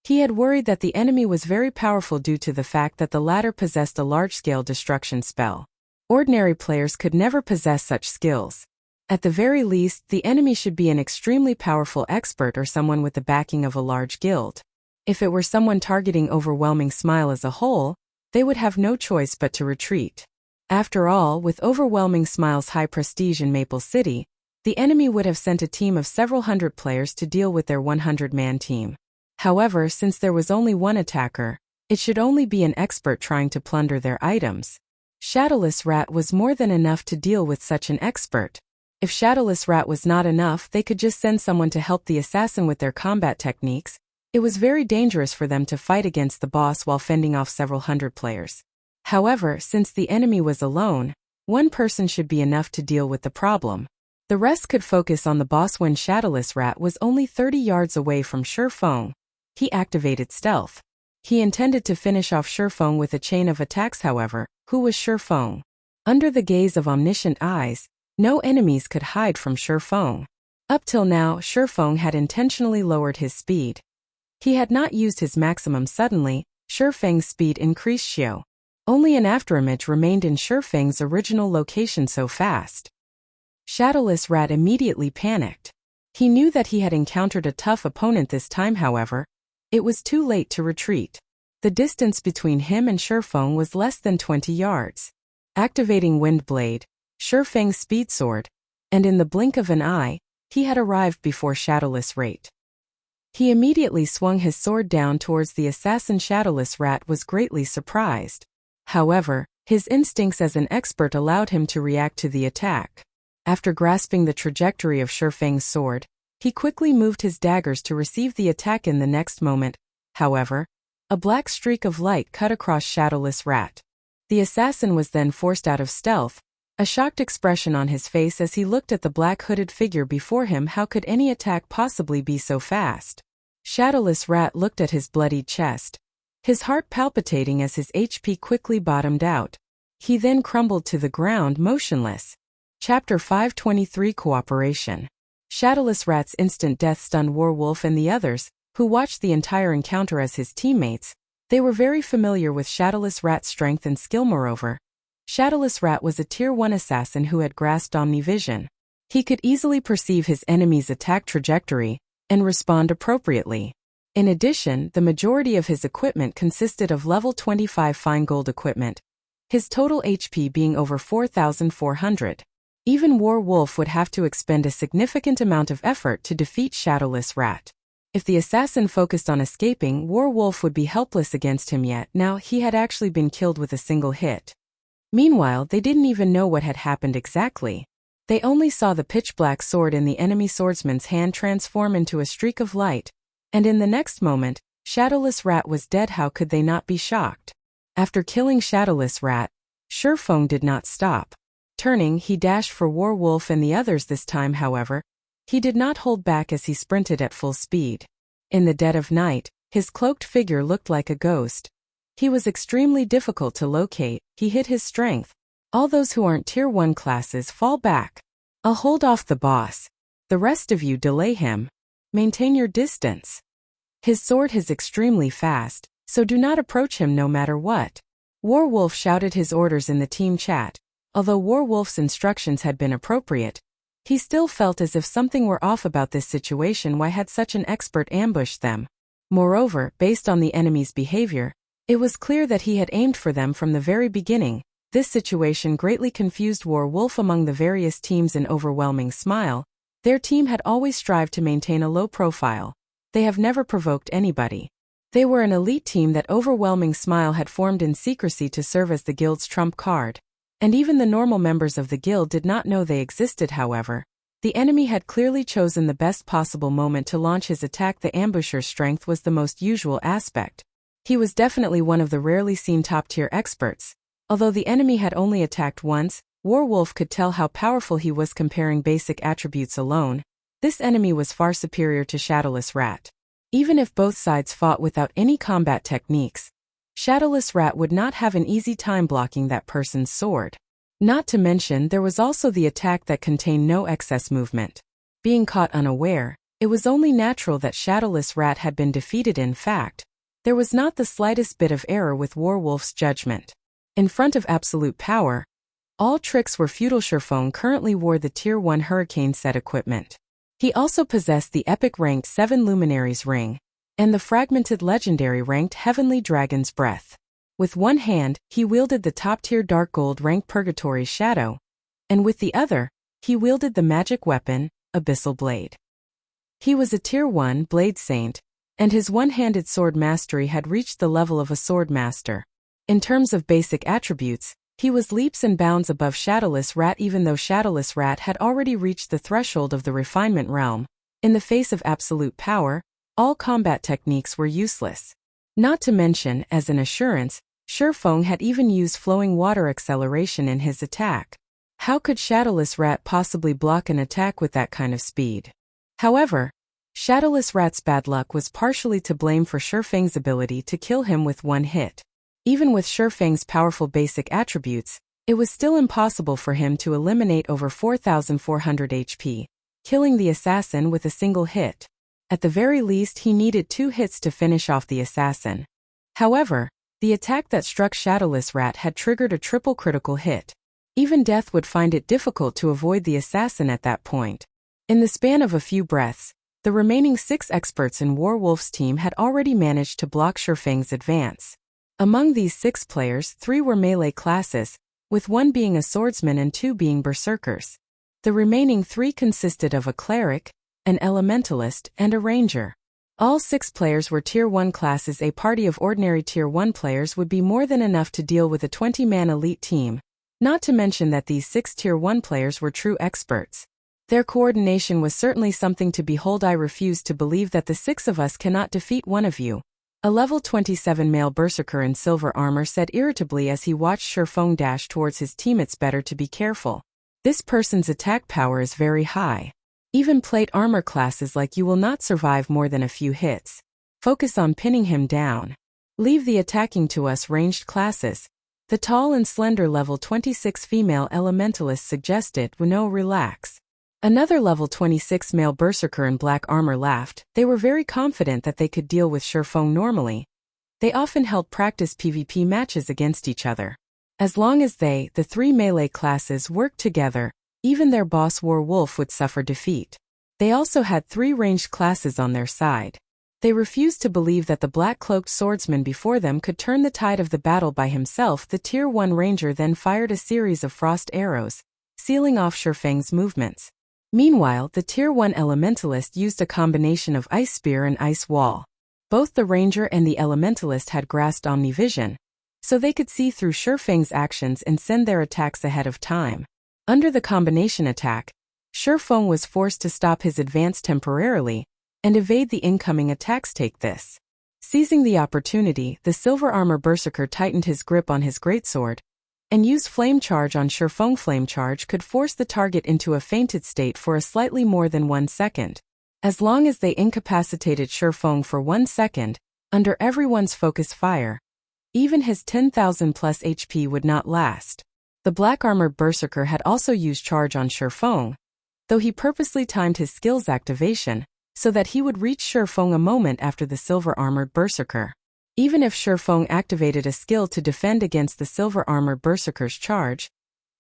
he had worried that the enemy was very powerful due to the fact that the latter possessed a large-scale destruction spell. Ordinary players could never possess such skills. At the very least, the enemy should be an extremely powerful expert or someone with the backing of a large guild. If it were someone targeting Overwhelming Smile as a whole, they would have no choice but to retreat. After all, with Overwhelming Smile's high prestige in Maple City, the enemy would have sent a team of several hundred players to deal with their 100-man team. However, since there was only one attacker, it should only be an expert trying to plunder their items. Shadowless Rat was more than enough to deal with such an expert. If Shadowless Rat was not enough, they could just send someone to help the assassin with their combat techniques. It was very dangerous for them to fight against the boss while fending off several hundred players. However, since the enemy was alone, one person should be enough to deal with the problem. The rest could focus on the boss when Shadowless Rat was only 30 yards away from Shurfeng. He activated stealth. He intended to finish off Shurfeng with a chain of attacks. However, who was Shurfeng? Under the gaze of omniscient eyes, no enemies could hide from Shurfeng. Up till now, Shurfeng had intentionally lowered his speed. He had not used his maximum suddenly. Shurfeng's speed increased. Only an afterimage remained in Shurfeng's original location so fast. Shadowless Rat immediately panicked. He knew that he had encountered a tough opponent this time. However, it was too late to retreat. The distance between him and Shurfeng was less than 20 yards. Activating Wind Blade, Shurfeng's speed sword, and in the blink of an eye, he had arrived before Shadowless Rat. He immediately swung his sword down towards the assassin. Shadowless Rat was greatly surprised. However, his instincts as an expert allowed him to react to the attack. After grasping the trajectory of Shurfeng's sword, he quickly moved his daggers to receive the attack. In the next moment, however, a black streak of light cut across Shadowless Rat. The assassin was then forced out of stealth, a shocked expression on his face as he looked at the black hooded figure before him. How could any attack possibly be so fast? Shadowless Rat looked at his bloodied chest, his heart palpitating as his HP quickly bottomed out. He then crumbled to the ground motionless. Chapter 523 Cooperation. Shadowless Rat's instant death stunned Warwolf and the others, who watched the entire encounter as his teammates. They were very familiar with Shadowless Rat's strength and skill. Moreover, Shadowless Rat was a Tier 1 assassin who had grasped Omnivision. He could easily perceive his enemy's attack trajectory and respond appropriately. In addition, the majority of his equipment consisted of level 25 fine gold equipment, his total HP being over 4,400. Even Warwolf would have to expend a significant amount of effort to defeat Shadowless Rat. If the assassin focused on escaping, Warwolf would be helpless against him. Yet now he had actually been killed with a single hit. Meanwhile, they didn't even know what had happened exactly. They only saw the pitch-black sword in the enemy swordsman's hand transform into a streak of light, and in the next moment, Shadowless Rat was dead. How could they not be shocked? After killing Shadowless Rat, Shurfeng did not stop. Turning, he dashed for Warwolf and the others. This time, however, he did not hold back as he sprinted at full speed. In the dead of night, his cloaked figure looked like a ghost. He was extremely difficult to locate. He hid his strength. All those who aren't Tier 1 classes fall back. I'll hold off the boss. The rest of you delay him. Maintain your distance. His sword is extremely fast, so do not approach him no matter what. Warwolf shouted his orders in the team chat. Although Warwolf's instructions had been appropriate, he still felt as if something were off about this situation. Why had such an expert ambushed them? Moreover, based on the enemy's behavior, it was clear that he had aimed for them from the very beginning. This situation greatly confused Warwolf. Among the various teams in Overwhelming Smile, their team had always strived to maintain a low profile. They have never provoked anybody. They were an elite team that Overwhelming Smile had formed in secrecy to serve as the guild's trump card. And even the normal members of the guild did not know they existed. However, the enemy had clearly chosen the best possible moment to launch his attack. The ambusher's strength was the most usual aspect. He was definitely one of the rarely seen top-tier experts. Although the enemy had only attacked once, Warwolf could tell how powerful he was. Comparing basic attributes alone, this enemy was far superior to Shadowless Rat. Even if both sides fought without any combat techniques, Shadowless Rat would not have an easy time blocking that person's sword. Not to mention, there was also the attack that contained no excess movement. Being caught unaware, it was only natural that Shadowless Rat had been defeated. In fact, there was not the slightest bit of error with Warwolf's judgment. In front of absolute power, all tricks were futile. Shurfeng currently wore the Tier 1 Hurricane set equipment. He also possessed the epic ranked 7 Luminaries ring, and the fragmented legendary ranked Heavenly Dragon's Breath. With one hand, he wielded the top-tier Dark Gold ranked Purgatory's Shadow, and with the other, he wielded the magic weapon, Abyssal Blade. He was a Tier 1 Blade Saint, and his one-handed sword mastery had reached the level of a sword master. In terms of basic attributes, he was leaps and bounds above Shadowless Rat. Even though Shadowless Rat had already reached the threshold of the refinement realm, in the face of absolute power, all combat techniques were useless. Not to mention, as an assurance, Shurfeng had even used flowing water acceleration in his attack. How could Shadowless Rat possibly block an attack with that kind of speed? However, Shadowless Rat's bad luck was partially to blame for Shurfeng's ability to kill him with one hit. Even with Shurfeng's powerful basic attributes, it was still impossible for him to eliminate over 4,400 HP, killing the assassin with a single hit. At the very least, he needed 2 hits to finish off the assassin. However, the attack that struck Shadowless Rat had triggered a triple critical hit. Even death would find it difficult to avoid the assassin at that point. In the span of a few breaths, the remaining 6 experts in Warwolf's team had already managed to block Shurfeng's advance. Among these 6 players, 3 were melee classes, with 1 being a swordsman and 2 being berserkers. The remaining 3 consisted of a cleric, an elementalist, and a ranger. All 6 players were Tier 1 classes. A party of ordinary Tier 1 players would be more than enough to deal with a 20-man elite team, not to mention that these 6 Tier 1 players were true experts. Their coordination was certainly something to behold. I refuse to believe that the 6 of us cannot defeat one of you, a level 27 male berserker in silver armor said irritably as he watched Shurfeng dash towards his team. It's better to be careful. This person's attack power is very high. Even plate armor classes like you will not survive more than a few hits. Focus on pinning him down. Leave the attacking to us ranged classes. The tall and slender level 26 female elementalist suggested. No, relax. Another level 26 male berserker in black armor laughed. They were very confident that they could deal with Shurfeng normally. They often held practice PvP matches against each other. As long as the 3 melee classes worked together, even their boss Warwolf would suffer defeat. They also had 3 ranged classes on their side. They refused to believe that the black-cloaked swordsman before them could turn the tide of the battle by himself. The Tier 1 ranger then fired a series of frost arrows, sealing off Shurfeng's movements. Meanwhile, the Tier 1 elementalist used a combination of ice spear and ice wall. Both the ranger and the elementalist had grasped omnivision, so they could see through Shurfeng's actions and send their attacks ahead of time. Under the combination attack, Shurfeng was forced to stop his advance temporarily and evade the incoming attacks. Take this. Seizing the opportunity, the silver armor berserker tightened his grip on his greatsword and used flame charge on Shurfeng. Flame charge could force the target into a fainted state for a slightly more than 1 second. As long as they incapacitated Shurfeng for 1 second, under everyone's focus fire, even his 10,000 plus HP would not last. The black-armored berserker had also used charge on Shurfeng, though he purposely timed his skill's activation so that he would reach Shurfeng a moment after the silver-armored berserker. Even if Shurfeng activated a skill to defend against the silver-armored berserker's charge,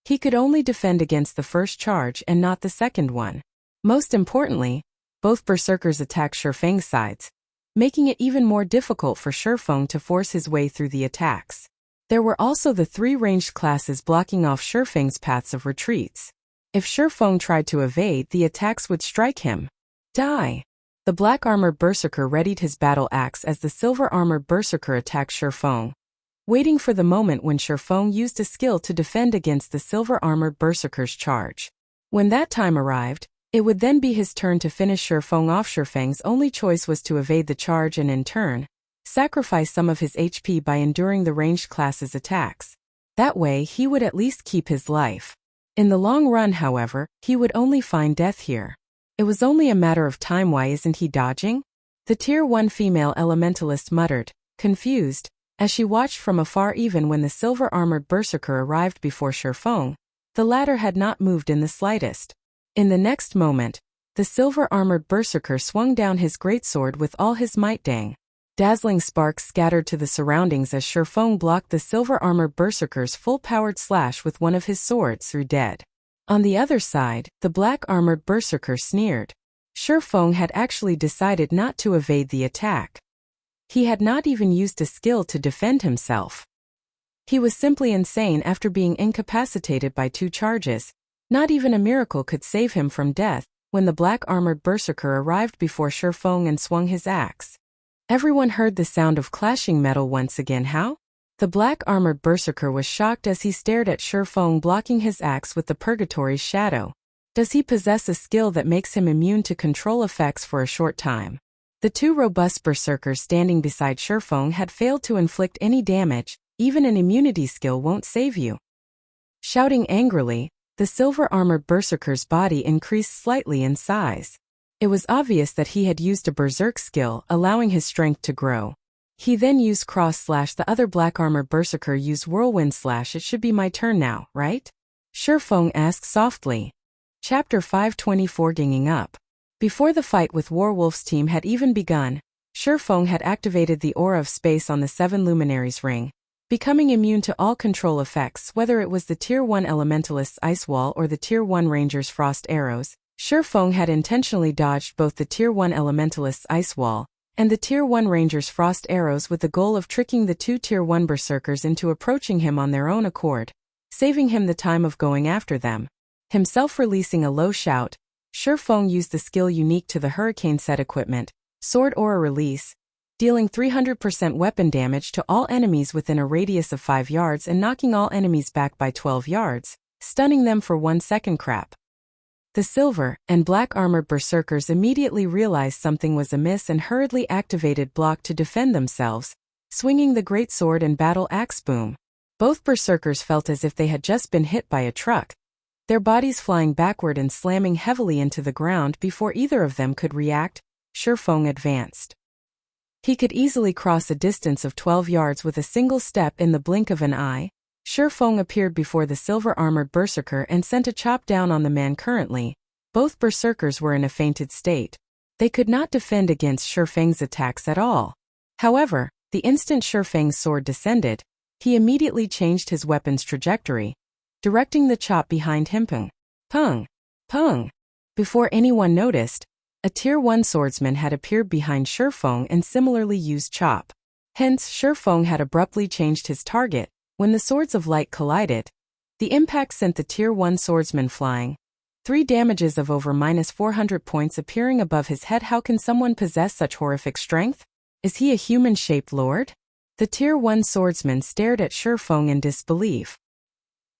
he could only defend against the first charge and not the second one. Most importantly, both berserkers attacked Shurfeng's sides, making it even more difficult for Shurfeng to force his way through the attacks. There were also the 3 ranged classes blocking off Shurfeng's paths of retreats. If Shurfeng tried to evade, the attacks would strike him. Die. The black-armored berserker readied his battle axe as the silver-armored berserker attacked Shurfeng, waiting for the moment when Shurfeng used a skill to defend against the silver-armored berserker's charge. When that time arrived, it would then be his turn to finish Shurfeng off. Shurfeng's only choice was to evade the charge and in turn, sacrifice some of his HP by enduring the ranged class's attacks. That way he would at least keep his life. In the long run, however, he would only find death here. It was only a matter of time. Why isn't he dodging? The Tier 1 female elementalist muttered, confused, as she watched from afar. Even when the silver-armored berserker arrived before Shurfeng, the latter had not moved in the slightest. In the next moment, the silver-armored berserker swung down his greatsword with all his might. Dang! Dazzling sparks scattered to the surroundings as Shurfeng blocked the silver-armored berserker's full-powered slash with one of his swords. Through dead. On the other side, the black-armored berserker sneered. Shurfeng had actually decided not to evade the attack. He had not even used a skill to defend himself. He was simply insane after being incapacitated by 2 charges. Not even a miracle could save him from death when the black-armored berserker arrived before Shurfeng and swung his axe. Everyone heard the sound of clashing metal once again. How? The black-armored berserker was shocked as he stared at Shurfeng blocking his axe with the Purgatory's shadow. Does he possess a skill that makes him immune to control effects for a short time? The 2 robust berserkers standing beside Shurfeng had failed to inflict any damage. Even an immunity skill won't save you. Shouting angrily, The silver-armored berserker's body increased slightly in size. It was obvious that he had used a berserk skill, allowing his strength to grow. He then used cross-slash. The other black-armored berserker used whirlwind slash. It should be my turn now, right? Shifeng asked softly. Chapter 524 Ganging Up. Before the fight with Warwolf's team had even begun, Shifeng had activated the aura of space on the 7 luminaries ring, becoming immune to all control effects, whether it was the Tier 1 Elementalist's Ice Wall or the Tier 1 Ranger's Frost Arrows. Shifeng had intentionally dodged both the Tier 1 Elementalist's Ice Wall and the Tier 1 Ranger's Frost Arrows with the goal of tricking the 2 Tier 1 Berserkers into approaching him on their own accord, saving him the time of going after them. Himself releasing a low shout, Shifeng used the skill unique to the Hurricane set equipment, Sword Aura Release, dealing 300% weapon damage to all enemies within a radius of 5 yards and knocking all enemies back by 12 yards, stunning them for 1 second. Crap. The silver and black-armored berserkers immediately realized something was amiss and hurriedly activated block to defend themselves, swinging the great sword and battle axe. Boom. Both berserkers felt as if they had just been hit by a truck, their bodies flying backward and slamming heavily into the ground before either of them could react. Shifeng advanced. He could easily cross a distance of 12 yards with a single step in the blink of an eye. Shifeng appeared before the silver-armored berserker and sent a chop down on the man. Currently, both berserkers were in a fainted state. They could not defend against Shifeng's attacks at all. However, the instant Shifeng's sword descended, he immediately changed his weapon's trajectory, directing the chop behind him. Pung, pung, pung. Before anyone noticed, a Tier 1 swordsman had appeared behind Shifeng and similarly used chop. Hence, Shifeng had abruptly changed his target. When the swords of light collided, the impact sent the Tier 1 swordsman flying. 3 damages of over -400 points appearing above his head. How can someone possess such horrific strength? Is he a human-shaped lord? The Tier 1 swordsman stared at Shifeng in disbelief.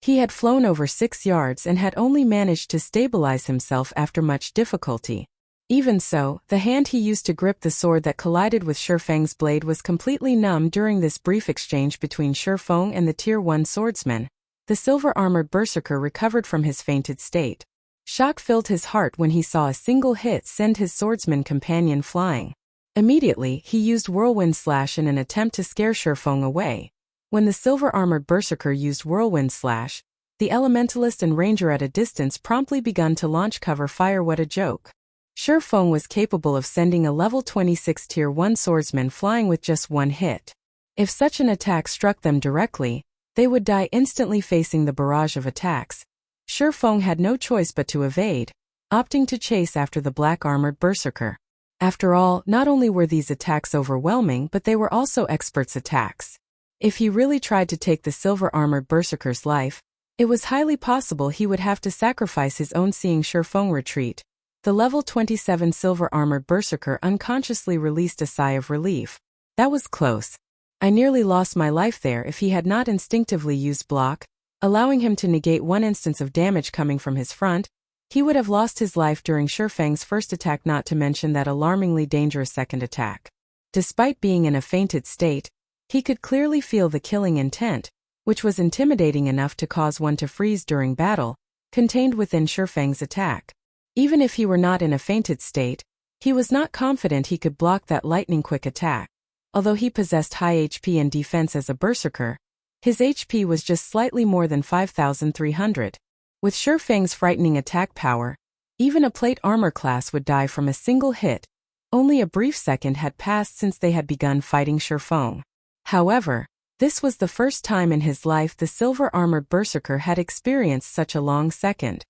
He had flown over 6 yards and had only managed to stabilize himself after much difficulty. Even so, the hand he used to grip the sword that collided with Shifeng's blade was completely numb during this brief exchange between Shifeng and the Tier 1 swordsman. The silver-armored berserker recovered from his fainted state. Shock filled his heart when he saw a single hit send his swordsman companion flying. Immediately, he used whirlwind slash in an attempt to scare Shifeng away. When the silver-armored berserker used whirlwind slash, the elementalist and ranger at a distance promptly begun to launch cover fire. What a joke. Shifeng was capable of sending a level 26 Tier 1 swordsman flying with just 1 hit. If such an attack struck them directly, they would die instantly. Facing the barrage of attacks, Shifeng had no choice but to evade, opting to chase after the black-armored berserker. After all, not only were these attacks overwhelming, but they were also experts' attacks. If he really tried to take the silver-armored berserker's life, it was highly possible he would have to sacrifice his own. Seeing Shifeng retreat, the level 27 silver-armored berserker unconsciously released a sigh of relief. That was close. I nearly lost my life there. If he had not instinctively used block, allowing him to negate 1 instance of damage coming from his front, he would have lost his life during Shifeng's first attack, not to mention that alarmingly dangerous second attack. Despite being in a fainted state, he could clearly feel the killing intent, which was intimidating enough to cause one to freeze during battle, contained within Shifeng's attack. Even if he were not in a fainted state, he was not confident he could block that lightning-quick attack. Although he possessed high HP and defense as a berserker, his HP was just slightly more than 5,300. With Shifeng's frightening attack power, even a plate armor class would die from a single hit. Only a brief second had passed since they had begun fighting Shifeng. However, this was the first time in his life the silver-armored berserker had experienced such a long second.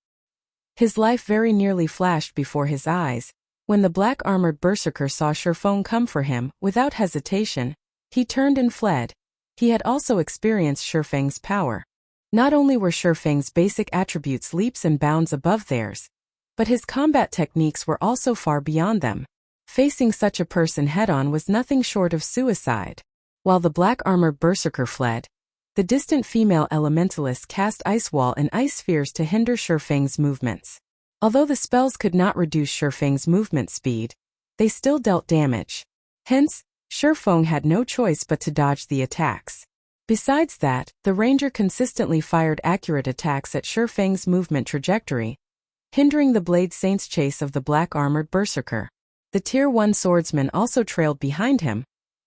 His life very nearly flashed before his eyes. When the black-armored berserker saw Shifeng come for him, without hesitation, he turned and fled. He had also experienced Shifeng's power. Not only were Shifeng's basic attributes leaps and bounds above theirs, but his combat techniques were also far beyond them. Facing such a person head-on was nothing short of suicide. While the black-armored berserker fled, the distant female elementalist cast Ice Wall and Ice Spheres to hinder Shifeng's movements. Although the spells could not reduce Shifeng's movement speed, they still dealt damage. Hence, Shifeng had no choice but to dodge the attacks. Besides that, the ranger consistently fired accurate attacks at Shifeng's movement trajectory, hindering the Blade Saint's chase of the black-armored berserker. The Tier 1 swordsman also trailed behind him,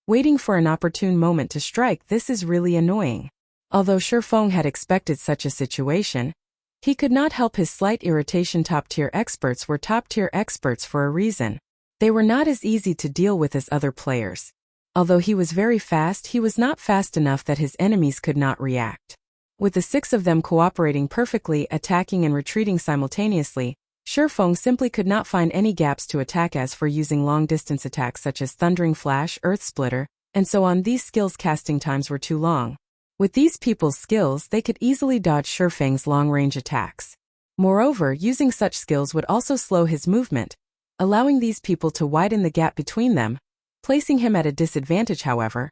waiting for an opportune moment to strike. This is really annoying. Although Shifeng had expected such a situation, he could not help his slight irritation. Top-tier experts were top-tier experts for a reason. They were not as easy to deal with as other players. Although he was very fast, he was not fast enough that his enemies could not react. With the 6 of them cooperating perfectly, attacking and retreating simultaneously, Shifeng simply could not find any gaps to attack. As for using long-distance attacks such as Thundering Flash, Earth Splitter, and so on, these skills' casting times were too long. With these people's skills, they could easily dodge Shifeng's long-range attacks. Moreover, using such skills would also slow his movement, allowing these people to widen the gap between them, placing him at a disadvantage. However,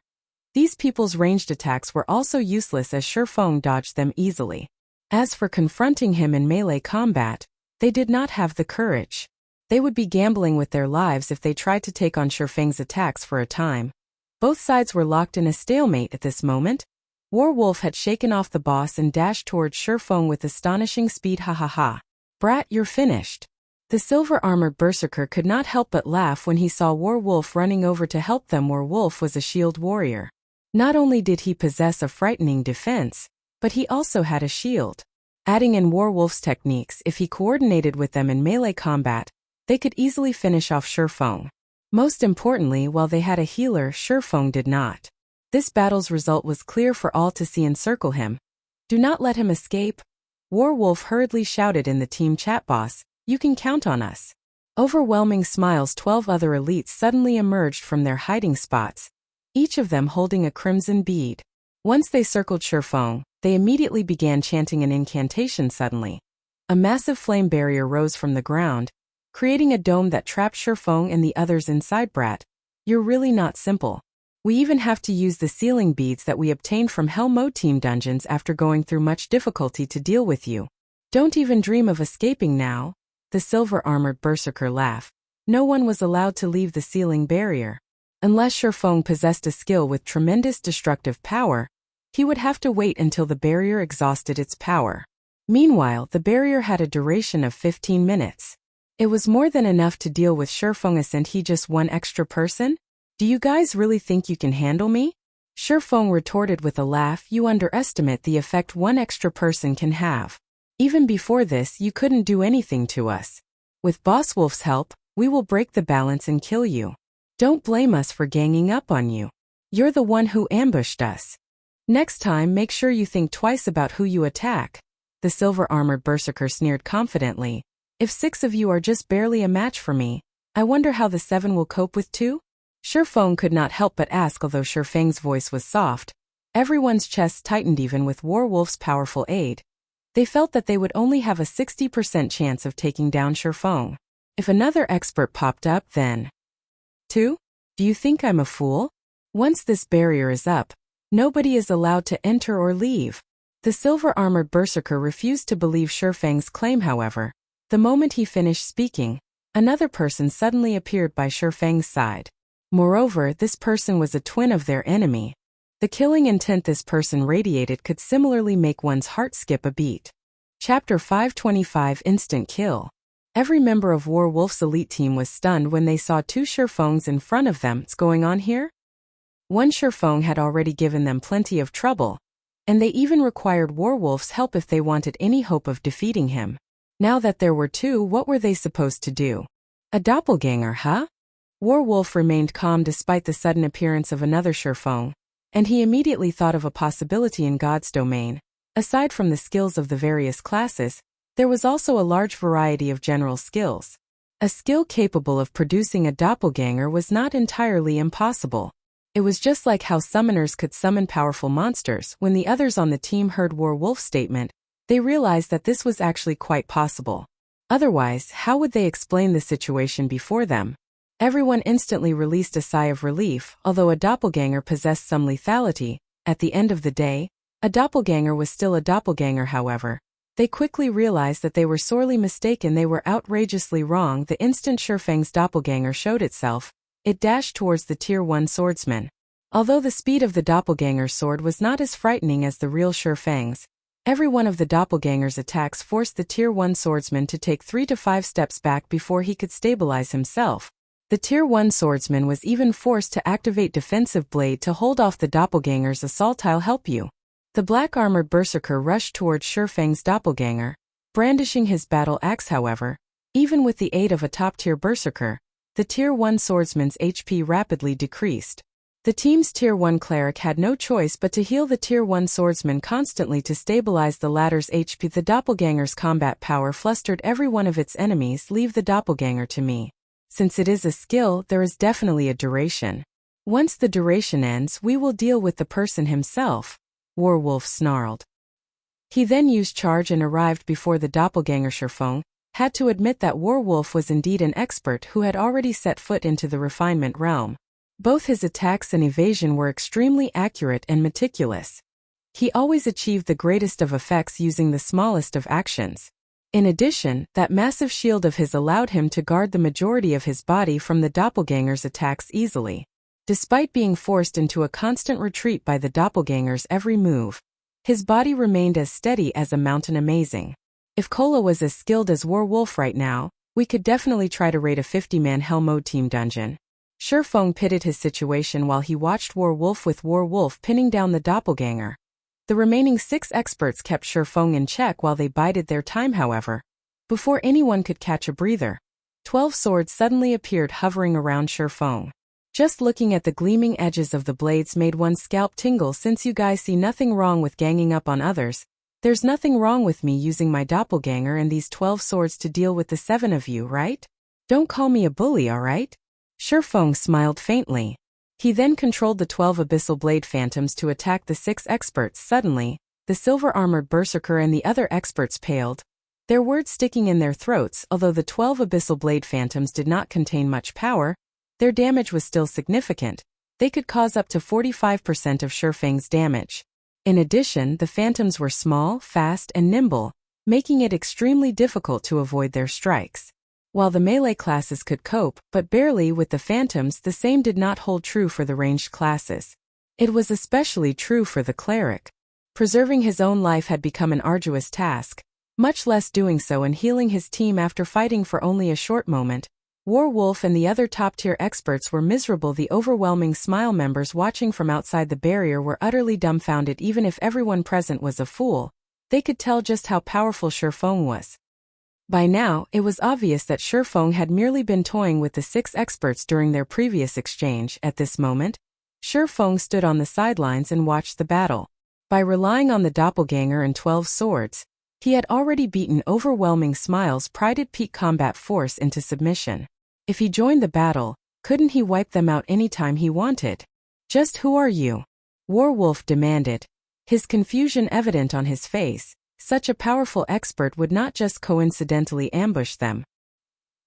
these people's ranged attacks were also useless as Shifeng dodged them easily. As for confronting him in melee combat, they did not have the courage. They would be gambling with their lives if they tried to take on Shifeng's attacks for a time. Both sides were locked in a stalemate at this moment. Warwolf had shaken off the boss and dashed towards Shifeng with astonishing speed. Ha ha ha. Brat, you're finished. The silver-armored berserker could not help but laugh when he saw Warwolf running over to help them. Warwolf was a shield warrior. Not only did he possess a frightening defense, but he also had a shield. Adding in Warwolf's techniques, if he coordinated with them in melee combat, they could easily finish off Shifeng. Most importantly, while they had a healer, Shifeng did not. This battle's result was clear for all to see. Encircle him. Do not let him escape. Warwolf hurriedly shouted in the team chat. Boss, you can count on us. Overwhelming smiles. 12 other elites suddenly emerged from their hiding spots, each of them holding a crimson bead. Once they circled Shifeng, they immediately began chanting an incantation. Suddenly, a massive flame barrier rose from the ground, creating a dome that trapped Shifeng and the others inside. Brat, you're really not simple. We even have to use the sealing beads that we obtained from Hell Mode Team dungeons after going through much difficulty to deal with you. Don't even dream of escaping now. The silver-armored berserker laughed. No one was allowed to leave the sealing barrier. Unless Shifeng possessed a skill with tremendous destructive power, he would have to wait until the barrier exhausted its power. Meanwhile, the barrier had a duration of 15 minutes. It was more than enough to deal with Shifeng. Isn't he just one extra person? Do you guys really think you can handle me? Shifeng retorted with a laugh. You underestimate the effect one extra person can have. Even before this, you couldn't do anything to us. With Boss Wolf's help, we will break the balance and kill you. Don't blame us for ganging up on you. You're the one who ambushed us. Next time, make sure you think twice about who you attack. The silver-armored berserker sneered confidently. If 6 of you are just barely a match for me, I wonder how the 7 will cope with 2? Shifeng could not help but ask. Although Shifeng's voice was soft, everyone's chests tightened. Even with Warwolf's powerful aid, they felt that they would only have a 60% chance of taking down Shifeng. If another expert popped up, then 2? Do you think I'm a fool? Once this barrier is up, nobody is allowed to enter or leave. The silver-armored berserker refused to believe Shifeng's claim. However, the moment he finished speaking, another person suddenly appeared by Shifeng's side. Moreover, this person was a twin of their enemy. The killing intent this person radiated could similarly make one's heart skip a beat. Chapter 525 Instant Kill. Every member of Warwolf's elite team was stunned when they saw 2 Shifengs in front of them. What's going on here? One Shifeng had already given them plenty of trouble, and they even required Warwolf's help if they wanted any hope of defeating him. Now that there were 2, what were they supposed to do? A doppelganger, huh? Warwolf remained calm despite the sudden appearance of another Shifeng, and he immediately thought of a possibility in God's domain. Aside from the skills of the various classes, there was also a large variety of general skills. A skill capable of producing a doppelganger was not entirely impossible. It was just like how summoners could summon powerful monsters. When the others on the team heard Warwolf's statement, they realized that this was actually quite possible. Otherwise, how would they explain the situation before them? Everyone instantly released a sigh of relief. Although a doppelganger possessed some lethality, at the end of the day, a doppelganger was still a doppelganger. However, they quickly realized that they were sorely mistaken. They were outrageously wrong. The instant Shifeng's doppelganger showed itself, it dashed towards the Tier 1 swordsman. Although the speed of the doppelganger's sword was not as frightening as the real Shi Feng's, every one of the doppelganger's attacks forced the Tier 1 swordsman to take 3 to 5 steps back before he could stabilize himself. The Tier 1 swordsman was even forced to activate Defensive Blade to hold off the doppelganger's assault. "I'll help you." The black-armored berserker rushed towards Shi Feng's doppelganger, brandishing his battle axe. However, even with the aid of a top-tier berserker, the Tier 1 swordsman's HP rapidly decreased. The team's Tier 1 cleric had no choice but to heal the Tier 1 swordsman constantly to stabilize the latter's HP. The doppelganger's combat power flustered every one of its enemies. "Leave the doppelganger to me. Since it is a skill, there is definitely a duration. Once the duration ends, we will deal with the person himself," Werewolf snarled. He then used charge and arrived before the doppelganger. Shi Feng had to admit that Werewolf was indeed an expert who had already set foot into the refinement realm. Both his attacks and evasion were extremely accurate and meticulous. He always achieved the greatest of effects using the smallest of actions. In addition, that massive shield of his allowed him to guard the majority of his body from the doppelganger's attacks easily. Despite being forced into a constant retreat by the doppelganger's every move, his body remained as steady as a mountain. Amazing. If Cola was as skilled as Werewolf right now, we could definitely try to raid a 50-man Hell Mode team dungeon. Shi Feng pitied his situation while he watched Werewolf with Werewolf pinning down the doppelganger. The remaining 6 experts kept Shi Feng in check while they bided their time. However, before anyone could catch a breather, 12 swords suddenly appeared hovering around Shi Feng. Just looking at the gleaming edges of the blades made one's scalp tingle. "Since you guys see nothing wrong with ganging up on others, there's nothing wrong with me using my doppelganger and these 12 swords to deal with the 7 of you, right? Don't call me a bully, alright?" Shi Feng smiled faintly. He then controlled the 12 abyssal blade phantoms to attack the 6 experts. Suddenly, the silver-armored berserker and the other experts paled, their words sticking in their throats. Although the 12 abyssal blade phantoms did not contain much power, their damage was still significant. They could cause up to 45% of Shi Feng's damage. In addition, the phantoms were small, fast, and nimble, making it extremely difficult to avoid their strikes. While the melee classes could cope, but barely, with the phantoms, the same did not hold true for the ranged classes. It was especially true for the cleric. Preserving his own life had become an arduous task, much less doing so and healing his team after fighting for only a short moment. Werewolf and the other top-tier experts were miserable. The overwhelming Smile members watching from outside the barrier were utterly dumbfounded. Even if everyone present was a fool, they could tell just how powerful Shi Feng was. By now, it was obvious that Shi Feng had merely been toying with the 6 experts during their previous exchange. At this moment, Shi Feng stood on the sidelines and watched the battle. By relying on the doppelganger and 12 swords, he had already beaten overwhelming Smile's prided peak combat force into submission. If he joined the battle, couldn't he wipe them out anytime he wanted? "Just who are you?" Werewolf demanded, his confusion evident on his face. Such a powerful expert would not just coincidentally ambush them.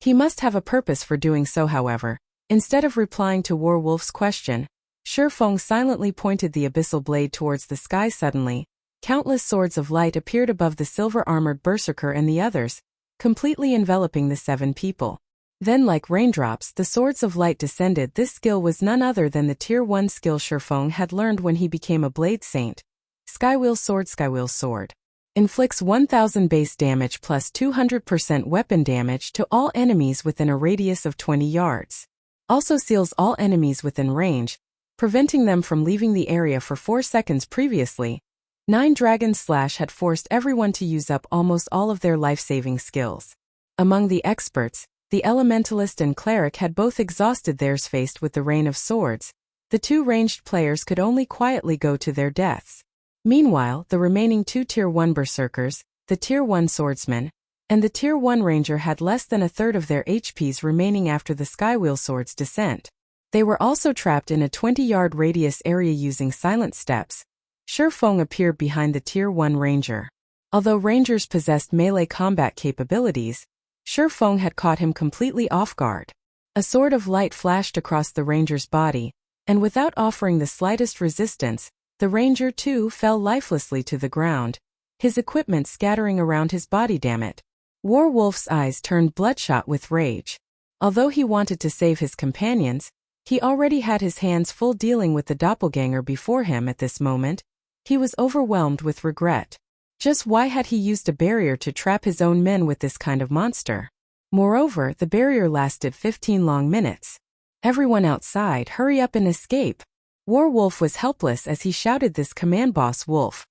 He must have a purpose for doing so. However, instead of replying to Werewolf's question, Shi Feng silently pointed the abyssal blade towards the sky. Suddenly, countless swords of light appeared above the silver-armored berserker and the others, completely enveloping the 7 people. Then, like raindrops, the swords of light descended. This skill was none other than the Tier 1 skill Shi Feng had learned when he became a Blade Saint. Skywheel Sword. Skywheel Sword inflicts 1000 base damage plus 200% weapon damage to all enemies within a radius of 20 yards. Also seals all enemies within range, preventing them from leaving the area for 4 seconds. Previously, 9 Dragon Slash had forced everyone to use up almost all of their life-saving skills. Among the experts, the Elementalist and Cleric had both exhausted theirs. Faced with the rain of swords, the 2 ranged players could only quietly go to their deaths. Meanwhile, the remaining 2 Tier 1 Berserkers, the Tier 1 Swordsman, and the Tier 1 Ranger had less than a third of their HPs remaining after the Skywheel Sword's descent. They were also trapped in a 20-yard radius area using silent steps. Shi Feng appeared behind the Tier 1 Ranger. Although Rangers possessed melee combat capabilities, Shi Feng had caught him completely off guard. A sword of light flashed across the Ranger's body, and without offering the slightest resistance, the Ranger too fell lifelessly to the ground, his equipment scattering around his body. Damn it. Werewolf's eyes turned bloodshot with rage. Although he wanted to save his companions, He already had his hands full dealing with the doppelganger before him at this moment. He was overwhelmed with regret. Just why had he used a barrier to trap his own men with this kind of monster? Moreover, the barrier lasted 15 long minutes. Everyone outside, hurry up and escape. Warwolf was helpless as he shouted this command. Boss Wolf.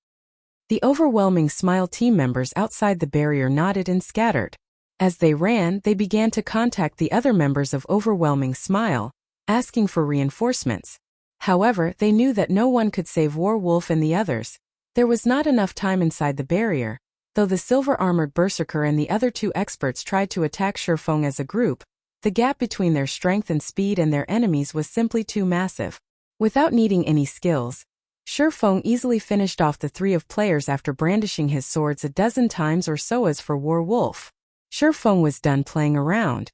The overwhelming Smile team members outside the barrier nodded and scattered. As they ran, they began to contact the other members of Overwhelming Smile, asking for reinforcements. However, they knew that no one could save Warwolf and the others. There was not enough time inside the barrier. Though the silver-armored berserker and the other two experts tried to attack Shifeng as a group, the gap between their strength and speed and their enemies was simply too massive. Without needing any skills, Shifeng easily finished off the three of players after brandishing his swords a dozen times or so. As for Warwolf, Shifeng was done playing around.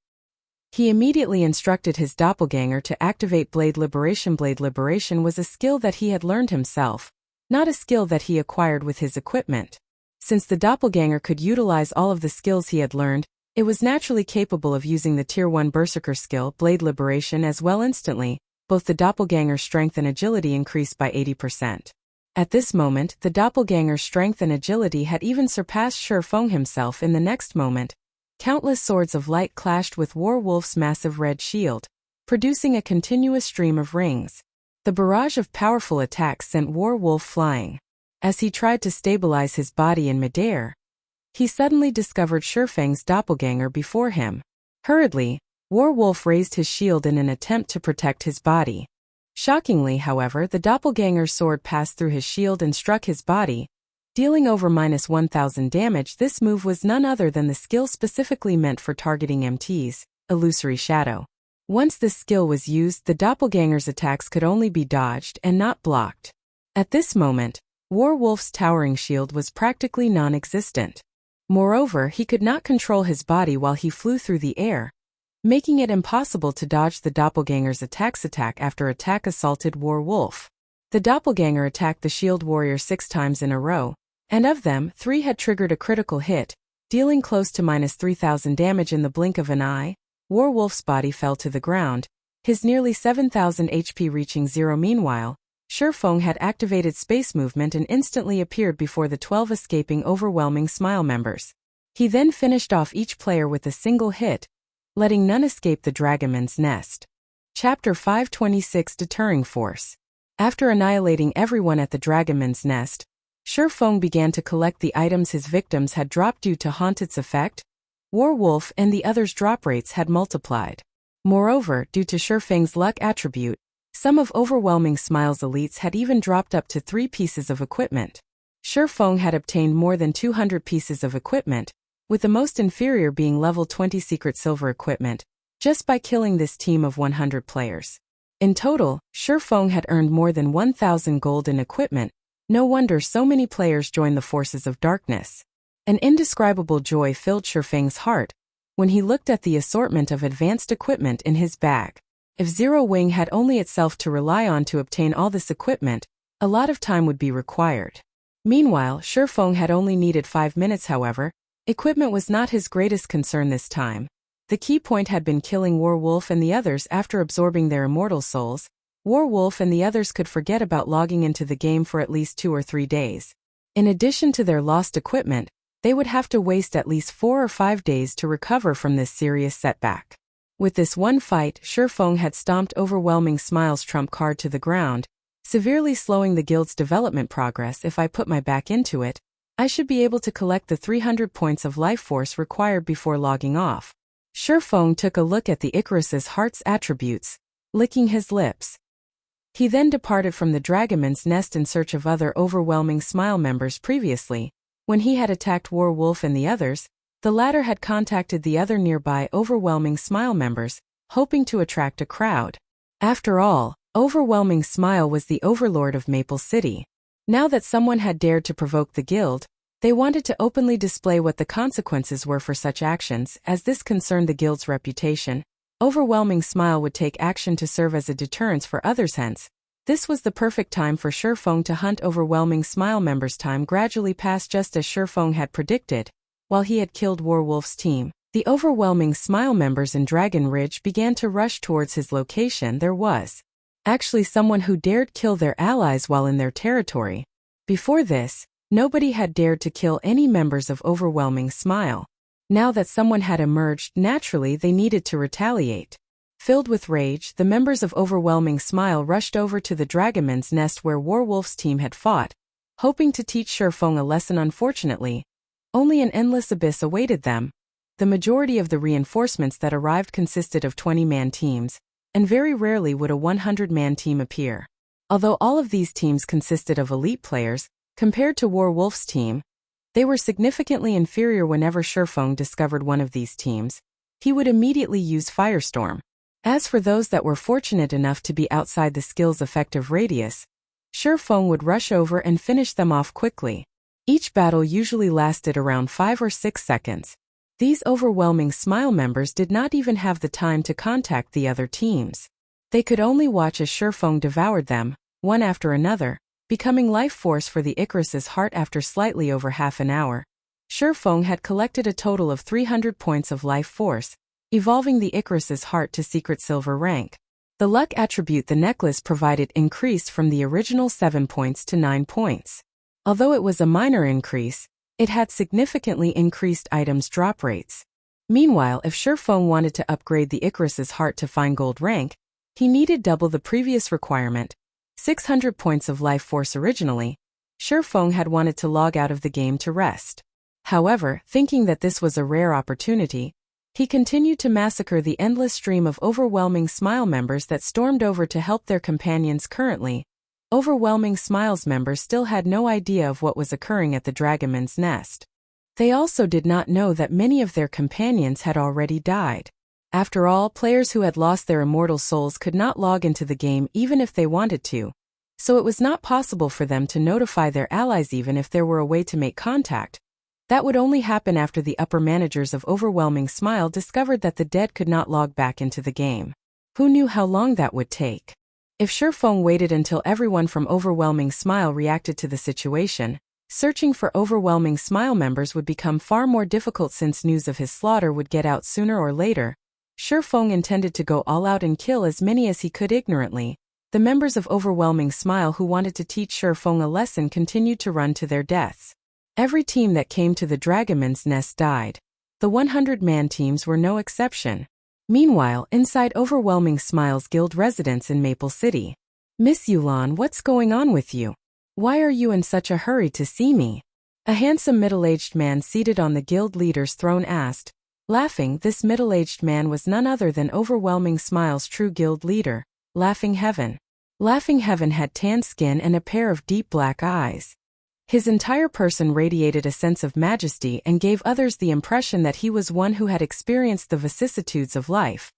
He immediately instructed his doppelganger to activate Blade Liberation. Blade Liberation was a skill that he had learned himself, not a skill that he acquired with his equipment. Since the doppelganger could utilize all of the skills he had learned, it was naturally capable of using the Tier 1 Berserker skill, Blade Liberation, as well. Instantly, both the doppelganger's strength and agility increased by 80%. At this moment, the doppelganger's strength and agility had even surpassed Shifeng himself. In the next moment, countless swords of light clashed with Warwolf's massive red shield, producing a continuous stream of rings. The barrage of powerful attacks sent Warwolf flying. As he tried to stabilize his body in midair, he suddenly discovered Shifeng's doppelganger before him. Hurriedly, Warwolf raised his shield in an attempt to protect his body. Shockingly, however, the doppelganger's sword passed through his shield and struck his body, dealing over -1000 damage. This move was none other than the skill specifically meant for targeting MTs, Illusory Shadow. Once this skill was used, the doppelganger's attacks could only be dodged and not blocked. At this moment, Warwolf's towering shield was practically non-existent. Moreover, he could not control his body while he flew through the air, making it impossible to dodge the doppelganger's attacks. Attack after attack assaulted Warwolf. The doppelganger attacked the shield warrior 6 times in a row, and of them, 3 had triggered a critical hit, dealing close to -3000 damage. In the blink of an eye, Warwolf's body fell to the ground, his nearly 7000 HP reaching 0. Meanwhile, Shifeng had activated space movement and instantly appeared before the 12 escaping Overwhelming Smile members. He then finished off each player with a single hit, letting none escape the Dragonman's Nest. Chapter 526 Deterring Force. After annihilating everyone at the Dragonman's Nest, Shifeng began to collect the items his victims had dropped due to Haunted's effect. Warwolf and the others' drop rates had multiplied. Moreover, due to Shifeng's luck attribute, some of Overwhelming Smile's elites had even dropped up to 3 pieces of equipment. Shifeng had obtained more than 200 pieces of equipment, with the most inferior being level 20 secret silver equipment, just by killing this team of 100 players. In total, Shifeng had earned more than 1000 gold in equipment. No wonder so many players joined the forces of darkness. An indescribable joy filled Shifeng's heart when he looked at the assortment of advanced equipment in his bag. If Zero Wing had only itself to rely on to obtain all this equipment, a lot of time would be required. Meanwhile, Shifeng had only needed 5 minutes. However, equipment was not his greatest concern this time. The key point had been killing Warwolf and the others. After absorbing their immortal souls, Warwolf and the others could forget about logging into the game for at least 2 or 3 days. In addition to their lost equipment, they would have to waste at least 4 or 5 days to recover from this serious setback. With this one fight, Shifeng had stomped Overwhelming Smile's trump card to the ground, severely slowing the guild's development progress. If I put my back into it, I should be able to collect the 300 points of life force required before logging off. Shifeng took a look at the Icarus's heart's attributes, licking his lips. He then departed from the Dragonman's Nest in search of other Overwhelming Smile members. Previously, when he had attacked Warwolf and the others, the latter had contacted the other nearby Overwhelming Smile members, hoping to attract a crowd. After all, Overwhelming Smile was the overlord of Maple City. Now that someone had dared to provoke the guild, they wanted to openly display what the consequences were for such actions. As this concerned the guild's reputation, Overwhelming Smile would take action to serve as a deterrence for others. Hence, this was the perfect time for Shifeng to hunt Overwhelming Smile members. Time gradually passed just as Shifeng had predicted. While he had killed Warwolf's team, The overwhelming Smile members in Dragon Ridge began to rush towards his location. There was actually someone who dared kill their allies while in their territory. Before this, nobody had dared to kill any members of Overwhelming Smile. Now that someone had emerged, naturally they needed to retaliate. Filled with rage, the members of Overwhelming Smile rushed over to the Dragonman's Nest where Warwolf's team had fought, hoping to teach Shurfeng a lesson. Unfortunately, only an endless abyss awaited them. The majority of the reinforcements that arrived consisted of 20-man teams, and very rarely would a 100-man team appear. Although all of these teams consisted of elite players, compared to Warwolf's team, they were significantly inferior. Whenever Shurfeng discovered one of these teams, he would immediately use Firestorm. As for those that were fortunate enough to be outside the skill's effective radius, Shurfeng would rush over and finish them off quickly. Each battle usually lasted around 5 or 6 seconds. These Overwhelming Smile members did not even have the time to contact the other teams. They could only watch as Shurfeng devoured them, one after another, becoming life force for the Icarus's heart. After slightly over half an hour, Shurfeng had collected a total of 300 points of life force, evolving the Icarus's heart to secret silver rank. The luck attribute the necklace provided increased from the original 7 points to 9 points. Although it was a minor increase, it had significantly increased items drop rates. Meanwhile, if Shurfeng wanted to upgrade the Icarus's heart to fine gold rank, he needed double the previous requirement, 600 points of life force. Originally, Shurfeng had wanted to log out of the game to rest. However, thinking that this was a rare opportunity, he continued to massacre the endless stream of Overwhelming Smile members that stormed over to help their companions. Currently, Overwhelming Smile's members still had no idea of what was occurring at the Dragonman's Nest. They also did not know that many of their companions had already died. After all, players who had lost their immortal souls could not log into the game even if they wanted to, so it was not possible for them to notify their allies even if there were a way to make contact. That would only happen after the upper managers of Overwhelming Smile discovered that the dead could not log back into the game. Who knew how long that would take? If Shurfeng waited until everyone from Overwhelming Smile reacted to the situation, searching for Overwhelming Smile members would become far more difficult since news of his slaughter would get out sooner or later. Shurfeng intended to go all out and kill as many as he could ignorantly. The members of Overwhelming Smile who wanted to teach Shurfeng a lesson continued to run to their deaths. Every team that came to the Dragonman's Nest died. The 100-man teams were no exception. Meanwhile, inside Overwhelming Smile's guild residence in Maple City, "Miss Yulan, what's going on with you? Why are you in such a hurry to see me?" A handsome middle-aged man seated on the guild leader's throne asked. Laughing, this middle-aged man was none other than Overwhelming Smile's true guild leader, Laughing Heaven. Laughing Heaven had tanned skin and a pair of deep black eyes. His entire person radiated a sense of majesty and gave others the impression that he was one who had experienced the vicissitudes of life.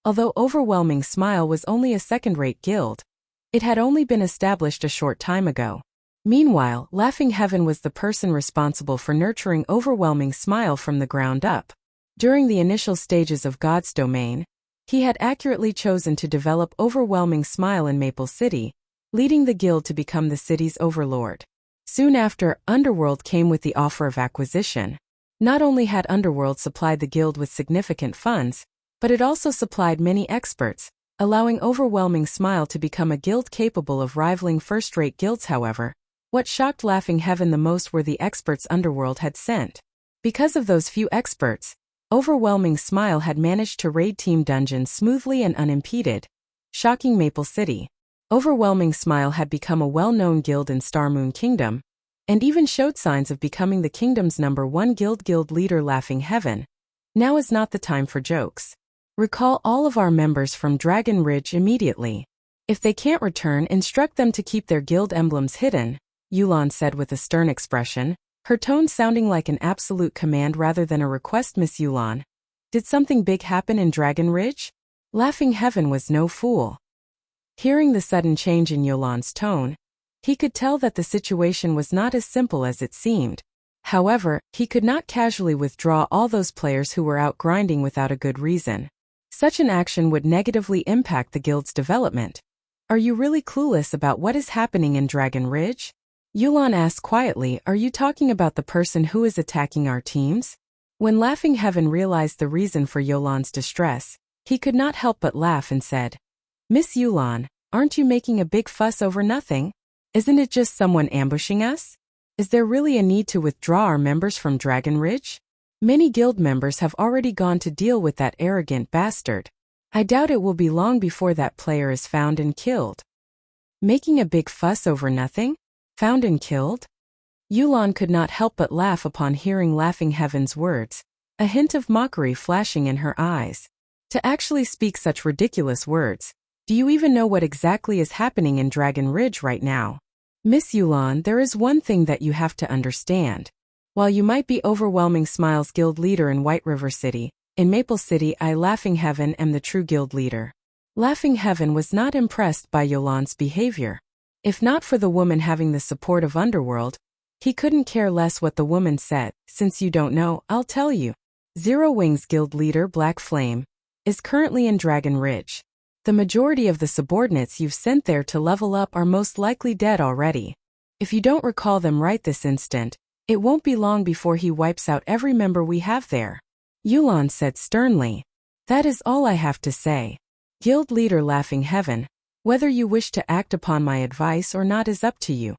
Although Overwhelming Smile was only a second-rate guild, it had only been established a short time ago. Meanwhile, Laughing Heaven was the person responsible for nurturing Overwhelming Smile from the ground up. During the initial stages of God's domain, he had accurately chosen to develop Overwhelming Smile in Maple City, leading the guild to become the city's overlord. Soon after, Underworld came with the offer of acquisition. Not only had Underworld supplied the guild with significant funds, but it also supplied many experts, allowing Overwhelming Smile to become a guild capable of rivaling first-rate guilds. However, what shocked Laughing Heaven the most were the experts Underworld had sent. Because of those few experts, Overwhelming Smile had managed to raid team dungeons smoothly and unimpeded. Shocking Maple City. Overwhelming Smile had become a well-known guild in Starmoon Kingdom, and even showed signs of becoming the kingdom's #1 guild leader. Laughing Heaven. Now is not the time for jokes. Recall all of our members from Dragon Ridge immediately. If they can't return, instruct them to keep their guild emblems hidden, Yulan said with a stern expression, her tone sounding like an absolute command rather than a request. Miss Yulan, did something big happen in Dragon Ridge? Laughing Heaven was no fool. Hearing the sudden change in Yulan's tone, he could tell that the situation was not as simple as it seemed. However, he could not casually withdraw all those players who were out grinding without a good reason. Such an action would negatively impact the guild's development. Are you really clueless about what is happening in Dragon Ridge? Yulan asked quietly. Are you talking about the person who is attacking our teams? When Laughing Heaven realized the reason for Yolan's distress, he could not help but laugh and said, "Miss Yulan, aren't you making a big fuss over nothing? Isn't it just someone ambushing us? Is there really a need to withdraw our members from Dragon Ridge? Many guild members have already gone to deal with that arrogant bastard. I doubt it will be long before that player is found and killed." Making a big fuss over nothing? Found and killed? Yulan could not help but laugh upon hearing Laughing Heaven's words, a hint of mockery flashing in her eyes. To actually speak such ridiculous words, do you even know what exactly is happening in Dragon Ridge right now? Miss Yulan, there is one thing that you have to understand. While you might be Overwhelming Smiles guild leader in White River City, in Maple City I, Laughing Heaven, am the true guild leader. Laughing Heaven was not impressed by Yolan's behavior. If not for the woman having the support of Underworld, he couldn't care less what the woman said. Since you don't know, I'll tell you. Zero Wings guild leader Black Flame is currently in Dragon Ridge. The majority of the subordinates you've sent there to level up are most likely dead already. If you don't recall them right this instant, it won't be long before he wipes out every member we have there. Yulan said sternly. That is all I have to say. Guild leader Laughing Heaven, whether you wish to act upon my advice or not is up to you.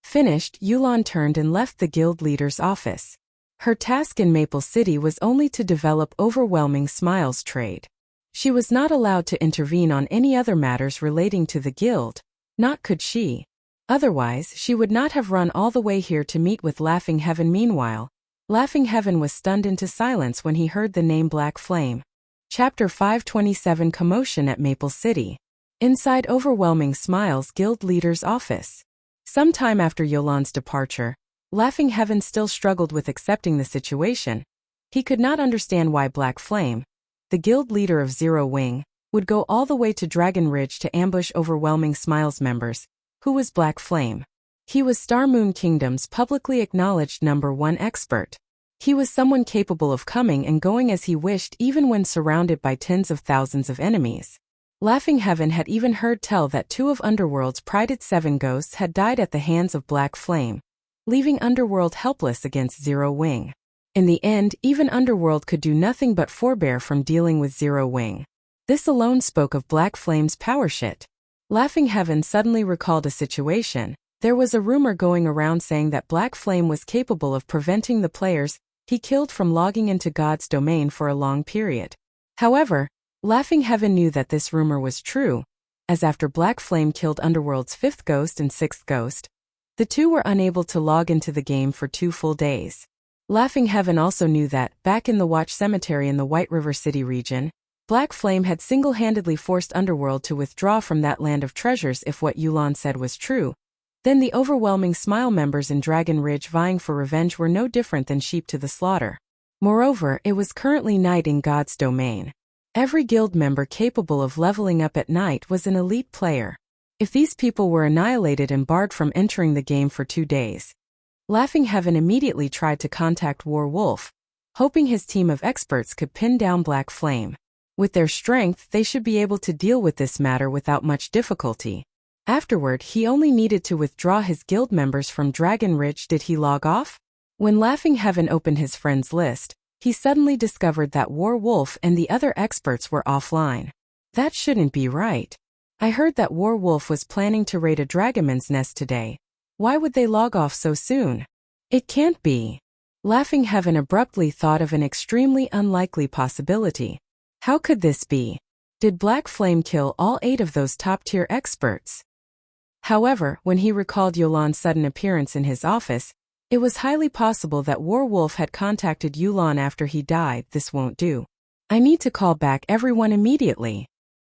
Finished, Yulan turned and left the guild leader's office. Her task in Maple City was only to develop Overwhelming Smiles trade. She was not allowed to intervene on any other matters relating to the guild, not could she. Otherwise, she would not have run all the way here to meet with Laughing Heaven. Meanwhile, Laughing Heaven was stunned into silence when he heard the name Black Flame. Chapter 527 Commotion at Maple City. Inside Overwhelming Smiles guild leader's office. Some time after Yolan's departure, Laughing Heaven still struggled with accepting the situation. He could not understand why Black Flame, the guild leader of Zero Wing, would go all the way to Dragon Ridge to ambush Overwhelming Smiles members. Who was Black Flame? He was Star Moon Kingdom's publicly acknowledged #1 expert. He was someone capable of coming and going as he wished even when surrounded by tens of thousands of enemies. Laughing Heaven had even heard tell that 2 of Underworld's prided 7 ghosts had died at the hands of Black Flame, leaving Underworld helpless against Zero Wing. In the end, even Underworld could do nothing but forbear from dealing with Zero Wing. This alone spoke of Black Flame's power shit. Laughing Heaven suddenly recalled a situation. There was a rumor going around saying that Black Flame was capable of preventing the players he killed from logging into God's domain for a long period. However, Laughing Heaven knew that this rumor was true, as after Black Flame killed Underworld's 5th ghost and 6th ghost, the 2 were unable to log into the game for 2 full days. Laughing Heaven also knew that, back in the Watch Cemetery in the White River City region, Black Flame had single-handedly forced Underworld to withdraw from that land of treasures. If what Yulan said was true, then the Overwhelming Smile members in Dragon Ridge vying for revenge were no different than sheep to the slaughter. Moreover, it was currently night in God's domain. Every guild member capable of leveling up at night was an elite player. If these people were annihilated and barred from entering the game for 2 days, Laughing Heaven immediately tried to contact War Wolf, hoping his team of experts could pin down Black Flame. With their strength, they should be able to deal with this matter without much difficulty. Afterward, he only needed to withdraw his guild members from Dragon Ridge. Did he log off? When Laughing Heaven opened his friends list, he suddenly discovered that War Wolf and the other experts were offline. That shouldn't be right. I heard that War Wolf was planning to raid a Dragonman's nest today. Why would they log off so soon? It can't be. Laughing Heaven abruptly thought of an extremely unlikely possibility. How could this be? Did Black Flame kill all 8 of those top-tier experts? However, when he recalled Yolan's sudden appearance in his office, it was highly possible that War Wolf had contacted Yulan after he died. This won't do. I need to call back everyone immediately.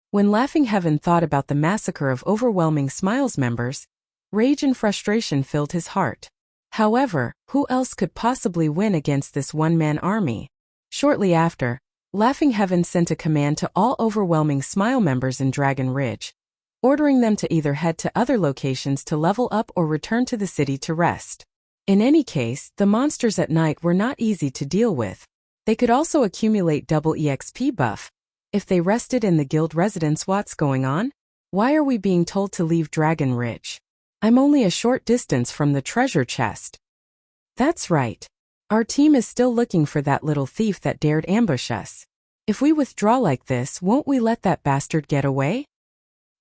When Laughing Heaven thought about the massacre of Overwhelming Smiles members, rage and frustration filled his heart. However, who else could possibly win against this one-man army? Shortly after, Laughing Heaven sent a command to all Overwhelming Smile members in Dragon Ridge, ordering them to either head to other locations to level up or return to the city to rest. In any case, the monsters at night were not easy to deal with. They could also accumulate double EXP buff. If they rested in the guild residence, what's going on? Why are we being told to leave Dragon Ridge? I'm only a short distance from the treasure chest. That's right. Our team is still looking for that little thief that dared ambush us. If we withdraw like this, won't we let that bastard get away?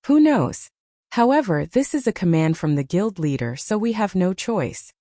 Who knows? However, this is a command from the guild leader, so we have no choice.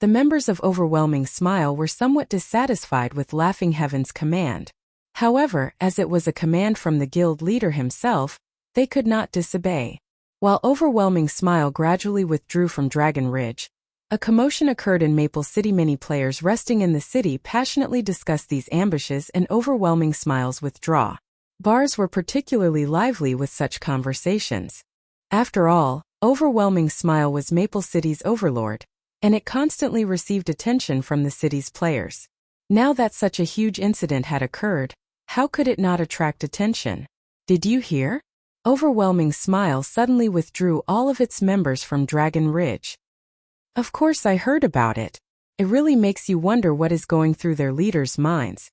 The members of Overwhelming Smile were somewhat dissatisfied with Laughing Heaven's command. However, as it was a command from the guild leader himself, they could not disobey. While Overwhelming Smile gradually withdrew from Dragon Ridge, a commotion occurred in Maple City. Many players resting in the city passionately discussed these ambushes and Overwhelming Smile's withdrawal. Bars were particularly lively with such conversations. After all, Overwhelming Smile was Maple City's overlord, and it constantly received attention from the city's players. Now that such a huge incident had occurred, how could it not attract attention? Did you hear? Overwhelming Smile suddenly withdrew all of its members from Dragon Ridge. Of course I heard about it. It really makes you wonder what is going through their leaders' minds.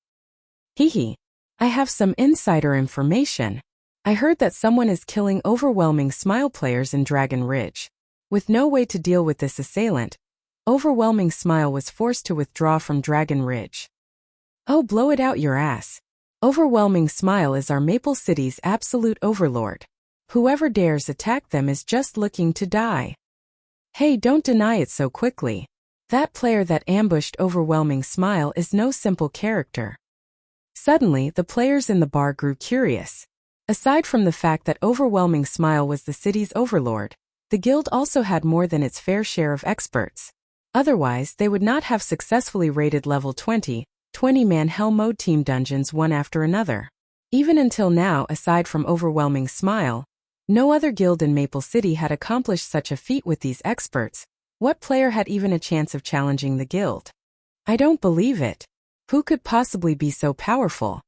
Hehe. I have some insider information. I heard that someone is killing Overwhelming Smile players in Dragon Ridge. With no way to deal with this assailant, Overwhelming Smile was forced to withdraw from Dragon Ridge. Oh, blow it out your ass. Overwhelming Smile is our Maple City's absolute overlord. Whoever dares attack them is just looking to die. Hey, don't deny it so quickly. That player that ambushed Overwhelming Smile is no simple character. Suddenly, the players in the bar grew curious. Aside from the fact that Overwhelming Smile was the city's overlord, the guild also had more than its fair share of experts. Otherwise, they would not have successfully raided level 20-man Hell Mode team dungeons one after another. Even until now, aside from Overwhelming Smile, no other guild in Maple City had accomplished such a feat with these experts. What player had even a chance of challenging the guild? I don't believe it. Who could possibly be so powerful?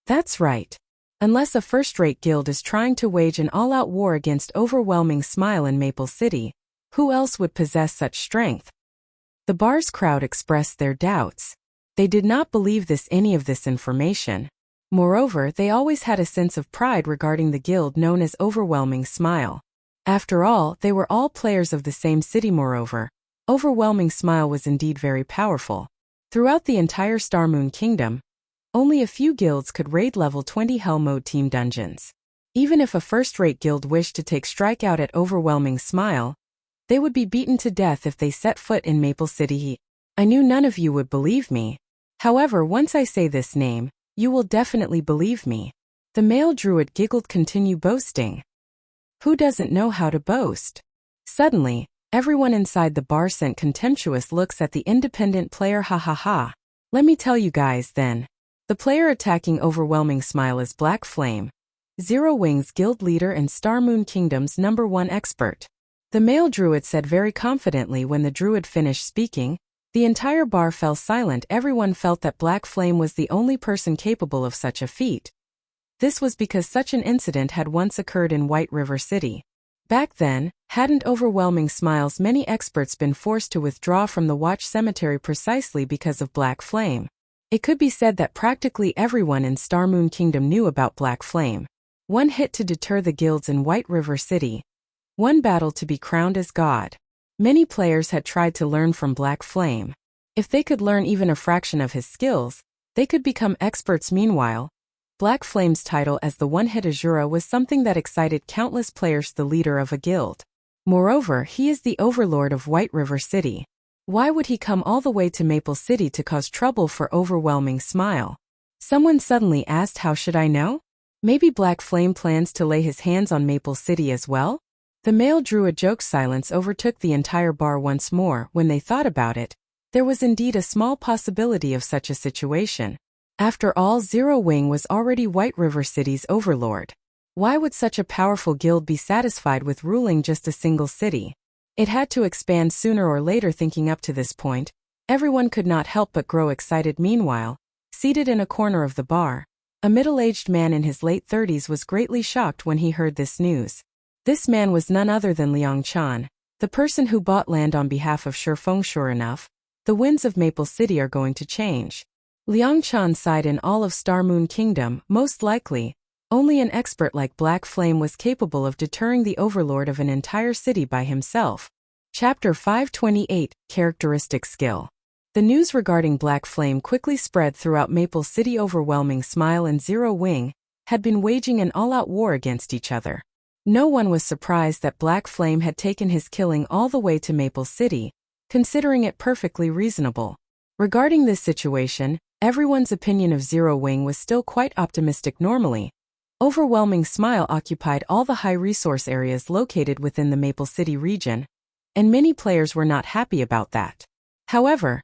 That's right. Unless a first-rate guild is trying to wage an all-out war against Overwhelming Smile in Maple City, who else would possess such strength? The bar's crowd expressed their doubts. They did not believe any of this information. Moreover, they always had a sense of pride regarding the guild known as Overwhelming Smile. After all, they were all players of the same city. Moreover, Overwhelming Smile was indeed very powerful. Throughout the entire Starmoon Kingdom, only a few guilds could raid level 20 Hell Mode team dungeons. Even if a first-rate guild wished to take strike out at Overwhelming Smile, they would be beaten to death if they set foot in Maple City. I knew none of you would believe me. However, once I say this name, you will definitely believe me. The male druid giggled. Continue boasting. Who doesn't know how to boast? Suddenly, everyone inside the bar sent contemptuous looks at the independent player. Ha ha ha. Let me tell you guys then. The player attacking Overwhelming Smile is Black Flame, Zero Wings guild leader and Starmoon Kingdom's #1 expert. The male druid said very confidently. When the druid finished speaking, the entire bar fell silent. Everyone felt that Black Flame was the only person capable of such a feat. This was because such an incident had once occurred in White River City. Back then, hadn't Overwhelming Smile's many experts been forced to withdraw from the Watch Cemetery precisely because of Black Flame? It could be said that practically everyone in Starmoon Kingdom knew about Black Flame. One hit to deter the guilds in White River City. One battle to be crowned as god. Many players had tried to learn from Black Flame. If they could learn even a fraction of his skills, they could become experts. Meanwhile, Black Flame's title as the one-hit Azura was something that excited countless players. The leader of a guild. Moreover, he is the overlord of White River City. Why would he come all the way to Maple City to cause trouble for Overwhelming Smile? Someone suddenly asked. How should I know? Maybe Black Flame plans to lay his hands on Maple City as well? The male druid joked. Silence overtook the entire bar once more. When they thought about it, there was indeed a small possibility of such a situation. After all, Zero Wing was already White River City's overlord. Why would such a powerful guild be satisfied with ruling just a single city? It had to expand sooner or later. Thinking up to this point, everyone could not help but grow excited. Meanwhile, seated in a corner of the bar, a middle-aged man in his late 30s was greatly shocked when he heard this news. This man was none other than Liang Chan, the person who bought land on behalf of Shifeng. Sure enough, the winds of Maple City are going to change. Liang Chan sighed. In all of Starmoon Kingdom, most likely, only an expert like Black Flame was capable of deterring the overlord of an entire city by himself. Chapter 528, Characteristic Skill. The news regarding Black Flame quickly spread throughout Maple City. Overwhelming Smile and Zero Wing had been waging an all-out war against each other. No one was surprised that Black Flame had taken his killing all the way to Maple City, considering it perfectly reasonable. Regarding this situation, everyone's opinion of Zero Wing was still quite optimistic. Normally, Overwhelming Smile occupied all the high-resource areas located within the Maple City region, and many players were not happy about that. However,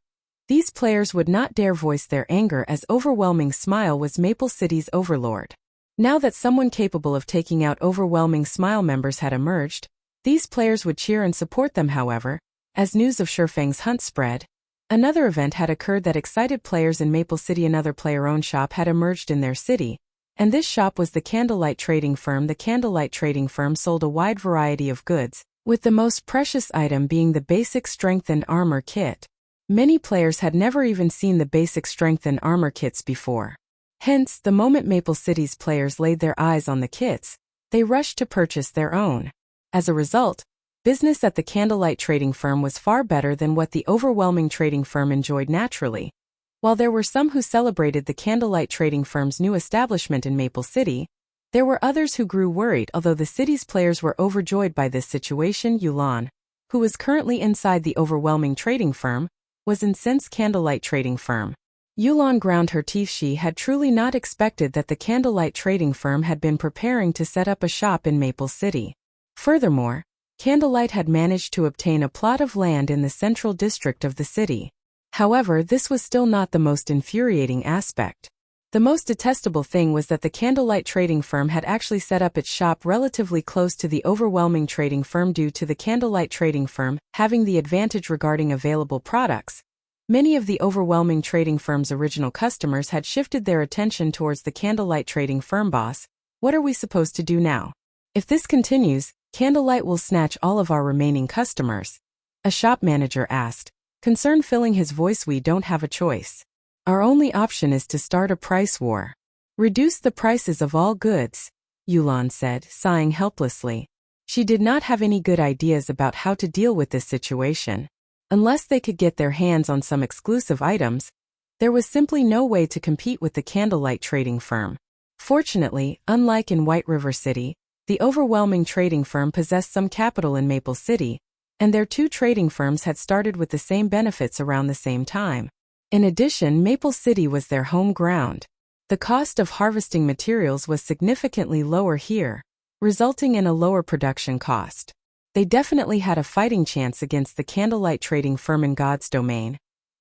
these players would not dare voice their anger as Overwhelming Smile was Maple City's overlord. Now that someone capable of taking out Overwhelming Smile members had emerged, these players would cheer and support them. However, as news of Shurfeng's hunt spread, another event had occurred that excited players in Maple City. Another player-owned shop had emerged in their city, and this shop was the Candlelight trading firm. The Candlelight trading firm sold a wide variety of goods, with the most precious item being the basic strength and armor kit. Many players had never even seen the basic strength and armor kits before. Hence, the moment Maple City's players laid their eyes on the kits, they rushed to purchase their own. As a result, business at the Candlelight trading firm was far better than what the Overwhelming trading firm enjoyed naturally. While there were some who celebrated the Candlelight trading firm's new establishment in Maple City, there were others who grew worried. Although the city's players were overjoyed by this situation, Yulan, who was currently inside the Overwhelming trading firm, was incensed. Candlelight trading firm. Yulan ground her teeth. She had truly not expected that the Candlelight trading firm had been preparing to set up a shop in Maple City. Furthermore, Candlelight had managed to obtain a plot of land in the central district of the city. However, this was still not the most infuriating aspect. The most detestable thing was that the Candlelight trading firm had actually set up its shop relatively close to the Overwhelming trading firm. Due to the Candlelight trading firm having the advantage regarding available products, many of the Overwhelming trading firm's original customers had shifted their attention towards the Candlelight trading firm. Boss, what are we supposed to do now? If this continues, Candlelight will snatch all of our remaining customers, a shop manager asked, concern filling his voice. We don't have a choice. Our only option is to start a price war. Reduce the prices of all goods, Yulan said, sighing helplessly. She did not have any good ideas about how to deal with this situation. Unless they could get their hands on some exclusive items, there was simply no way to compete with the Candlelight trading firm. Fortunately, unlike in White River City, the Overwhelming trading firm possessed some capital in Maple City, and their two trading firms had started with the same benefits around the same time. In addition, Maple City was their home ground. The cost of harvesting materials was significantly lower here, resulting in a lower production cost. They definitely had a fighting chance against the Candlelight trading firm in God's domain.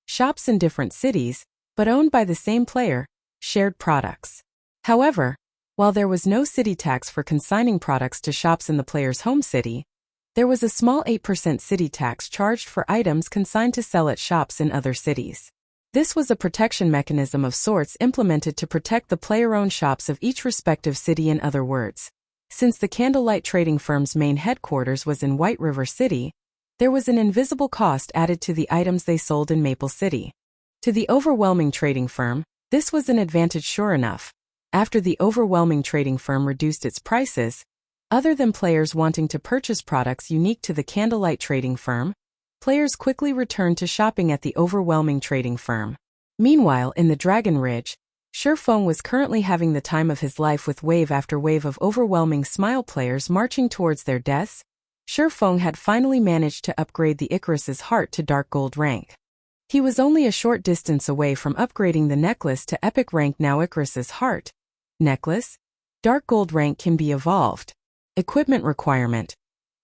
Shops in different cities, but owned by the same player, shared products. However, while there was no city tax for consigning products to shops in the player's home city, there was a small 8% city tax charged for items consigned to sell at shops in other cities. This was a protection mechanism of sorts implemented to protect the player-owned shops of each respective city. In other words, since the Candlelight trading firm's main headquarters was in White River City, there was an invisible cost added to the items they sold in Maple City. To the Overwhelming trading firm, this was an advantage sure enough. After the Overwhelming trading firm reduced its prices, other than players wanting to purchase products unique to the Candlelight trading firm, players quickly returned to shopping at the Overwhelming trading firm. Meanwhile, in the Dragon Ridge, Shurfeng was currently having the time of his life with wave after wave of Overwhelming Smile players marching towards their deaths. Shurfeng had finally managed to upgrade the Icarus's heart to Dark Gold rank. He was only a short distance away from upgrading the necklace to Epic rank. Now Icarus's heart necklace, Dark Gold rank, can be evolved. Equipment requirement: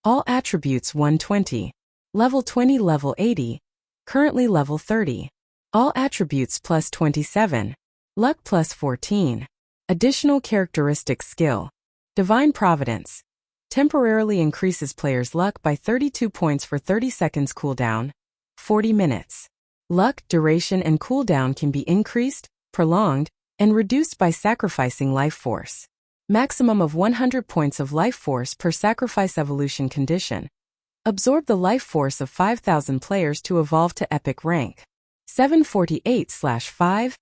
all attributes 120. Level 20, level 80. Currently level 30. All attributes plus 27. Luck plus 14. Additional characteristic skill: Divine Providence. Temporarily increases player's luck by 32 points for 30 seconds. Cooldown 40 minutes. Luck duration and cooldown can be increased, prolonged, and reduced by sacrificing life force. Maximum of 100 points of life force per sacrifice. Evolution condition: absorb the life force of 5,000 players to evolve to Epic rank 748/5000.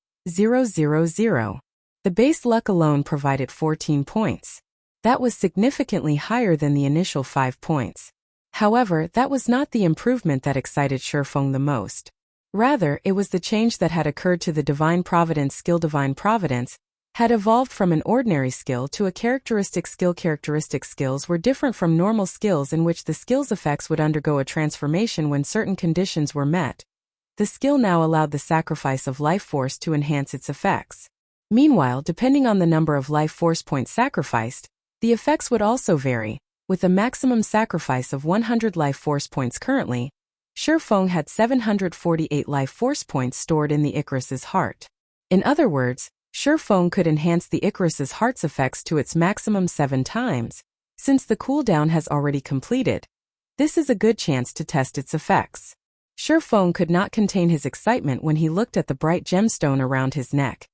The base luck alone provided 14 points. That was significantly higher than the initial 5 points. However, that was not the improvement that excited Shurfeng the most. Rather, it was the change that had occurred to the Divine Providence skill. Divine Providence had evolved from an ordinary skill to a characteristic skill. Characteristic skills were different from normal skills in which the skill's effects would undergo a transformation when certain conditions were met. The skill now allowed the sacrifice of life force to enhance its effects. Meanwhile, depending on the number of life force points sacrificed, the effects would also vary, with a maximum sacrifice of 100 life force points currently. Shifeng had 748 life force points stored in the Icarus's heart. In other words, Shifeng could enhance the Icarus's heart's effects to its maximum 7 times. Since the cooldown has already completed, this is a good chance to test its effects. Shifeng could not contain his excitement when he looked at the bright gemstone around his neck.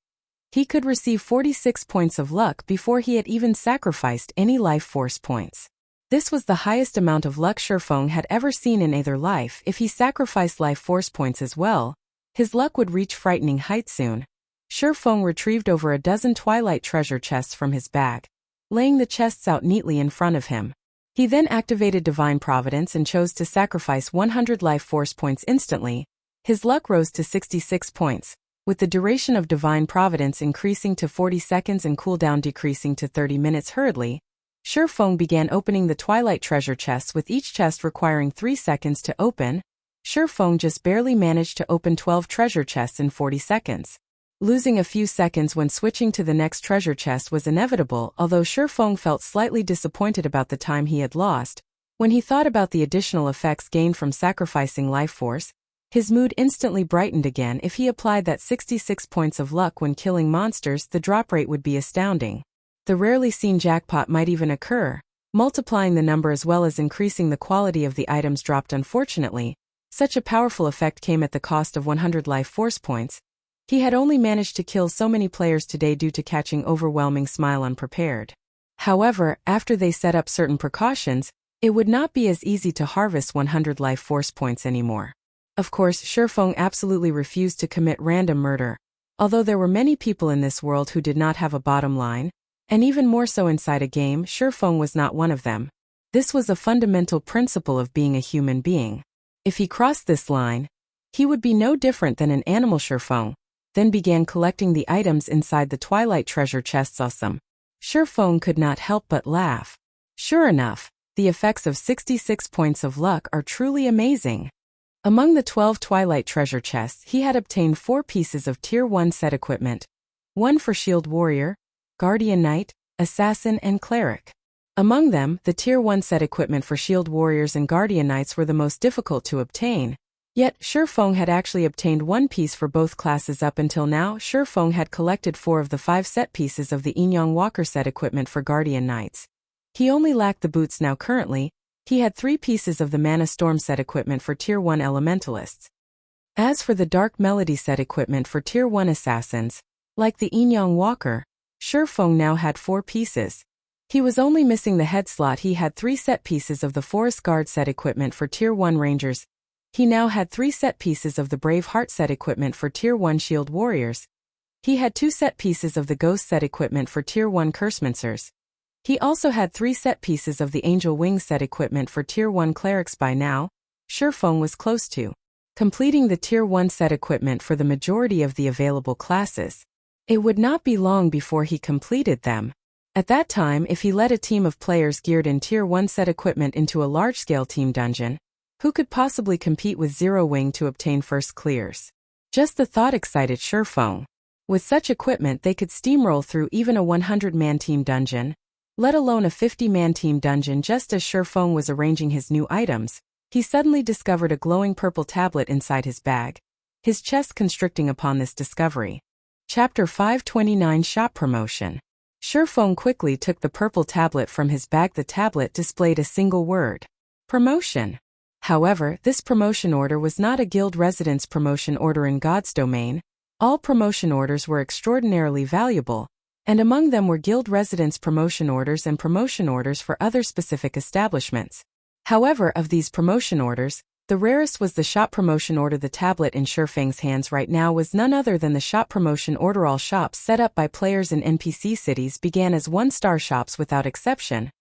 He could receive 46 points of luck before he had even sacrificed any life force points. This was the highest amount of luck Shifeng had ever seen in either life. If he sacrificed life force points as well, his luck would reach frightening heights soon. Shifeng retrieved over a dozen Twilight treasure chests from his bag, laying the chests out neatly in front of him. He then activated Divine Providence and chose to sacrifice 100 life force points instantly. His luck rose to 66 points, with the duration of Divine Providence increasing to 40 seconds and cooldown decreasing to 30 minutes. Hurriedly, Shifeng began opening the Twilight treasure chests, with each chest requiring 3 seconds to open. Shifeng just barely managed to open 12 treasure chests in 40 seconds. Losing a few seconds when switching to the next treasure chest was inevitable, although Shifeng felt slightly disappointed about the time he had lost. When he thought about the additional effects gained from sacrificing life force, his mood instantly brightened again. If he applied that 66 points of luck when killing monsters, the drop rate would be astounding. The rarely seen jackpot might even occur, multiplying the number as well as increasing the quality of the items dropped. Unfortunately, such a powerful effect came at the cost of 100 life force points. He had only managed to kill so many players today due to catching overwhelming smile unprepared. However, after they set up certain precautions, it would not be as easy to harvest 100 life force points anymore. Of course, Shifeng absolutely refused to commit random murder. Although there were many people in this world who did not have a bottom line, and even more so inside a game, Shifeng was not one of them. This was a fundamental principle of being a human being. If he crossed this line, he would be no different than an animal. Shifeng then began collecting the items inside the Twilight treasure chests. Awesome. Shifeng could not help but laugh. Sure enough, the effects of 66 points of luck are truly amazing. Among the 12 Twilight treasure chests, he had obtained 4 pieces of Tier 1 set equipment. 1 for Shield Warrior, Guardian Knight, Assassin and Cleric. Among them, the Tier 1 set equipment for Shield Warriors and Guardian Knights were the most difficult to obtain. Yet, Shifeng had actually obtained 1 piece for both classes. Up until now, Shifeng had collected 4 of the 5 set pieces of the Yin-Yang Walker set equipment for Guardian Knights. He only lacked the boots now. Currently, he had 3 pieces of the Mana Storm set equipment for Tier 1 Elementalists. As for the Dark Melody set equipment for Tier 1 Assassins, like the Yin-Yang Walker, Shifeng now had 4 pieces. He was only missing the head slot. He had 3 set pieces of the Forest Guard set equipment for Tier 1 Rangers. He now had 3 set pieces of the Brave Heart set equipment for Tier 1 Shield Warriors. He had 2 set pieces of the Ghost set equipment for Tier 1 Cursemancers. He also had 3 set pieces of the Angel Wings set equipment for Tier 1 Clerics. By now, Shifeng was close to completing the Tier 1 set equipment for the majority of the available classes. It would not be long before he completed them. At that time, if he led a team of players geared in Tier 1 set equipment into a large-scale team dungeon, who could possibly compete with Zero Wing to obtain first clears? Just the thought excited Shifeng. With such equipment, they could steamroll through even a 100-man team dungeon, let alone a 50-man team dungeon. Just as Shifeng was arranging his new items, he suddenly discovered a glowing purple tablet inside his bag, his chest constricting upon this discovery. Chapter 529 Shop Promotion. Shifeng quickly took the purple tablet from his bag. The tablet displayed a single word: promotion. However, this promotion order was not a guild residence promotion order in God's domain. All promotion orders were extraordinarily valuable, and among them were guild residence promotion orders and promotion orders for other specific establishments. However, of these promotion orders, the rarest was the shop promotion order. The tablet in Shifeng's hands right now was none other than the shop promotion order. All shops set up by players in NPC cities began as 1-star shops without exception,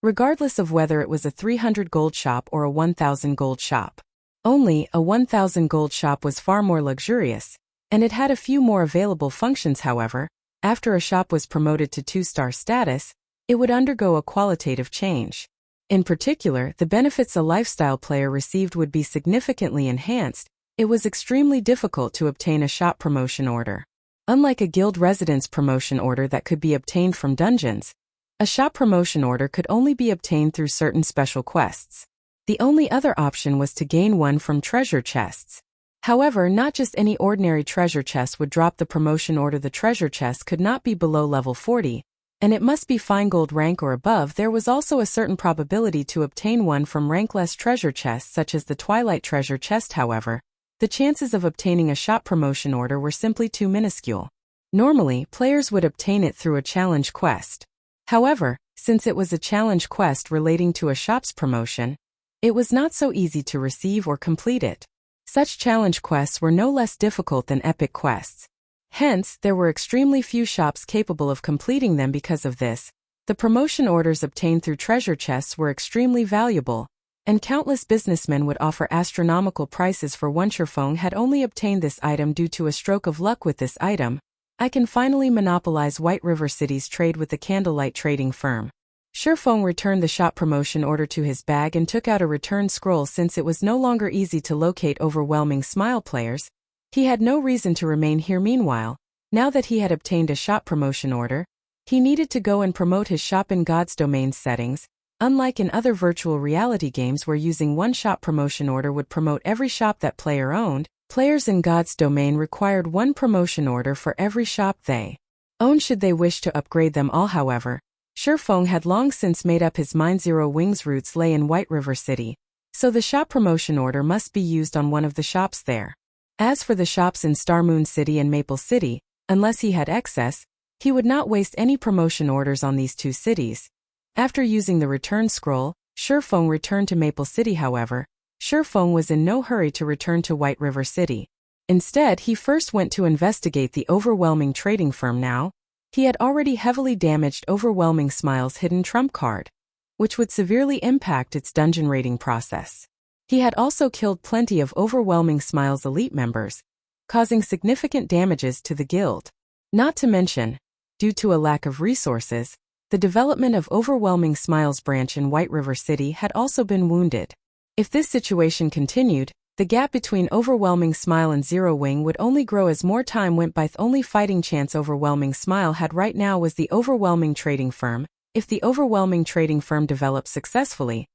regardless of whether it was a 300 gold shop or a 1000 gold shop. Only, a 1,000 gold shop was far more luxurious, and it had a few more available functions. However, after a shop was promoted to 2-star status, it would undergo a qualitative change. In particular, the benefits a lifestyle player received would be significantly enhanced. It was extremely difficult to obtain a shop promotion order. Unlike a guild residence promotion order that could be obtained from dungeons, a shop promotion order could only be obtained through certain special quests. The only other option was to gain one from treasure chests. However, not just any ordinary treasure chest would drop the promotion order. The treasure chest could not be below level 40, and it must be fine gold rank or above. There was also a certain probability to obtain one from rankless treasure chests such as the Twilight treasure chest. However, the chances of obtaining a shop promotion order were simply too minuscule. Normally, players would obtain it through a challenge quest. However, since it was a challenge quest relating to a shop's promotion, it was not so easy to receive or complete it. Such challenge quests were no less difficult than epic quests. Hence, there were extremely few shops capable of completing them. Because of this, the promotion orders obtained through treasure chests were extremely valuable, and countless businessmen would offer astronomical prices for one. Sherfong had only obtained this item due to a stroke of luck. With this item, I can finally monopolize White River City's trade with the Candlelight trading firm. Sherfong returned the shop promotion order to his bag and took out a return scroll. Since it was no longer easy to locate overwhelming smile players, he had no reason to remain here. Meanwhile, now that he had obtained a shop promotion order, he needed to go and promote his shop in God's Domain settings. Unlike in other virtual reality games where using one shop promotion order would promote every shop that player owned, players in God's Domain required one promotion order for every shop they owned should they wish to upgrade them all. However, Sherfong had long since made up his mind. Zero Wing's roots lay in White River City, so the shop promotion order must be used on one of the shops there. As for the shops in Starmoon City and Maple City, unless he had excess, he would not waste any promotion orders on these two cities. After using the return scroll, Sherfong returned to Maple City. However, Sherfong was in no hurry to return to White River City. Instead, he first went to investigate the overwhelming trading firm. Now, he had already heavily damaged Overwhelming Smile's hidden trump card, which would severely impact its dungeon rating process. He had also killed plenty of Overwhelming Smile's elite members, causing significant damages to the guild. Not to mention, due to a lack of resources, the development of Overwhelming Smile's branch in White River City had also been wounded. If this situation continued, the gap between Overwhelming Smile and Zero Wing would only grow as more time went by. The only fighting chance Overwhelming Smile had right now was the Overwhelming Trading Firm. If the Overwhelming Trading Firm developed successfully,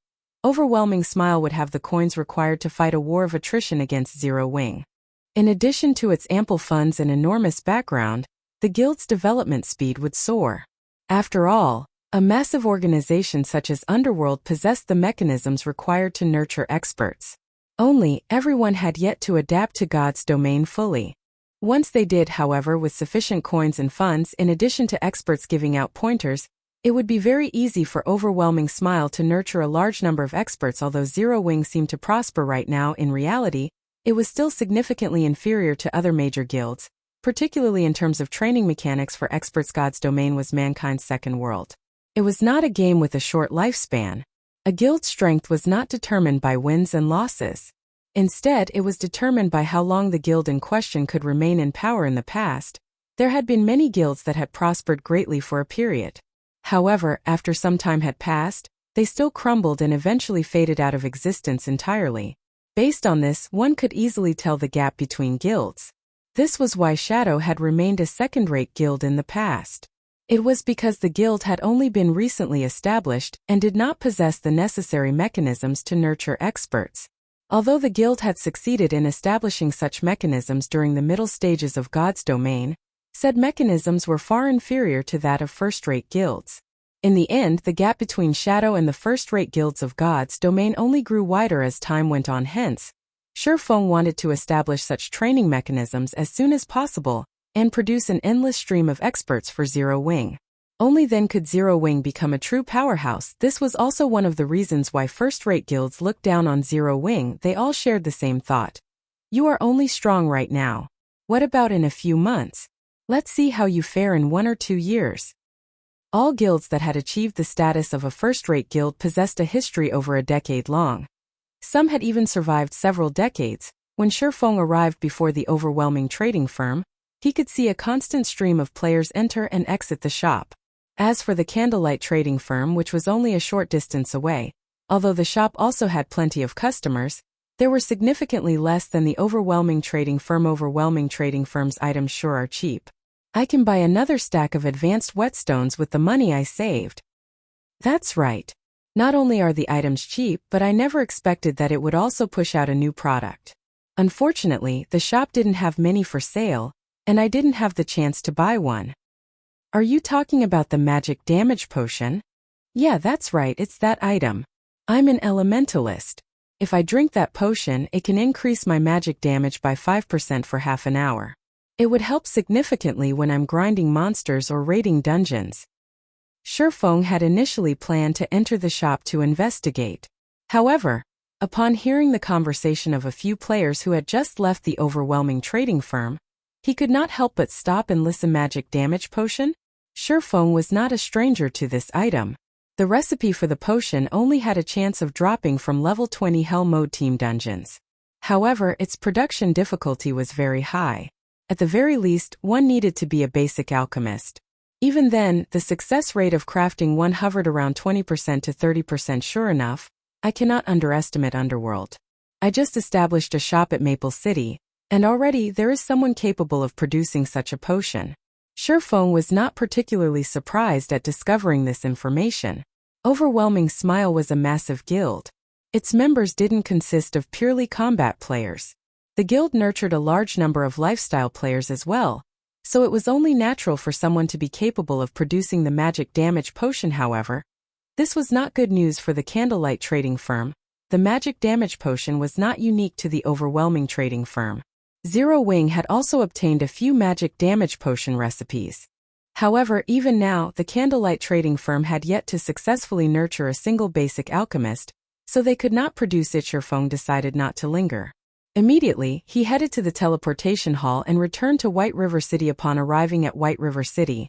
Overwhelming Smile would have the coins required to fight a war of attrition against Zero Wing. In addition to its ample funds and enormous background, the guild's development speed would soar. After all, a massive organization such as Underworld possessed the mechanisms required to nurture experts. Only, everyone had yet to adapt to God's Domain fully. Once they did, however, with sufficient coins and funds in addition to experts giving out pointers, it would be very easy for Overwhelming Smile to nurture a large number of experts. Although Zero Wing seemed to prosper right now, in reality, it was still significantly inferior to other major guilds, particularly in terms of training mechanics for experts. God's Domain was mankind's second world. It was not a game with a short lifespan. A guild's strength was not determined by wins and losses. Instead, it was determined by how long the guild in question could remain in power. In the past, there had been many guilds that had prospered greatly for a period. However, after some time had passed, they still crumbled and eventually faded out of existence entirely. Based on this, one could easily tell the gap between guilds. This was why Shadow had remained a second-rate guild in the past. It was because the guild had only been recently established and did not possess the necessary mechanisms to nurture experts. Although the guild had succeeded in establishing such mechanisms during the middle stages of God's Domain, said mechanisms were far inferior to that of first-rate guilds. In the end, the gap between Shadow and the first-rate guilds of God's Domain only grew wider as time went on. Hence, Sherfong wanted to establish such training mechanisms as soon as possible and produce an endless stream of experts for Zero Wing. Only then could Zero Wing become a true powerhouse. This was also one of the reasons why first-rate guilds looked down on Zero Wing. They all shared the same thought. You are only strong right now. What about in a few months? Let's see how you fare in 1 or 2 years. All guilds that had achieved the status of a first-rate guild possessed a history over a decade long. Some had even survived several decades. When Shifeng arrived before the overwhelming trading firm, he could see a constant stream of players enter and exit the shop. As for the Candlelight trading firm, which was only a short distance away, although the shop also had plenty of customers, there were significantly less than the overwhelming trading firm. Overwhelming trading firm's items sure are cheap. I can buy another stack of advanced whetstones with the money I saved. That's right. Not only are the items cheap, but I never expected that it would also push out a new product. Unfortunately, the shop didn't have many for sale, and I didn't have the chance to buy one. Are you talking about the magic damage potion? Yeah, that's right, it's that item. I'm an elementalist. If I drink that potion, it can increase my magic damage by 5% for half an hour. It would help significantly when I'm grinding monsters or raiding dungeons. Shifeng had initially planned to enter the shop to investigate. However, upon hearing the conversation of a few players who had just left the overwhelming trading firm, he could not help but stop and listen. Magic damage potion? Shifeng was not a stranger to this item. The recipe for the potion only had a chance of dropping from level 20 Hell Mode team dungeons. However, its production difficulty was very high. At the very least, one needed to be a basic alchemist. Even then, the success rate of crafting one hovered around 20% to 30%. Sure enough, I cannot underestimate Underworld. I just established a shop at Maple City, and already there is someone capable of producing such a potion. Shifeng was not particularly surprised at discovering this information. Overwhelming Smile was a massive guild. Its members didn't consist of purely combat players. The guild nurtured a large number of lifestyle players as well, so it was only natural for someone to be capable of producing the magic damage potion. However, this was not good news for the Candlelight trading firm. The magic damage potion was not unique to the overwhelming trading firm. Zero Wing had also obtained a few magic damage potion recipes. However, even now, the Candlelight trading firm had yet to successfully nurture a single basic alchemist, so they could not produce it. Shifeng decided not to linger. Immediately, he headed to the teleportation hall and returned to White River City. Upon arriving at White River City,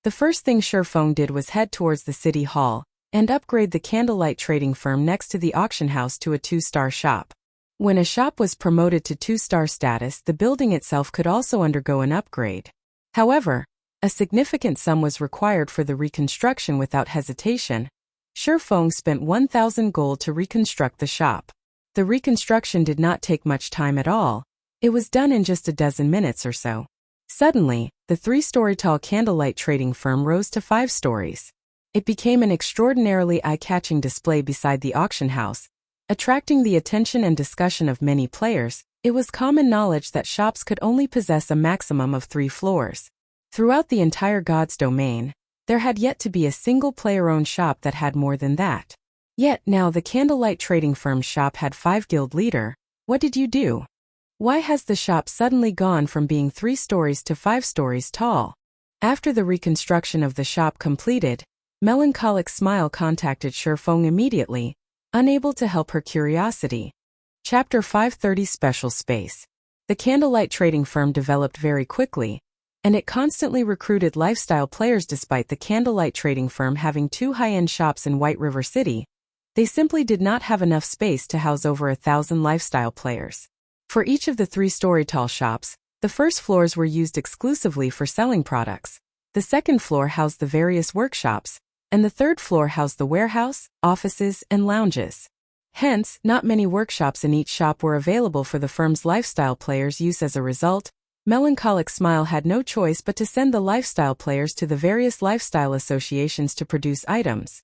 the first thing Shifeng did was head towards the city hall and upgrade the Candlelight trading firm next to the auction house to a 2-star shop. When a shop was promoted to 2-star status, the building itself could also undergo an upgrade. However, a significant sum was required for the reconstruction. Without hesitation, Shifeng spent 1,000 gold to reconstruct the shop. The reconstruction did not take much time at all. It was done in just a dozen minutes or so. Suddenly, the 3-story tall Candlelight trading firm rose to 5 stories. It became an extraordinarily eye-catching display beside the auction house, attracting the attention and discussion of many players. It was common knowledge that shops could only possess a maximum of 3 floors. Throughout the entire God's domain, there had yet to be a single player-owned shop that had more than that. Yet now the Candlelight trading firm's shop had 5 guild leader. What did you do? Why has the shop suddenly gone from being 3 stories to 5 stories tall? After the reconstruction of the shop completed, Melancholic Smile contacted Shifeng immediately, unable to help her curiosity. Chapter 530 Special Space. The Candlelight trading firm developed very quickly, and it constantly recruited lifestyle players. Despite the Candlelight trading firm having 2 high-end shops in White River City, they simply did not have enough space to house over 1,000 lifestyle players. For each of the 3-story tall shops, the first floors were used exclusively for selling products. The second floor housed the various workshops, and the third floor housed the warehouse, offices, and lounges. Hence, not many workshops in each shop were available for the firm's lifestyle players' use. As a result, Melancholic Smile had no choice but to send the lifestyle players to the various lifestyle associations to produce items.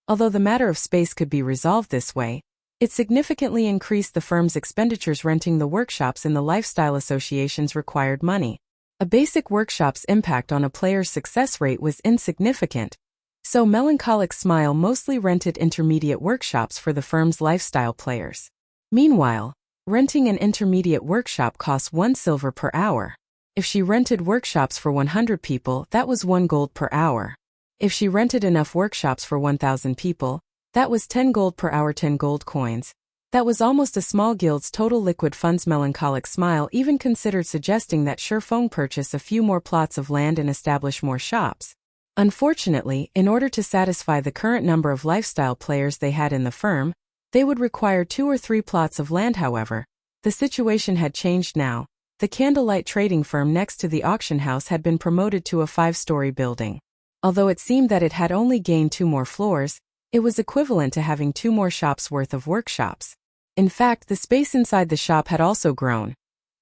Although the matter of space could be resolved this way, it significantly increased the firm's expenditures. Renting the workshops in the lifestyle associations required money. A basic workshop's impact on a player's success rate was insignificant, so Melancholic Smile mostly rented intermediate workshops for the firm's lifestyle players. Meanwhile, renting an intermediate workshop cost 1 silver per hour. If she rented workshops for 100 people, that was 1 gold per hour. If she rented enough workshops for 1,000 people, that was 10 gold per hour. 10 gold coins. That was almost a small guild's total liquid funds. Melancholic Smile even considered suggesting that Shifeng purchase a few more plots of land and establish more shops. Unfortunately, in order to satisfy the current number of lifestyle players they had in the firm, They would require 2 or 3 plots of land. However, the situation had changed now. The Candlelight trading firm next to the auction house had been promoted to a 5-story building. Although it seemed that it had only gained 2 more floors, it was equivalent to having 2 more shops worth of workshops. In fact, the space inside the shop had also grown.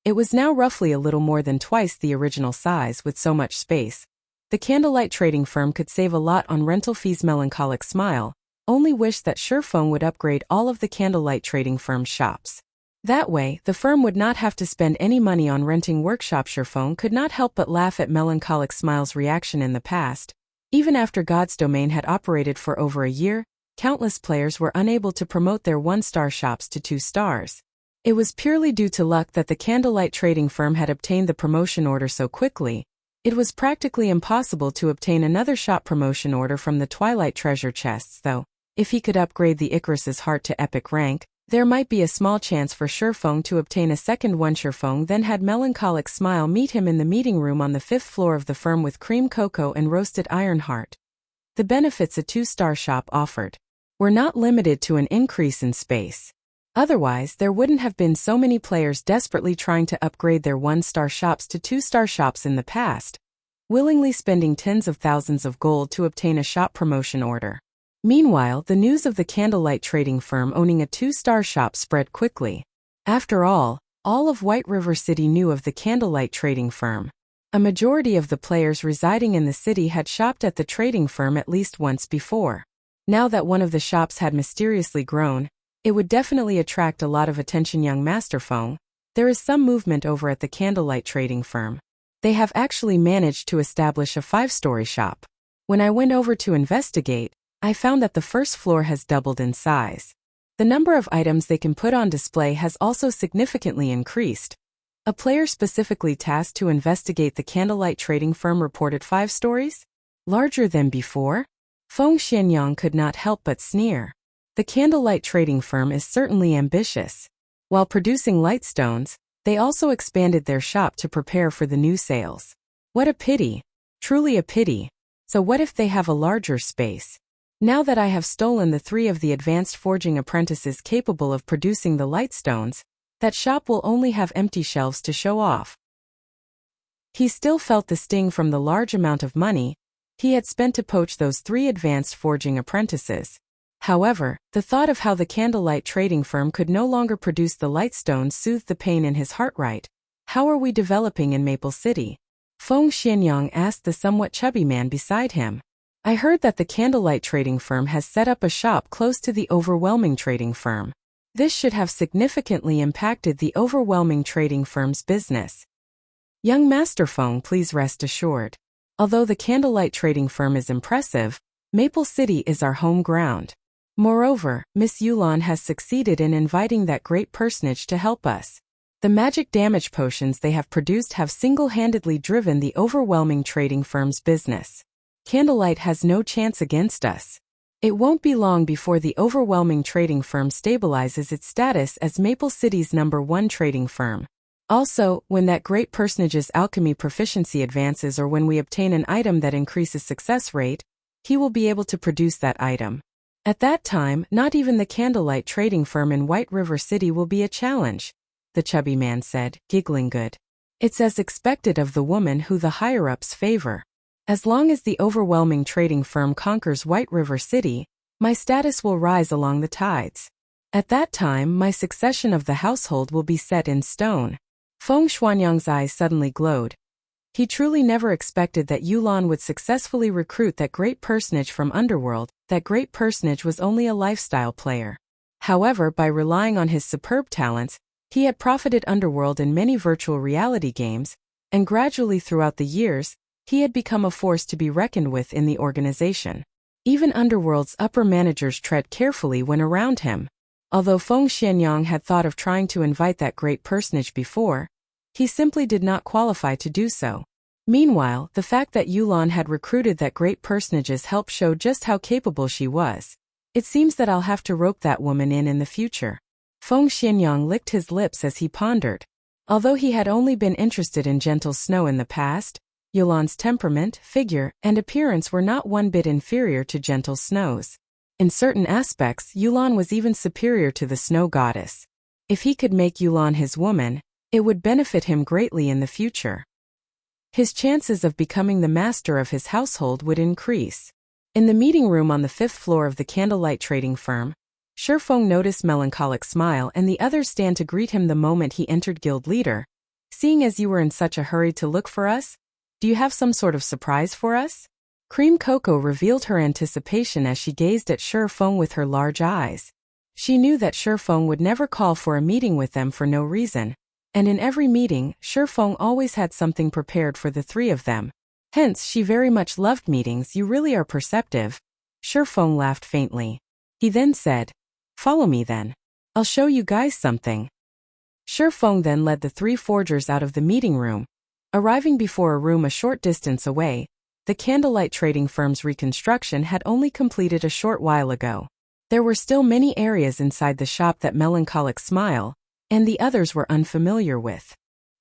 It was now roughly a little more than twice the original size. With so much space, the Candlelight trading firm could save a lot on rental fees. Melancholic smile, only wished that Surefeng would upgrade all of the Candlelight trading firm's shops. That way, the firm would not have to spend any money on renting workshops. Surefeng could not help but laugh at Melancholic smile's reaction. In the past, even after God's Domain had operated for over a year, countless players were unable to promote their 1-star shops to 2 stars. It was purely due to luck that the Candlelight trading firm had obtained the promotion order so quickly. It was practically impossible to obtain another shop promotion order from the Twilight treasure chests, though. If he could upgrade the Icarus's heart to epic rank, there might be a small chance for Surefeng to obtain a second one. Surefeng then had Melancholic smile meet him in the meeting room on the 5th floor of the firm with cream cocoa and roasted iron heart. The benefits a 2-star shop offered were not limited to an increase in space. Otherwise, there wouldn't have been so many players desperately trying to upgrade their 1-star shops to 2-star shops in the past, willingly spending tens of thousands of gold to obtain a shop promotion order. Meanwhile, the news of the Candlelight trading firm owning a 2-star shop spread quickly. After all of White River City knew of the Candlelight trading firm. A majority of the players residing in the city had shopped at the trading firm at least once before. Now that one of the shops had mysteriously grown, it would definitely attract a lot of attention. Young Master Feng, there is some movement over at the Candlelight trading firm. They have actually managed to establish a 5-story shop. When I went over to investigate, I found that the first floor has doubled in size. The number of items they can put on display has also significantly increased. A player specifically tasked to investigate the Candlelight trading firm reported 5 stories? Larger than before? Feng Xianyang could not help but sneer. The Candlelight trading firm is certainly ambitious. While producing lightstones, they also expanded their shop to prepare for the new sales. What a pity. Truly a pity. So what if they have a larger space? Now that I have stolen the 3 of the advanced forging apprentices capable of producing the lightstones, that shop will only have empty shelves to show off. He still felt the sting from the large amount of money he had spent to poach those 3 advanced forging apprentices. However, the thought of how the Candlelight trading firm could no longer produce the lightstones soothed the pain in his heart. Right. How are we developing in Maple City? Feng Xianyang asked the somewhat chubby man beside him. I heard that the Candlelight trading firm has set up a shop close to the Overwhelming trading firm. This should have significantly impacted the Overwhelming trading firm's business. Young Master Feng, please rest assured. Although the Candlelight trading firm is impressive, Maple City is our home ground. Moreover, Miss Yulan has succeeded in inviting that great personage to help us. The magic damage potions they have produced have single-handedly driven the Overwhelming trading firm's business. Candlelight has no chance against us. It won't be long before the Overwhelming trading firm stabilizes its status as Maple City's #1 trading firm. Also, when that great personage's alchemy proficiency advances or when we obtain an item that increases success rate, he will be able to produce that item. At that time, not even the Candlelight trading firm in White River City will be a challenge, the chubby man said, giggling good. It's as expected of the woman who the higher-ups favor. As long as the Overwhelming trading firm conquers White River City, my status will rise along the tides. At that time, my succession of the household will be set in stone. Feng Xuanyang's eyes suddenly glowed. He truly never expected that Yulan would successfully recruit that great personage from Underworld. That great personage was only a lifestyle player. However, by relying on his superb talents, he had profited Underworld in many virtual reality games, and gradually throughout the years, he had become a force to be reckoned with in the organization. Even Underworld's upper managers tread carefully when around him. Although Feng Xianyang had thought of trying to invite that great personage before, he simply did not qualify to do so. Meanwhile, the fact that Yulan had recruited that great personage's help showed just how capable she was. It seems that I'll have to rope that woman in the future. Feng Xianyang licked his lips as he pondered. Although he had only been interested in Gentle Snow in the past, Yulan's temperament, figure, and appearance were not one bit inferior to Gentle Snow's. In certain aspects, Yulan was even superior to the snow goddess. If he could make Yulan his woman, it would benefit him greatly in the future. His chances of becoming the master of his household would increase. In the meeting room on the 5th floor of the Candlelight trading firm, Shifeng noticed Melancholic smile and the others stand to greet him the moment he entered guild leader. Seeing as you were in such a hurry to look for us, do you have some sort of surprise for us? Cream Cocoa revealed her anticipation as she gazed at Shifeng with her large eyes. She knew that Shifeng would never call for a meeting with them for no reason, and in every meeting, Shifeng always had something prepared for the three of them. Hence, she very much loved meetings. You really are perceptive. Shifeng laughed faintly. He then said, "Follow me then. I'll show you guys something." Shifeng then led the three forgers out of the meeting room. Arriving before a room a short distance away, the Candlelight trading firm's reconstruction had only completed a short while ago. There were still many areas inside the shop that Melancholic smile and the others were unfamiliar with.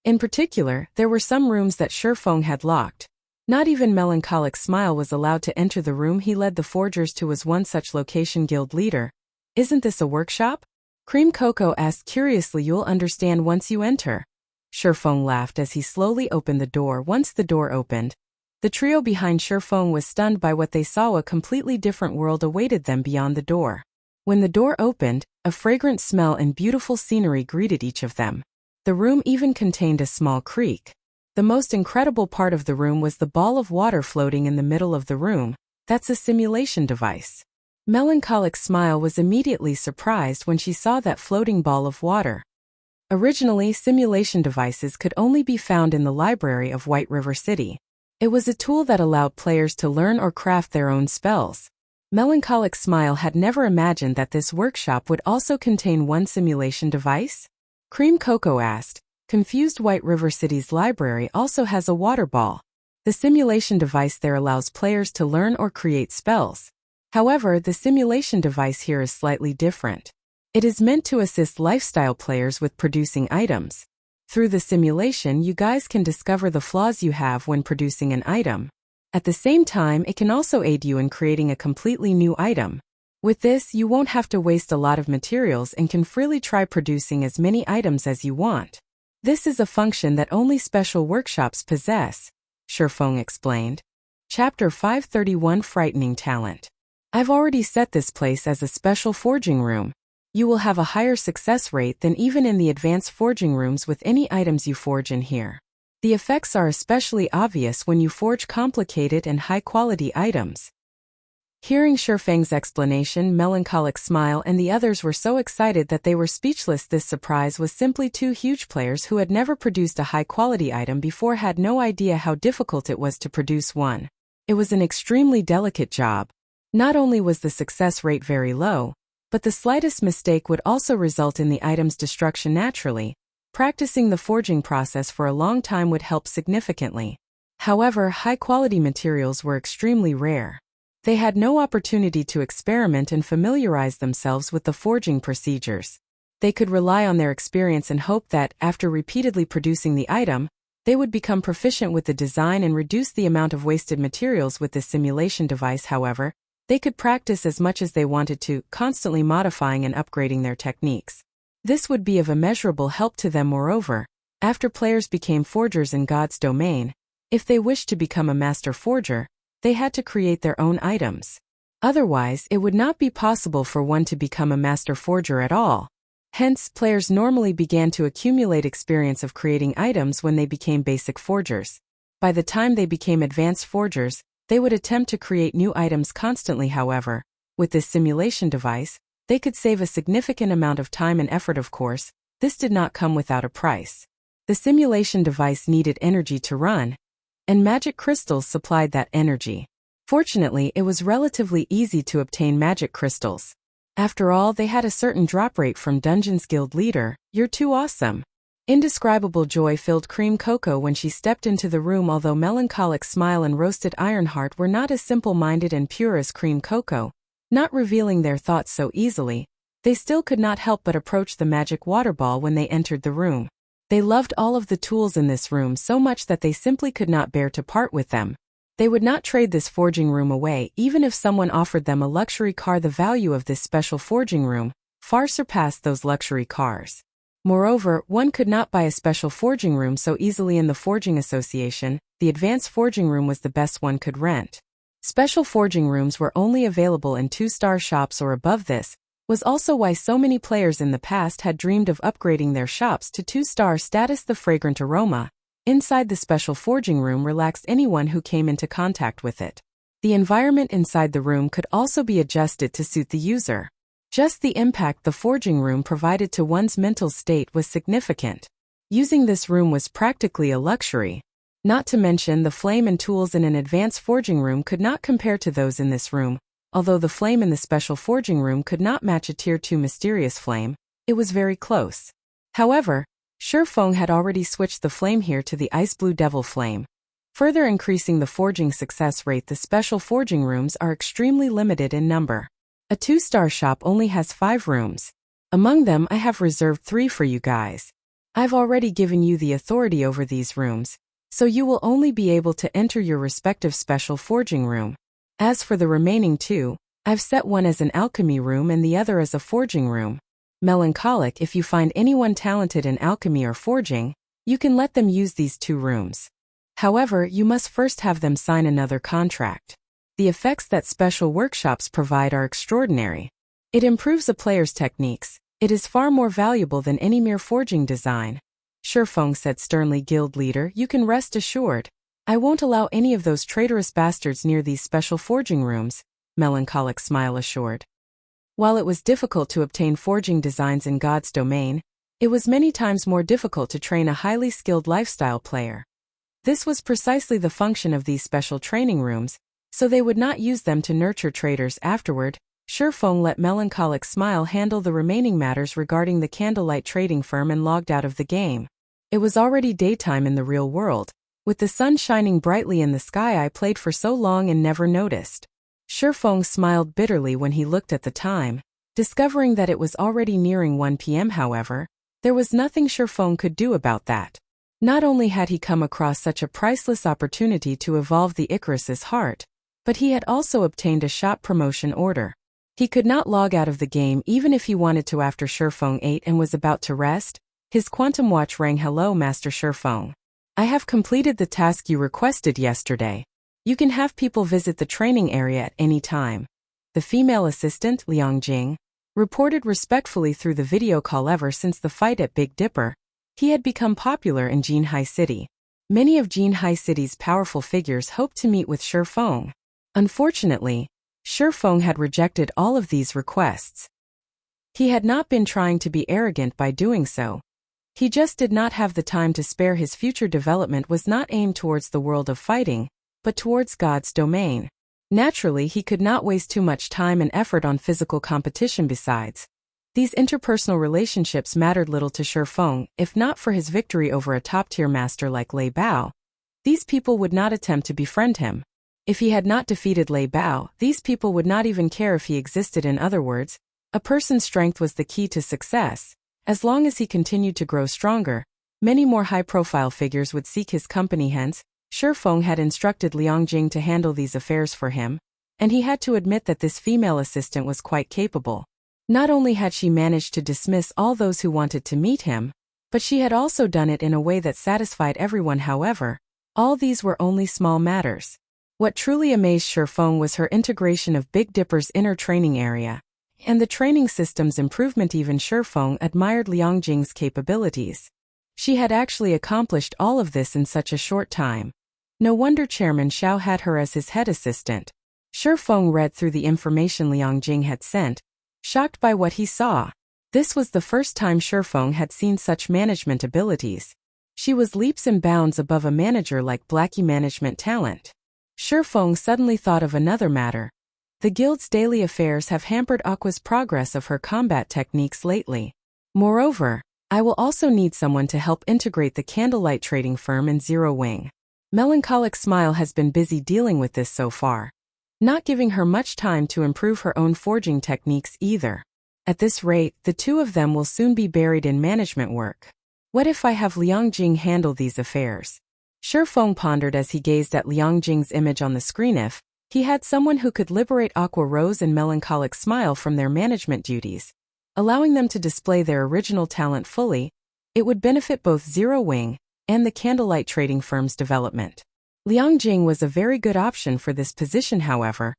In particular, there were some rooms that Shifeng had locked. Not even Melancholic smile was allowed to enter the room he led the forgers to. Was one such location guild leader. "Isn't this a workshop?" Cream Cocoa asked curiously. "You'll understand once you enter." Shifeng laughed as he slowly opened the door. Once the door opened, the trio behind Shifeng was stunned by what they saw. A completely different world awaited them beyond the door. When the door opened, a fragrant smell and beautiful scenery greeted each of them. The room even contained a small creek. The most incredible part of the room was the ball of water floating in the middle of the room. That's a simulation device. Melancholic smile was immediately surprised when she saw that floating ball of water. Originally, simulation devices could only be found in the library of White River City. It was a tool that allowed players to learn or craft their own spells. Melancholic smile had never imagined that this workshop would also contain one simulation device. Cream Cocoa asked, confused. White River City's library also has a water ball. The simulation device there allows players to learn or create spells. However, the simulation device here is slightly different. It is meant to assist lifestyle players with producing items. Through the simulation, you guys can discover the flaws you have when producing an item. At the same time, it can also aid you in creating a completely new item. With this, you won't have to waste a lot of materials and can freely try producing as many items as you want. This is a function that only special workshops possess, Shifeng explained. Chapter 531 Frightening Talent. I've already set this place as a special forging room. You will have a higher success rate than even in the advanced forging rooms with any items you forge in here. The effects are especially obvious when you forge complicated and high-quality items. Hearing Shifeng's explanation, Melancholic smile and the others were so excited that they were speechless. This surprise was simply two huge players who had never produced a high-quality item before had no idea how difficult it was to produce one. It was an extremely delicate job. Not only was the success rate very low, but the slightest mistake would also result in the item's destruction naturally. Practicing the forging process for a long time would help significantly. However, high-quality materials were extremely rare. They had no opportunity to experiment and familiarize themselves with the forging procedures. They could rely on their experience and hope that, after repeatedly producing the item, they would become proficient with the design and reduce the amount of wasted materials with this simulation device. However, they could practice as much as they wanted to, constantly modifying and upgrading their techniques. This would be of immeasurable help to them. Moreover, after players became forgers in God's domain, if they wished to become a master forger, they had to create their own items. Otherwise, it would not be possible for one to become a master forger at all. Hence, players normally began to accumulate experience of creating items when they became basic forgers. By the time they became advanced forgers, they would attempt to create new items constantly. However, with this simulation device, they could save a significant amount of time and effort. Of course, this did not come without a price. The simulation device needed energy to run, and magic crystals supplied that energy. Fortunately, it was relatively easy to obtain magic crystals. After all, they had a certain drop rate from Dungeons Guild leader. "You're too awesome." Indescribable joy filled Cream Cocoa when she stepped into the room. Although Melancholic smile and Roasted Ironheart were not as simple-minded and pure as Cream Cocoa, not revealing their thoughts so easily, they still could not help but approach the magic water ball when they entered the room. They loved all of the tools in this room so much that they simply could not bear to part with them. They would not trade this forging room away even if someone offered them a luxury car. The value of this special forging room far surpassed those luxury cars. Moreover, one could not buy a special forging room so easily in the Forging Association. The advanced forging room was the best one could rent. Special forging rooms were only available in 2-star shops or above. This was also why so many players in the past had dreamed of upgrading their shops to 2-star status. The fragrant aroma inside the special forging room relaxed anyone who came into contact with it. The environment inside the room could also be adjusted to suit the user. Just the impact the forging room provided to one's mental state was significant. Using this room was practically a luxury. Not to mention the flame and tools in an advanced forging room could not compare to those in this room. Although the flame in the special forging room could not match a Tier 2 mysterious flame, it was very close. However, Shifeng had already switched the flame here to the ice blue devil flame, further increasing the forging success rate. The special forging rooms are extremely limited in number. A 2-star shop only has 5 rooms. Among them I have reserved 3 for you guys. I've already given you the authority over these rooms, so you will only be able to enter your respective special forging room. As for the remaining 2, I've set one as an alchemy room and the other as a forging room. Melancholic, if you find anyone talented in alchemy or forging, you can let them use these 2 rooms. However, you must first have them sign another contract. The effects that special workshops provide are extraordinary. It improves a player's techniques. It is far more valuable than any mere forging design. Shifeng said sternly. Guild leader, you can rest assured. I won't allow any of those traitorous bastards near these special forging rooms, Melancholic smile assured. While it was difficult to obtain forging designs in God's domain, it was many times more difficult to train a highly skilled lifestyle player. This was precisely the function of these special training rooms, so they would not use them to nurture traitors afterward. Shifeng let Melancholic smile handle the remaining matters regarding the Candlelight trading firm and logged out of the game. It was already daytime in the real world. With the sun shining brightly in the sky, I played for so long and never noticed. Shifeng smiled bitterly when he looked at the time, discovering that it was already nearing 1 p.m. However, there was nothing Shifeng could do about that. Not only had he come across such a priceless opportunity to evolve the Icarus's heart, but he had also obtained a shop promotion order. He could not log out of the game even if he wanted to. After Shifeng ate and was about to rest, his quantum watch rang. Hello, Master Shifeng. I have completed the task you requested yesterday. You can have people visit the training area at any time. The female assistant, Liangjing, reported respectfully through the video call. Ever since the fight at Big Dipper, he had become popular in Jinhai City. Many of Jinhai City's powerful figures hoped to meet with Shifeng. Unfortunately, Shifeng had rejected all of these requests. He had not been trying to be arrogant by doing so. He just did not have the time to spare. His future development was not aimed towards the world of fighting, but towards God's domain. Naturally, he could not waste too much time and effort on physical competition. Besides, these interpersonal relationships mattered little to Shifeng. If not for his victory over a top-tier master like Lei Bao, these people would not attempt to befriend him. If he had not defeated Lei Bao, these people would not even care if he existed. In other words, a person's strength was the key to success. As long as he continued to grow stronger, many more high-profile figures would seek his company. Hence, Shifeng had instructed Liangjing to handle these affairs for him, and he had to admit that this female assistant was quite capable. Not only had she managed to dismiss all those who wanted to meet him, but she had also done it in a way that satisfied everyone. However, all these were only small matters. What truly amazed Shifeng was her integration of Big Dipper's inner training area, and the training system's improvement. Even Shifeng admired Liangjing's capabilities. She had actually accomplished all of this in such a short time. No wonder Chairman Xiao had her as his head assistant. Shifeng read through the information Liangjing had sent, shocked by what he saw. This was the first time Shifeng had seen such management abilities. She was leaps and bounds above a manager like Blackie management talent. Shifeng suddenly thought of another matter. The guild's daily affairs have hampered Aqua's progress of her combat techniques lately. Moreover, I will also need someone to help integrate the Candlelight trading firm in Zero Wing. Melancholic smile has been busy dealing with this so far, not giving her much time to improve her own forging techniques either. At this rate, the two of them will soon be buried in management work. What if I have Liangjing handle these affairs? Shifeng pondered as he gazed at Liang Jing's image on the screen. If he had someone who could liberate Aqua Rose and Melancholic Smile from their management duties, allowing them to display their original talent fully, it would benefit both Zero Wing and the Candlelight trading firm's development. Liang Jing was a very good option for this position. However,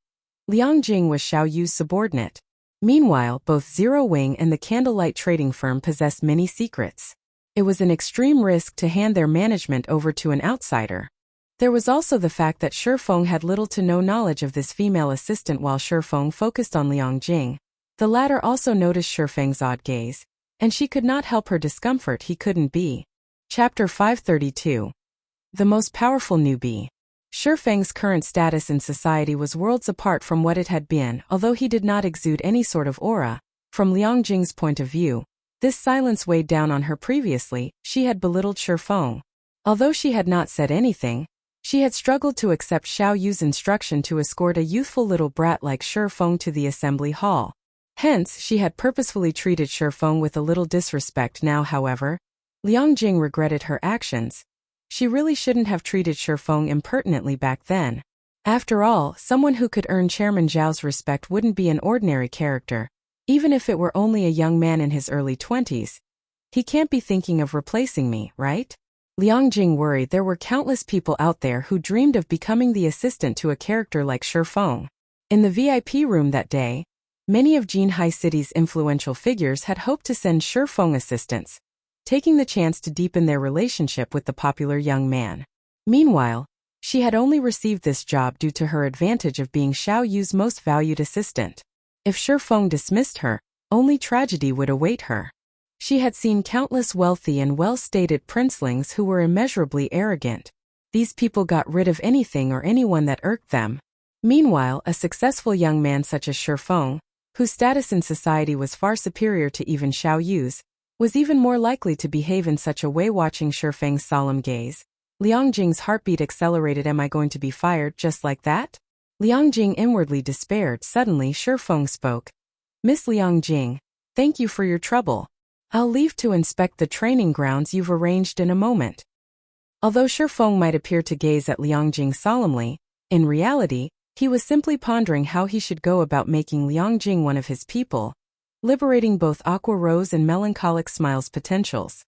Liang Jing was Xiao Yu's subordinate. Meanwhile, both Zero Wing and the Candlelight trading firm possessed many secrets. It was an extreme risk to hand their management over to an outsider. There was also the fact that Shifeng had little to no knowledge of this female assistant while Shifeng focused on Liang Jing. The latter also noticed Shifeng's odd gaze, and she could not help her discomfort. He couldn't be. Chapter 532. The most powerful newbie. Shifeng's current status in society was worlds apart from what it had been. Although he did not exude any sort of aura, from Liang Jing's point of view, this silence weighed down on her. Previously, she had belittled Shifeng. Although she had not said anything, she had struggled to accept Xiao Yu's instruction to escort a youthful little brat like Shifeng to the assembly hall. Hence, she had purposefully treated Shifeng with a little disrespect. Now, however, Liang Jing regretted her actions. She really shouldn't have treated Shifeng impertinently back then. After all, someone who could earn Chairman Zhao's respect wouldn't be an ordinary character, even if it were only a young man in his early 20s. He can't be thinking of replacing me, right? Liang Jing worried. There were countless people out there who dreamed of becoming the assistant to a character like Shifeng. In the VIP room that day, many of Jinhai City's influential figures had hoped to send Shifeng assistants, taking the chance to deepen their relationship with the popular young man. Meanwhile, she had only received this job due to her advantage of being Xiao Yu's most valued assistant. If Shifeng dismissed her, only tragedy would await her. She had seen countless wealthy and well-stated princelings who were immeasurably arrogant. These people got rid of anything or anyone that irked them. Meanwhile, a successful young man such as Shifeng, whose status in society was far superior to even Xiao Yu's, was even more likely to behave in such a way. Watching Shifeng's solemn gaze, Liang Jing's heartbeat accelerated. Am I going to be fired just like that? Liang Jing inwardly despaired. Suddenly Shifeng spoke. Miss Liang Jing, thank you for your trouble. I'll leave to inspect the training grounds you've arranged in a moment. Although Shifeng might appear to gaze at Liang Jing solemnly, in reality, he was simply pondering how he should go about making Liang Jing one of his people, liberating both Aqua Rose and Melancholic Smile's potentials.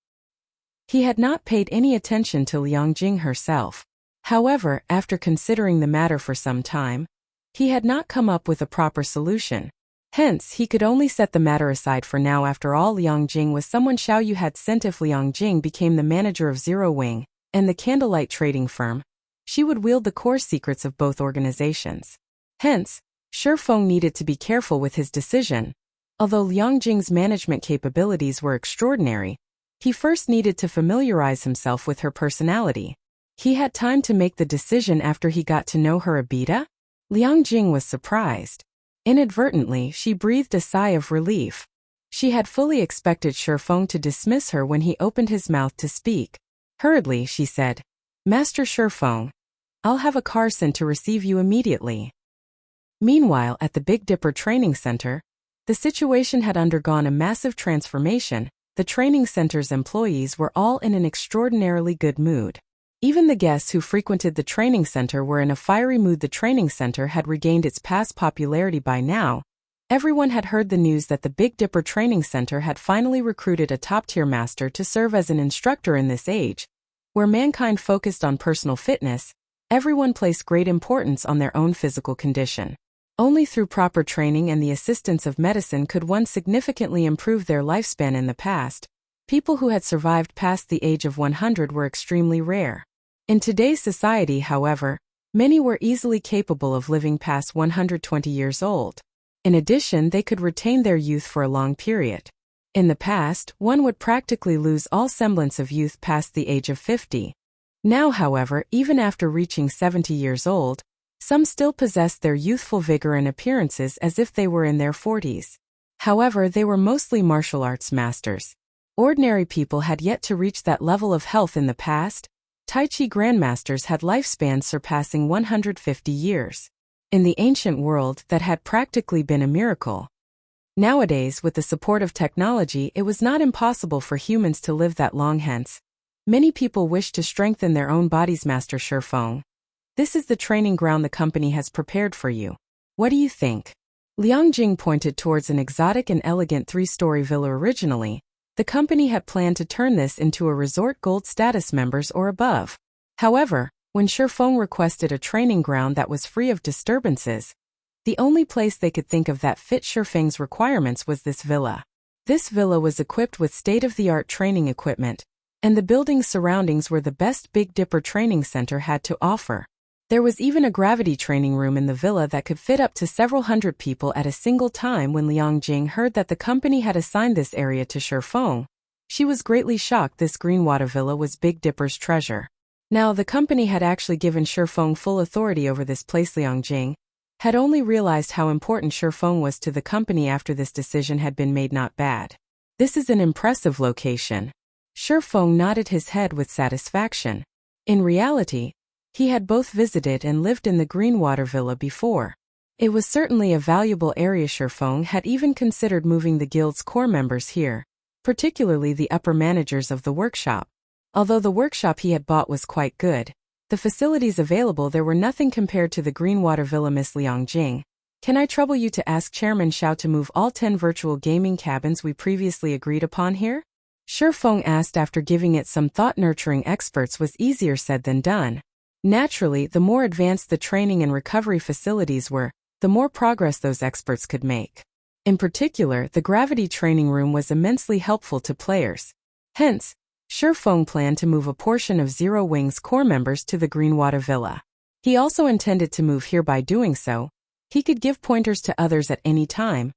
He had not paid any attention to Liang Jing herself. However, after considering the matter for some time, he had not come up with a proper solution. Hence, he could only set the matter aside for now. After all, Liang Jing was someone Xiao Yu had sent. If Liang Jing became the manager of Zero Wing and the Candlelight trading firm, she would wield the core secrets of both organizations. Hence, Shifeng needed to be careful with his decision. Although Liang Jing's management capabilities were extraordinary, he first needed to familiarize himself with her personality. He had time to make the decision after he got to know her a bit. Liang Jing was surprised. Inadvertently, she breathed a sigh of relief. She had fully expected Shifeng to dismiss her when he opened his mouth to speak. Hurriedly, she said, Master Shifeng, I'll have a car sent to receive you immediately. Meanwhile, at the Big Dipper Training Center, the situation had undergone a massive transformation. The training center's employees were all in an extraordinarily good mood. Even the guests who frequented the training center were in a fiery mood. The training center had regained its past popularity by now. Everyone had heard the news that the Big Dipper Training Center had finally recruited a top-tier master to serve as an instructor. In this age, where mankind focused on personal fitness, everyone placed great importance on their own physical condition. Only through proper training and the assistance of medicine could one significantly improve their lifespan. In the past, people who had survived past the age of 100 were extremely rare. In today's society, however, many were easily capable of living past 120 years old. In addition, they could retain their youth for a long period. In the past, one would practically lose all semblance of youth past the age of 50. Now, however, even after reaching 70 years old, some still possessed their youthful vigor and appearances as if they were in their 40s. However, they were mostly martial arts masters. Ordinary people had yet to reach that level of health. In the past, Tai Chi grandmasters had lifespans surpassing 150 years. In the ancient world, that had practically been a miracle. Nowadays, with the support of technology, it was not impossible for humans to live that long. Hence, Many people wish to strengthen their own bodies, Master Shifeng. This is the training ground the company has prepared for you. What do you think? Liang Jing pointed towards an exotic and elegant 3-story villa. Originally, the company had planned to turn this into a resort gold status members or above. However, when Shifeng requested a training ground that was free of disturbances, the only place they could think of that fit Shifeng's requirements was this villa. This villa was equipped with state-of-the-art training equipment, and the building's surroundings were the best Big Dipper training center had to offer. There was even a gravity training room in the villa that could fit up to several hundred people at a single time. When Liang Jing heard that the company had assigned this area to Shifeng, she was greatly shocked. This Greenwater villa was Big Dipper's treasure. Now, the company had actually given Shifeng full authority over this place. Liang Jing had only realized how important Shifeng was to the company after this decision had been made. Not bad. This is an impressive location. Shifeng nodded his head with satisfaction. In reality, he had both visited and lived in the Greenwater Villa before. It was certainly a valuable area. Shifeng had even considered moving the guild's core members here, particularly the upper managers of the workshop. Although the workshop he had bought was quite good, the facilities available there were nothing compared to the Greenwater Villa. Miss Liang Jing, can I trouble you to ask Chairman Xiao to move all 10 virtual gaming cabins we previously agreed upon here? Shifeng asked after giving it some thought. Nurturing experts was easier said than done. Naturally, the more advanced the training and recovery facilities were, the more progress those experts could make. In particular, the gravity training room was immensely helpful to players. Hence, Shifeng planned to move a portion of Zero Wing's core members to the Greenwater Villa. He also intended to move here. By doing so, he could give pointers to others at any time.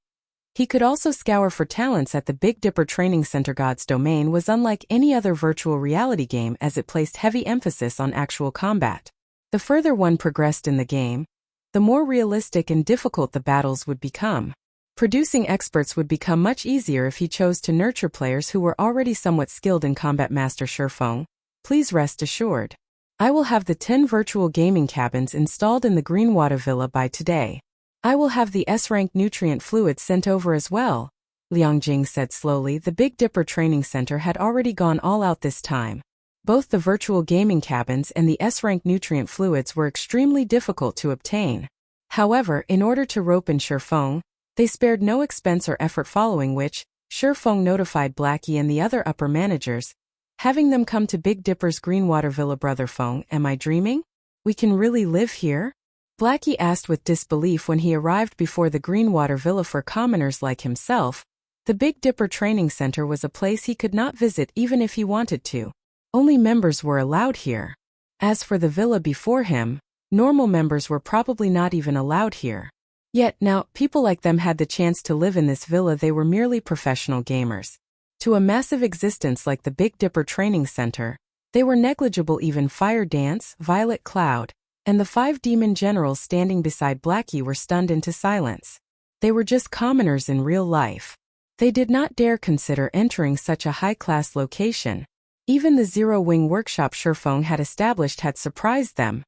He could also scour for talents at the Big Dipper Training Center. God's Domain was unlike any other virtual reality game as it placed heavy emphasis on actual combat. The further one progressed in the game, the more realistic and difficult the battles would become. Producing experts would become much easier if he chose to nurture players who were already somewhat skilled in combat. Master Shifeng, please rest assured. I will have the 10 virtual gaming cabins installed in the Greenwater Villa by today. I will have the S-rank nutrient fluids sent over as well, Liang Jing said slowly. The Big Dipper Training Center had already gone all out this time. Both the virtual gaming cabins and the S-rank nutrient fluids were extremely difficult to obtain. However, in order to rope in Shifeng, they spared no expense or effort, following which, Shifeng notified Blackie and the other upper managers, having them come to Big Dipper's Greenwater Villa. Brother Feng, am I dreaming? We can really live here? Blackie asked with disbelief when he arrived before the Greenwater Villa. For commoners like himself, the Big Dipper Training Center was a place he could not visit even if he wanted to. Only members were allowed here. As for the villa before him, normal members were probably not even allowed here. Yet now, people like them had the chance to live in this villa. They were merely professional gamers. To a massive existence like the Big Dipper Training Center, they were negligible. Even Fire Dance, Violet Cloud, and the 5 demon generals standing beside Blackie were stunned into silence. They were just commoners in real life. They did not dare consider entering such a high-class location. Even the Zero Wing workshop Shifeng had established had surprised them.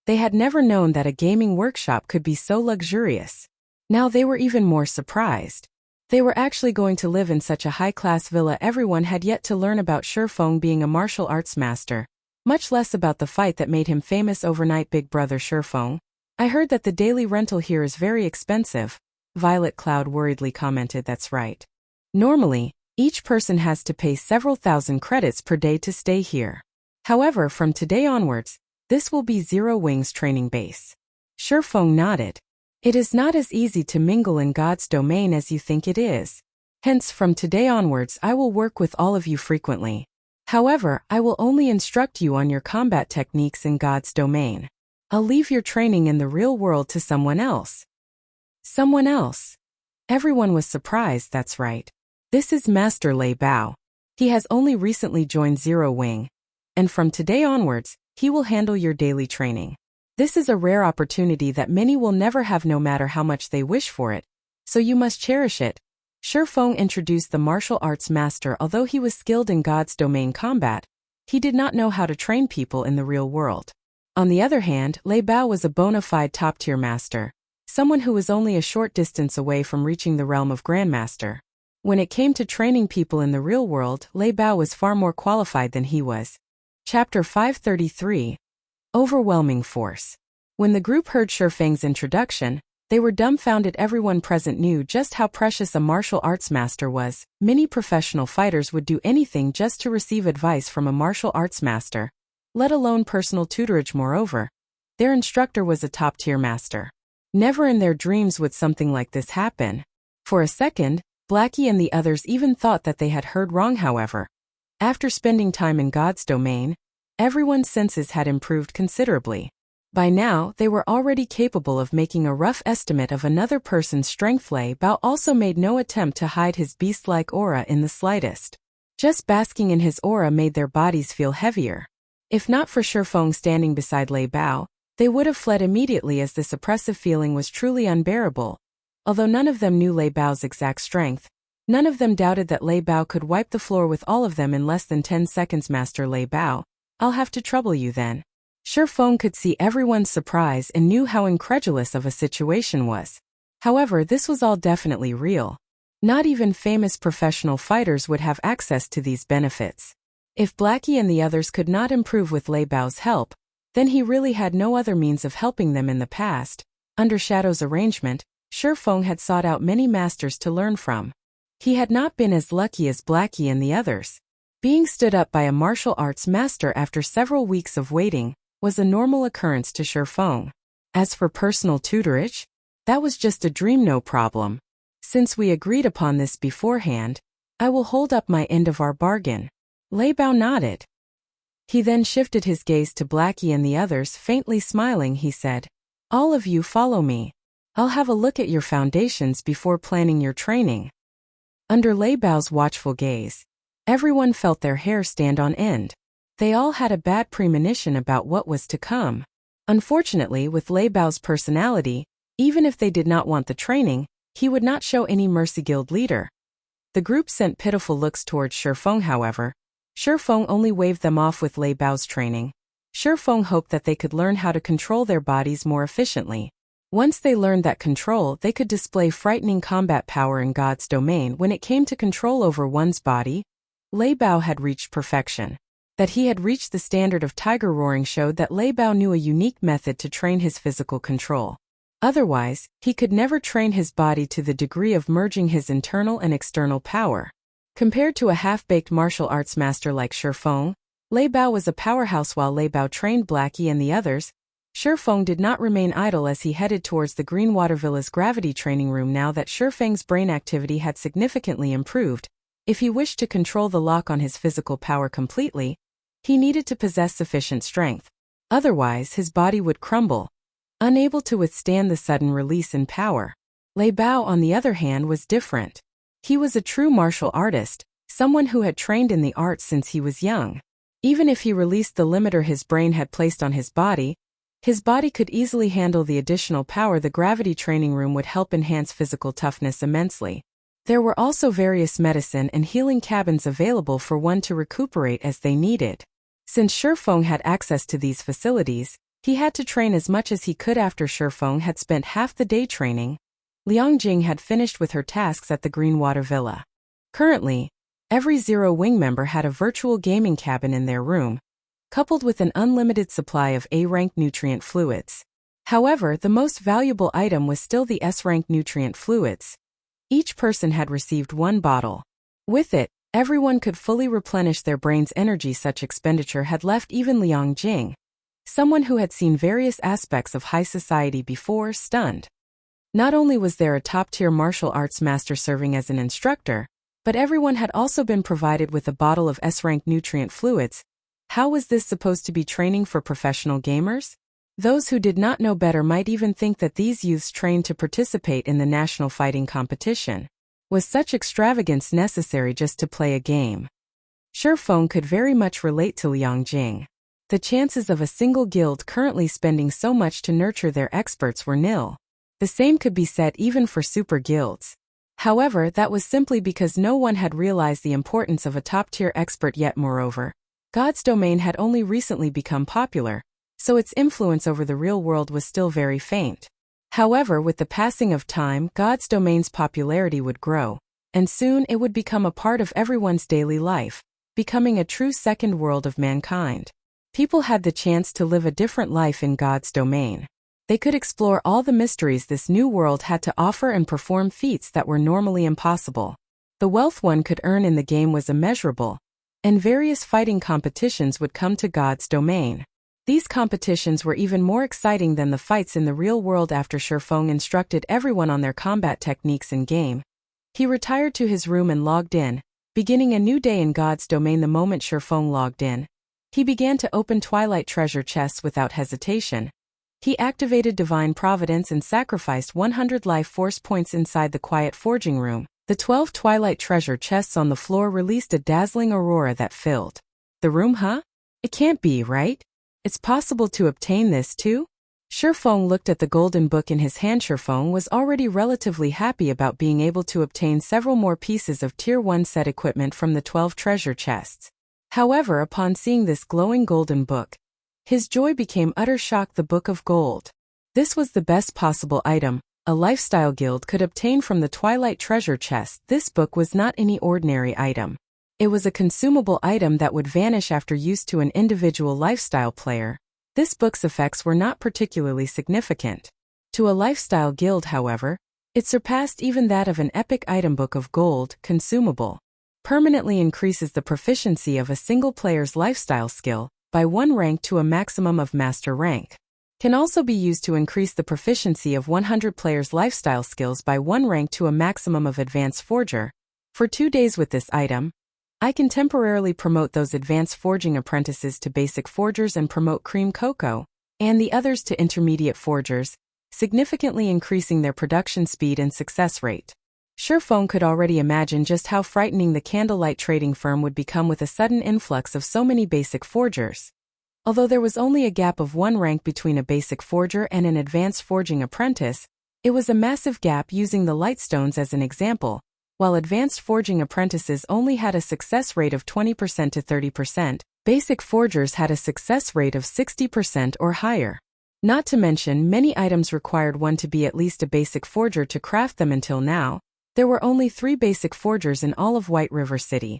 They had never known that a gaming workshop could be so luxurious. Now they were even more surprised. They were actually going to live in such a high-class villa. Everyone had yet to learn about Shifeng being a martial arts master, much less about the fight that made him famous overnight. Big brother Shifeng, I heard that the daily rental here is very expensive, Violet Cloud worriedly commented. That's right. Normally, each person has to pay several thousand credits per day to stay here. However, from today onwards, this will be Zero Wing's training base. Shifeng nodded. It is not as easy to mingle in God's domain as you think it is. Hence, from today onwards I will work with all of you frequently. However, I will only instruct you on your combat techniques in God's domain. I'll leave your training in the real world to someone else. Someone else? Everyone was surprised. That's right. This is Master Lei Bao. He has only recently joined Zero Wing, and from today onwards, he will handle your daily training. This is a rare opportunity that many will never have no matter how much they wish for it, so you must cherish it. Shifeng introduced the martial arts master. Although he was skilled in God's domain combat, he did not know how to train people in the real world. On the other hand, Lei Bao was a bona fide top-tier master, someone who was only a short distance away from reaching the realm of Grandmaster. When it came to training people in the real world, Lei Bao was far more qualified than he was. Chapter 533. Overwhelming Force. When the group heard Shifeng's introduction, they were dumbfounded. Everyone present knew just how precious a martial arts master was. Many professional fighters would do anything just to receive advice from a martial arts master, let alone personal tutorage. Moreover, their instructor was a top-tier master. Never in their dreams would something like this happen. For a second, Blackie and the others even thought that they had heard wrong. However, after spending time in God's domain, everyone's senses had improved considerably. By now, they were already capable of making a rough estimate of another person's strength. Lei Bao also made no attempt to hide his beast-like aura in the slightest. Just basking in his aura made their bodies feel heavier. If not for Shifeng standing beside Lei Bao, they would have fled immediately, as this oppressive feeling was truly unbearable. Although none of them knew Lei Bao's exact strength, none of them doubted that Lei Bao could wipe the floor with all of them in less than 10 seconds. Master Lei Bao, I'll have to trouble you then. Shifeng could see everyone's surprise and knew how incredulous of a situation was. However, this was all definitely real. Not even famous professional fighters would have access to these benefits. If Blackie and the others could not improve with Lei Bao's help, then he really had no other means of helping them in the past. Under Shadow's arrangement, Shifeng had sought out many masters to learn from. He had not been as lucky as Blackie and the others. Being stood up by a martial arts master after several weeks of waiting was a normal occurrence to Shifeng. As for personal tutorage, that was just a dream. No problem. Since we agreed upon this beforehand, I will hold up my end of our bargain. Lei Bao nodded. He then shifted his gaze to Blackie and the others. Faintly smiling, he said, "All of you follow me. I'll have a look at your foundations before planning your training." Under Lei Bao's watchful gaze, everyone felt their hair stand on end. They all had a bad premonition about what was to come. Unfortunately, with Lei Bao's personality, even if they did not want the training, he would not show any mercy. Guild leader. The group sent pitiful looks towards Shifeng. However, Shifeng only waved them off with Lei Bao's training. Shifeng hoped that they could learn how to control their bodies more efficiently. Once they learned that control, they could display frightening combat power in God's domain. When it came to control over one's body, Lei Bao had reached perfection. That he had reached the standard of tiger roaring showed that Lei Bao knew a unique method to train his physical control. Otherwise, he could never train his body to the degree of merging his internal and external power. Compared to a half-baked martial arts master like Shifeng, Lei Bao was a powerhouse. While Lei Bao trained Blackie and the others, Shifeng did not remain idle as he headed towards the Greenwater Villa's gravity training room. Now that Shifeng's brain activity had significantly improved, if he wished to control the lock on his physical power completely, he needed to possess sufficient strength. Otherwise, his body would crumble, unable to withstand the sudden release in power. Lei Bao, on the other hand, was different. He was a true martial artist, someone who had trained in the arts since he was young. Even if he released the limiter his brain had placed on his body could easily handle the additional power. The gravity training room would help enhance physical toughness immensely. There were also various medicine and healing cabins available for one to recuperate as they needed. Since Shifeng had access to these facilities, he had to train as much as he could. After Shifeng had spent half the day training, Liang Jing had finished with her tasks at the Greenwater Villa. Currently, every Zero Wing member had a virtual gaming cabin in their room, coupled with an unlimited supply of A-rank nutrient fluids. However, the most valuable item was still the S-rank nutrient fluids. Each person had received one bottle. With it, everyone could fully replenish their brain's energy. Such expenditure had left even Liang Jing, someone who had seen various aspects of high society before, stunned. Not only was there a top-tier martial arts master serving as an instructor, but everyone had also been provided with a bottle of S-rank nutrient fluids. How was this supposed to be training for professional gamers? Those who did not know better might even think that these youths trained to participate in the national fighting competition. Was such extravagance necessary just to play a game? Shifeng could very much relate to Liang Jing. The chances of a single guild currently spending so much to nurture their experts were nil. The same could be said even for super guilds. However, that was simply because no one had realized the importance of a top-tier expert yet. Moreover, God's domain had only recently become popular, so its influence over the real world was still very faint. However, with the passing of time, God's domain's popularity would grow, and soon it would become a part of everyone's daily life. becoming a true second world of mankind. People had the chance to live a different life in God's domain. They could explore all the mysteries this new world had to offer and perform feats that were normally impossible. The wealth one could earn in the game was immeasurable, and various fighting competitions would come to God's domain. These competitions were even more exciting than the fights in the real world after Shurfeng instructed everyone on their combat techniques in-game. He retired to his room and logged in, beginning a new day in God's domain the moment Shurfeng logged in. He began to open Twilight treasure chests without hesitation. He activated Divine Providence and sacrificed 100 life force points inside the quiet forging room. The 12 Twilight treasure chests on the floor released a dazzling aurora that filled the room. It can't be, right? It's possible to obtain this too? Shurfeng looked at the golden book in his hand. Shurfeng was already relatively happy about being able to obtain several more pieces of Tier 1 set equipment from the 12 treasure chests. However, upon seeing this glowing golden book, his joy became utter shock. The Book of Gold. This was the best possible item a lifestyle guild could obtain from the Twilight treasure chest. This book was not any ordinary item. It was a consumable item that would vanish after use to an individual lifestyle player. This book's effects were not particularly significant. To a lifestyle guild, however, it surpassed even that of an epic item. Book of Gold, consumable. Permanently increases the proficiency of a single player's lifestyle skill by 1 rank to a maximum of master rank. Can also be used to increase the proficiency of 100 players' lifestyle skills by 1 rank to a maximum of advanced forger. For 2 days with this item, I can temporarily promote those advanced forging apprentices to basic forgers and promote Cream Cocoa and the others to intermediate forgers, significantly increasing their production speed and success rate. Shurfeng could already imagine just how frightening the Candlelight trading firm would become with a sudden influx of so many basic forgers. Although there was only a gap of 1 rank between a basic forger and an advanced forging apprentice, it was a massive gap. Using the Lightstones as an example, while advanced forging apprentices only had a success rate of 20% to 30%, basic forgers had a success rate of 60% or higher. Not to mention, many items required one to be at least a basic forger to craft them. Until now, there were only 3 basic forgers in all of White River City.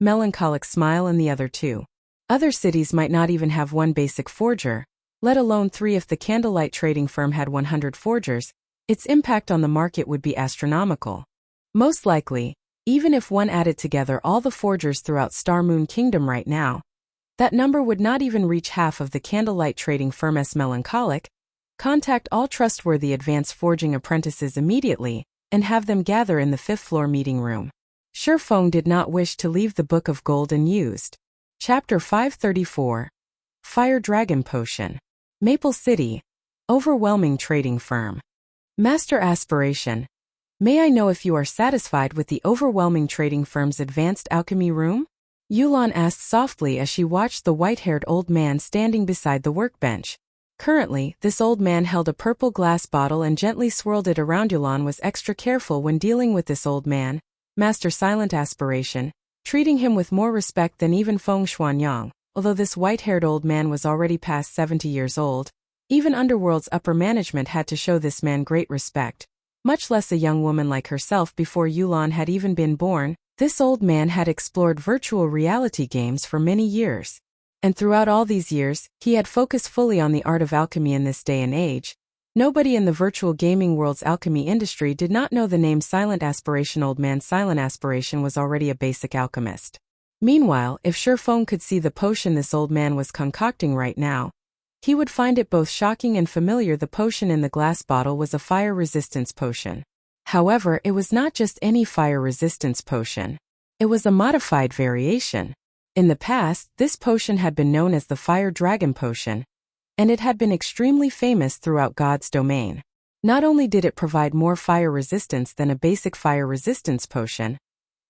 Melancholic Smile and the other 2. Other cities might not even have 1 basic forger, let alone 3. If the Candlelight trading firm had 100 forgers, its impact on the market would be astronomical. Most likely, even if one added together all the forgers throughout Star Moon Kingdom right now, that number would not even reach half of the Candlelight trading firm's. Melancholic, contact all trustworthy advanced forging apprentices immediately, and have them gather in the 5th floor meeting room. Shurfeng did not wish to leave the Book of Gold unused. Chapter 534. Fire Dragon Potion. Maple City. Overwhelming trading firm. Master Aspiration. May I know if you are satisfied with the overwhelming trading firm's advanced alchemy room? Yulan asked softly as she watched the white-haired old man standing beside the workbench. Currently, this old man held a purple glass bottle and gently swirled it around. Yulan was extra careful when dealing with this old man, Master Silent Aspiration, treating him with more respect than even Feng Xuanyang. Although this white-haired old man was already past 70 years old, even Underworld's upper management had to show this man great respect. Much less a young woman like herself. Before Yulan had even been born, this old man had explored virtual reality games for many years. And throughout all these years, he had focused fully on the art of alchemy. In this day and age, nobody in the virtual gaming world's alchemy industry did not know the name Silent Aspiration. Old man Silent Aspiration was already a basic alchemist. Meanwhile, if Shurfeng could see the potion this old man was concocting right now, he would find it both shocking and familiar. The potion in the glass bottle was a fire resistance potion. However, it was not just any fire resistance potion. It was a modified variation. In the past, this potion had been known as the Fire Dragon Potion, and it had been extremely famous throughout God's domain. Not only did it provide more fire resistance than a basic fire resistance potion,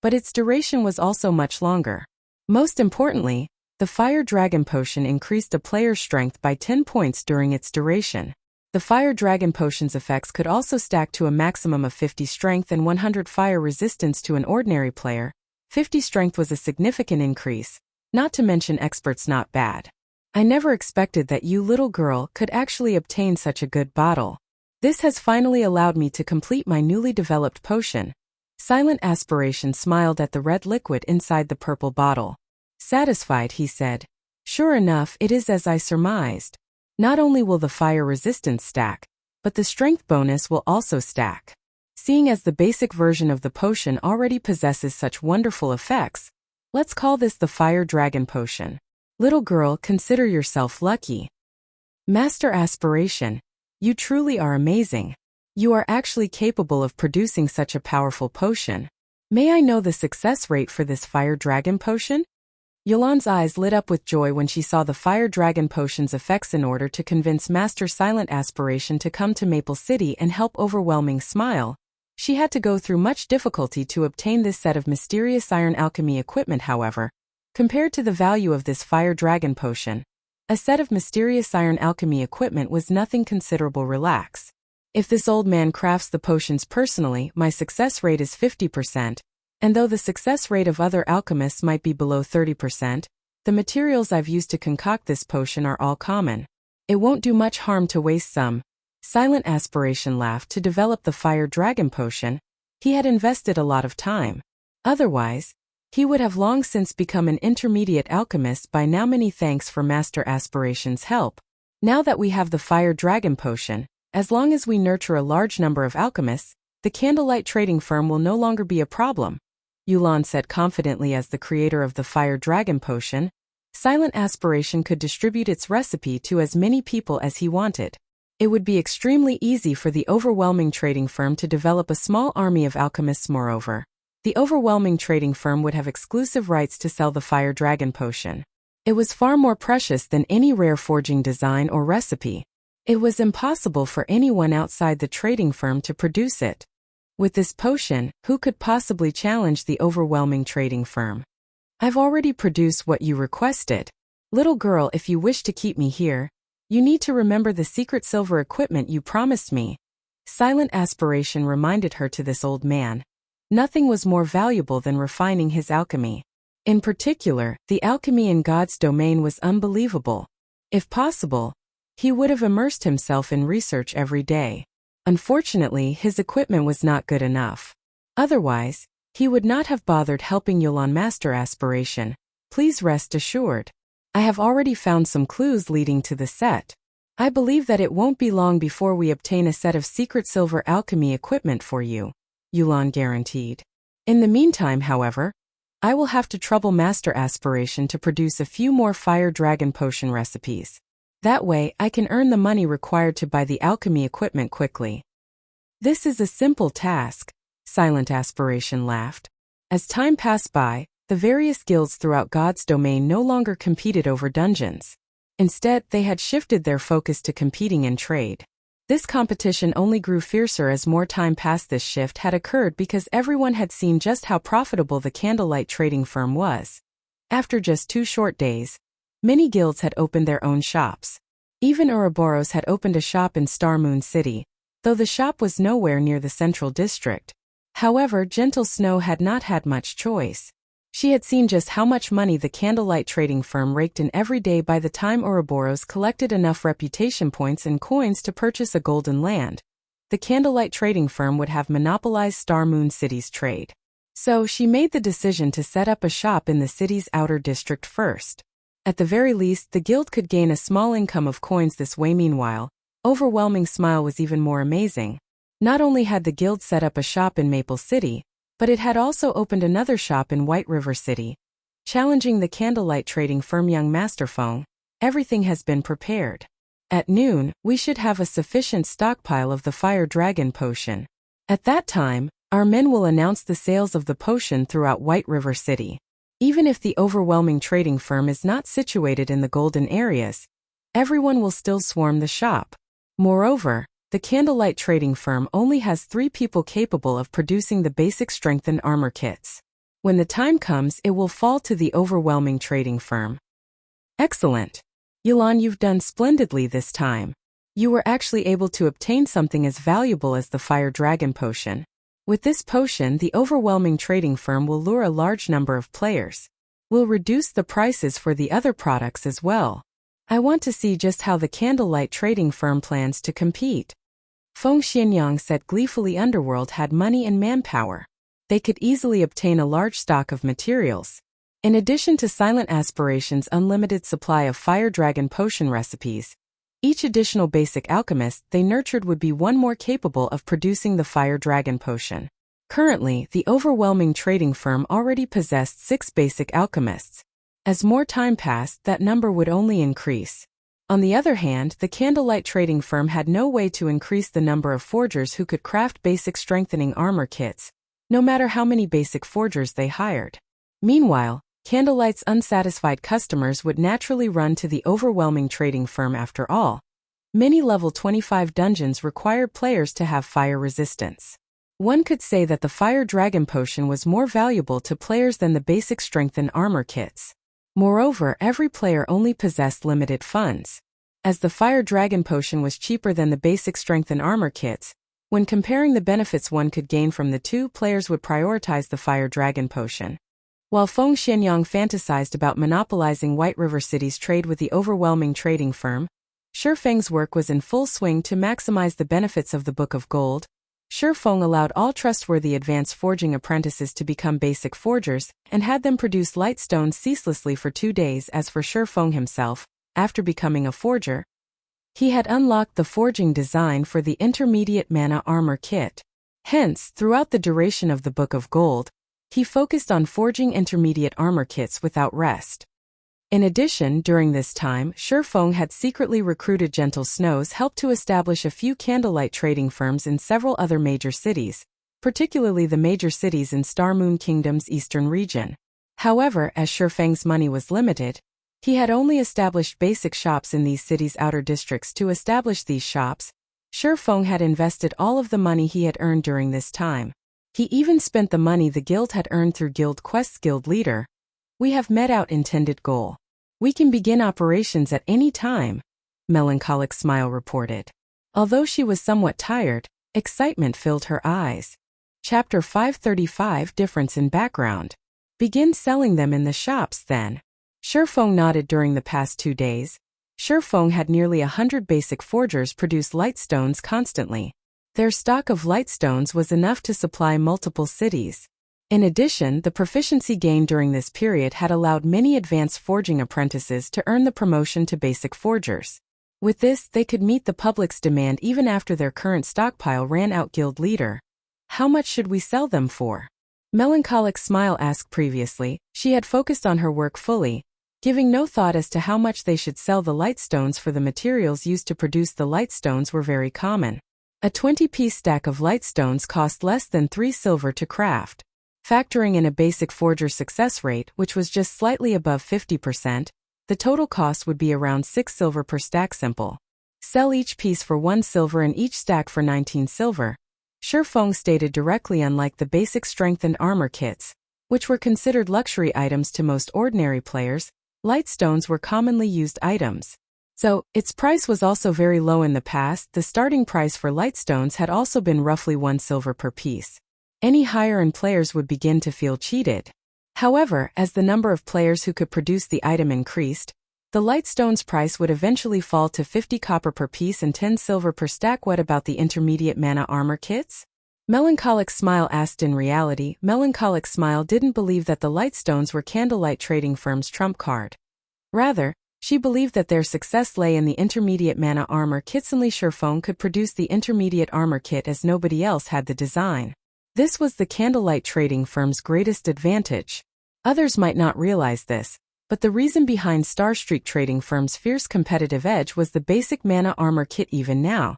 but its duration was also much longer. Most importantly, the Fire Dragon Potion increased a player's strength by 10 points during its duration. The Fire Dragon Potion's effects could also stack to a maximum of 50 strength and 100 fire resistance to an ordinary player. 50 strength was a significant increase, not to mention experts. Not bad. I never expected that you little girl could actually obtain such a good bottle. This has finally allowed me to complete my newly developed potion. Silent Aspiration smiled at the red liquid inside the purple bottle. Satisfied, he said, "Sure enough, it is as I surmised. Not only will the fire resistance stack, but the strength bonus will also stack. Seeing as the basic version of the potion already possesses such wonderful effects, let's call this the Fire Dragon Potion. Little girl, consider yourself lucky." Master Aspiration, you truly are amazing. You are actually capable of producing such a powerful potion. May I know the success rate for this Fire Dragon Potion? Yulan's eyes lit up with joy when she saw the Fire Dragon Potion's effects. In order to convince Master Silent Aspiration to come to Maple City and help Overwhelming Smile, she had to go through much difficulty to obtain this set of mysterious iron alchemy equipment. However, compared to the value of this Fire Dragon Potion, a set of mysterious iron alchemy equipment was nothing considerable. Relax. If this old man crafts the potions personally, my success rate is 50%, and though the success rate of other alchemists might be below 30%, the materials I've used to concoct this potion are all common. It won't do much harm to waste some. Silent Aspiration laughed. To develop the Fire Dragon Potion, he had invested a lot of time. Otherwise, he would have long since become an intermediate alchemist by now. Many thanks for Master Aspiration's help. Now that we have the Fire Dragon Potion, as long as we nurture a large number of alchemists, the Candlelight trading firm will no longer be a problem, Yulan said confidently. As the creator of the Fire Dragon Potion, Silent Aspiration could distribute its recipe to as many people as he wanted. It would be extremely easy for the Overwhelming trading firm to develop a small army of alchemists. Moreover, the Overwhelming trading firm would have exclusive rights to sell the Fire Dragon Potion. It was far more precious than any rare forging design or recipe. It was impossible for anyone outside the trading firm to produce it. With this potion, who could possibly challenge the Overwhelming trading firm? I've already produced what you requested. Little girl, if you wish to keep me here, you need to remember the secret silver equipment you promised me. Silent Aspiration reminded her. To this old man, nothing was more valuable than refining his alchemy. In particular, the alchemy in God's domain was unbelievable. If possible, he would have immersed himself in research every day. Unfortunately, his equipment was not good enough. Otherwise, he would not have bothered helping Yulan. Master Aspiration, please rest assured. I have already found some clues leading to the set. I believe that it won't be long before we obtain a set of secret silver alchemy equipment for you, Yulan guaranteed. In the meantime, however, I will have to trouble Master Aspiration to produce a few more Fire Dragon Potion recipes. That way, I can earn the money required to buy the alchemy equipment quickly. This is a simple task, Silent Aspiration laughed. As time passed by, the various guilds throughout God's domain no longer competed over dungeons. Instead, they had shifted their focus to competing in trade. This competition only grew fiercer as more time passed. This shift had occurred because everyone had seen just how profitable the Candlelight trading firm was. After just 2 short days, many guilds had opened their own shops. Even Ouroboros had opened a shop in Star Moon City, though the shop was nowhere near the central district. However, Gentle Snow had not had much choice. She had seen just how much money the Candlelight trading firm raked in every day. By the time Ouroboros collected enough reputation points and coins to purchase a golden land, the Candlelight trading firm would have monopolized Star Moon City's trade. So she made the decision to set up a shop in the city's outer district first. At the very least, the guild could gain a small income of coins this way. Meanwhile, Overwhelming Smile was even more amazing. Not only had the guild set up a shop in Maple City, but it had also opened another shop in White River City, challenging the Candlelight trading firm. Young Master Feng, everything has been prepared. At noon, we should have a sufficient stockpile of the Fire Dragon Potion. At that time, our men will announce the sales of the potion throughout White River City. Even if the Overwhelming trading firm is not situated in the golden areas, everyone will still swarm the shop. Moreover, the Candlelight trading firm only has 3 people capable of producing the basic strengthened armor kits. When the time comes, it will fall to the Overwhelming trading firm. Excellent. Yulan, you've done splendidly this time. You were actually able to obtain something as valuable as the Fire Dragon Potion. With this potion, the Overwhelming trading firm will lure a large number of players. We'll reduce the prices for the other products as well. I want to see just how the Candlelight trading firm plans to compete. Feng Xianyang said gleefully. Underworld had money and manpower. They could easily obtain a large stock of materials. In addition to Silent Aspiration's unlimited supply of Fire Dragon potion recipes, each additional basic alchemist they nurtured would be one more capable of producing the Fire Dragon potion. Currently, the overwhelming trading firm already possessed 6 basic alchemists. As more time passed, that number would only increase. On the other hand, the Candlelight trading firm had no way to increase the number of forgers who could craft basic strengthening armor kits, no matter how many basic forgers they hired. Meanwhile, Candlelight's unsatisfied customers would naturally run to the overwhelming trading firm after all. Many level 25 dungeons required players to have fire resistance. One could say that the Fire Dragon potion was more valuable to players than the basic strengthened armor kits. Moreover, every player only possessed limited funds. As the Fire Dragon potion was cheaper than the basic strengthened armor kits, when comparing the benefits one could gain from the two, players would prioritize the Fire Dragon potion. While Feng Xianyang fantasized about monopolizing White River City's trade with the overwhelming trading firm, Shifeng's work was in full swing to maximize the benefits of the Book of Gold. Shifeng allowed all trustworthy advanced forging apprentices to become basic forgers and had them produce light stones ceaselessly for 2 days. As for Shifeng himself, after becoming a forger, he had unlocked the forging design for the intermediate mana armor kit. Hence, throughout the duration of the Book of Gold, he focused on forging intermediate armor kits without rest. In addition, during this time, Shifeng had secretly recruited Gentle Snow's help to establish a few Candlelight trading firms in several other major cities, particularly the major cities in Star Moon Kingdom's eastern region. However, as Shifeng's money was limited, he had only established basic shops in these cities' outer districts. To establish these shops, Shifeng had invested all of the money he had earned during this time. He even spent the money the guild had earned through guild quests. Guild leader, we have met out intended goal. We can begin operations at any time, Melancholic Smile reported. Although she was somewhat tired, excitement filled her eyes. Chapter 535 Difference in Background. Begin selling them in the shops then. Shifeng nodded. During the past 2 days, Shifeng had nearly 100 basic forgers produce lightstones constantly. Their stock of lightstones was enough to supply multiple cities. In addition, the proficiency gained during this period had allowed many advanced forging apprentices to earn the promotion to basic forgers. With this, they could meet the public's demand even after their current stockpile ran out. Guild leader, how much should we sell them for? Melancholic Smile asked. Previously, she had focused on her work fully, giving no thought as to how much they should sell the lightstones, for the materials used to produce the lightstones were very common. A 20-piece stack of lightstones cost less than 3 silver to craft. Factoring in a basic forger success rate, which was just slightly above 50%, the total cost would be around 6 silver per stack. Simple. Sell each piece for 1 silver and each stack for 19 silver. Shifeng stated directly. Unlike the basic strengthened armor kits, which were considered luxury items to most ordinary players, lightstones were commonly used items. So, its price was also very low in the past. The starting price for lightstones had also been roughly 1 silver per piece. Any higher and players would begin to feel cheated. However, as the number of players who could produce the item increased, the lightstone's price would eventually fall to 50 copper per piece and 10 silver per stack. What about the intermediate mana armor kits? Melancholic Smile asked. In reality, Melancholic Smile didn't believe that the lightstones were Candlelight trading firm's trump card. Rather, she believed that their success lay in the intermediate mana armor kits. Only Shifeng could produce the intermediate armor kit, as nobody else had the design. This was the Candlelight trading firm's greatest advantage. Others might not realize this, but the reason behind Star Street trading firm's fierce competitive edge was the basic mana armor kit. Even now,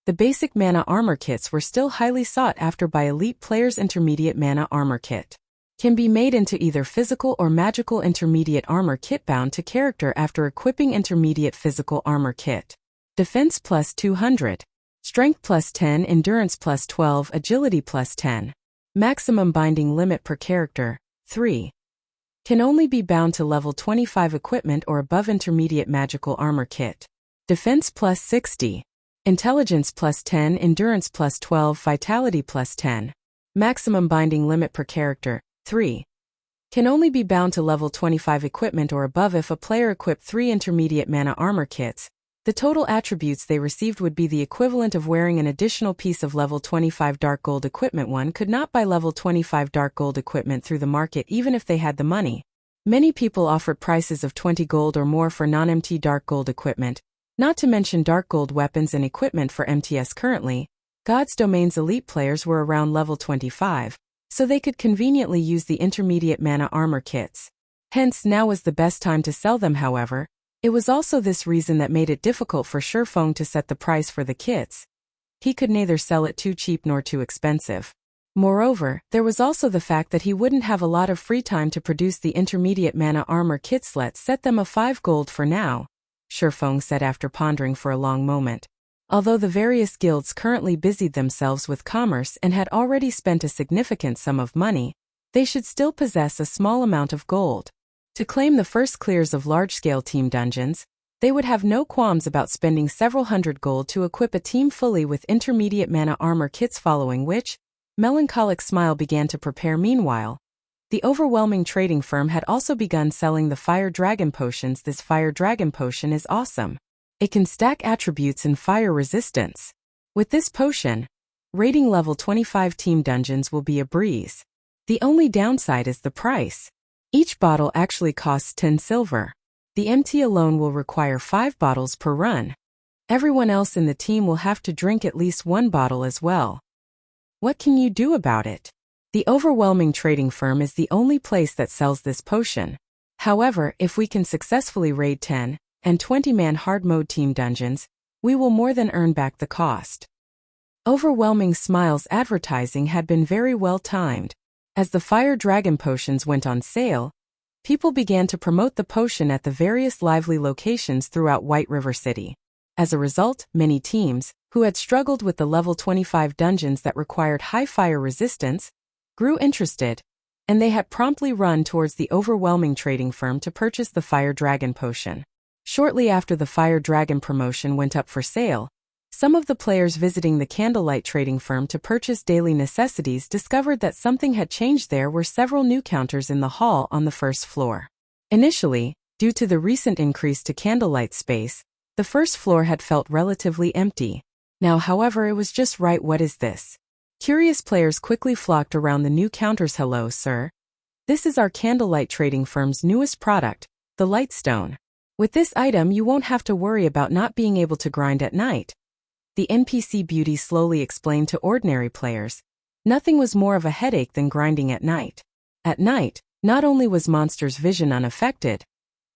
the basic mana armor kits were still highly sought after by elite players. Intermediate mana armor kit can be made into either physical or magical. Intermediate armor kit bound to character after equipping. Intermediate physical armor kit. Defense plus 200. Strength plus 10, Endurance plus 12, Agility plus 10. Maximum binding limit per character, 3. Can only be bound to level 25 equipment or above. Intermediate magical armor kit. Defense plus 60. Intelligence plus 10, Endurance plus 12, Vitality plus 10. Maximum binding limit per character, 3. Can only be bound to level 25 equipment or above. If a player equipped 3 intermediate mana armor kits, the total attributes they received would be the equivalent of wearing an additional piece of level 25 dark gold equipment. One could not buy level 25 dark gold equipment through the market even if they had the money. Many people offered prices of 20 gold or more for non-MT dark gold equipment, not to mention dark gold weapons and equipment for MTS currently. God's Domain's elite players were around level 25, so they could conveniently use the intermediate mana armor kits. Hence, now was the best time to sell them. However, it was also this reason that made it difficult for Shurfeng to set the price for the kits. He could neither sell it too cheap nor too expensive. Moreover, there was also the fact that he wouldn't have a lot of free time to produce the intermediate mana armor kits. Let's set them a 5 gold for now, Shurfeng said after pondering for a long moment. Although the various guilds currently busied themselves with commerce and had already spent a significant sum of money, they should still possess a small amount of gold. To claim the first clears of large-scale team dungeons, they would have no qualms about spending several hundred gold to equip a team fully with intermediate mana armor kits, following which, Melancholic smile began to prepare. Meanwhile, the overwhelming trading firm had also begun selling the Fire Dragon potions. This Fire Dragon potion is awesome. It can stack attributes and fire resistance. With this potion, raiding level 25 team dungeons will be a breeze. The only downside is the price. Each bottle actually costs 10 silver. The MT alone will require 5 bottles per run. Everyone else in the team will have to drink at least 1 bottle as well. What can you do about it? The overwhelming trading firm is the only place that sells this potion. However, if we can successfully raid 10 and 20-man hard mode team dungeons, we will more than earn back the cost. Overwhelming Smile's advertising had been very well timed. As the Fire Dragon potions went on sale, people began to promote the potion at the various lively locations throughout White River City. As a result, many teams, who had struggled with the level 25 dungeons that required high fire resistance, grew interested, and they had promptly run towards the overwhelming trading firm to purchase the Fire Dragon potion. Shortly after the Fire Dragon promotion went up for sale, some of the players visiting the Candlelight trading firm to purchase daily necessities discovered that something had changed. There were several new counters in the hall on the first floor. Initially, due to the recent increase to Candlelight space, the first floor had felt relatively empty. Now, however, it was just right. What is this? Curious players quickly flocked around the new counters. Hello, sir. This is our Candlelight trading firm's newest product, the Lightstone. With this item, you won't have to worry about not being able to grind at night. The NPC beauty slowly explained to ordinary players. Nothing was more of a headache than grinding at night. At night, not only was monsters' vision unaffected,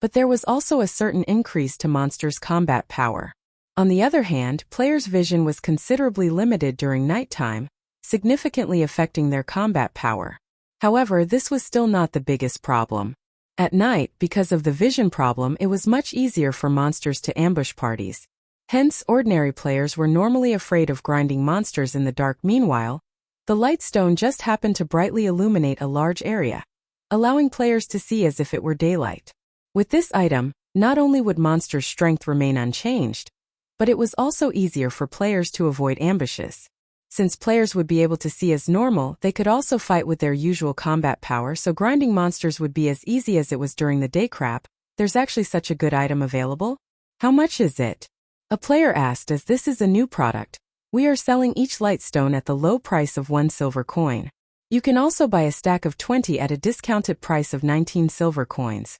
but there was also a certain increase to monsters' combat power. On the other hand, players' vision was considerably limited during nighttime, significantly affecting their combat power. However, this was still not the biggest problem. At night, because of the vision problem, it was much easier for monsters to ambush parties. Hence, ordinary players were normally afraid of grinding monsters in the dark. Meanwhile, the Lightstone just happened to brightly illuminate a large area, allowing players to see as if it were daylight. With this item, not only would monsters' strength remain unchanged, but it was also easier for players to avoid ambushes. Since players would be able to see as normal, they could also fight with their usual combat power, so grinding monsters would be as easy as it was during the day. Crap, there's actually such a good item available? How much is it? A player asked. As this is a new product, we are selling each Lightstone at the low price of 1 silver coin. You can also buy a stack of 20 at a discounted price of 19 silver coins.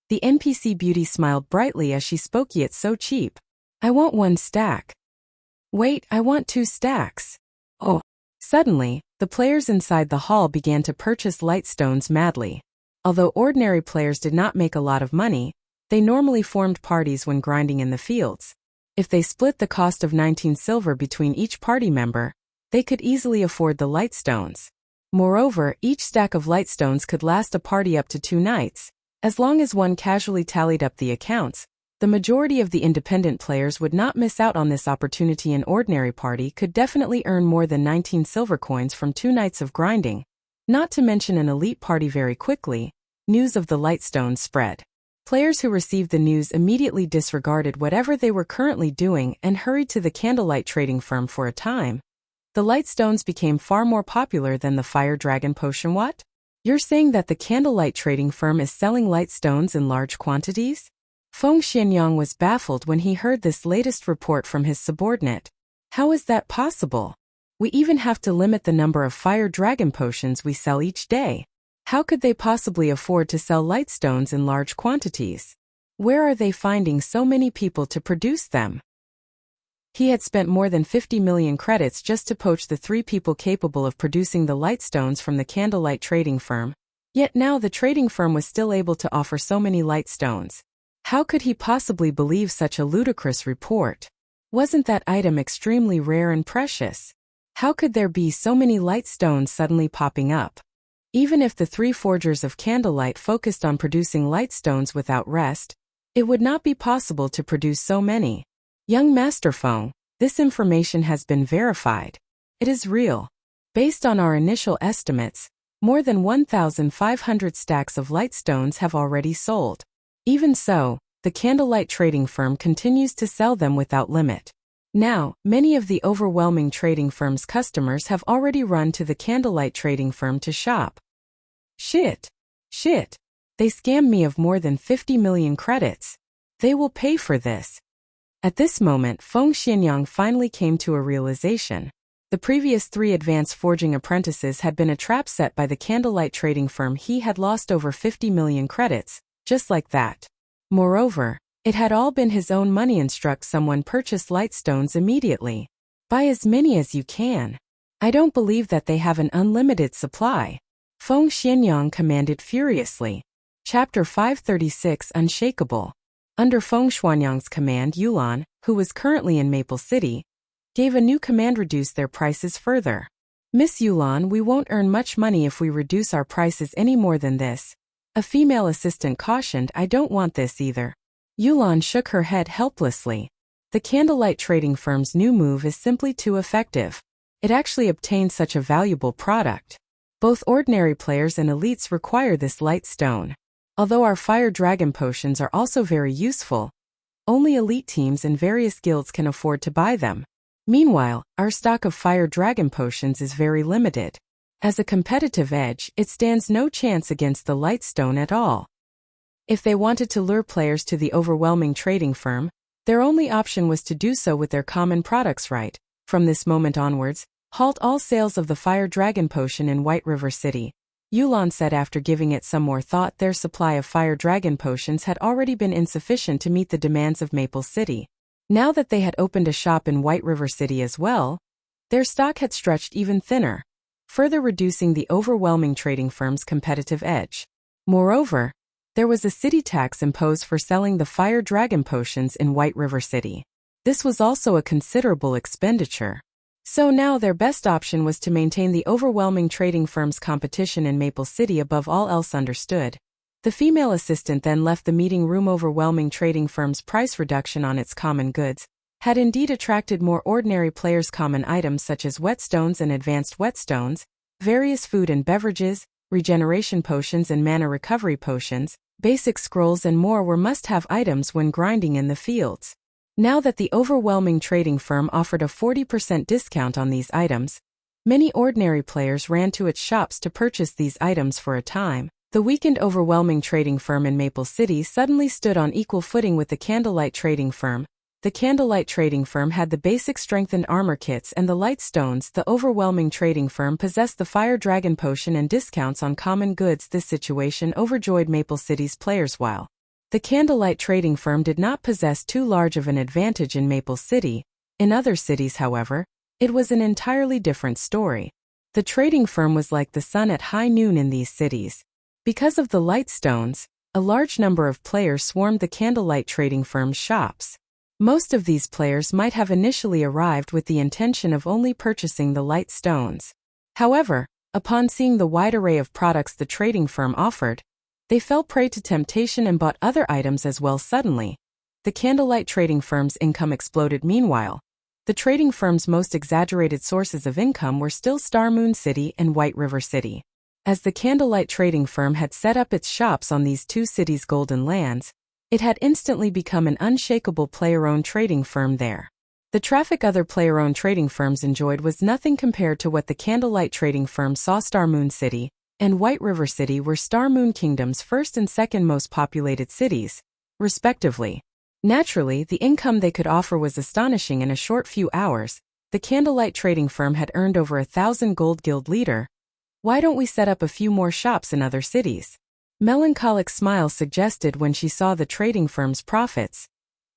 The NPC beauty smiled brightly as she spoke. It's so cheap. I want 1 stack. Wait, I want 2 stacks. Oh. Suddenly, the players inside the hall began to purchase Lightstones madly. Although ordinary players did not make a lot of money, they normally formed parties when grinding in the fields. If they split the cost of 19 silver between each party member, they could easily afford the Lightstones. Moreover, each stack of Lightstones could last a party up to 2 nights. As long as one casually tallied up the accounts, the majority of the independent players would not miss out on this opportunity. An ordinary party could definitely earn more than 19 silver coins from 2 nights of grinding. Not to mention an elite party. Very quickly, news of the Lightstones spread. Players who received the news immediately disregarded whatever they were currently doing and hurried to the Candlelight trading firm. For a time, the Lightstones became far more popular than the Fire Dragon potion. What? You're saying that the Candlelight trading firm is selling Lightstones in large quantities? Feng Xianyang was baffled when he heard this latest report from his subordinate. How is that possible? We even have to limit the number of Fire Dragon potions we sell each day. How could they possibly afford to sell lightstones in large quantities? Where are they finding so many people to produce them? He had spent more than 50 million credits just to poach the 3 people capable of producing the lightstones from the Candlelight trading firm. Yet now the trading firm was still able to offer so many lightstones. How could he possibly believe such a ludicrous report? Wasn't that item extremely rare and precious? How could there be so many lightstones suddenly popping up? Even if the 3 forgers of Candlelight focused on producing lightstones without rest, it would not be possible to produce so many. Young Master Feng, this information has been verified. It is real. Based on our initial estimates, more than 1,500 stacks of lightstones have already sold. Even so, the Candlelight trading firm continues to sell them without limit. Now, many of the overwhelming trading firm's customers have already run to the Candlelight trading firm to shop. Shit! They scammed me of more than 50 million credits. They will pay for this. At this moment, Feng Xianyang finally came to a realization. The previous 3 advanced forging apprentices had been a trap set by the Candlelight trading firm. He had lost over 50 million credits, just like that. Moreover, it had all been his own money. Instruct someone purchase lightstones immediately. Buy as many as you can. I don't believe that they have an unlimited supply. Feng Xianyang commanded furiously. Chapter 536 Unshakable. Under Feng Xianyang's command, Yulan, who was currently in Maple City, gave a new command: reduce their prices further. Miss Yulan, we won't earn much money if we reduce our prices any more than this. A female assistant cautioned. I don't want this either. Yulan shook her head helplessly. The Candlelight trading firm's new move is simply too effective. It actually obtained such a valuable product. Both ordinary players and elites require this light stone. Although our fire dragon potions are also very useful, only elite teams and various guilds can afford to buy them. Meanwhile, our stock of fire dragon potions is very limited. As a competitive edge, it stands no chance against the light stone at all. If they wanted to lure players to the overwhelming trading firm, their only option was to do so with their common products. Right from this moment onwards, halt all sales of the fire dragon potion in White River City. Yulan said after giving it some more thought. Their supply of fire dragon potions had already been insufficient to meet the demands of Maple City. Now that they had opened a shop in White River City as well, their stock had stretched even thinner, further reducing the overwhelming trading firm's competitive edge. Moreover, there was a city tax imposed for selling the fire dragon potions in White River City. This was also a considerable expenditure. So now their best option was to maintain the overwhelming trading firm's competition in Maple City above all else. Understood. The female assistant then left the meeting room. Overwhelming trading firm's price reduction on its common goods had indeed attracted more ordinary players. Common items such as whetstones and advanced whetstones, various food and beverages, regeneration potions and mana recovery potions, basic scrolls and more were must-have items when grinding in the fields. Now that the overwhelming trading firm offered a 40% discount on these items, many ordinary players ran to its shops to purchase these items. For a time, the weakened overwhelming trading firm in Maple City suddenly stood on equal footing with the Candlelight trading firm. The Candlelight trading firm had the basic strengthened armor kits and the light stones. The overwhelming trading firm possessed the fire dragon potion and discounts on common goods. This situation overjoyed Maple City's players. While the Candlelight trading firm did not possess too large of an advantage in Maple City, in other cities, however, it was an entirely different story. The trading firm was like the sun at high noon in these cities. Because of the light stones, a large number of players swarmed the Candlelight trading firm's shops. Most of these players might have initially arrived with the intention of only purchasing the light stones. However, upon seeing the wide array of products the trading firm offered, they fell prey to temptation and bought other items as well. Suddenly, the Candlelight trading firm's income exploded. Meanwhile, the trading firm's most exaggerated sources of income were still Star Moon City and White River City. As the Candlelight trading firm had set up its shops on these two cities' golden lands, it had instantly become an unshakable player-owned trading firm there. The traffic other player-owned trading firms enjoyed was nothing compared to what the Candlelight trading firm saw. Star Moon City and White River City were Star Moon Kingdom's first and second most populated cities, respectively. Naturally, the income they could offer was astonishing. In a short few hours, the Candlelight trading firm had earned over 1,000 gold guild leader, Why don't we set up a few more shops in other cities? Melancholic smile suggested when she saw the trading firm's profits.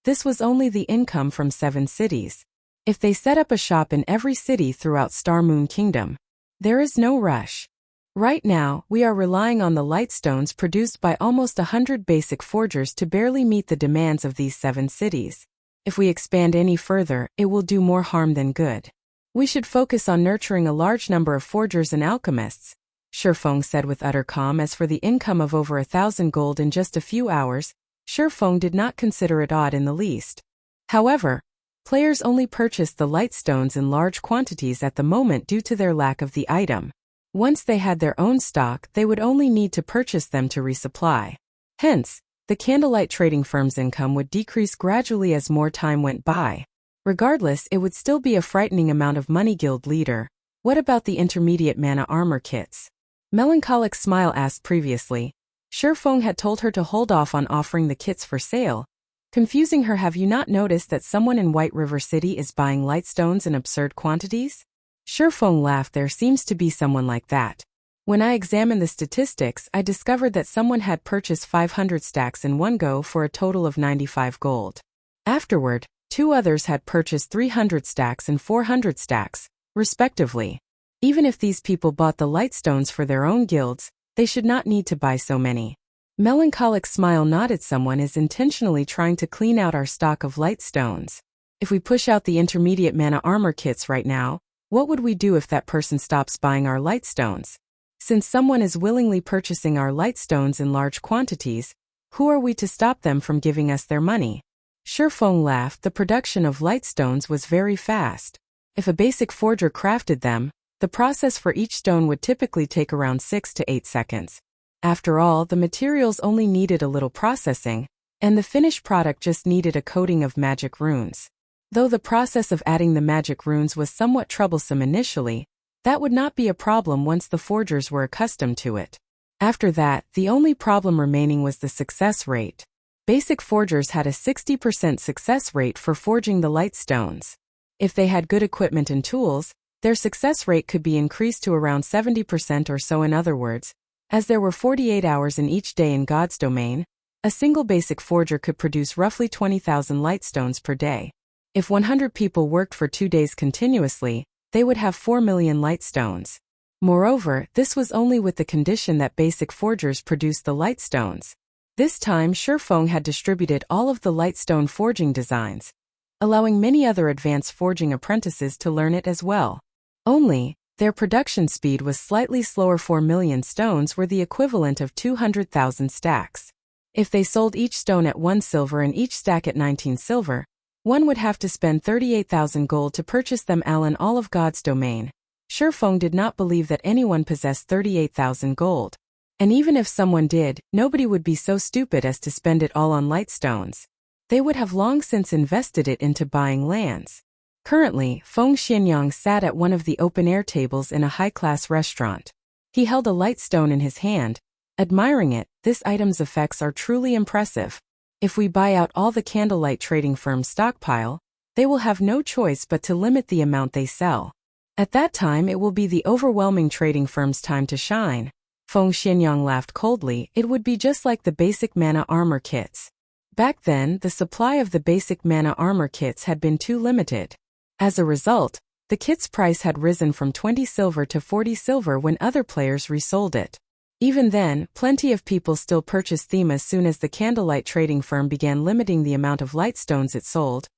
This was only the income from 7 cities. If they set up a shop in every city throughout Star Moon Kingdom, there is no rush. Right now, we are relying on the lightstones produced by almost 100 basic forgers to barely meet the demands of these 7 cities. If we expand any further, it will do more harm than good. We should focus on nurturing a large number of forgers and alchemists, Shifeng said with utter calm. As for the income of over 1,000 gold in just a few hours, Shifeng did not consider it odd in the least. However, players only purchased the lightstones in large quantities at the moment due to their lack of the item. Once they had their own stock, they would only need to purchase them to resupply. Hence, the Candlelight trading firm's income would decrease gradually as more time went by. Regardless, it would still be a frightening amount of money. Guild leader, what about the intermediate mana armor kits? Melancholic smile asked previously. Shifeng had told her to hold off on offering the kits for sale, confusing her. Have you not noticed that someone in White River City is buying lightstones in absurd quantities? Shifeng laughed. There seems to be someone like that. When I examined the statistics, I discovered that someone had purchased 500 stacks in one go for a total of 95 gold. Afterward, 2 others had purchased 300 stacks and 400 stacks, respectively. Even if these people bought the lightstones for their own guilds, they should not need to buy so many. Melancholic smile nodded. Someone is intentionally trying to clean out our stock of lightstones. If we push out the intermediate mana armor kits right now, what would we do if that person stops buying our lightstones? Since someone is willingly purchasing our lightstones in large quantities, who are we to stop them from giving us their money? Shifeng laughed. The production of lightstones was very fast. If a basic forger crafted them, the process for each stone would typically take around 6 to 8 seconds. After all, the materials only needed a little processing, and the finished product just needed a coating of magic runes. Though the process of adding the magic runes was somewhat troublesome initially, that would not be a problem once the forgers were accustomed to it. After that, the only problem remaining was the success rate. Basic forgers had a 60% success rate for forging the lightstones. If they had good equipment and tools, their success rate could be increased to around 70% or so. In other words, as there were 48 hours in each day in God's domain, a single basic forger could produce roughly 20,000 lightstones per day. If 100 people worked for 2 days continuously, they would have 4 million lightstones. Moreover, this was only with the condition that basic forgers produced the lightstones. This time, Shifeng had distributed all of the lightstone forging designs, allowing many other advanced forging apprentices to learn it as well. Only, their production speed was slightly slower. 4 million stones were the equivalent of 200,000 stacks. If they sold each stone at 1 silver and each stack at 19 silver, one would have to spend 38,000 gold to purchase them all in all of God's domain. Shifeng did not believe that anyone possessed 38,000 gold. And even if someone did, nobody would be so stupid as to spend it all on lightstones. They would have long since invested it into buying lands. Currently, Yin-Yang sat at one of the open-air tables in a high-class restaurant. He held a lightstone in his hand, admiring it. This item's effects are truly impressive. If we buy out all the Candlelight trading firm's stockpile, they will have no choice but to limit the amount they sell. At that time it will be the overwhelming trading firm's time to shine. Yin-Yang laughed coldly. It would be just like the basic mana armor kits. Back then, the supply of the basic mana armor kits had been too limited. As a result, the kit's price had risen from 20 silver to 40 silver when other players resold it. Even then, plenty of people still purchased them. As soon as the Candlelight trading firm began limiting the amount of lightstones it sold,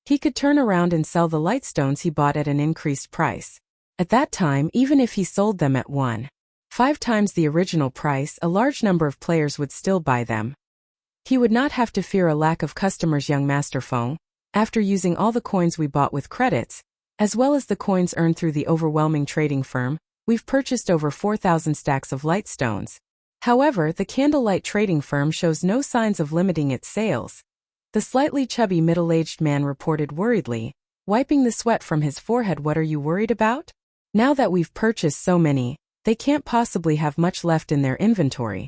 he could turn around and sell the lightstones he bought at an increased price. At that time, even if he sold them at 1.5 times the original price, a large number of players would still buy them. He would not have to fear a lack of customers. Young Master Feng, after using all the coins we bought with credits, as well as the coins earned through the overwhelming trading firm, we've purchased over 4,000 stacks of lightstones. However, the Candlelight trading firm shows no signs of limiting its sales. The slightly chubby middle-aged man reported worriedly, wiping the sweat from his forehead. What are you worried about? Now that we've purchased so many, they can't possibly have much left in their inventory.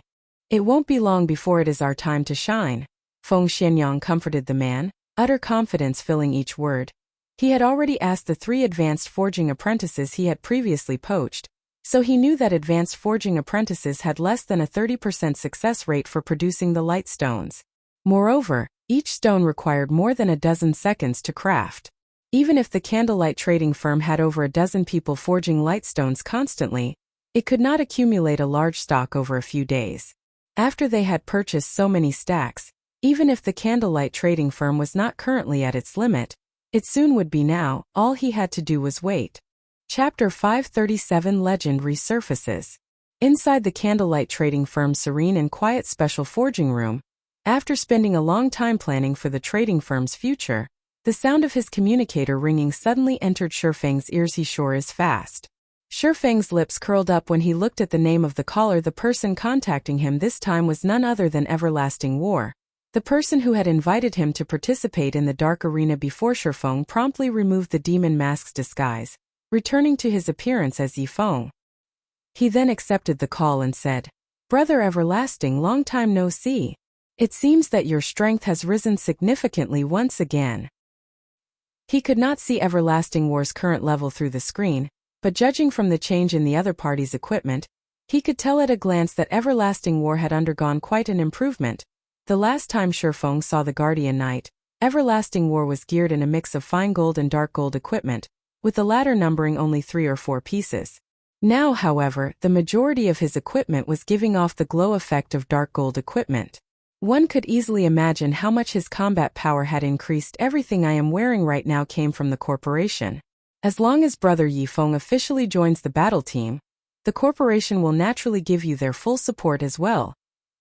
It won't be long before it is our time to shine. Yin-Yang comforted the man, utter confidence filling each word. He had already asked the 3 advanced forging apprentices he had previously poached, So he knew that advanced forging apprentices had less than a 30% success rate for producing the light stones. Moreover, each stone required more than a dozen seconds to craft. Even if the Candlelight trading firm had over a dozen people forging light stones constantly, it could not accumulate a large stock over a few days. After they had purchased so many stacks, even if the Candlelight trading firm was not currently at its limit, it soon would be now. All he had to do was wait. Chapter 537 Legend Resurfaces. Inside the Candlelight trading firm's serene and quiet special forging room, after spending a long time planning for the trading firm's future, the sound of his communicator ringing suddenly entered Shifeng's ears. He sure is fast. Shifeng's lips curled up when he looked at the name of the caller. The person contacting him this time was none other than Everlasting War, the person who had invited him to participate in the dark arena before. Shifeng promptly removed the demon mask's disguise, returning to his appearance as Yifeng. He then accepted the call and said, "Brother Everlasting, long time no see. It seems that your strength has risen significantly once again." He could not see Everlasting War's current level through the screen, but judging from the change in the other party's equipment, he could tell at a glance that Everlasting War had undergone quite an improvement. The last time Shifeng saw the Guardian Knight, Everlasting War was geared in a mix of fine gold and dark gold equipment, with the latter numbering only 3 or 4 pieces. Now, however, the majority of his equipment was giving off the glow effect of dark gold equipment. One could easily imagine how much his combat power had increased. "Everything I am wearing right now came from the corporation. As long as Brother Yifeng officially joins the battle team, the corporation will naturally give you their full support as well."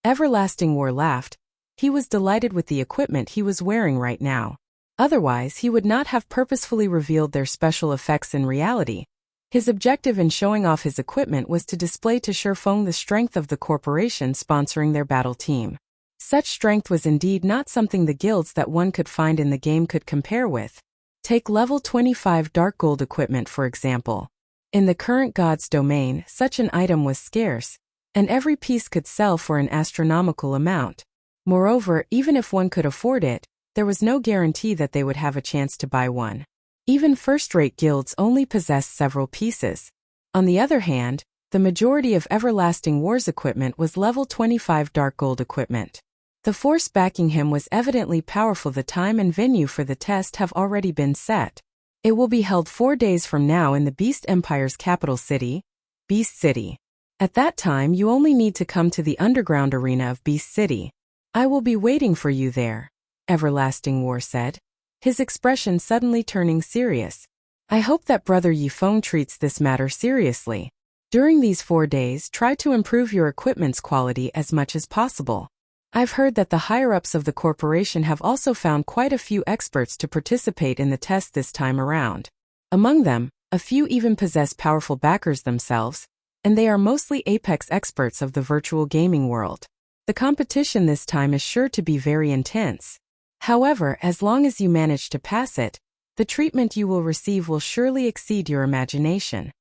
Everlasting War laughed. He was delighted with the equipment he was wearing right now. Otherwise, he would not have purposefully revealed their special effects in reality. His objective in showing off his equipment was to display to Shifeng the strength of the corporation sponsoring their battle team. Such strength was indeed not something the guilds that one could find in the game could compare with. Take level 25 dark gold equipment for example. In the current god's domain, such an item was scarce, and every piece could sell for an astronomical amount. Moreover, even if one could afford it, there was no guarantee that they would have a chance to buy one. Even first-rate guilds only possessed several pieces. On the other hand, the majority of Everlasting War's equipment was level 25 dark gold equipment. The force backing him was evidently powerful. The time and venue for the test have already been set. It will be held 4 days from now in the Beast Empire's capital city, Beast City. At that time you only need to come to the underground arena of Beast City. I will be waiting for you there, Everlasting War said, his expression suddenly turning serious. I hope that Brother Yifeng treats this matter seriously. During these 4 days, try to improve your equipment's quality as much as possible. I've heard that the higher-ups of the corporation have also found quite a few experts to participate in the test this time around. Among them, a few even possess powerful backers themselves, and they are mostly apex experts of the virtual gaming world. The competition this time is sure to be very intense. However, as long as you manage to pass it, the treatment you will receive will surely exceed your imagination.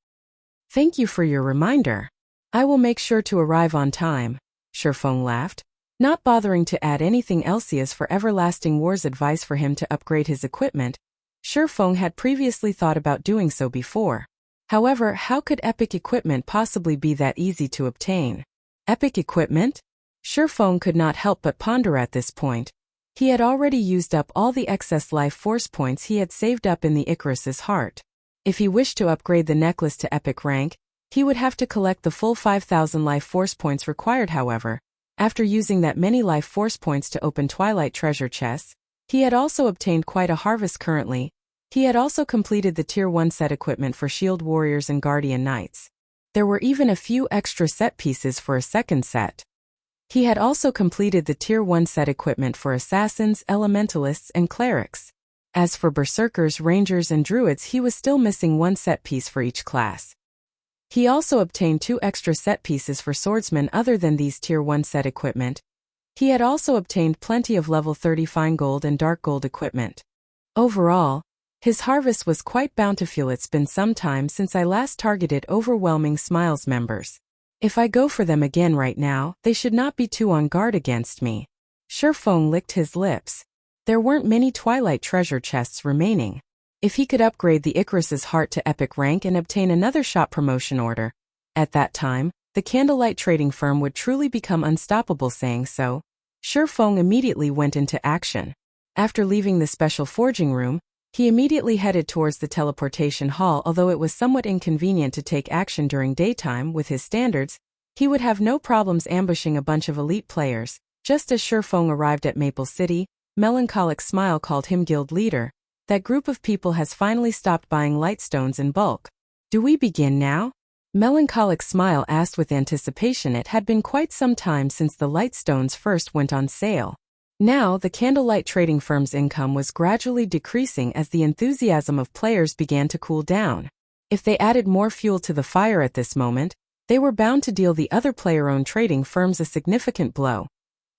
Thank you for your reminder. I will make sure to arrive on time, Shifeng laughed, not bothering to add anything else as for Everlasting War's advice for him to upgrade his equipment. Shifeng had previously thought about doing so before. However, how could epic equipment possibly be that easy to obtain? Epic equipment? Shifeng could not help but ponder at this point. He had already used up all the excess life force points he had saved up in the Icarus's heart. If he wished to upgrade the necklace to epic rank, he would have to collect the full 5,000 life force points required. However, after using that many life force points to open Twilight treasure chests, he had also obtained quite a harvest currently. He had also completed the Tier 1 set equipment for Shield Warriors and Guardian Knights. There were even a few extra set pieces for a second set. He had also completed the Tier 1 set equipment for Assassins, Elementalists, and Clerics. As for Berserkers, Rangers, and Druids, he was still missing 1 set piece for each class. He also obtained 2 extra set pieces for Swordsmen other than these Tier 1 set equipment. He had also obtained plenty of level 30 fine gold and dark gold equipment. Overall, his harvest was quite bountiful. It's been some time since I last targeted Overwhelming Smiles members. If I go for them again right now, they should not be too on guard against me. Shifeng licked his lips. There weren't many Twilight treasure chests remaining. If he could upgrade the Icarus's heart to epic rank and obtain another shop promotion order, At that time, the Candlelight trading firm would truly become unstoppable. Saying so, Shifeng immediately went into action. After leaving the special forging room, he immediately headed towards the teleportation hall. Although it was somewhat inconvenient to take action during daytime with his standards, he would have no problems ambushing a bunch of elite players. Just as Shifeng arrived at Maple City, Melancholic Smile called him guild leader. That group of people has finally stopped buying lightstones in bulk. Do we begin now? Melancholic Smile asked with anticipation. It had been quite some time since the lightstones first went on sale. Now, the Candlelight trading firm's income was gradually decreasing as the enthusiasm of players began to cool down. If they added more fuel to the fire at this moment, they were bound to deal the other player-owned trading firms a significant blow,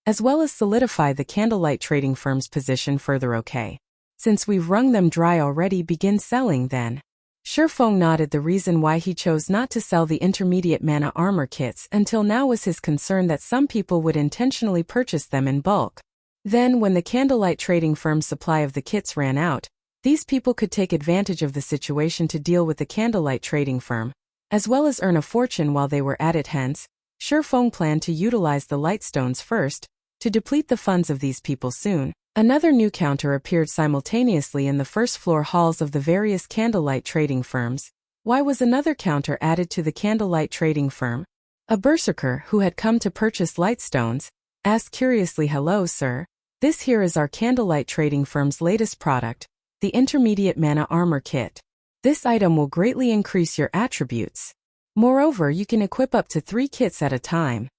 as well as solidify the Candlelight trading firm's position further. Okay. Since we've wrung them dry already, begin selling then. Shifeng nodded. The reason why he chose not to sell the intermediate mana armor kits until now was his concern that some people would intentionally purchase them in bulk. Then, when the Candlelight trading firm's supply of the kits ran out, these people could take advantage of the situation to deal with the Candlelight trading firm, as well as earn a fortune while they were at it. Hence, Shifeng planned to utilize the lightstones first, to deplete the funds of these people soon. Another new counter appeared simultaneously in the first-floor halls of the various Candlelight trading firms. Why was another counter added to the Candlelight trading firm? A berserker who had come to purchase lightstones asked curiously, "Hello, sir. This here is our Candlelight trading firm's latest product, the Intermediate Mana Armor Kit. This item will greatly increase your attributes. Moreover, you can equip up to 3 kits at a time."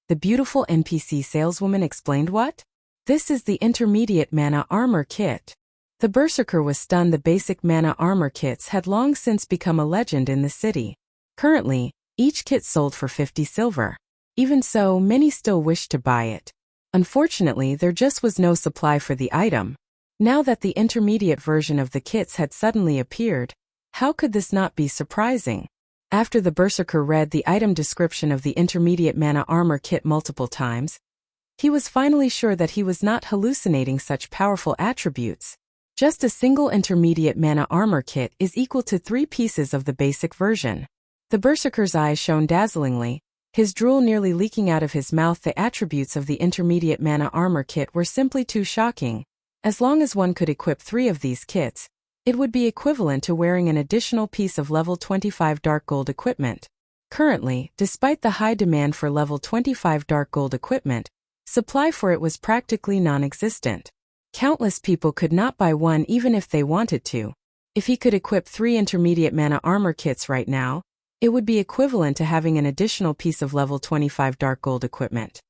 The beautiful NPC saleswoman explained. What? This is the Intermediate Mana Armor Kit. The berserker was stunned. The basic mana armor kits had long since become a legend in the city. Currently, each kit sold for 50 silver. Even so, many still wished to buy it. Unfortunately, there just was no supply for the item. Now that the intermediate version of the kits had suddenly appeared, how could this not be surprising? After the berserker read the item description of the Intermediate Mana Armor Kit multiple times, he was finally sure that he was not hallucinating such powerful attributes. Just a single Intermediate Mana Armor Kit is equal to 3 pieces of the basic version. The berserker's eyes shone dazzlingly, his drool nearly leaking out of his mouth. The attributes of the Intermediate Mana Armor Kit were simply too shocking. As long as one could equip 3 of these kits, it would be equivalent to wearing an additional piece of level 25 dark gold equipment. Currently, despite the high demand for level 25 dark gold equipment, supply for it was practically non-existent. Countless people could not buy one even if they wanted to. If he could equip 3 intermediate mana armor kits right now, it would be equivalent to having an additional piece of level 25 dark gold equipment.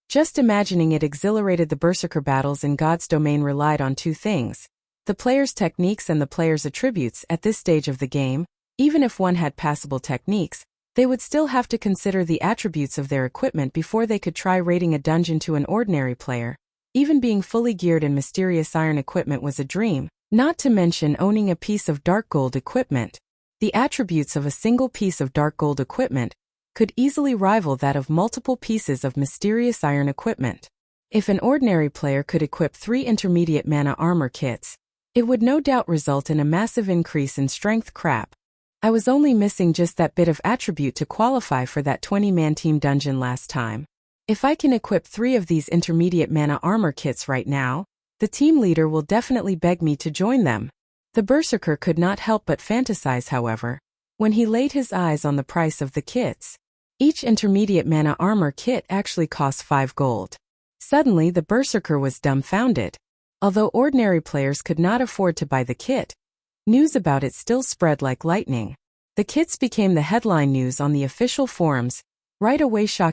Just imagining it exhilarated. The berserker battles in God's domain relied on 2 things: the player's techniques and the player's attributes. At this stage of the game, even if one had passable techniques, they would still have to consider the attributes of their equipment before they could try raiding a dungeon. To an ordinary player, even being fully geared in mysterious iron equipment was a dream, not to mention owning a piece of dark gold equipment. The attributes of a single piece of dark gold equipment could easily rival that of multiple pieces of mysterious iron equipment. If an ordinary player could equip 3 intermediate mana armor kits, it would no doubt result in a massive increase in strength. Crap. I was only missing just that bit of attribute to qualify for that 20-man team dungeon last time. If I can equip 3 of these intermediate mana armor kits right now, the team leader will definitely beg me to join them. The berserker could not help but fantasize, however, when he laid his eyes on the price of the kits. Each intermediate mana armor kit actually costs 5 gold. Suddenly the berserker was dumbfounded. Although ordinary players could not afford to buy the kit, news about it still spread like lightning. The kits became the headline news on the official forums. Right away, shock